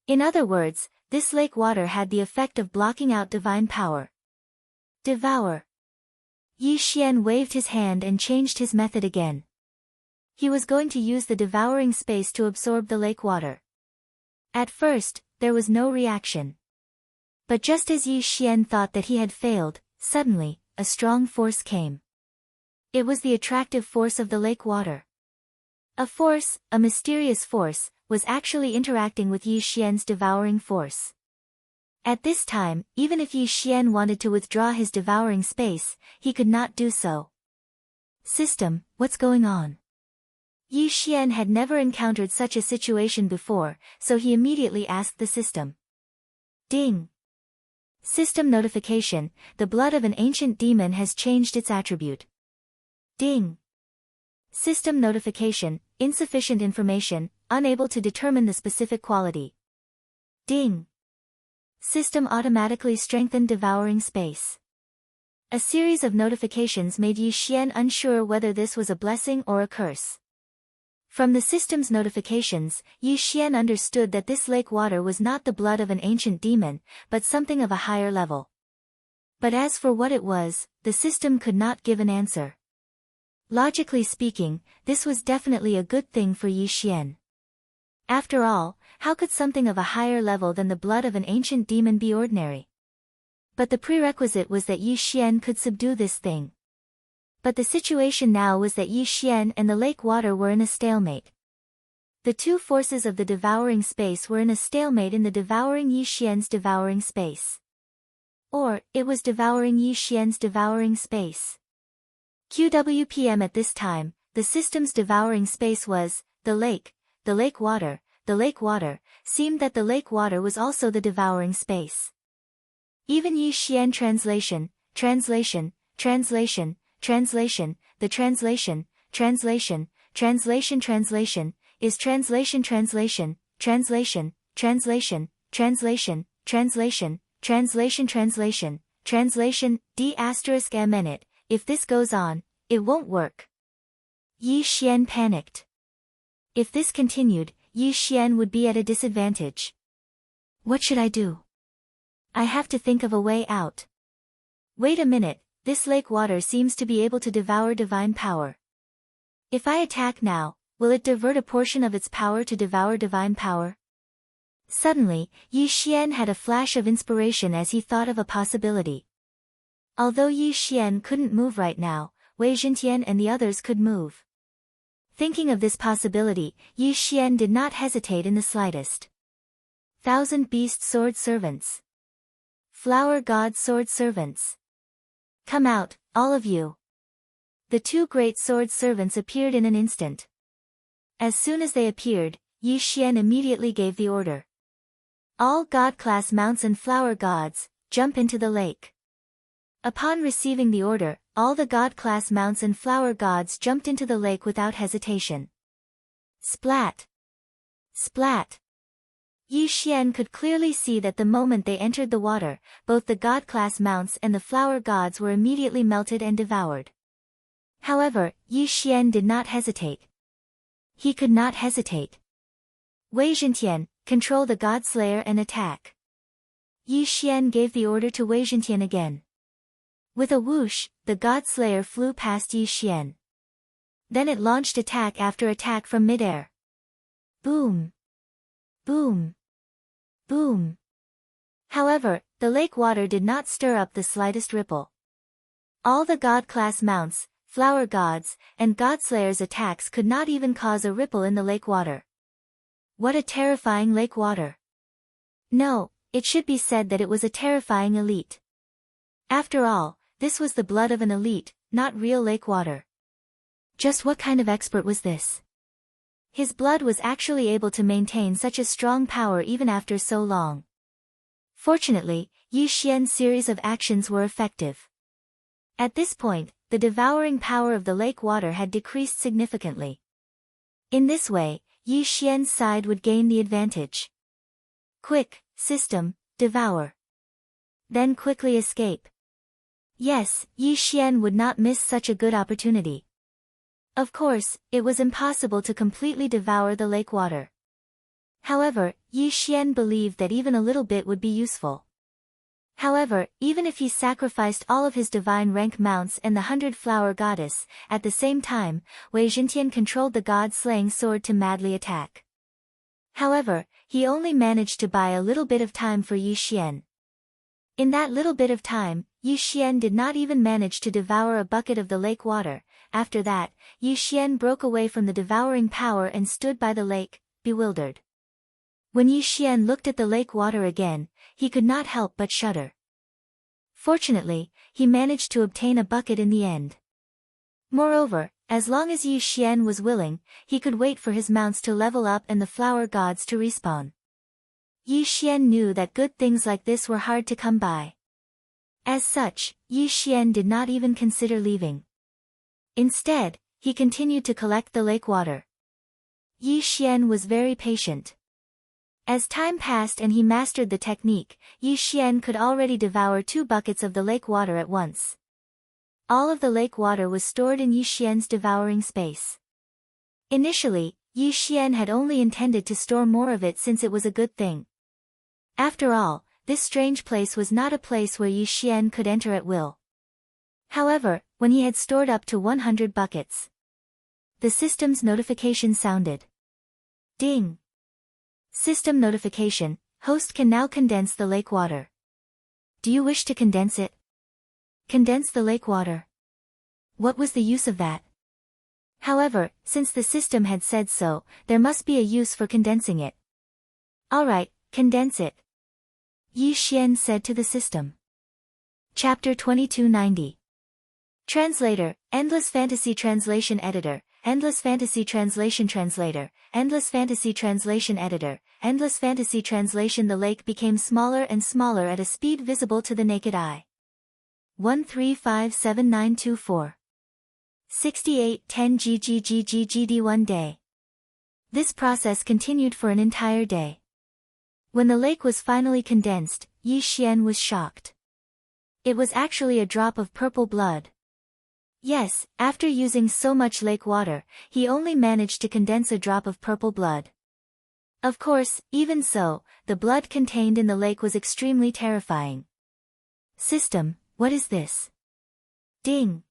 In other words, this lake water had the effect of blocking out divine power. Devour. Yi Xian waved his hand and changed his method again. He was going to use the devouring space to absorb the lake water. At first, there was no reaction. But just as Yi Xian thought that he had failed, suddenly, a strong force came. It was the attractive force of the lake water. A force, a mysterious force, was actually interacting with Yi Xian's devouring force. At this time, even if Yi Xian wanted to withdraw his devouring space, he could not do so. System, what's going on? Yi Xian had never encountered such a situation before, so he immediately asked the system. Ding! System notification: the blood of an ancient demon has changed its attribute. Ding! System notification: insufficient information, unable to determine the specific quality. Ding! System automatically strengthened devouring space. A series of notifications made Yi Xian unsure whether this was a blessing or a curse. From the system's notifications, Yi Xian understood that this lake water was not the blood of an ancient demon, but something of a higher level. But as for what it was, the system could not give an answer. Logically speaking, this was definitely a good thing for Yi Xian. After all, how could something of a higher level than the blood of an ancient demon be ordinary? But the prerequisite was that Yi Xian could subdue this thing. But the situation now was that Yi Xian and the lake water were in a stalemate. The two forces of the devouring space were in a stalemate in the devouring Yi Xian's devouring space. Or, it was devouring Yi Xian's devouring space. QWPM at this time, the system's devouring space was, the lake water, seemed that the lake water was also the devouring space. Even Yi Xian translation, the translation, is translation, d*m. If this goes on, it won't work. Yi Xian panicked. If this continued, Yi Xian would be at a disadvantage. What should I do? I have to think of a way out. Wait a minute, this lake water seems to be able to devour divine power. If I attack now, will it divert a portion of its power to devour divine power? Suddenly, Yi Xian had a flash of inspiration as he thought of a possibility. Although Yi Xian couldn't move right now, Wei Zhentian and the others could move. Thinking of this possibility, Yi Xian did not hesitate in the slightest. Thousand Beast Sword Servants. Flower God Sword Servants. Come out, all of you. The two great sword servants appeared in an instant. As soon as they appeared, Yi Xian immediately gave the order. All god-class mounts and flower gods, jump into the lake. Upon receiving the order, all the god-class mounts and flower gods jumped into the lake without hesitation. Splat! Splat! Yi Xian could clearly see that the moment they entered the water, both the god-class mounts and the flower gods were immediately melted and devoured. However, Yi Xian did not hesitate. He could not hesitate. Wei Zhentian, control the God Slayer and attack. Yi Xian gave the order to Wei Zhentian again. With a whoosh, the God Slayer flew past Yi Xian. Then it launched attack after attack from midair. Boom! Boom! Boom! However, the lake water did not stir up the slightest ripple. All the god-class mounts, flower gods, and God-Slayers' attacks could not even cause a ripple in the lake water. What a terrifying lake water! No, it should be said that it was a terrifying elite. After all, this was the blood of an elite, not real lake water. Just what kind of expert was this? His blood was actually able to maintain such a strong power even after so long. Fortunately, Yi Xian's series of actions were effective. At this point, the devouring power of the lake water had decreased significantly. In this way, Yi Xian's side would gain the advantage. Quick, system, devour. Then quickly escape. Yes, Yi Xian would not miss such a good opportunity. Of course, it was impossible to completely devour the lake water. However, Yi Xian believed that even a little bit would be useful. However, even if he sacrificed all of his divine rank mounts and the 100-flower goddess, at the same time, Wei Zhentian controlled the god-slaying sword to madly attack. However, he only managed to buy a little bit of time for Yi Xian. In that little bit of time, Yi Xian did not even manage to devour a bucket of the lake water. After that, Yi Xian broke away from the devouring power and stood by the lake, bewildered. When Yi Xian looked at the lake water again, he could not help but shudder. Fortunately, he managed to obtain a bucket in the end. Moreover, as long as Yi Xian was willing, he could wait for his mounts to level up and the flower gods to respawn. Yi Xian knew that good things like this were hard to come by. As such, Yi Xian did not even consider leaving. Instead, he continued to collect the lake water. Yi Xian was very patient. As time passed and he mastered the technique, Yi Xian could already devour 2 buckets of the lake water at once. All of the lake water was stored in Yi Xian's devouring space. Initially, Yi Xian had only intended to store more of it since it was a good thing. After all, this strange place was not a place where Yi Xian could enter at will. However, when he had stored up to 100 buckets, the system's notification sounded. Ding! System notification, host can now condense the lake water. Do you wish to condense it? Condense the lake water. What was the use of that? However, since the system had said so, there must be a use for condensing it. Alright, condense it. Yi Xian said to the system. Chapter 2290. Translator, Endless Fantasy Translation Editor, Endless Fantasy Translation Translator, Endless Fantasy Translation Editor, Endless Fantasy Translation. The lake became smaller and smaller at a speed visible to the naked eye. 135794. 6810 GGGGGD 1 day. This process continued for an entire day. When the lake was finally condensed, Yi Xian was shocked. It was actually a drop of purple blood. Yes, after using so much lake water, he only managed to condense a drop of purple blood. Of course, even so, the blood contained in the lake was extremely terrifying. System, what is this? Ding!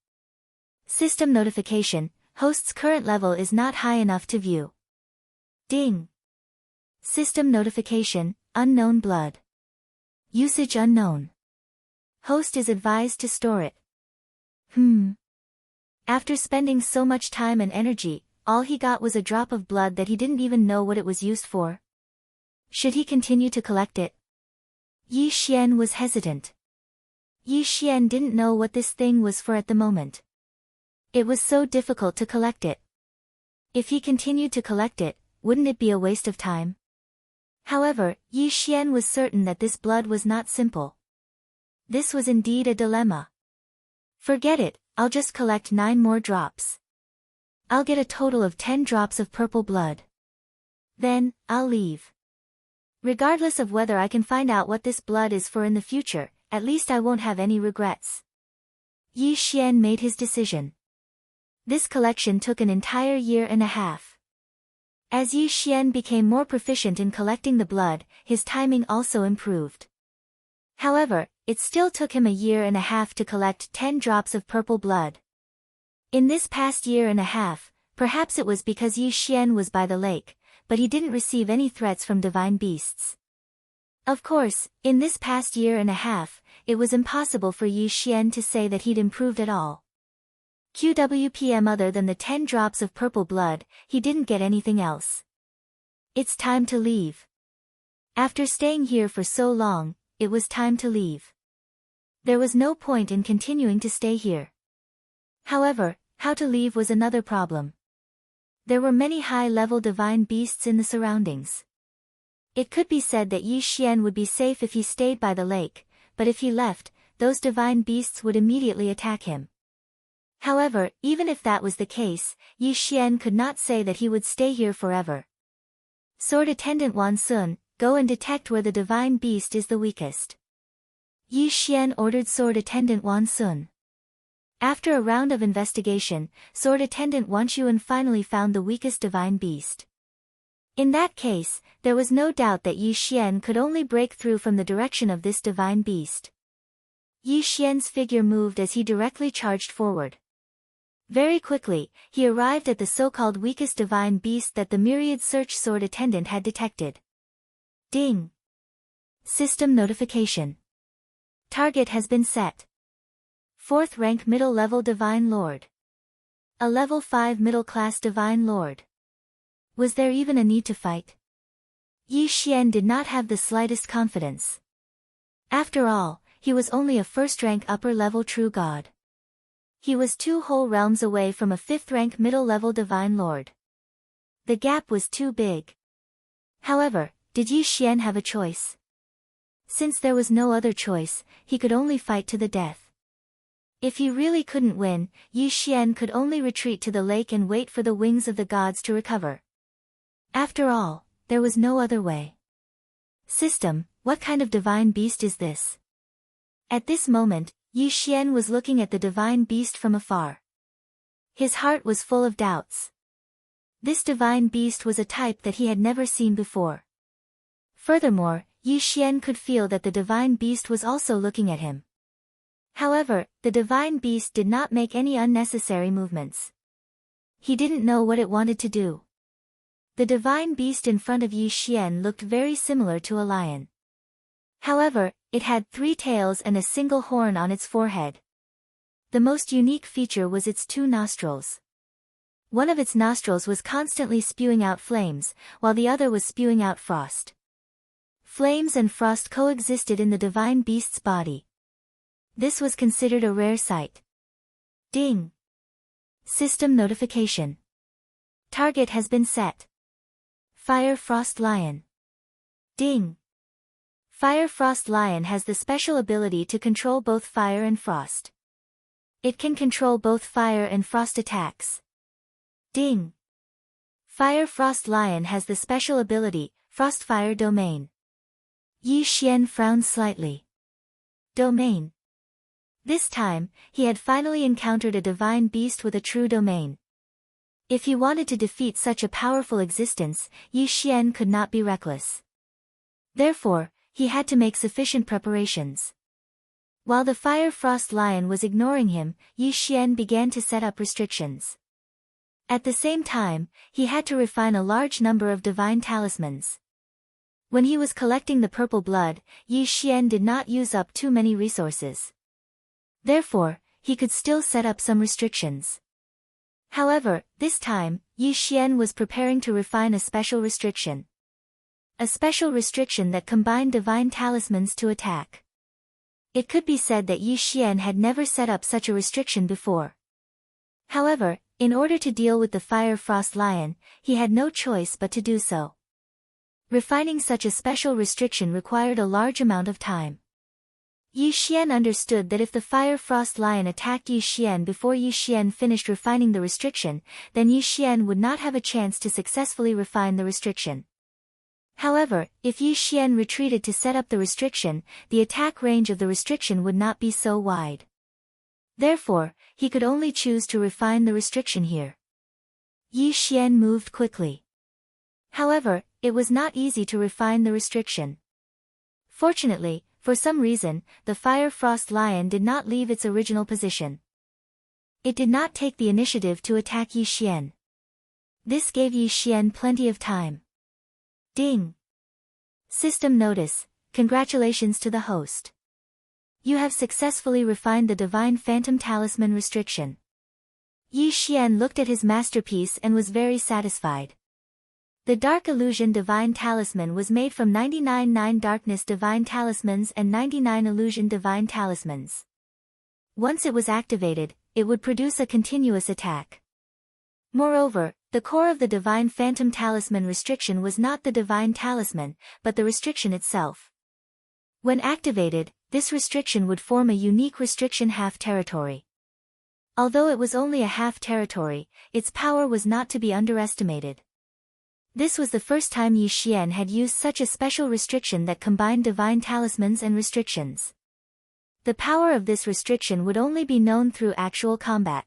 System notification, host's current level is not high enough to view. Ding! System notification, unknown blood. Usage unknown. Host is advised to store it. After spending so much time and energy, all he got was a drop of blood that he didn't even know what it was used for. Should he continue to collect it? Yi Xian was hesitant. Yi Xian didn't know what this thing was for at the moment. It was so difficult to collect it. If he continued to collect it, wouldn't it be a waste of time? However, Yi Xian was certain that this blood was not simple. This was indeed a dilemma. Forget it, I'll just collect 9 more drops. I'll get a total of 10 drops of purple blood. Then, I'll leave. Regardless of whether I can find out what this blood is for in the future, at least I won't have any regrets. Yi Xian made his decision. This collection took an entire year and a half. As Yi Xian became more proficient in collecting the blood, his timing also improved. However, it still took him a year and a half to collect 10 drops of purple blood. In this past year and a half, perhaps it was because Yi Xian was by the lake, but he didn't receive any threats from divine beasts. Of course, in this past year and a half, it was impossible for Yi Xian to say that he'd improved at all. QWPM other than the 10 drops of purple blood, he didn't get anything else. It's time to leave. After staying here for so long, it was time to leave. There was no point in continuing to stay here. However, how to leave was another problem. There were many high-level divine beasts in the surroundings. It could be said that Yi Xian would be safe if he stayed by the lake, but if he left, those divine beasts would immediately attack him. However, even if that was the case, Yi Xian could not say that he would stay here forever. Sword Attendant Wan Sun, go and detect where the divine beast is the weakest. Yi Xian ordered Sword Attendant Wan Sun. After a round of investigation, Sword Attendant Wan Xuan finally found the weakest divine beast. In that case, there was no doubt that Yi Xian could only break through from the direction of this divine beast. Yi Xian's figure moved as he directly charged forward. Very quickly, he arrived at the so-called weakest divine beast that the myriad search sword attendant had detected. Ding! System notification. Target has been set. 4th rank middle level divine lord. A level 5 middle class divine lord. Was there even a need to fight? Yi Xian did not have the slightest confidence. After all, he was only a 1st rank upper level true god. He was 2 whole realms away from a 5th rank middle level divine lord. The gap was too big. However, did Yi Xian have a choice? Since there was no other choice, he could only fight to the death. If he really couldn't win, Yi Xian could only retreat to the lake and wait for the wings of the gods to recover. After all, there was no other way. System, what kind of divine beast is this? At this moment, Yi Xian was looking at the divine beast from afar. His heart was full of doubts. This divine beast was a type that he had never seen before. Furthermore, Yi Xian could feel that the divine beast was also looking at him. However, the divine beast did not make any unnecessary movements. He didn't know what it wanted to do. The divine beast in front of Yi Xian looked very similar to a lion. However, it had 3 tails and a single horn on its forehead. The most unique feature was its 2 nostrils. One of its nostrils was constantly spewing out flames, while the other was spewing out frost. Flames and frost coexisted in the divine beast's body. This was considered a rare sight. Ding! System notification. Target has been set. Fire Frost Lion. Ding! Fire Frost Lion has the special ability to control both fire and frost. It can control both fire and frost attacks. Ding! Fire Frost Lion has the special ability, Frost Fire Domain. Yi Xian frowned slightly. Domain. This time, he had finally encountered a divine beast with a true domain. If he wanted to defeat such a powerful existence, Yi Xian could not be reckless. Therefore, he had to make sufficient preparations. While the Fire Frost Lion was ignoring him, Yi Xian began to set up restrictions. At the same time, he had to refine a large number of divine talismans. When he was collecting the purple blood, Yi Xian did not use up too many resources. Therefore, he could still set up some restrictions. However, this time, Yi Xian was preparing to refine a special restriction. A special restriction that combined divine talismans to attack. It could be said that Yi Xian had never set up such a restriction before. However, in order to deal with the Fire Frost Lion, he had no choice but to do so. Refining such a special restriction required a large amount of time. Yi Xian understood that if the Fire Frost Lion attacked Yi Xian before Yi Xian finished refining the restriction, then Yi Xian would not have a chance to successfully refine the restriction. However, if Yi Xian retreated to set up the restriction, the attack range of the restriction would not be so wide. Therefore, he could only choose to refine the restriction here. Yi Xian moved quickly. However, it was not easy to refine the restriction. Fortunately, for some reason, the Fire Frost Lion did not leave its original position. It did not take the initiative to attack Yi Xian. This gave Yi Xian plenty of time. Ding! System notice: congratulations to the host. You have successfully refined the Divine Phantom Talisman restriction. Yi Xian looked at his masterpiece and was very satisfied. The Dark Illusion Divine Talisman was made from 99 Darkness Divine Talismans and 99 Illusion Divine Talismans. Once it was activated, it would produce a continuous attack. Moreover, the core of the Divine Phantom Talisman restriction was not the Divine Talisman, but the restriction itself. When activated, this restriction would form a unique restriction half territory. Although it was only a half territory, its power was not to be underestimated. This was the first time Yi Xian had used such a special restriction that combined divine talismans and restrictions. The power of this restriction would only be known through actual combat.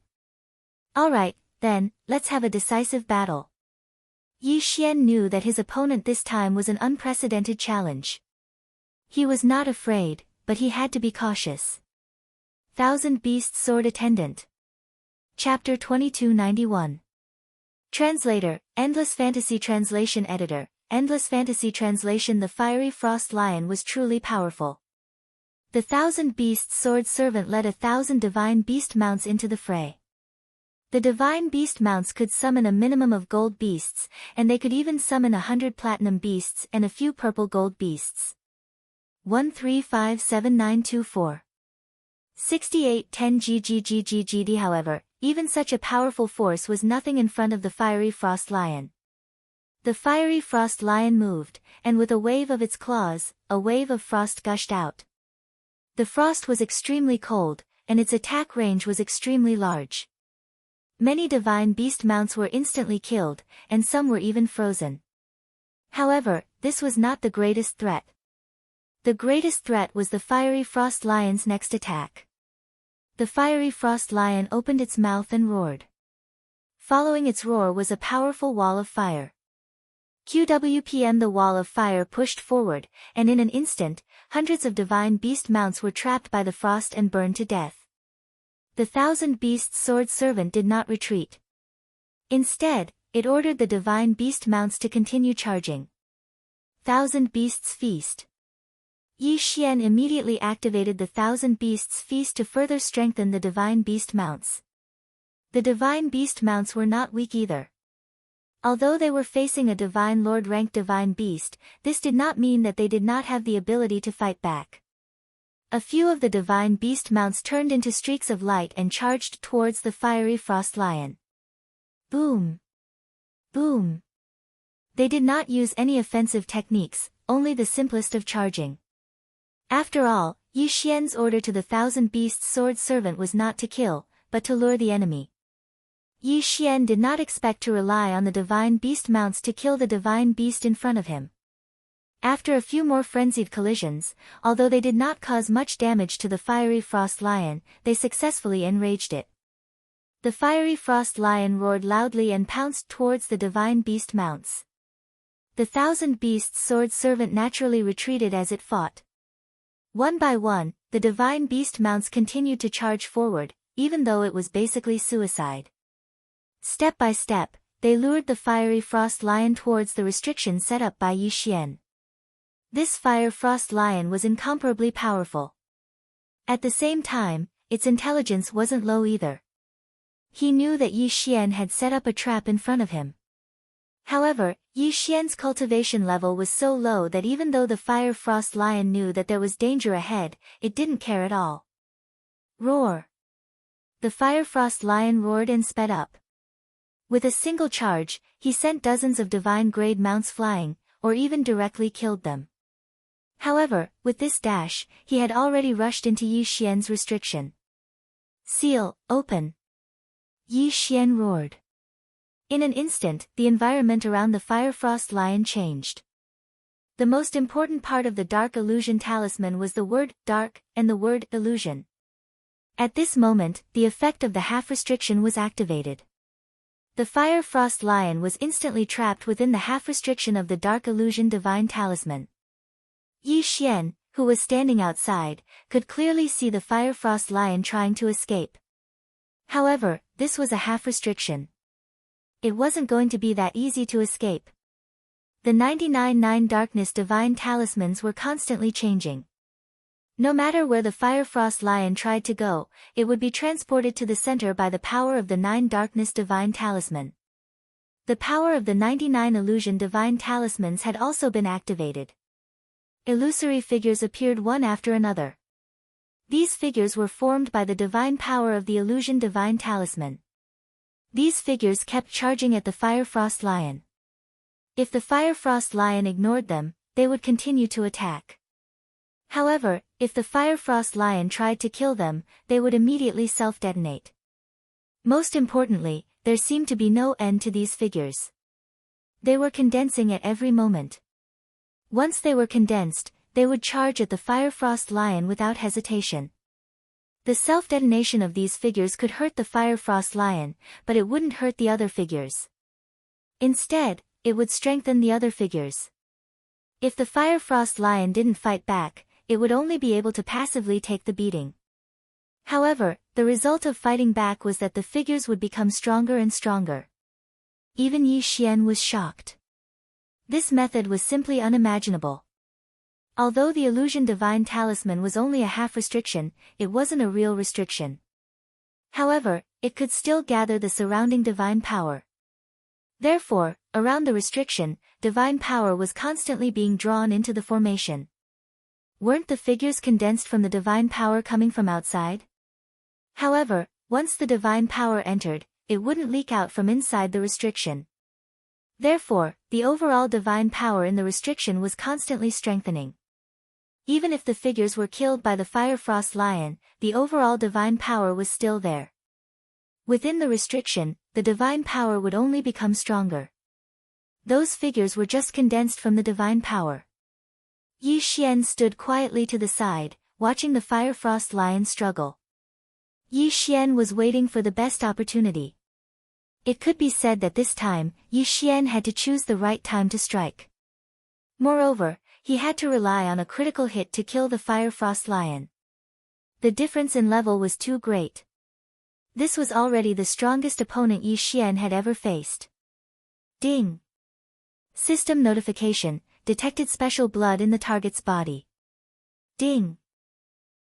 Alright, then, let's have a decisive battle. Yi Xian knew that his opponent this time was an unprecedented challenge. He was not afraid, but he had to be cautious. Thousand Beasts Sword Attendant. Chapter 2291. Translator, Endless Fantasy Translation Editor, Endless Fantasy Translation. The Fiery Frost Lion was truly powerful. The Thousand Beasts Sword Servant led 1,000 divine beast mounts into the fray. The divine beast mounts could summon a minimum of gold beasts, and they could even summon 100 platinum beasts and a few purple gold beasts. 1357924. 6810 GGGGGD. However, even such a powerful force was nothing in front of the Fiery Frost Lion. The Fiery Frost Lion moved, and with a wave of its claws, a wave of frost gushed out. The frost was extremely cold, and its attack range was extremely large. Many divine beast mounts were instantly killed, and some were even frozen. However, this was not the greatest threat. The greatest threat was the Fiery Frost Lion's next attack. The Fiery Frost Lion opened its mouth and roared. Following its roar was a powerful wall of fire. QWPM. The wall of fire pushed forward, and in an instant, hundreds of divine beast mounts were trapped by the frost and burned to death. The Thousand Beasts Sword Servant did not retreat. Instead, it ordered the divine beast mounts to continue charging. Thousand Beasts Feast. Yi Xian immediately activated the Thousand Beasts Feast to further strengthen the divine beast mounts. The divine beast mounts were not weak either. Although they were facing a divine lord-ranked divine beast, this did not mean that they did not have the ability to fight back. A few of the divine beast mounts turned into streaks of light and charged towards the Fiery Frost Lion. Boom! Boom! They did not use any offensive techniques, only the simplest of charging. After all, Yi Xian's order to the Thousand Beasts Sword Servant was not to kill, but to lure the enemy. Yi Xian did not expect to rely on the divine beast mounts to kill the divine beast in front of him. After a few more frenzied collisions, although they did not cause much damage to the Fiery Frost Lion, they successfully enraged it. The Fiery Frost Lion roared loudly and pounced towards the divine beast mounts. The Thousand Beasts Sword Servant naturally retreated as it fought. One by one, the divine beast mounts continued to charge forward, even though it was basically suicide. Step by step, they lured the Fiery Frost Lion towards the restriction set up by Yi Xian. This Fire Frost Lion was incomparably powerful. At the same time, its intelligence wasn't low either. He knew that Yi Xian had set up a trap in front of him. However, Yi Xian's cultivation level was so low that even though the Fire Frost Lion knew that there was danger ahead, it didn't care at all. Roar! The Fire Frost Lion roared and sped up. With a single charge, he sent dozens of divine-grade mounts flying, or even directly killed them. However, with this dash, he had already rushed into Yi Xian's restriction. Seal, open! Yi Xian roared. In an instant, the environment around the Fire Frost Lion changed. The most important part of the Dark Illusion Talisman was the word dark and the word illusion. At this moment, the effect of the half restriction was activated. The Fire Frost Lion was instantly trapped within the half restriction of the Dark Illusion Divine Talisman. Yi Xian, who was standing outside, could clearly see the Fire Frost Lion trying to escape. However, this was a half restriction. It wasn't going to be that easy to escape. The 99 Darkness Divine Talismans were constantly changing. No matter where the Fire Frost Lion tried to go, it would be transported to the center by the power of the 9 Darkness Divine Talisman. The power of the 99 Illusion Divine Talismans had also been activated. Illusory figures appeared one after another. These figures were formed by the divine power of the Illusion Divine Talisman. These figures kept charging at the Fire Frost Lion. If the Fire Frost Lion ignored them, they would continue to attack. However, if the Fire Frost Lion tried to kill them, they would immediately self-detonate. Most importantly, there seemed to be no end to these figures. They were condensing at every moment. Once they were condensed, they would charge at the Fire Frost Lion without hesitation. The self-detonation of these figures could hurt the Fire Frost Lion, but it wouldn't hurt the other figures. Instead, it would strengthen the other figures. If the Fire Frost Lion didn't fight back, it would only be able to passively take the beating. However, the result of fighting back was that the figures would become stronger and stronger. Even Yi Xian was shocked. This method was simply unimaginable. Although the Illusion Divine Talisman was only a half restriction, it wasn't a real restriction. However, it could still gather the surrounding divine power. Therefore, around the restriction, divine power was constantly being drawn into the formation. Weren't the figures condensed from the divine power coming from outside? However, once the divine power entered, it wouldn't leak out from inside the restriction. Therefore, the overall divine power in the restriction was constantly strengthening. Even if the figures were killed by the Fire Frost Lion, the overall divine power was still there. Within the restriction, the divine power would only become stronger. Those figures were just condensed from the divine power. Yi Xian stood quietly to the side, watching the Fire Frost Lion struggle. Yi Xian was waiting for the best opportunity. It could be said that this time, Yi Xian had to choose the right time to strike. Moreover, he had to rely on a critical hit to kill the Fire Frost Lion. The difference in level was too great. This was already the strongest opponent Yi Xian had ever faced. Ding! System notification, detected special blood in the target's body. Ding!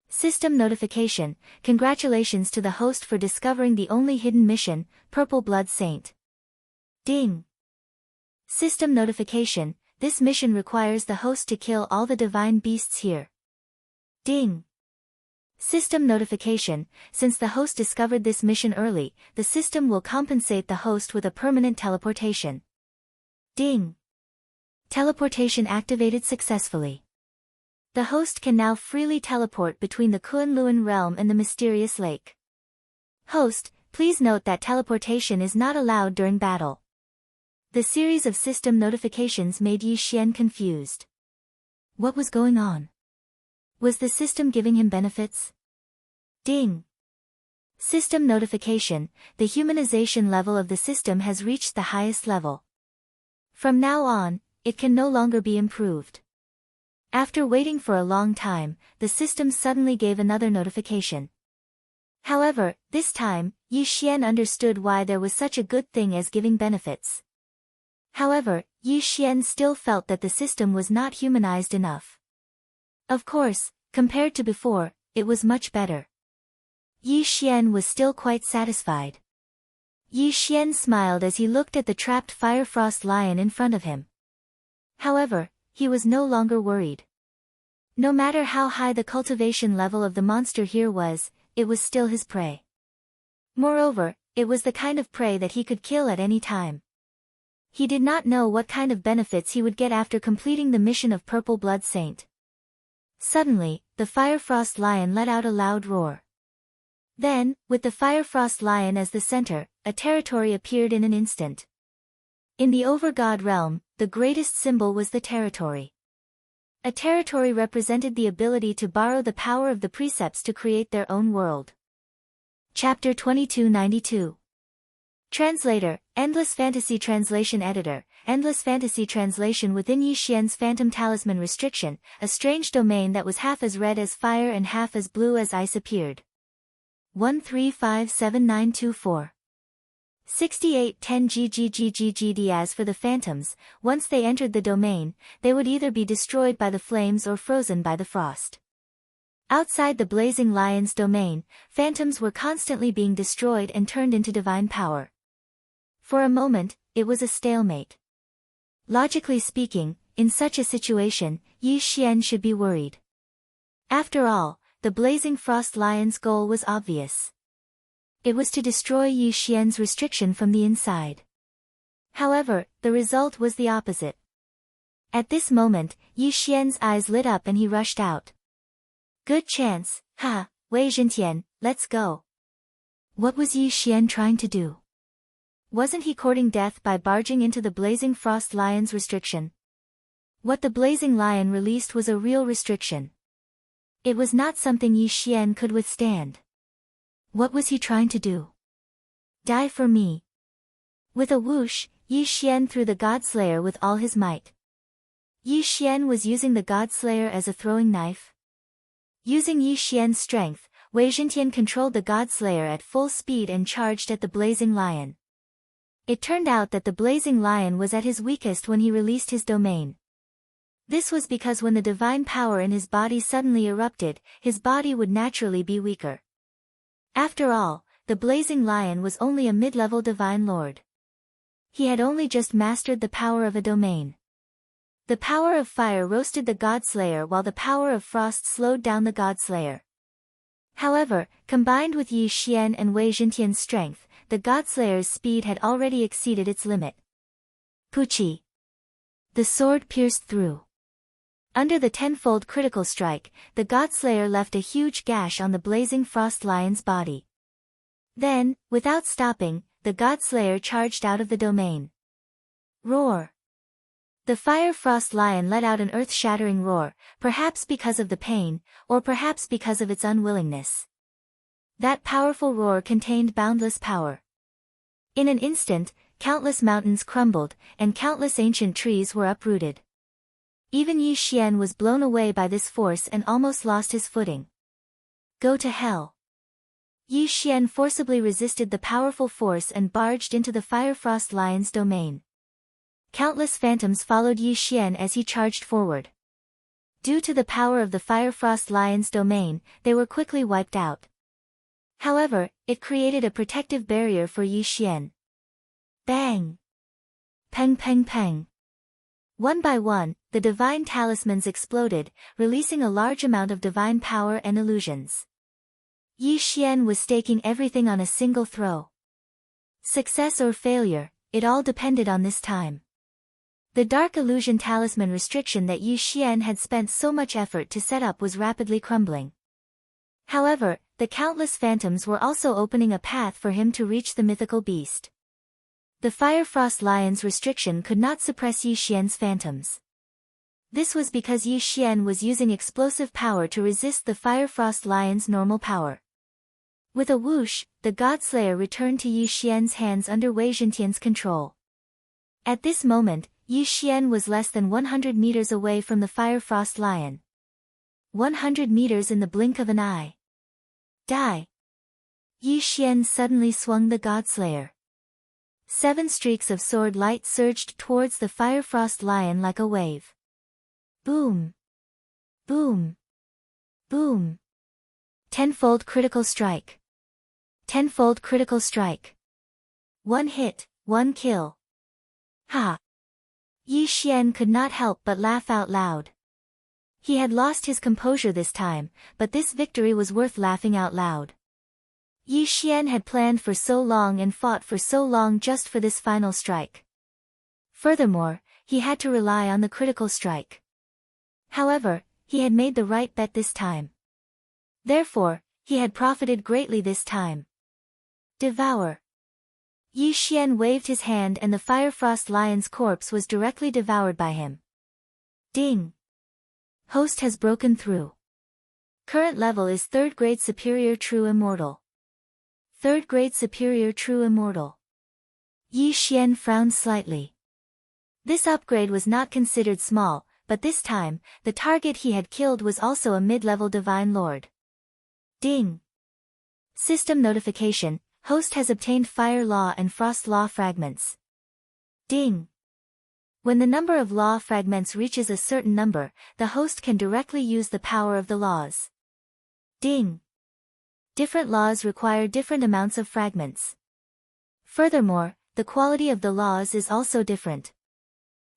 System notification, congratulations to the host for discovering the only hidden mission, Purple Blood Saint. Ding! System notification, this mission requires the host to kill all the divine beasts here. Ding! System notification, since the host discovered this mission early, the system will compensate the host with a permanent teleportation. Ding! Teleportation activated successfully. The host can now freely teleport between the Kunlun realm and the mysterious lake. Host, please note that teleportation is not allowed during battle. The series of system notifications made Yi Xian confused. What was going on? Was the system giving him benefits? Ding! System notification, the humanization level of the system has reached the highest level. From now on, it can no longer be improved. After waiting for a long time, the system suddenly gave another notification. However, this time, Yi Xian understood why there was such a good thing as giving benefits. However, Yi Xian still felt that the system was not humanized enough. Of course, compared to before, it was much better. Yi Xian was still quite satisfied. Yi Xian smiled as he looked at the trapped Fire Frost Lion in front of him. However, he was no longer worried. No matter how high the cultivation level of the monster here was, it was still his prey. Moreover, it was the kind of prey that he could kill at any time. He did not know what kind of benefits he would get after completing the mission of Purple Blood Saint. Suddenly, the Fire Frost Lion let out a loud roar. Then, with the Fire Frost Lion as the center, a territory appeared in an instant. In the Overgod realm, the greatest symbol was the territory. A territory represented the ability to borrow the power of the precepts to create their own world. Chapter 2292. Translator, Endless Fantasy Translation Editor, Endless Fantasy Translation. Within Yi Xian's Phantom Talisman restriction, a strange domain that was half as red as fire and half as blue as ice appeared. 1357924. 6810 GGGGGD. As for the phantoms, once they entered the domain, they would either be destroyed by the flames or frozen by the frost. Outside the blazing lion's domain, phantoms were constantly being destroyed and turned into divine power. For a moment, it was a stalemate. Logically speaking, in such a situation, Yi Xian should be worried. After all, the blazing frost lion's goal was obvious. It was to destroy Yi Xian's restriction from the inside. However, the result was the opposite. At this moment, Yi Xian's eyes lit up and he rushed out. Good chance, ha, Wei Zhentian, let's go. What was Yi Xian trying to do? Wasn't he courting death by barging into the blazing frost lion's restriction? What the blazing lion released was a real restriction. It was not something Yi Xian could withstand. What was he trying to do? Die for me. With a whoosh, Yi Xian threw the Godslayer with all his might. Yi Xian was using the Godslayer as a throwing knife. Using Yi Xian's strength, Wei Zhentian controlled the Godslayer at full speed and charged at the blazing lion. It turned out that the blazing lion was at his weakest when he released his domain. This was because when the divine power in his body suddenly erupted, his body would naturally be weaker. After all, the blazing lion was only a mid-level divine lord. He had only just mastered the power of a domain. The power of fire roasted the Godslayer while the power of frost slowed down the Godslayer. However, combined with Yi Xian and Wei Zhentian's strength, the Godslayer's speed had already exceeded its limit. Puchi. The sword pierced through. Under the tenfold critical strike, the Godslayer left a huge gash on the blazing frost lion's body. Then, without stopping, the Godslayer charged out of the domain. Roar. The Fire Frost Lion let out an earth-shattering roar, perhaps because of the pain, or perhaps because of its unwillingness. That powerful roar contained boundless power. In an instant, countless mountains crumbled, and countless ancient trees were uprooted. Even Yi Xian was blown away by this force and almost lost his footing. Go to hell. Yi Xian forcibly resisted the powerful force and barged into the Fire Frost Lion's domain. Countless phantoms followed Yi Xian as he charged forward. Due to the power of the Fire Frost Lion's domain, they were quickly wiped out. However, it created a protective barrier for Yi Xian. Bang! Peng peng peng! One by one, the divine talismans exploded, releasing a large amount of divine power and illusions. Yi Xian was staking everything on a single throw. Success or failure, it all depended on this time. The dark illusion talisman restriction that Yi Xian had spent so much effort to set up was rapidly crumbling. However, the countless phantoms were also opening a path for him to reach the mythical beast. The Fire Frost Lion's restriction could not suppress Yi Xian's phantoms. This was because Yi Xian was using explosive power to resist the Fire Frost Lion's normal power. With a whoosh, the Godslayer returned to Yi Xian's hands under Wei Zhentian's control. At this moment, Yi Xian was less than 100 meters away from the Fire Frost Lion. 100 meters in the blink of an eye. Die! Yi Xian suddenly swung the Godslayer. 7 streaks of sword light surged towards the Fire Frost Lion like a wave. Boom! Boom! Boom! Tenfold critical strike. Tenfold critical strike. One hit, one kill. Ha! Yi Xian could not help but laugh out loud. He had lost his composure this time, but this victory was worth laughing out loud. Yi Xian had planned for so long and fought for so long just for this final strike. Furthermore, he had to rely on the critical strike. However, he had made the right bet this time. Therefore, he had profited greatly this time. Devour. Yi Xian waved his hand and the Firefrost Lion's corpse was directly devoured by him. Ding! Host has broken through. Current level is 3rd grade Superior True Immortal. 3rd grade Superior True Immortal. Yi Xian frowned slightly. This upgrade was not considered small, but this time, the target he had killed was also a mid-level Divine Lord. Ding! System notification, host has obtained Fire Law and Frost Law fragments. Ding! When the number of law fragments reaches a certain number, the host can directly use the power of the laws. Ding! Different laws require different amounts of fragments. Furthermore, the quality of the laws is also different.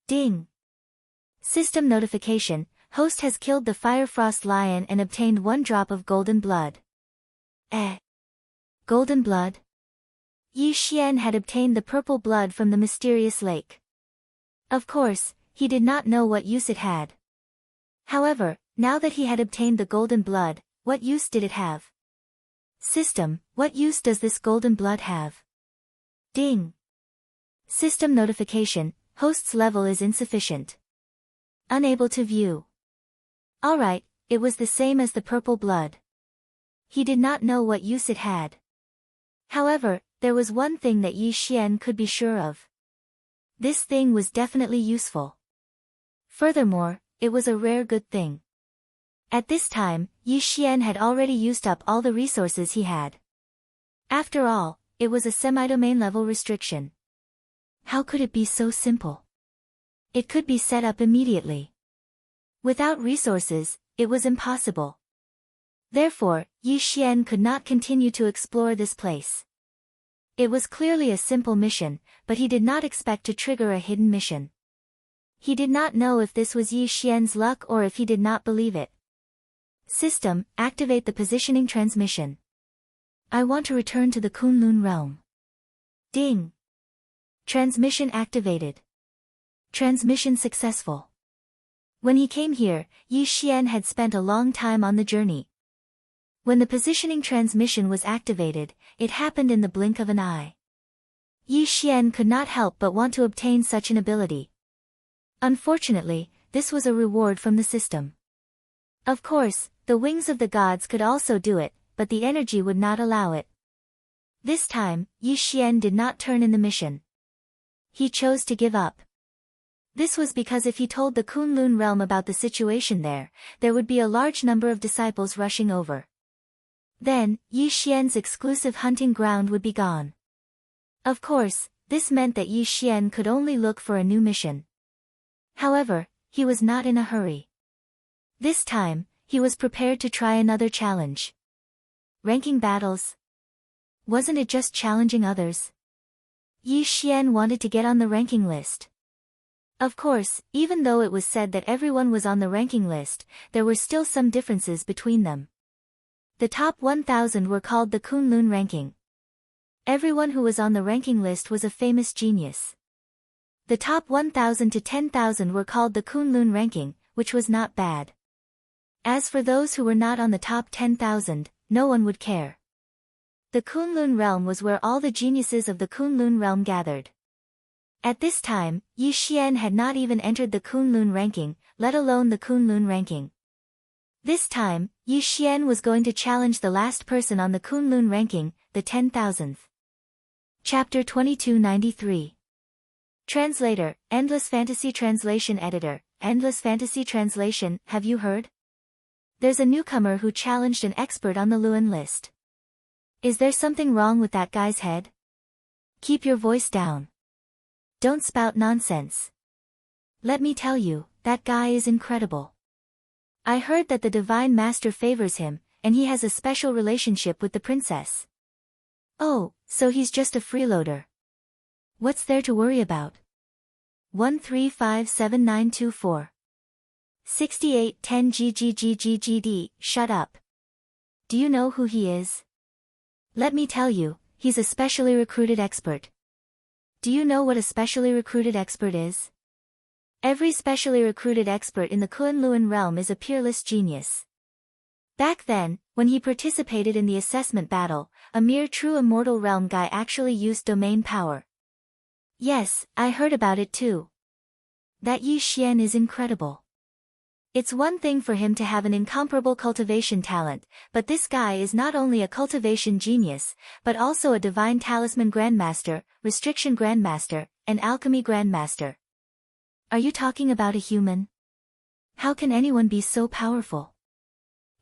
Ding! System notification, host has killed the Firefrost Lion and obtained 1 drop of golden blood. Golden blood? Yi Xian had obtained the purple blood from the mysterious lake. Of course, he did not know what use it had. However, now that he had obtained the golden blood, what use did it have? System, what use does this golden blood have? Ding! System notification, host's level is insufficient. Unable to view. Alright, it was the same as the purple blood. He did not know what use it had. However, there was one thing that Yi Xian could be sure of. This thing was definitely useful. Furthermore, it was a rare good thing. At this time, Yi Xian had already used up all the resources he had. After all, it was a semi-domain level restriction. How could it be so simple? It could be set up immediately. Without resources, it was impossible. Therefore, Yi Xian could not continue to explore this place. It was clearly a simple mission, but he did not expect to trigger a hidden mission. He did not know if this was Yi Xian's luck or if he did not believe it. System, activate the positioning transmission. I want to return to the Kunlun realm. Ding! Transmission activated. Transmission successful. When he came here, Yi Xian had spent a long time on the journey. When the positioning transmission was activated, it happened in the blink of an eye. Yi Xian could not help but want to obtain such an ability. Unfortunately, this was a reward from the system. Of course, the wings of the gods could also do it, but the energy would not allow it. This time, Yi Xian did not turn in the mission. He chose to give up. This was because if he told the Kunlun realm about the situation there would be a large number of disciples rushing over. Then, Yi Xian's exclusive hunting ground would be gone. Of course, this meant that Yi Xian could only look for a new mission. However, he was not in a hurry. This time, he was prepared to try another challenge. Ranking battles? Wasn't it just challenging others? Yi Xian wanted to get on the ranking list. Of course, even though it was said that everyone was on the ranking list, there were still some differences between them. The top 1,000 were called the Kunlun ranking. Everyone who was on the ranking list was a famous genius. The top 1,000 to 10,000 were called the Kunlun ranking, which was not bad. As for those who were not on the top 10,000, no one would care. The Kunlun realm was where all the geniuses of the Kunlun realm gathered. At this time, Yi Xian had not even entered the Kunlun ranking, let alone the Kunlun ranking. This time, Yi Xian was going to challenge the last person on the Kunlun ranking, the 10,000th. Chapter 2293. Translator, Endless Fantasy Translation Editor, Endless Fantasy Translation, have you heard? There's a newcomer who challenged an expert on the Luan list. Is there something wrong with that guy's head? Keep your voice down. Don't spout nonsense. Let me tell you, that guy is incredible. I heard that the Divine Master favors him, and he has a special relationship with the princess. Oh, so he's just a freeloader. What's there to worry about? 1357924. 6810 GGGGGD, shut up. Do you know who he is? Let me tell you, he's a specially recruited expert. Do you know what a specially recruited expert is? Every specially recruited expert in the Kunlun realm is a peerless genius. Back then, when he participated in the assessment battle, a mere true immortal realm guy actually used domain power. Yes, I heard about it too. That Yi Xian is incredible. It's one thing for him to have an incomparable cultivation talent, but this guy is not only a cultivation genius, but also a divine talisman grandmaster, restriction grandmaster, and alchemy grandmaster. Are you talking about a human? How can anyone be so powerful?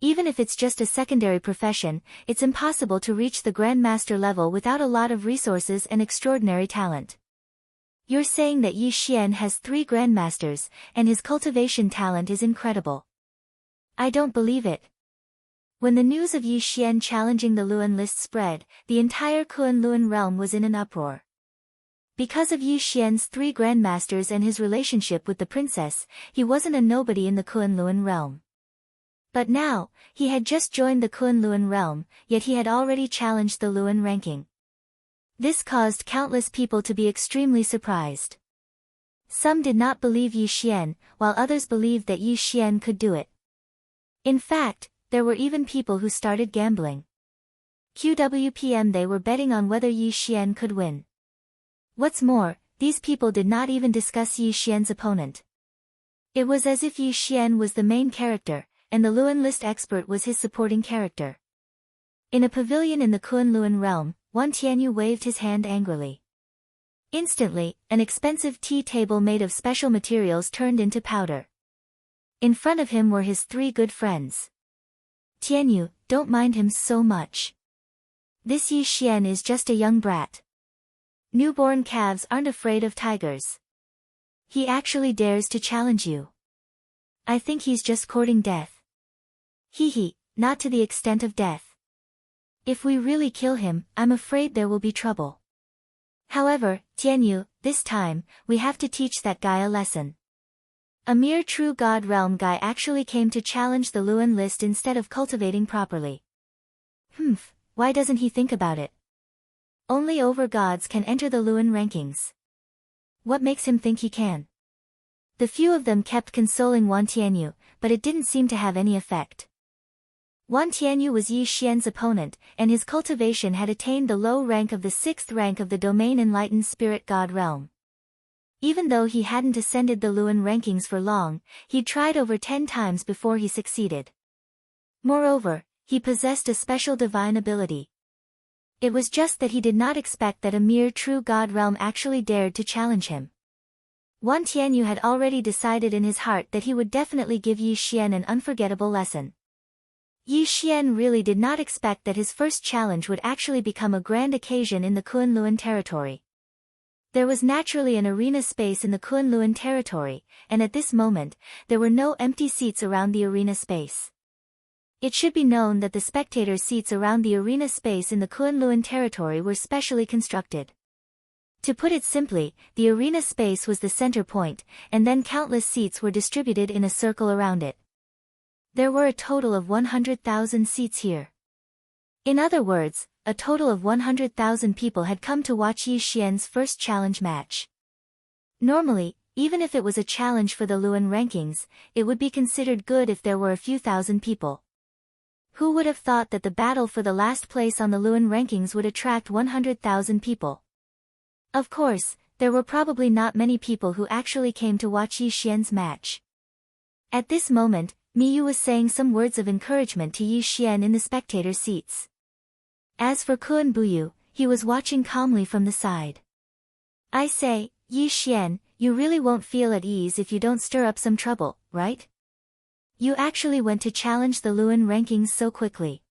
Even if it's just a secondary profession, it's impossible to reach the grandmaster level without a lot of resources and extraordinary talent. You're saying that Yi Xian has 3 grandmasters, and his cultivation talent is incredible. I don't believe it. When the news of Yi Xian challenging the Luan list spread, the entire Kunlun realm was in an uproar. Because of Yi Xian's 3 grandmasters and his relationship with the princess, he wasn't a nobody in the Kunlun realm. But now, he had just joined the Kunlun realm, yet he had already challenged the Luan ranking. This caused countless people to be extremely surprised. Some did not believe Yi Xian, while others believed that Yi Xian could do it. In fact, there were even people who started gambling. QWPM, they were betting on whether Yi Xian could win. What's more, these people did not even discuss Yi Xian's opponent. It was as if Yi Xian was the main character, and the Luan list expert was his supporting character. In a pavilion in the Kunlun realm, Wan Tianyu waved his hand angrily. Instantly, an expensive tea table made of special materials turned into powder. In front of him were his 3 good friends. Tianyu, don't mind him so much. This Yi Xian is just a young brat. Newborn calves aren't afraid of tigers. He actually dares to challenge you. I think he's just courting death. Hee, not to the extent of death. If we really kill him, I'm afraid there will be trouble. However, Tianyu, this time, we have to teach that guy a lesson. A mere true god realm guy actually came to challenge the Luan list instead of cultivating properly. Why doesn't he think about it? Only over gods can enter the Luan rankings. What makes him think he can? The few of them kept consoling Wan Tianyu, but it didn't seem to have any effect. Wan Tianyu was Yi Xian's opponent, and his cultivation had attained the low rank of the 6th rank of the domain enlightened spirit god realm. Even though he hadn't ascended the Luan rankings for long, he'd tried over 10 times before he succeeded. Moreover, he possessed a special divine ability. It was just that he did not expect that a mere true god realm actually dared to challenge him. Wan Tianyu had already decided in his heart that he would definitely give Yi Xian an unforgettable lesson. Yi Xian really did not expect that his first challenge would actually become a grand occasion in the Kunlun territory. There was naturally an arena space in the Kunlun territory, and at this moment, there were no empty seats around the arena space. It should be known that the spectator seats around the arena space in the Kunlun territory were specially constructed. To put it simply, the arena space was the center point, and then countless seats were distributed in a circle around it. There were a total of 100,000 seats here. In other words, a total of 100,000 people had come to watch Yi Xian's first challenge match. Normally, even if it was a challenge for the Luan rankings, it would be considered good if there were a few thousand people. Who would have thought that the battle for the last place on the Luan rankings would attract 100,000 people? Of course, there were probably not many people who actually came to watch Yi Xian's match. At this moment, Miyu was saying some words of encouragement to Yi Xian in the spectator seats. As for Kun Buyu, he was watching calmly from the side. I say, Yi Xian, you really won't feel at ease if you don't stir up some trouble, right? You actually went to challenge the Luan rankings so quickly.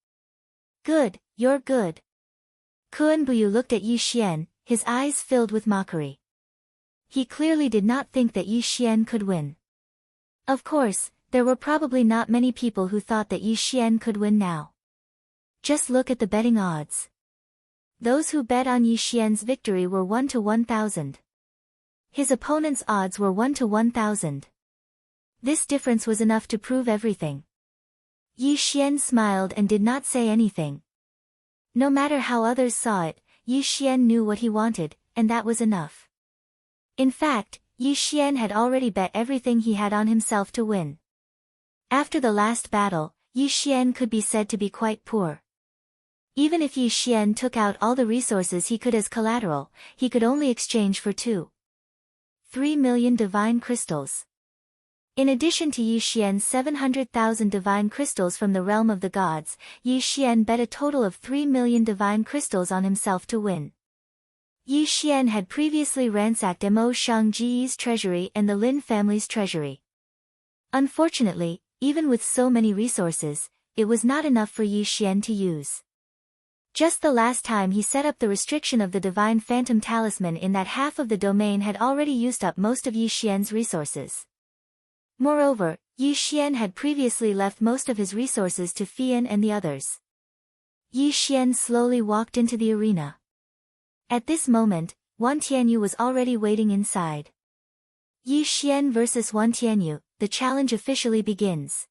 Good, you're good. Kun Buyu looked at Yi Xian, his eyes filled with mockery. He clearly did not think that Yi Xian could win. Of course, there were probably not many people who thought that Yi Xian could win now. Just look at the betting odds. Those who bet on Yi Xian's victory were 1 to 1,000. His opponent's odds were 1 to 1,000. This difference was enough to prove everything. Yi Xian smiled and did not say anything. No matter how others saw it, Yi Xian knew what he wanted, and that was enough. In fact, Yi Xian had already bet everything he had on himself to win. After the last battle, Yi Xian could be said to be quite poor. Even if Yi Xian took out all the resources he could as collateral, he could only exchange for 3 million divine crystals. In addition to Yi Xian's 700,000 divine crystals from the realm of the gods, Yi Xian bet a total of 3 million divine crystals on himself to win. Yi Xian had previously ransacked Mo Shangji's treasury and the Lin family's treasury. Unfortunately, even with so many resources, it was not enough for Yi Xian to use. Just the last time he set up the restriction of the divine phantom talisman in that half of the domain had already used up most of Yi Xian's resources. Moreover, Yi Xian had previously left most of his resources to Fian and the others. Yi Xian slowly walked into the arena. At this moment, Wan Tianyu was already waiting inside. Yi Xian vs. Wan Tianyu, the challenge officially begins.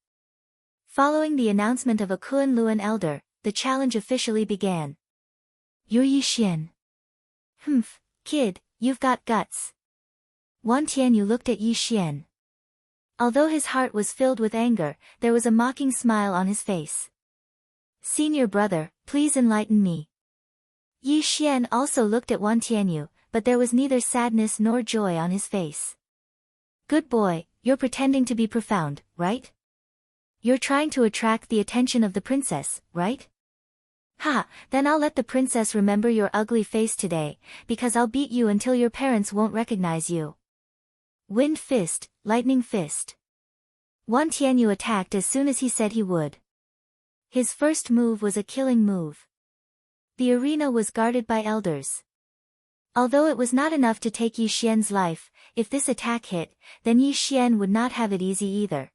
Following the announcement of a Kunluan elder, the challenge officially began. You're Yi Xian. Humph, kid, you've got guts. Wan Tianyu looked at Yi Xian. Although his heart was filled with anger, there was a mocking smile on his face. Senior brother, please enlighten me. Yi Xian also looked at Wan Tianyu, but there was neither sadness nor joy on his face. Good boy, you're pretending to be profound, right? You're trying to attract the attention of the princess, right? Ha, then I'll let the princess remember your ugly face today, because I'll beat you until your parents won't recognize you. Wind fist, lightning fist. Wan Tianyu attacked as soon as he said he would. His first move was a killing move. The arena was guarded by elders. Although it was not enough to take Yi Xian's life, if this attack hit, then Yi Xian would not have it easy either.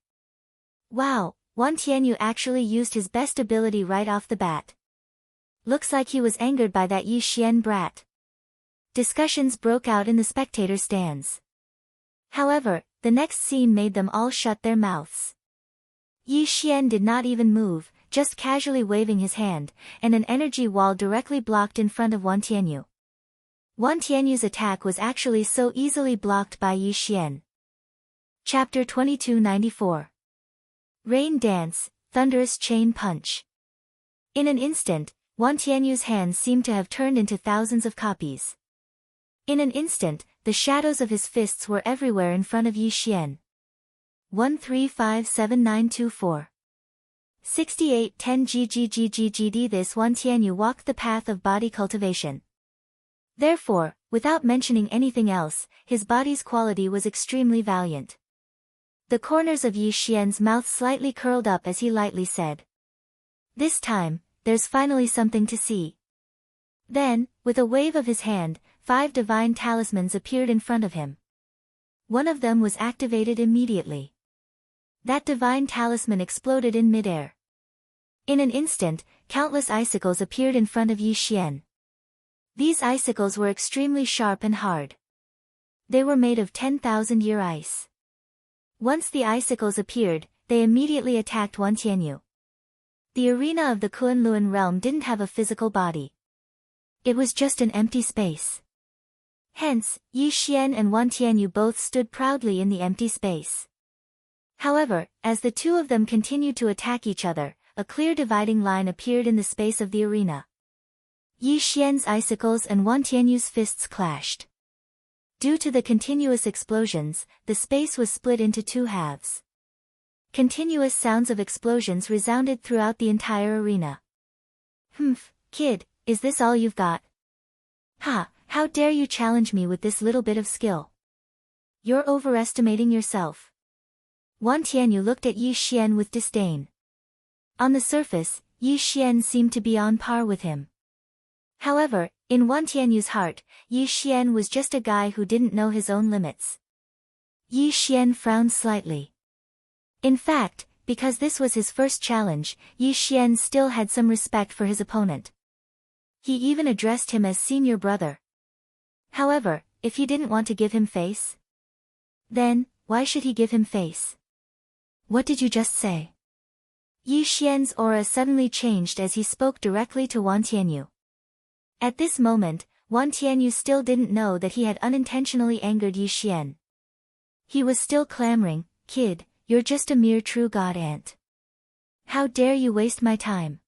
Wow, Wan Tianyu actually used his best ability right off the bat. Looks like he was angered by that Yi Xian brat. Discussions broke out in the spectator stands. However, the next scene made them all shut their mouths. Yi Xian did not even move, just casually waving his hand, and an energy wall directly blocked in front of Wan Tianyu. Wan Tianyu's attack was actually so easily blocked by Yi Xian. Chapter 2294. Rain Dance, Thunderous Chain Punch. In an instant, Wan Tianyu's hands seemed to have turned into thousands of copies. In an instant, the shadows of his fists were everywhere in front of Yi Xian. 1357924. 6810 GGGGGD. This Wan Tianyu walked the path of body cultivation. Therefore, without mentioning anything else, his body's quality was extremely valiant. The corners of Yi Xian's mouth slightly curled up as he lightly said. This time, there's finally something to see. Then, with a wave of his hand, 5 divine talismans appeared in front of him. One of them was activated immediately. That divine talisman exploded in midair. In an instant, countless icicles appeared in front of Yi Xian. These icicles were extremely sharp and hard. They were made of 10,000-year ice. Once the icicles appeared, they immediately attacked Wan Tianyu. The arena of the Kunluan realm didn't have a physical body. It was just an empty space. Hence, Yi Xian and Wan Tianyu both stood proudly in the empty space. However, as the two of them continued to attack each other, a clear dividing line appeared in the space of the arena. Yi Xian's icicles and Wan Tianyu's fists clashed. Due to the continuous explosions, the space was split into 2 halves. Continuous sounds of explosions resounded throughout the entire arena. Humph, kid, is this all you've got? Ha, how dare you challenge me with this little bit of skill? You're overestimating yourself. Wan Tianyu looked at Yi Xian with disdain. On the surface, Yi Xian seemed to be on par with him. However, in Wan Tianyu's heart, Yi Xian was just a guy who didn't know his own limits. Yi Xian frowned slightly. In fact, because this was his first challenge, Yi Xian still had some respect for his opponent. He even addressed him as senior brother. However, if he didn't want to give him face, then, why should he give him face? What did you just say? Yi Xian's aura suddenly changed as he spoke directly to Wan Tianyu. At this moment, Wan Tianyu still didn't know that he had unintentionally angered Yi Xian. He was still clamoring, "Kid, you're just a mere true god ant. How dare you waste my time?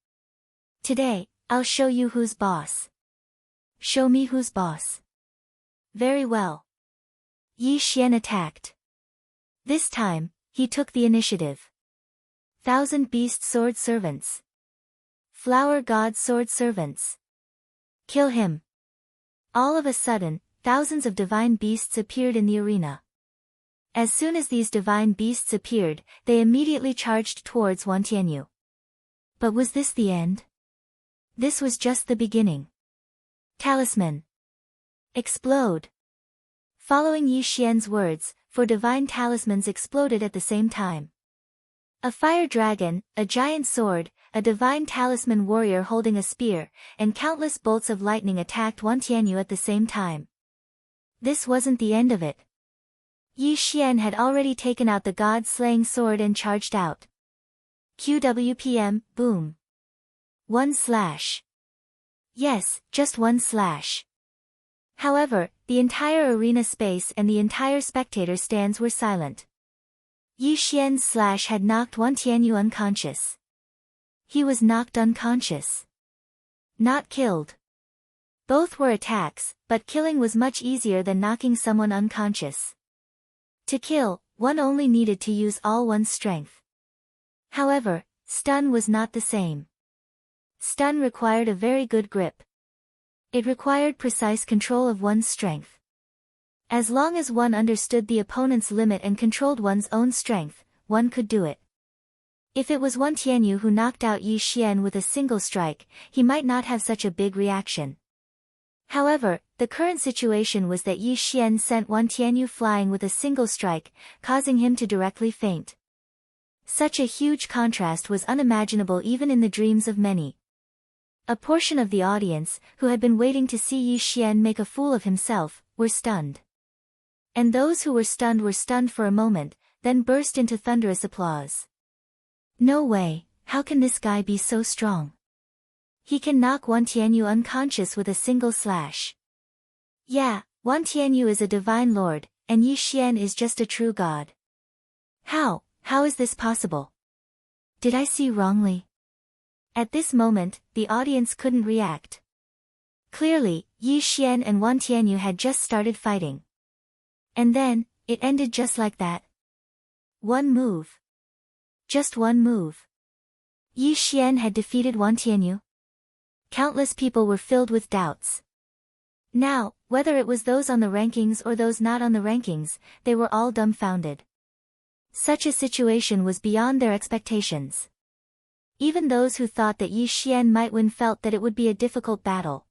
Today, I'll show you who's boss." "Show me who's boss." "Very well." Yi Xian attacked. This time, he took the initiative. 1,000 beast sword servants. Flower god sword servants. Kill him. All of a sudden, thousands of divine beasts appeared in the arena. As soon as these divine beasts appeared, they immediately charged towards Wan Tianyu. But was this the end? This was just the beginning. Talisman. Explode. Following Yi Xian's words, 4 divine talismans exploded at the same time. A fire dragon, a giant sword, a divine talisman warrior holding a spear, and countless bolts of lightning attacked Wan Tianyu at the same time. This wasn't the end of it. Yi Xian had already taken out the god-slaying sword and charged out. QWPM, boom. 1 slash. Yes, just 1 slash. However, the entire arena space and the entire spectator stands were silent. Yi Xian's slash had knocked Wan Tianyu unconscious. He was knocked unconscious. Not killed. Both were attacks, but killing was much easier than knocking someone unconscious. To kill, one only needed to use all one's strength. However, stun was not the same. Stun required a very good grip. It required precise control of one's strength. As long as one understood the opponent's limit and controlled one's own strength, one could do it. If it was Wan Tianyu who knocked out Yi Xian with a single strike, he might not have such a big reaction. However, the current situation was that Yi Xian sent Wan Tianyu flying with a single strike, causing him to directly faint. Such a huge contrast was unimaginable even in the dreams of many. A portion of the audience, who had been waiting to see Yi Xian make a fool of himself, were stunned. And those who were stunned for a moment, then burst into thunderous applause. No way, how can this guy be so strong? He can knock Wan Tianyu unconscious with a single slash. Yeah, Wan Tianyu is a divine lord, and Yi Xian is just a true god. How is this possible? Did I see wrongly? At this moment, the audience couldn't react. Clearly, Yi Xian and Wan Tianyu had just started fighting. And then, it ended just like that. One move. Just one move. Yi Xian had defeated Wan Tianyu. Countless people were filled with doubts. Now, whether it was those on the rankings or those not on the rankings, they were all dumbfounded. Such a situation was beyond their expectations. Even those who thought that Yi Xian might win felt that it would be a difficult battle.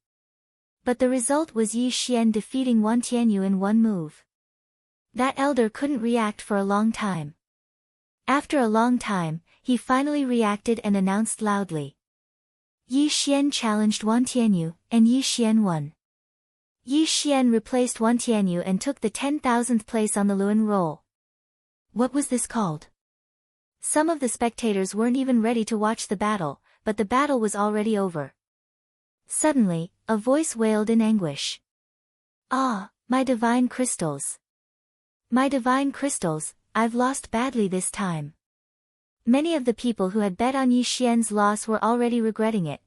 But the result was Yi Xian defeating Wan Tianyu in one move. That elder couldn't react for a long time. After a long time, he finally reacted and announced loudly. Yi Xian challenged Wan Tianyu, and Yi Xian won. Yi Xian replaced Wan Tianyu and took the 10,000th place on the Luan roll. What was this called? Some of the spectators weren't even ready to watch the battle, but the battle was already over. Suddenly, a voice wailed in anguish. Ah, my divine crystals. My divine crystals, I've lost badly this time. Many of the people who had bet on Yi Xian's loss were already regretting it.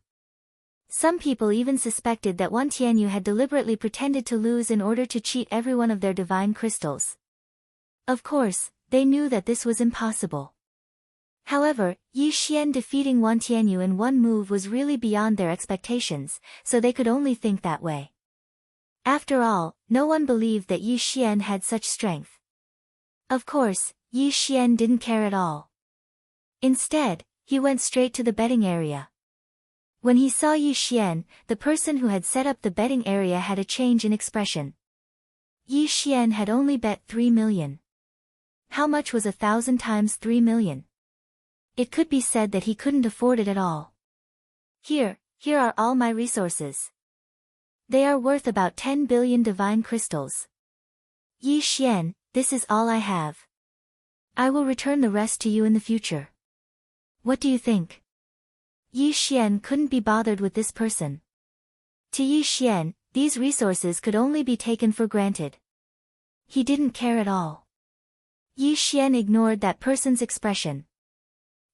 Some people even suspected that Wan Tianyu had deliberately pretended to lose in order to cheat every one of their divine crystals. Of course, they knew that this was impossible. However, Yi Xian defeating Wan Tianyu in one move was really beyond their expectations, so they could only think that way. After all, no one believed that Yi Xian had such strength. Of course, Yi Xian didn't care at all. Instead, he went straight to the betting area. When he saw Yi Xian, the person who had set up the betting area had a change in expression. Yi Xian had only bet 3 million. How much was 1,000 times 3 million? It could be said that he couldn't afford it at all. Here here are all my resources. They are worth about 10 billion divine crystals. Yi Xian, this is all I have. I will return the rest to you in the future. What do you think? Yi Xian couldn't be bothered with this person. To Yi Xian, these resources could only be taken for granted. He didn't care at all. Yi Xian ignored that person's expression.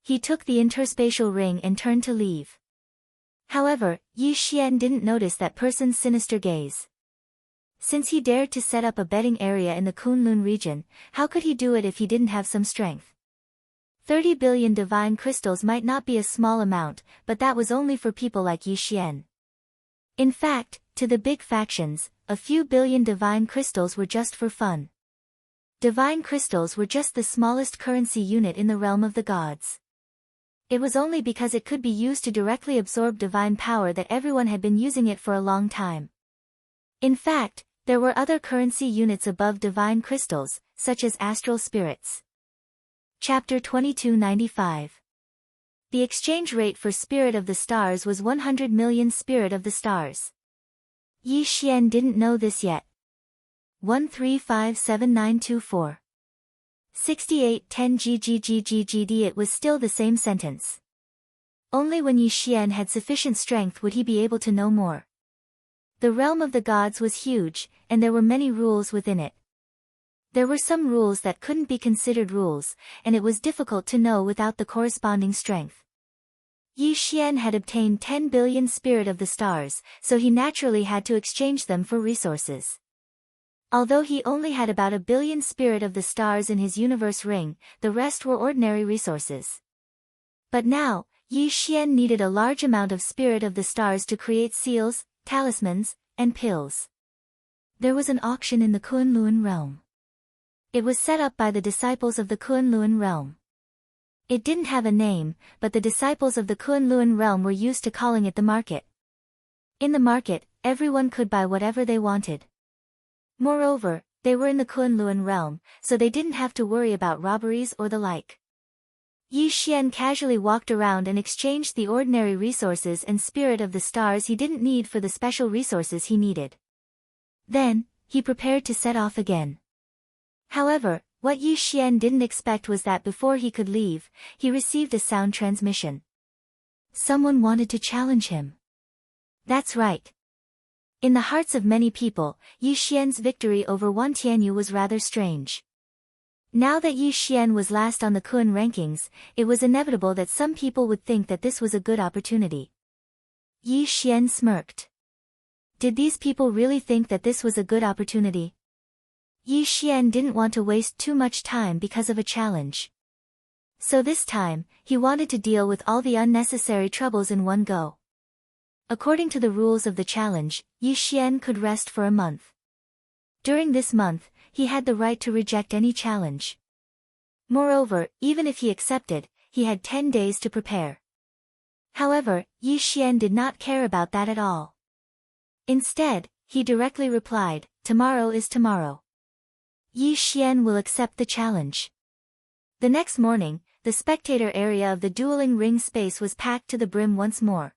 He took the interspatial ring and turned to leave. However, Yi Xian didn't notice that person's sinister gaze. Since he dared to set up a betting area in the Kunlun region, how could he do it if he didn't have some strength? 30 billion divine crystals might not be a small amount, but that was only for people like Yi Xian. In fact, to the big factions, a few billion divine crystals were just for fun. Divine crystals were just the smallest currency unit in the realm of the gods. It was only because it could be used to directly absorb divine power that everyone had been using it for a long time. In fact, there were other currency units above divine crystals, such as astral spirits. Chapter 2295. The exchange rate for Spirit of the Stars was 100 million Spirit of the Stars. Yi Xian didn't know this yet. 1357924. 6810 GGGGGD. It was still the same sentence. Only when Yi Xian had sufficient strength would he be able to know more. The realm of the gods was huge, and there were many rules within it. There were some rules that couldn't be considered rules, and it was difficult to know without the corresponding strength. Yi Xian had obtained 10 billion Spirit of the Stars, so he naturally had to exchange them for resources. Although he only had about 1 billion Spirit of the Stars in his universe ring, the rest were ordinary resources. But now, Yi Xian needed a large amount of Spirit of the Stars to create seals, talismans, and pills. There was an auction in the Kunlun realm. It was set up by the disciples of the Kunlun realm. It didn't have a name, but the disciples of the Kunlun realm were used to calling it the market. In the market, everyone could buy whatever they wanted. Moreover, they were in the Kunlun realm, so they didn't have to worry about robberies or the like. Yi Xian casually walked around and exchanged the ordinary resources and Spirit of the Stars he didn't need for the special resources he needed. Then, he prepared to set off again. However, what Yi Xian didn't expect was that before he could leave, he received a sound transmission. Someone wanted to challenge him. That's right. In the hearts of many people, Yi Xian's victory over Wan Tianyu was rather strange. Now that Yi Xian was last on the Kun rankings, it was inevitable that some people would think that this was a good opportunity. Yi Xian smirked. Did these people really think that this was a good opportunity? Yi Xian didn't want to waste too much time because of a challenge. So this time, he wanted to deal with all the unnecessary troubles in one go. According to the rules of the challenge, Yi Xian could rest for a month. During this month, he had the right to reject any challenge. Moreover, even if he accepted, he had 10 days to prepare. However, Yi Xian did not care about that at all. Instead, he directly replied, "Tomorrow is tomorrow. Yi Xian will accept the challenge." The next morning, the spectator area of the dueling ring space was packed to the brim once more.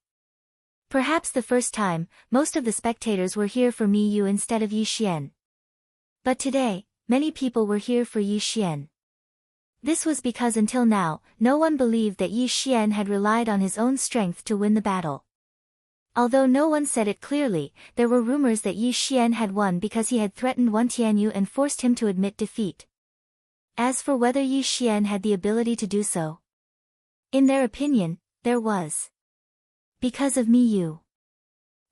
Perhaps the first time, most of the spectators were here for Mi Yu instead of Yi Xian. But today, many people were here for Yi Xian. This was because until now, no one believed that Yi Xian had relied on his own strength to win the battle. Although no one said it clearly, there were rumors that Yi Xian had won because he had threatened Wan Tianyu and forced him to admit defeat. As for whether Yi Xian had the ability to do so, in their opinion, there was. Because of Mi Yu.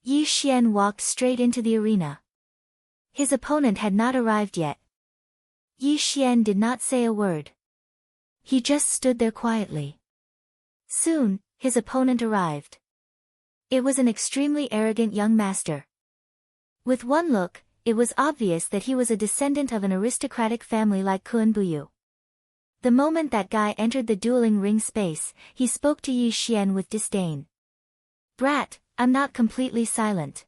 Yi Xian walked straight into the arena. His opponent had not arrived yet. Yi Xian did not say a word. He just stood there quietly. Soon, his opponent arrived. It was an extremely arrogant young master. With one look, it was obvious that he was a descendant of an aristocratic family like Kun Buyu. The moment that guy entered the dueling ring space, he spoke to Yi Xian with disdain. "Brat, I'm not completely silent.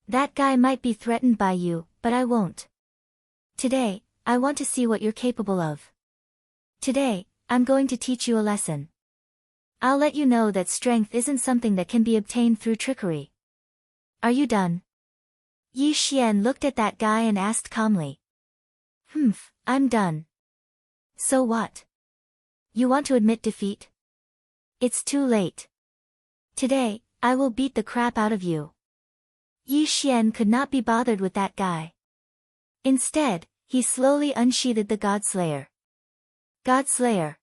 That guy might be threatened by you, but I won't. Today, I want to see what you're capable of. Today, I'm going to teach you a lesson." I'll let you know that strength isn't something that can be obtained through trickery. Are you done? Yi Xian looked at that guy and asked calmly. I'm done. So what? You want to admit defeat? It's too late. Today, I will beat the crap out of you. Yi Xian could not be bothered with that guy. Instead, he slowly unsheathed the Godslayer. Godslayer.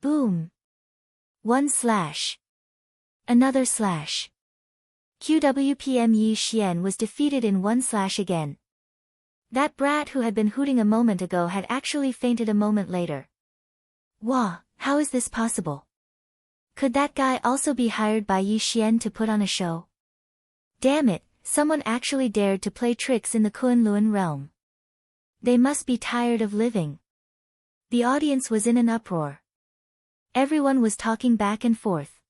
Boom. One slash. Another slash. QWPM Yi Xian was defeated in one slash again. That brat who had been hooting a moment ago had actually fainted a moment later. Wah, how is this possible? Could that guy also be hired by Yi Xian to put on a show? Damn it, someone actually dared to play tricks in the Kunlun realm. They must be tired of living. The audience was in an uproar. Everyone was talking back and forth.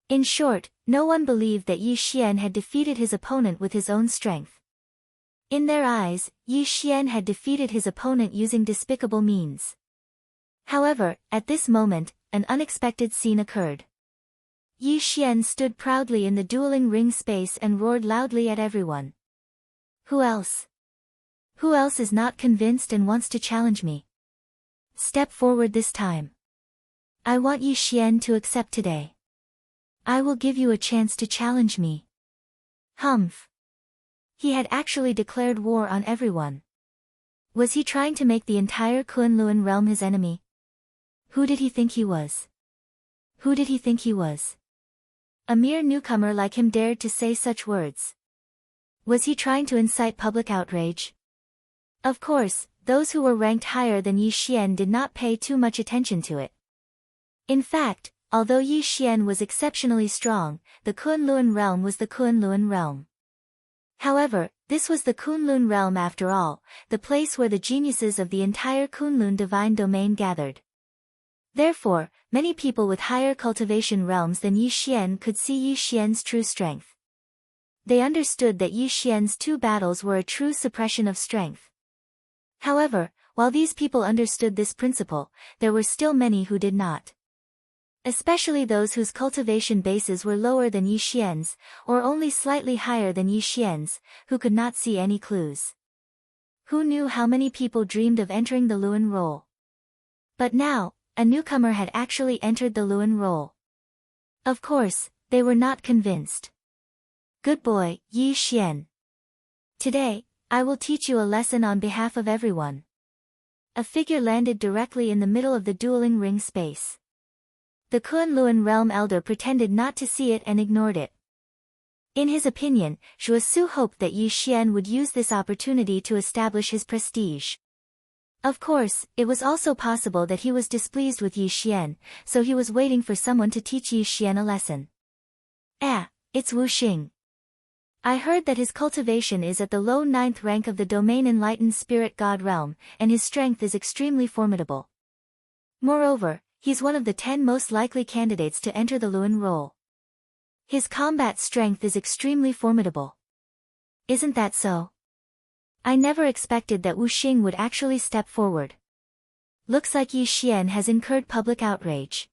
In short, no one believed that Yi Xian had defeated his opponent with his own strength. In their eyes, Yi Xian had defeated his opponent using despicable means. However, at this moment, an unexpected scene occurred. Yi Xian stood proudly in the dueling ring space and roared loudly at everyone. Who else? Who else is not convinced and wants to challenge me? Step forward this time. I want Yi Xian to accept today. I will give you a chance to challenge me. Humph. He had actually declared war on everyone. Was he trying to make the entire Kunlun realm his enemy? Who did he think he was? Who did he think he was? A mere newcomer like him dared to say such words. Was he trying to incite public outrage? Of course, those who were ranked higher than Yi Xian did not pay too much attention to it. In fact, although Yi Xian was exceptionally strong, the Kunlun realm was the Kunlun realm. However, this was the Kunlun realm after all, the place where the geniuses of the entire Kunlun divine domain gathered. Therefore, many people with higher cultivation realms than Yi Xian could see Yi Xian's true strength. They understood that Yi Xian's two battles were a true suppression of strength. However, while these people understood this principle, there were still many who did not. Especially those whose cultivation bases were lower than Yi Xian's, or only slightly higher than Yi Xian's, who could not see any clues. Who knew how many people dreamed of entering the Luan role? But now, a newcomer had actually entered the Luan role. Of course, they were not convinced. Good boy, Yi Xian. Today, I will teach you a lesson on behalf of everyone. A figure landed directly in the middle of the dueling ring space. The Kunlun realm elder pretended not to see it and ignored it. In his opinion, Zhuo Su hoped that Yi Xian would use this opportunity to establish his prestige. Of course, it was also possible that he was displeased with Yi Xian, so he was waiting for someone to teach Yi Xian a lesson. It's Wu Xing. I heard that his cultivation is at the low 9th rank of the domain enlightened spirit god realm, and his strength is extremely formidable. Moreover, he's one of the 10 most likely candidates to enter the Luan role. His combat strength is extremely formidable. Isn't that so? I never expected that Wu Xing would actually step forward. Looks like Yi Xian has incurred public outrage.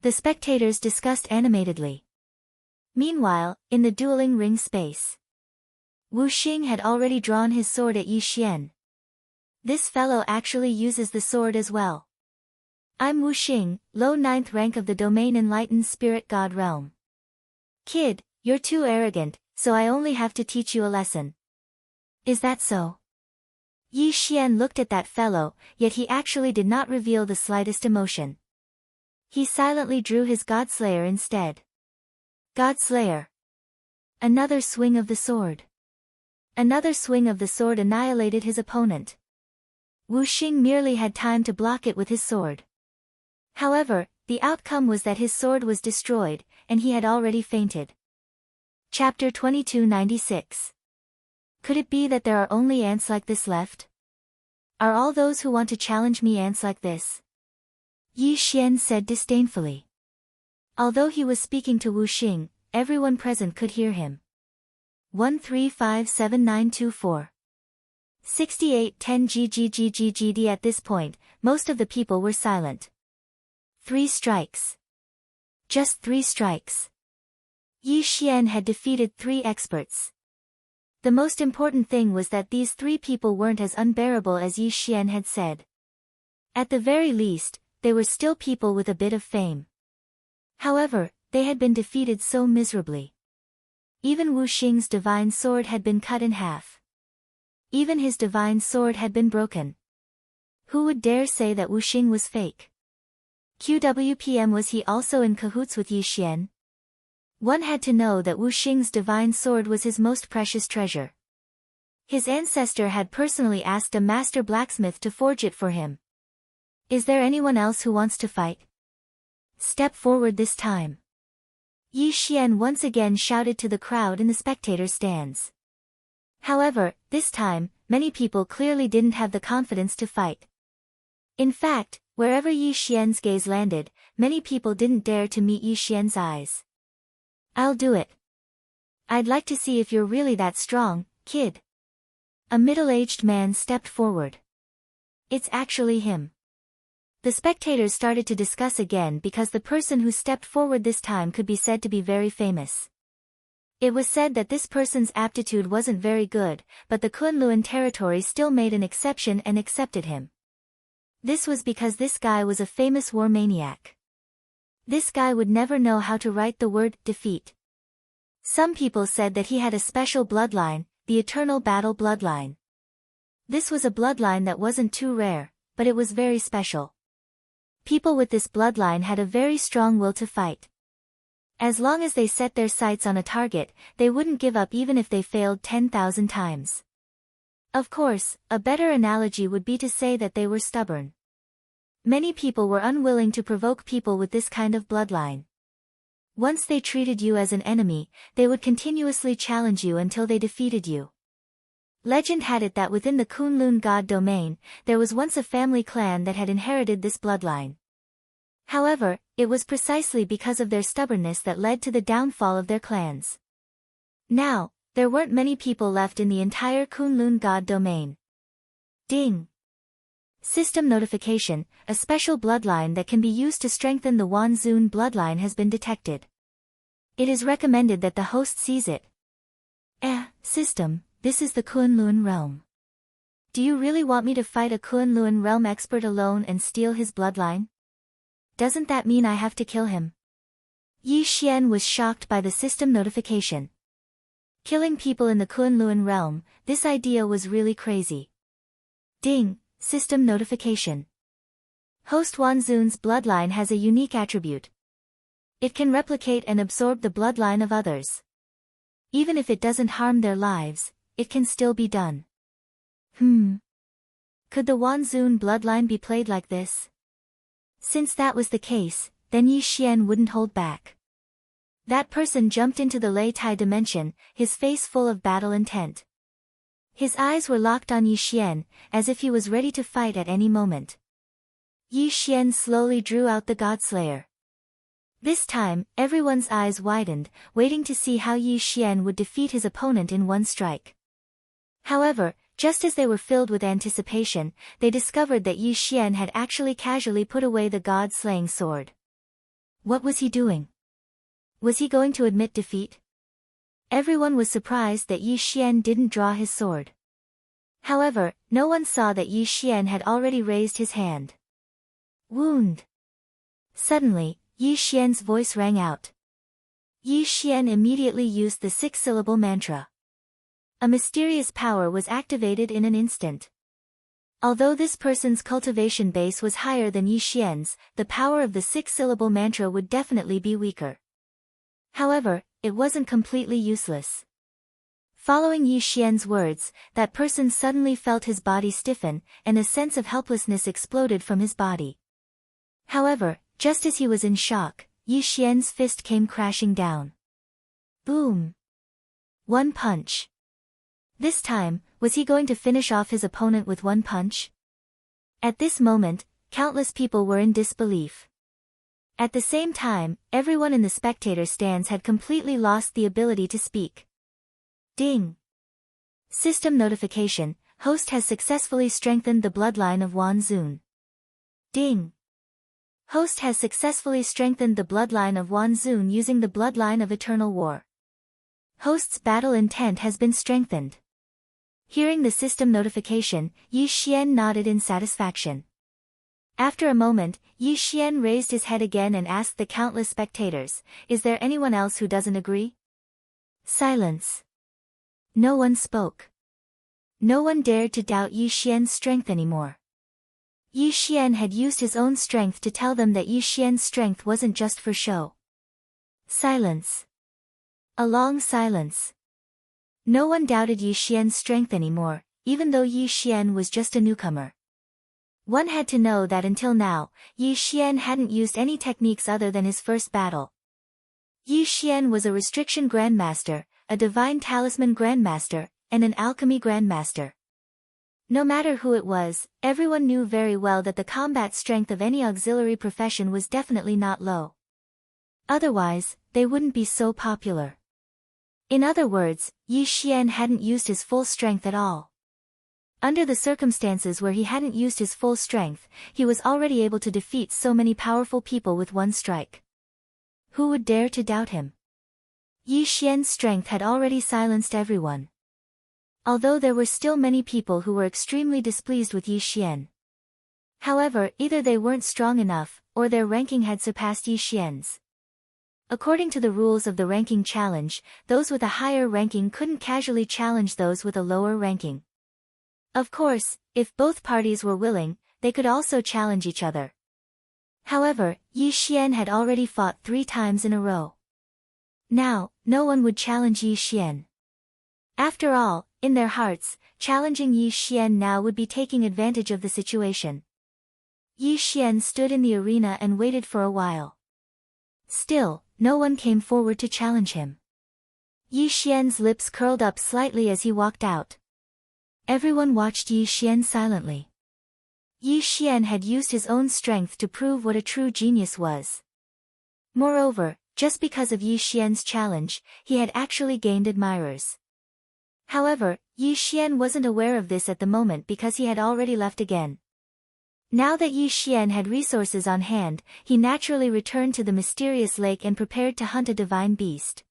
The spectators discussed animatedly. Meanwhile, in the dueling ring space, Wu Xing had already drawn his sword at Yi Xian. This fellow actually uses the sword as well. I'm Wu Xing, low 9th rank of the domain enlightened spirit god realm. Kid, you're too arrogant, so I only have to teach you a lesson. Is that so? Yi Xian looked at that fellow, yet he actually did not reveal the slightest emotion. He silently drew his Godslayer instead. Godslayer. Another swing of the sword. Another swing of the sword annihilated his opponent. Wu Xing merely had time to block it with his sword. However, the outcome was that his sword was destroyed, and he had already fainted. Chapter 2296. Could it be that there are only ants like this left? Are all those who want to challenge me ants like this? Yi Xian said disdainfully. Although he was speaking to Wu Xing, everyone present could hear him. 1357924. 6810 GGGGGD. At this point, most of the people were silent. 3 strikes. Just 3 strikes. Yi Xian had defeated 3 experts. The most important thing was that these 3 people weren't as unbearable as Yi Xian had said. At the very least, they were still people with a bit of fame. However, they had been defeated so miserably. Even Wu Xing's divine sword had been cut in half. Even his divine sword had been broken. Who would dare say that Wu Xing was fake? QWPM, was he also in cahoots with Yi Xian? One had to know that Wu Xing's divine sword was his most precious treasure. His ancestor had personally asked a master blacksmith to forge it for him. Is there anyone else who wants to fight? Step forward this time. Yi Xian once again shouted to the crowd in the spectator stands. However, this time, many people clearly didn't have the confidence to fight. In fact, wherever Yi Xian's gaze landed, many people didn't dare to meet Yi Xian's eyes. I'll do it. I'd like to see if you're really that strong, kid. A middle-aged man stepped forward. It's actually him. The spectators started to discuss again because the person who stepped forward this time could be said to be very famous. It was said that this person's aptitude wasn't very good, but the Kunlun territory still made an exception and accepted him. This was because this guy was a famous war maniac. This guy would never know how to write the word defeat. Some people said that he had a special bloodline, the Eternal Battle bloodline. This was a bloodline that wasn't too rare, but it was very special. People with this bloodline had a very strong will to fight. As long as they set their sights on a target, they wouldn't give up even if they failed 10,000 times. Of course, a better analogy would be to say that they were stubborn. Many people were unwilling to provoke people with this kind of bloodline. Once they treated you as an enemy, they would continuously challenge you until they defeated you. Legend had it that within the Kunlun god domain, there was once a family clan that had inherited this bloodline. However, it was precisely because of their stubbornness that led to the downfall of their clans. Now, there weren't many people left in the entire Kunlun god domain. Ding! System notification: a special bloodline that can be used to strengthen the Wanzun bloodline has been detected. It is recommended that the host sees it. System, this is the Kunlun realm. Do you really want me to fight a Kunlun realm expert alone and steal his bloodline? Doesn't that mean I have to kill him? Yi Xian was shocked by the system notification. Killing people in the Kunlun realm, this idea was really crazy. Ding! System notification. Host Wanzun's bloodline has a unique attribute. It can replicate and absorb the bloodline of others. Even if it doesn't harm their lives, it can still be done. Could the Wanzun bloodline be played like this? Since that was the case, then Yi Xian wouldn't hold back. That person jumped into the Lei Tai dimension, his face full of battle intent. His eyes were locked on Yi Xian, as if he was ready to fight at any moment. Yi Xian slowly drew out the Godslayer. This time, everyone's eyes widened, waiting to see how Yi Xian would defeat his opponent in one strike. However, just as they were filled with anticipation, they discovered that Yi Xian had actually casually put away the god-slaying sword. What was he doing? Was he going to admit defeat? Everyone was surprised that Yi Xian didn't draw his sword. However, no one saw that Yi Xian had already raised his hand. Wound! Suddenly, Yi Xian's voice rang out. Yi Xian immediately used the 6-syllable mantra. A mysterious power was activated in an instant. Although this person's cultivation base was higher than Yi Xian's, the power of the 6-syllable mantra would definitely be weaker. However, it wasn't completely useless. Following Yi Xian's words, that person suddenly felt his body stiffen, and a sense of helplessness exploded from his body. However, just as he was in shock, Yi Xian's fist came crashing down. Boom! One punch. This time, was he going to finish off his opponent with one punch? At this moment, countless people were in disbelief. At the same time, everyone in the spectator stands had completely lost the ability to speak. Ding! System notification: host has successfully strengthened the bloodline of Wanzun. Ding! Host has successfully strengthened the bloodline of Wan Zun using the bloodline of eternal war. Host's battle intent has been strengthened. Hearing the system notification, Yi Xian nodded in satisfaction. After a moment, Yi Xian raised his head again and asked the countless spectators, "Is there anyone else who doesn't agree?" Silence. No one spoke. No one dared to doubt Yi Xian's strength anymore. Yi Xian had used his own strength to tell them that Yi Xian's strength wasn't just for show. Silence. A long silence. No one doubted Yi Xian's strength anymore, even though Yi Xian was just a newcomer. One had to know that until now, Yi Xian hadn't used any techniques other than his first battle. Yi Xian was a restriction grandmaster, a divine talisman grandmaster, and an alchemy grandmaster. No matter who it was, everyone knew very well that the combat strength of any auxiliary profession was definitely not low. Otherwise, they wouldn't be so popular. In other words, Yi Xian hadn't used his full strength at all. Under the circumstances where he hadn't used his full strength, he was already able to defeat so many powerful people with one strike. Who would dare to doubt him? Yi Xian's strength had already silenced everyone. Although there were still many people who were extremely displeased with Yi Xian. However, either they weren't strong enough, or their ranking had surpassed Yi Xian's. According to the rules of the ranking challenge, those with a higher ranking couldn't casually challenge those with a lower ranking. Of course, if both parties were willing, they could also challenge each other. However, Yi Xian had already fought 3 times in a row. Now, no one would challenge Yi Xian. After all, in their hearts, challenging Yi Xian now would be taking advantage of the situation. Yi Xian stood in the arena and waited for a while. Still, no one came forward to challenge him. Yi Xian's lips curled up slightly as he walked out. Everyone watched Yi Xian silently. Yi Xian had used his own strength to prove what a true genius was. Moreover, just because of Yi Xian's challenge, he had actually gained admirers. However, Yi Xian wasn't aware of this at the moment because he had already left again. Now that Yi Xian had resources on hand, he naturally returned to the mysterious lake and prepared to hunt a divine beast.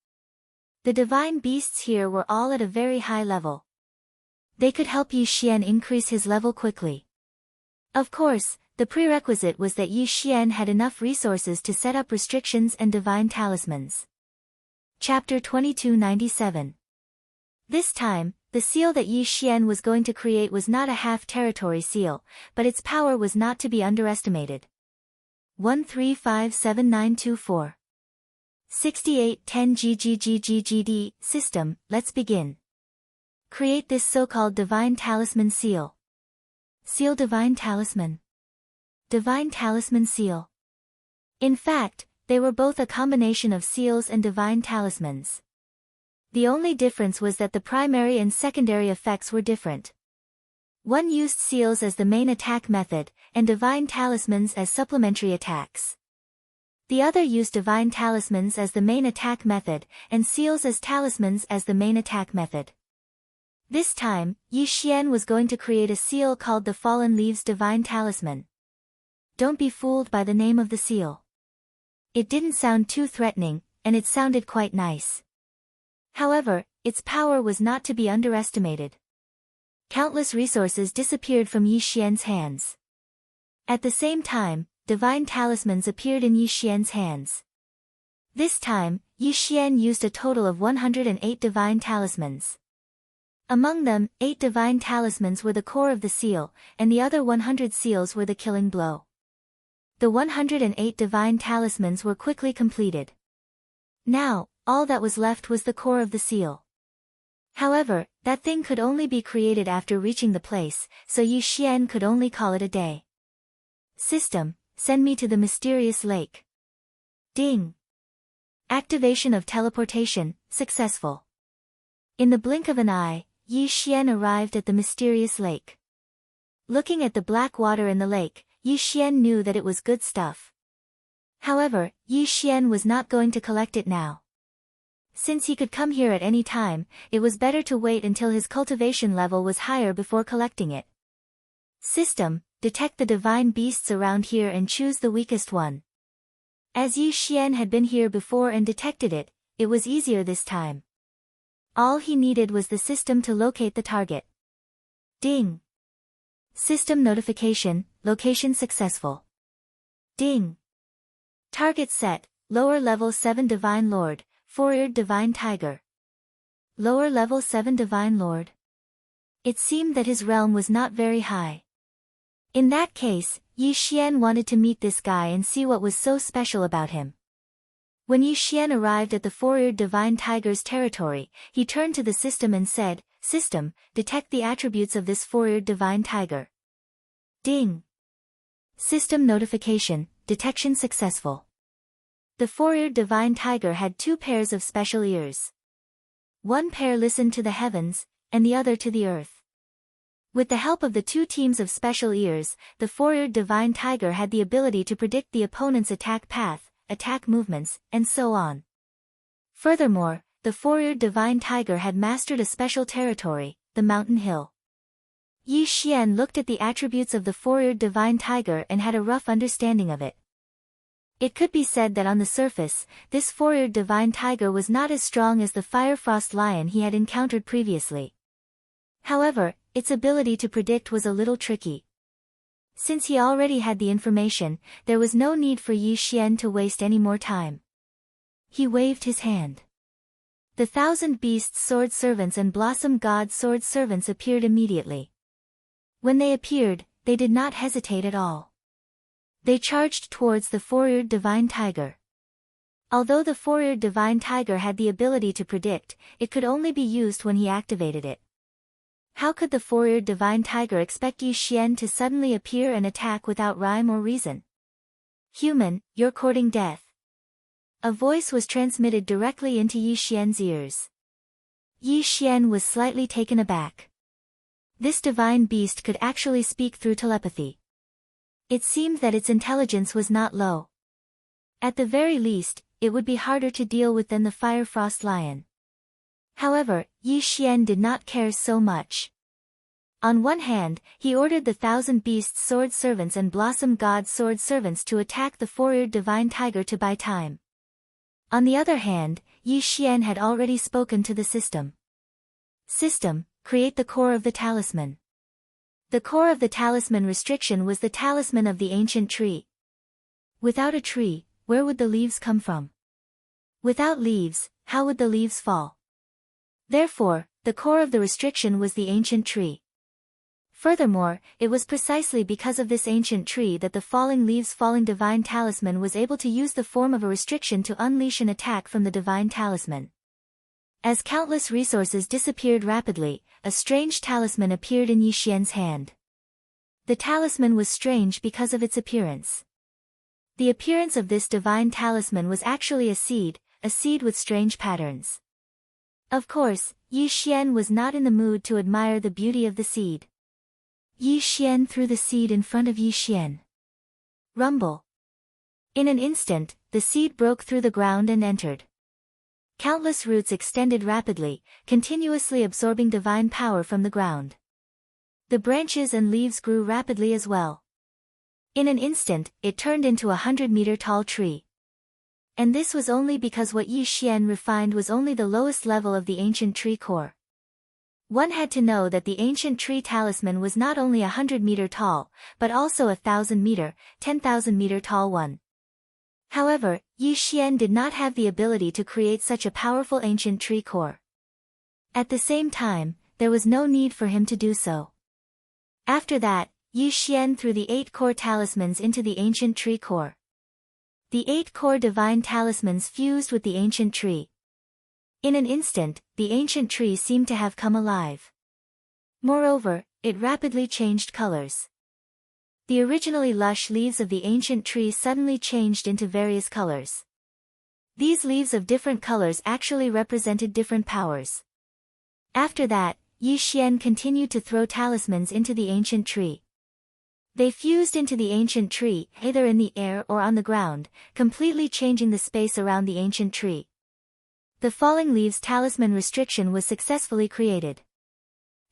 The divine beasts here were all at a very high level. They could help Yi Xian increase his level quickly. Of course, the prerequisite was that Yi Xian had enough resources to set up restrictions and divine talismans. Chapter 2297. This time, the seal that Yi Xian was going to create was not a half-territory seal, but its power was not to be underestimated. 1357924. 6810 GGGGGD, System, let's begin. Create this so-called Divine Talisman Seal. Seal Divine Talisman. Divine Talisman Seal. In fact, they were both a combination of seals and divine talismans. The only difference was that the primary and secondary effects were different. One used seals as the main attack method, and divine talismans as supplementary attacks. The other used divine talismans as the main attack method, and seals as talismans as the main attack method. This time, Yi Xian was going to create a seal called the Fallen Leaves Divine Talisman. Don't be fooled by the name of the seal. It didn't sound too threatening, and it sounded quite nice. However, its power was not to be underestimated. Countless resources disappeared from Yi Xian's hands. At the same time, divine talismans appeared in Yi Xian's hands. This time, Yi Xian used a total of 108 divine talismans. Among them, 8 divine talismans were the core of the seal, and the other 100 seals were the killing blow. The 108 divine talismans were quickly completed. Now, all that was left was the core of the seal. However, that thing could only be created after reaching the place, so Yi Xian could only call it a day. System, send me to the mysterious lake. Ding! Activation of teleportation, successful. In the blink of an eye, Yi Xian arrived at the mysterious lake. Looking at the black water in the lake, Yi Xian knew that it was good stuff. However, Yi Xian was not going to collect it now. Since he could come here at any time, it was better to wait until his cultivation level was higher before collecting it. System, detect the divine beasts around here and choose the weakest one. As Yi Xian had been here before and detected it, it was easier this time. All he needed was the system to locate the target. Ding! System notification, location successful. Ding! Target set, lower level 7 Divine Lord, 4-eared Divine Tiger. Lower level 7 Divine Lord. It seemed that his realm was not very high. In that case, Yi Xian wanted to meet this guy and see what was so special about him. When Yi Xian arrived at the 4-eared Divine Tiger's territory, he turned to the system and said, "System, detect the attributes of this 4-eared Divine Tiger." Ding! System notification, detection successful. The 4-eared Divine Tiger had 2 pairs of special ears. One pair listened to the heavens, and the other to the earth. With the help of the 2 teams of special ears, the 4-eared Divine Tiger had the ability to predict the opponent's attack path, attack movements, and so on. Furthermore, the 4-eared Divine Tiger had mastered a special territory, the mountain hill. Yi Xian looked at the attributes of the 4-eared Divine Tiger and had a rough understanding of it. It could be said that on the surface, this 4-eared Divine Tiger was not as strong as the Firefrost Lion he had encountered previously. However, its ability to predict was a little tricky. Since he already had the information, there was no need for Yi Xian to waste any more time. He waved his hand. The 1,000 Beasts Sword Servants and Blossom God Sword Servants appeared immediately. When they appeared, they did not hesitate at all. They charged towards the 4-eared Divine Tiger. Although the 4-eared Divine Tiger had the ability to predict, it could only be used when he activated it. How could the 4-eared Divine Tiger expect Yi Xian to suddenly appear and attack without rhyme or reason? "Human, you're courting death." A voice was transmitted directly into Yi Xian's ears. Yi Xian was slightly taken aback. This divine beast could actually speak through telepathy. It seemed that its intelligence was not low. At the very least, it would be harder to deal with than the Firefrost Lion. However, Yi Xian did not care so much. On one hand, he ordered the 1,000 Beasts Sword Servants and Blossom God Sword Servants to attack the 4-eared Divine Tiger to buy time. On the other hand, Yi Xian had already spoken to the system. "System, create the core of the talisman." The core of the talisman restriction was the talisman of the ancient tree. Without a tree, where would the leaves come from? Without leaves, how would the leaves fall? Therefore, the core of the restriction was the ancient tree. Furthermore, it was precisely because of this ancient tree that the falling leaves falling divine talisman was able to use the form of a restriction to unleash an attack from the divine talisman. As countless resources disappeared rapidly, a strange talisman appeared in Yi Xian's hand. The talisman was strange because of its appearance. The appearance of this divine talisman was actually a seed with strange patterns. Of course, Yi Xian was not in the mood to admire the beauty of the seed. Yi Xian threw the seed in front of Yi Xian. Rumble. In an instant, the seed broke through the ground and entered. Countless roots extended rapidly, continuously absorbing divine power from the ground. The branches and leaves grew rapidly as well. In an instant, it turned into a 100-meter-tall tree. And this was only because what Yi Xian refined was only the lowest level of the ancient tree core. One had to know that the ancient tree talisman was not only 100-meter tall, but also 1,000-meter, 10,000-meter tall one. However, Yi Xian did not have the ability to create such a powerful ancient tree core. At the same time, there was no need for him to do so. After that, Yi Xian threw the 8 core talismans into the ancient tree core. The 8 core divine talismans fused with the ancient tree. In an instant, the ancient tree seemed to have come alive. Moreover, it rapidly changed colors. The originally lush leaves of the ancient tree suddenly changed into various colors. These leaves of different colors actually represented different powers. After that, Yi Xian continued to throw talismans into the ancient tree. They fused into the ancient tree, either in the air or on the ground, completely changing the space around the ancient tree. The falling leaves talisman restriction was successfully created.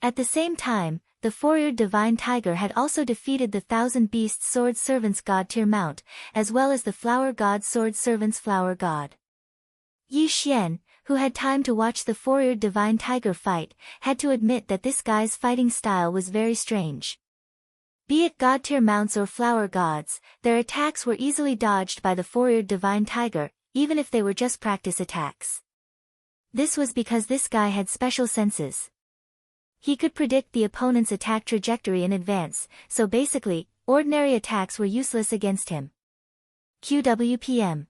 At the same time, the four-eared divine tiger had also defeated the thousand beasts sword servants god tier mount, as well as the flower god sword servants flower god. Yi Xian, who had time to watch the four-eared divine tiger fight, had to admit that this guy's fighting style was very strange. Be it god tier mounts or flower gods, their attacks were easily dodged by the four-eared divine tiger, even if they were just practice attacks. This was because this guy had special senses. He could predict the opponent's attack trajectory in advance, so basically, ordinary attacks were useless against him. QWPM.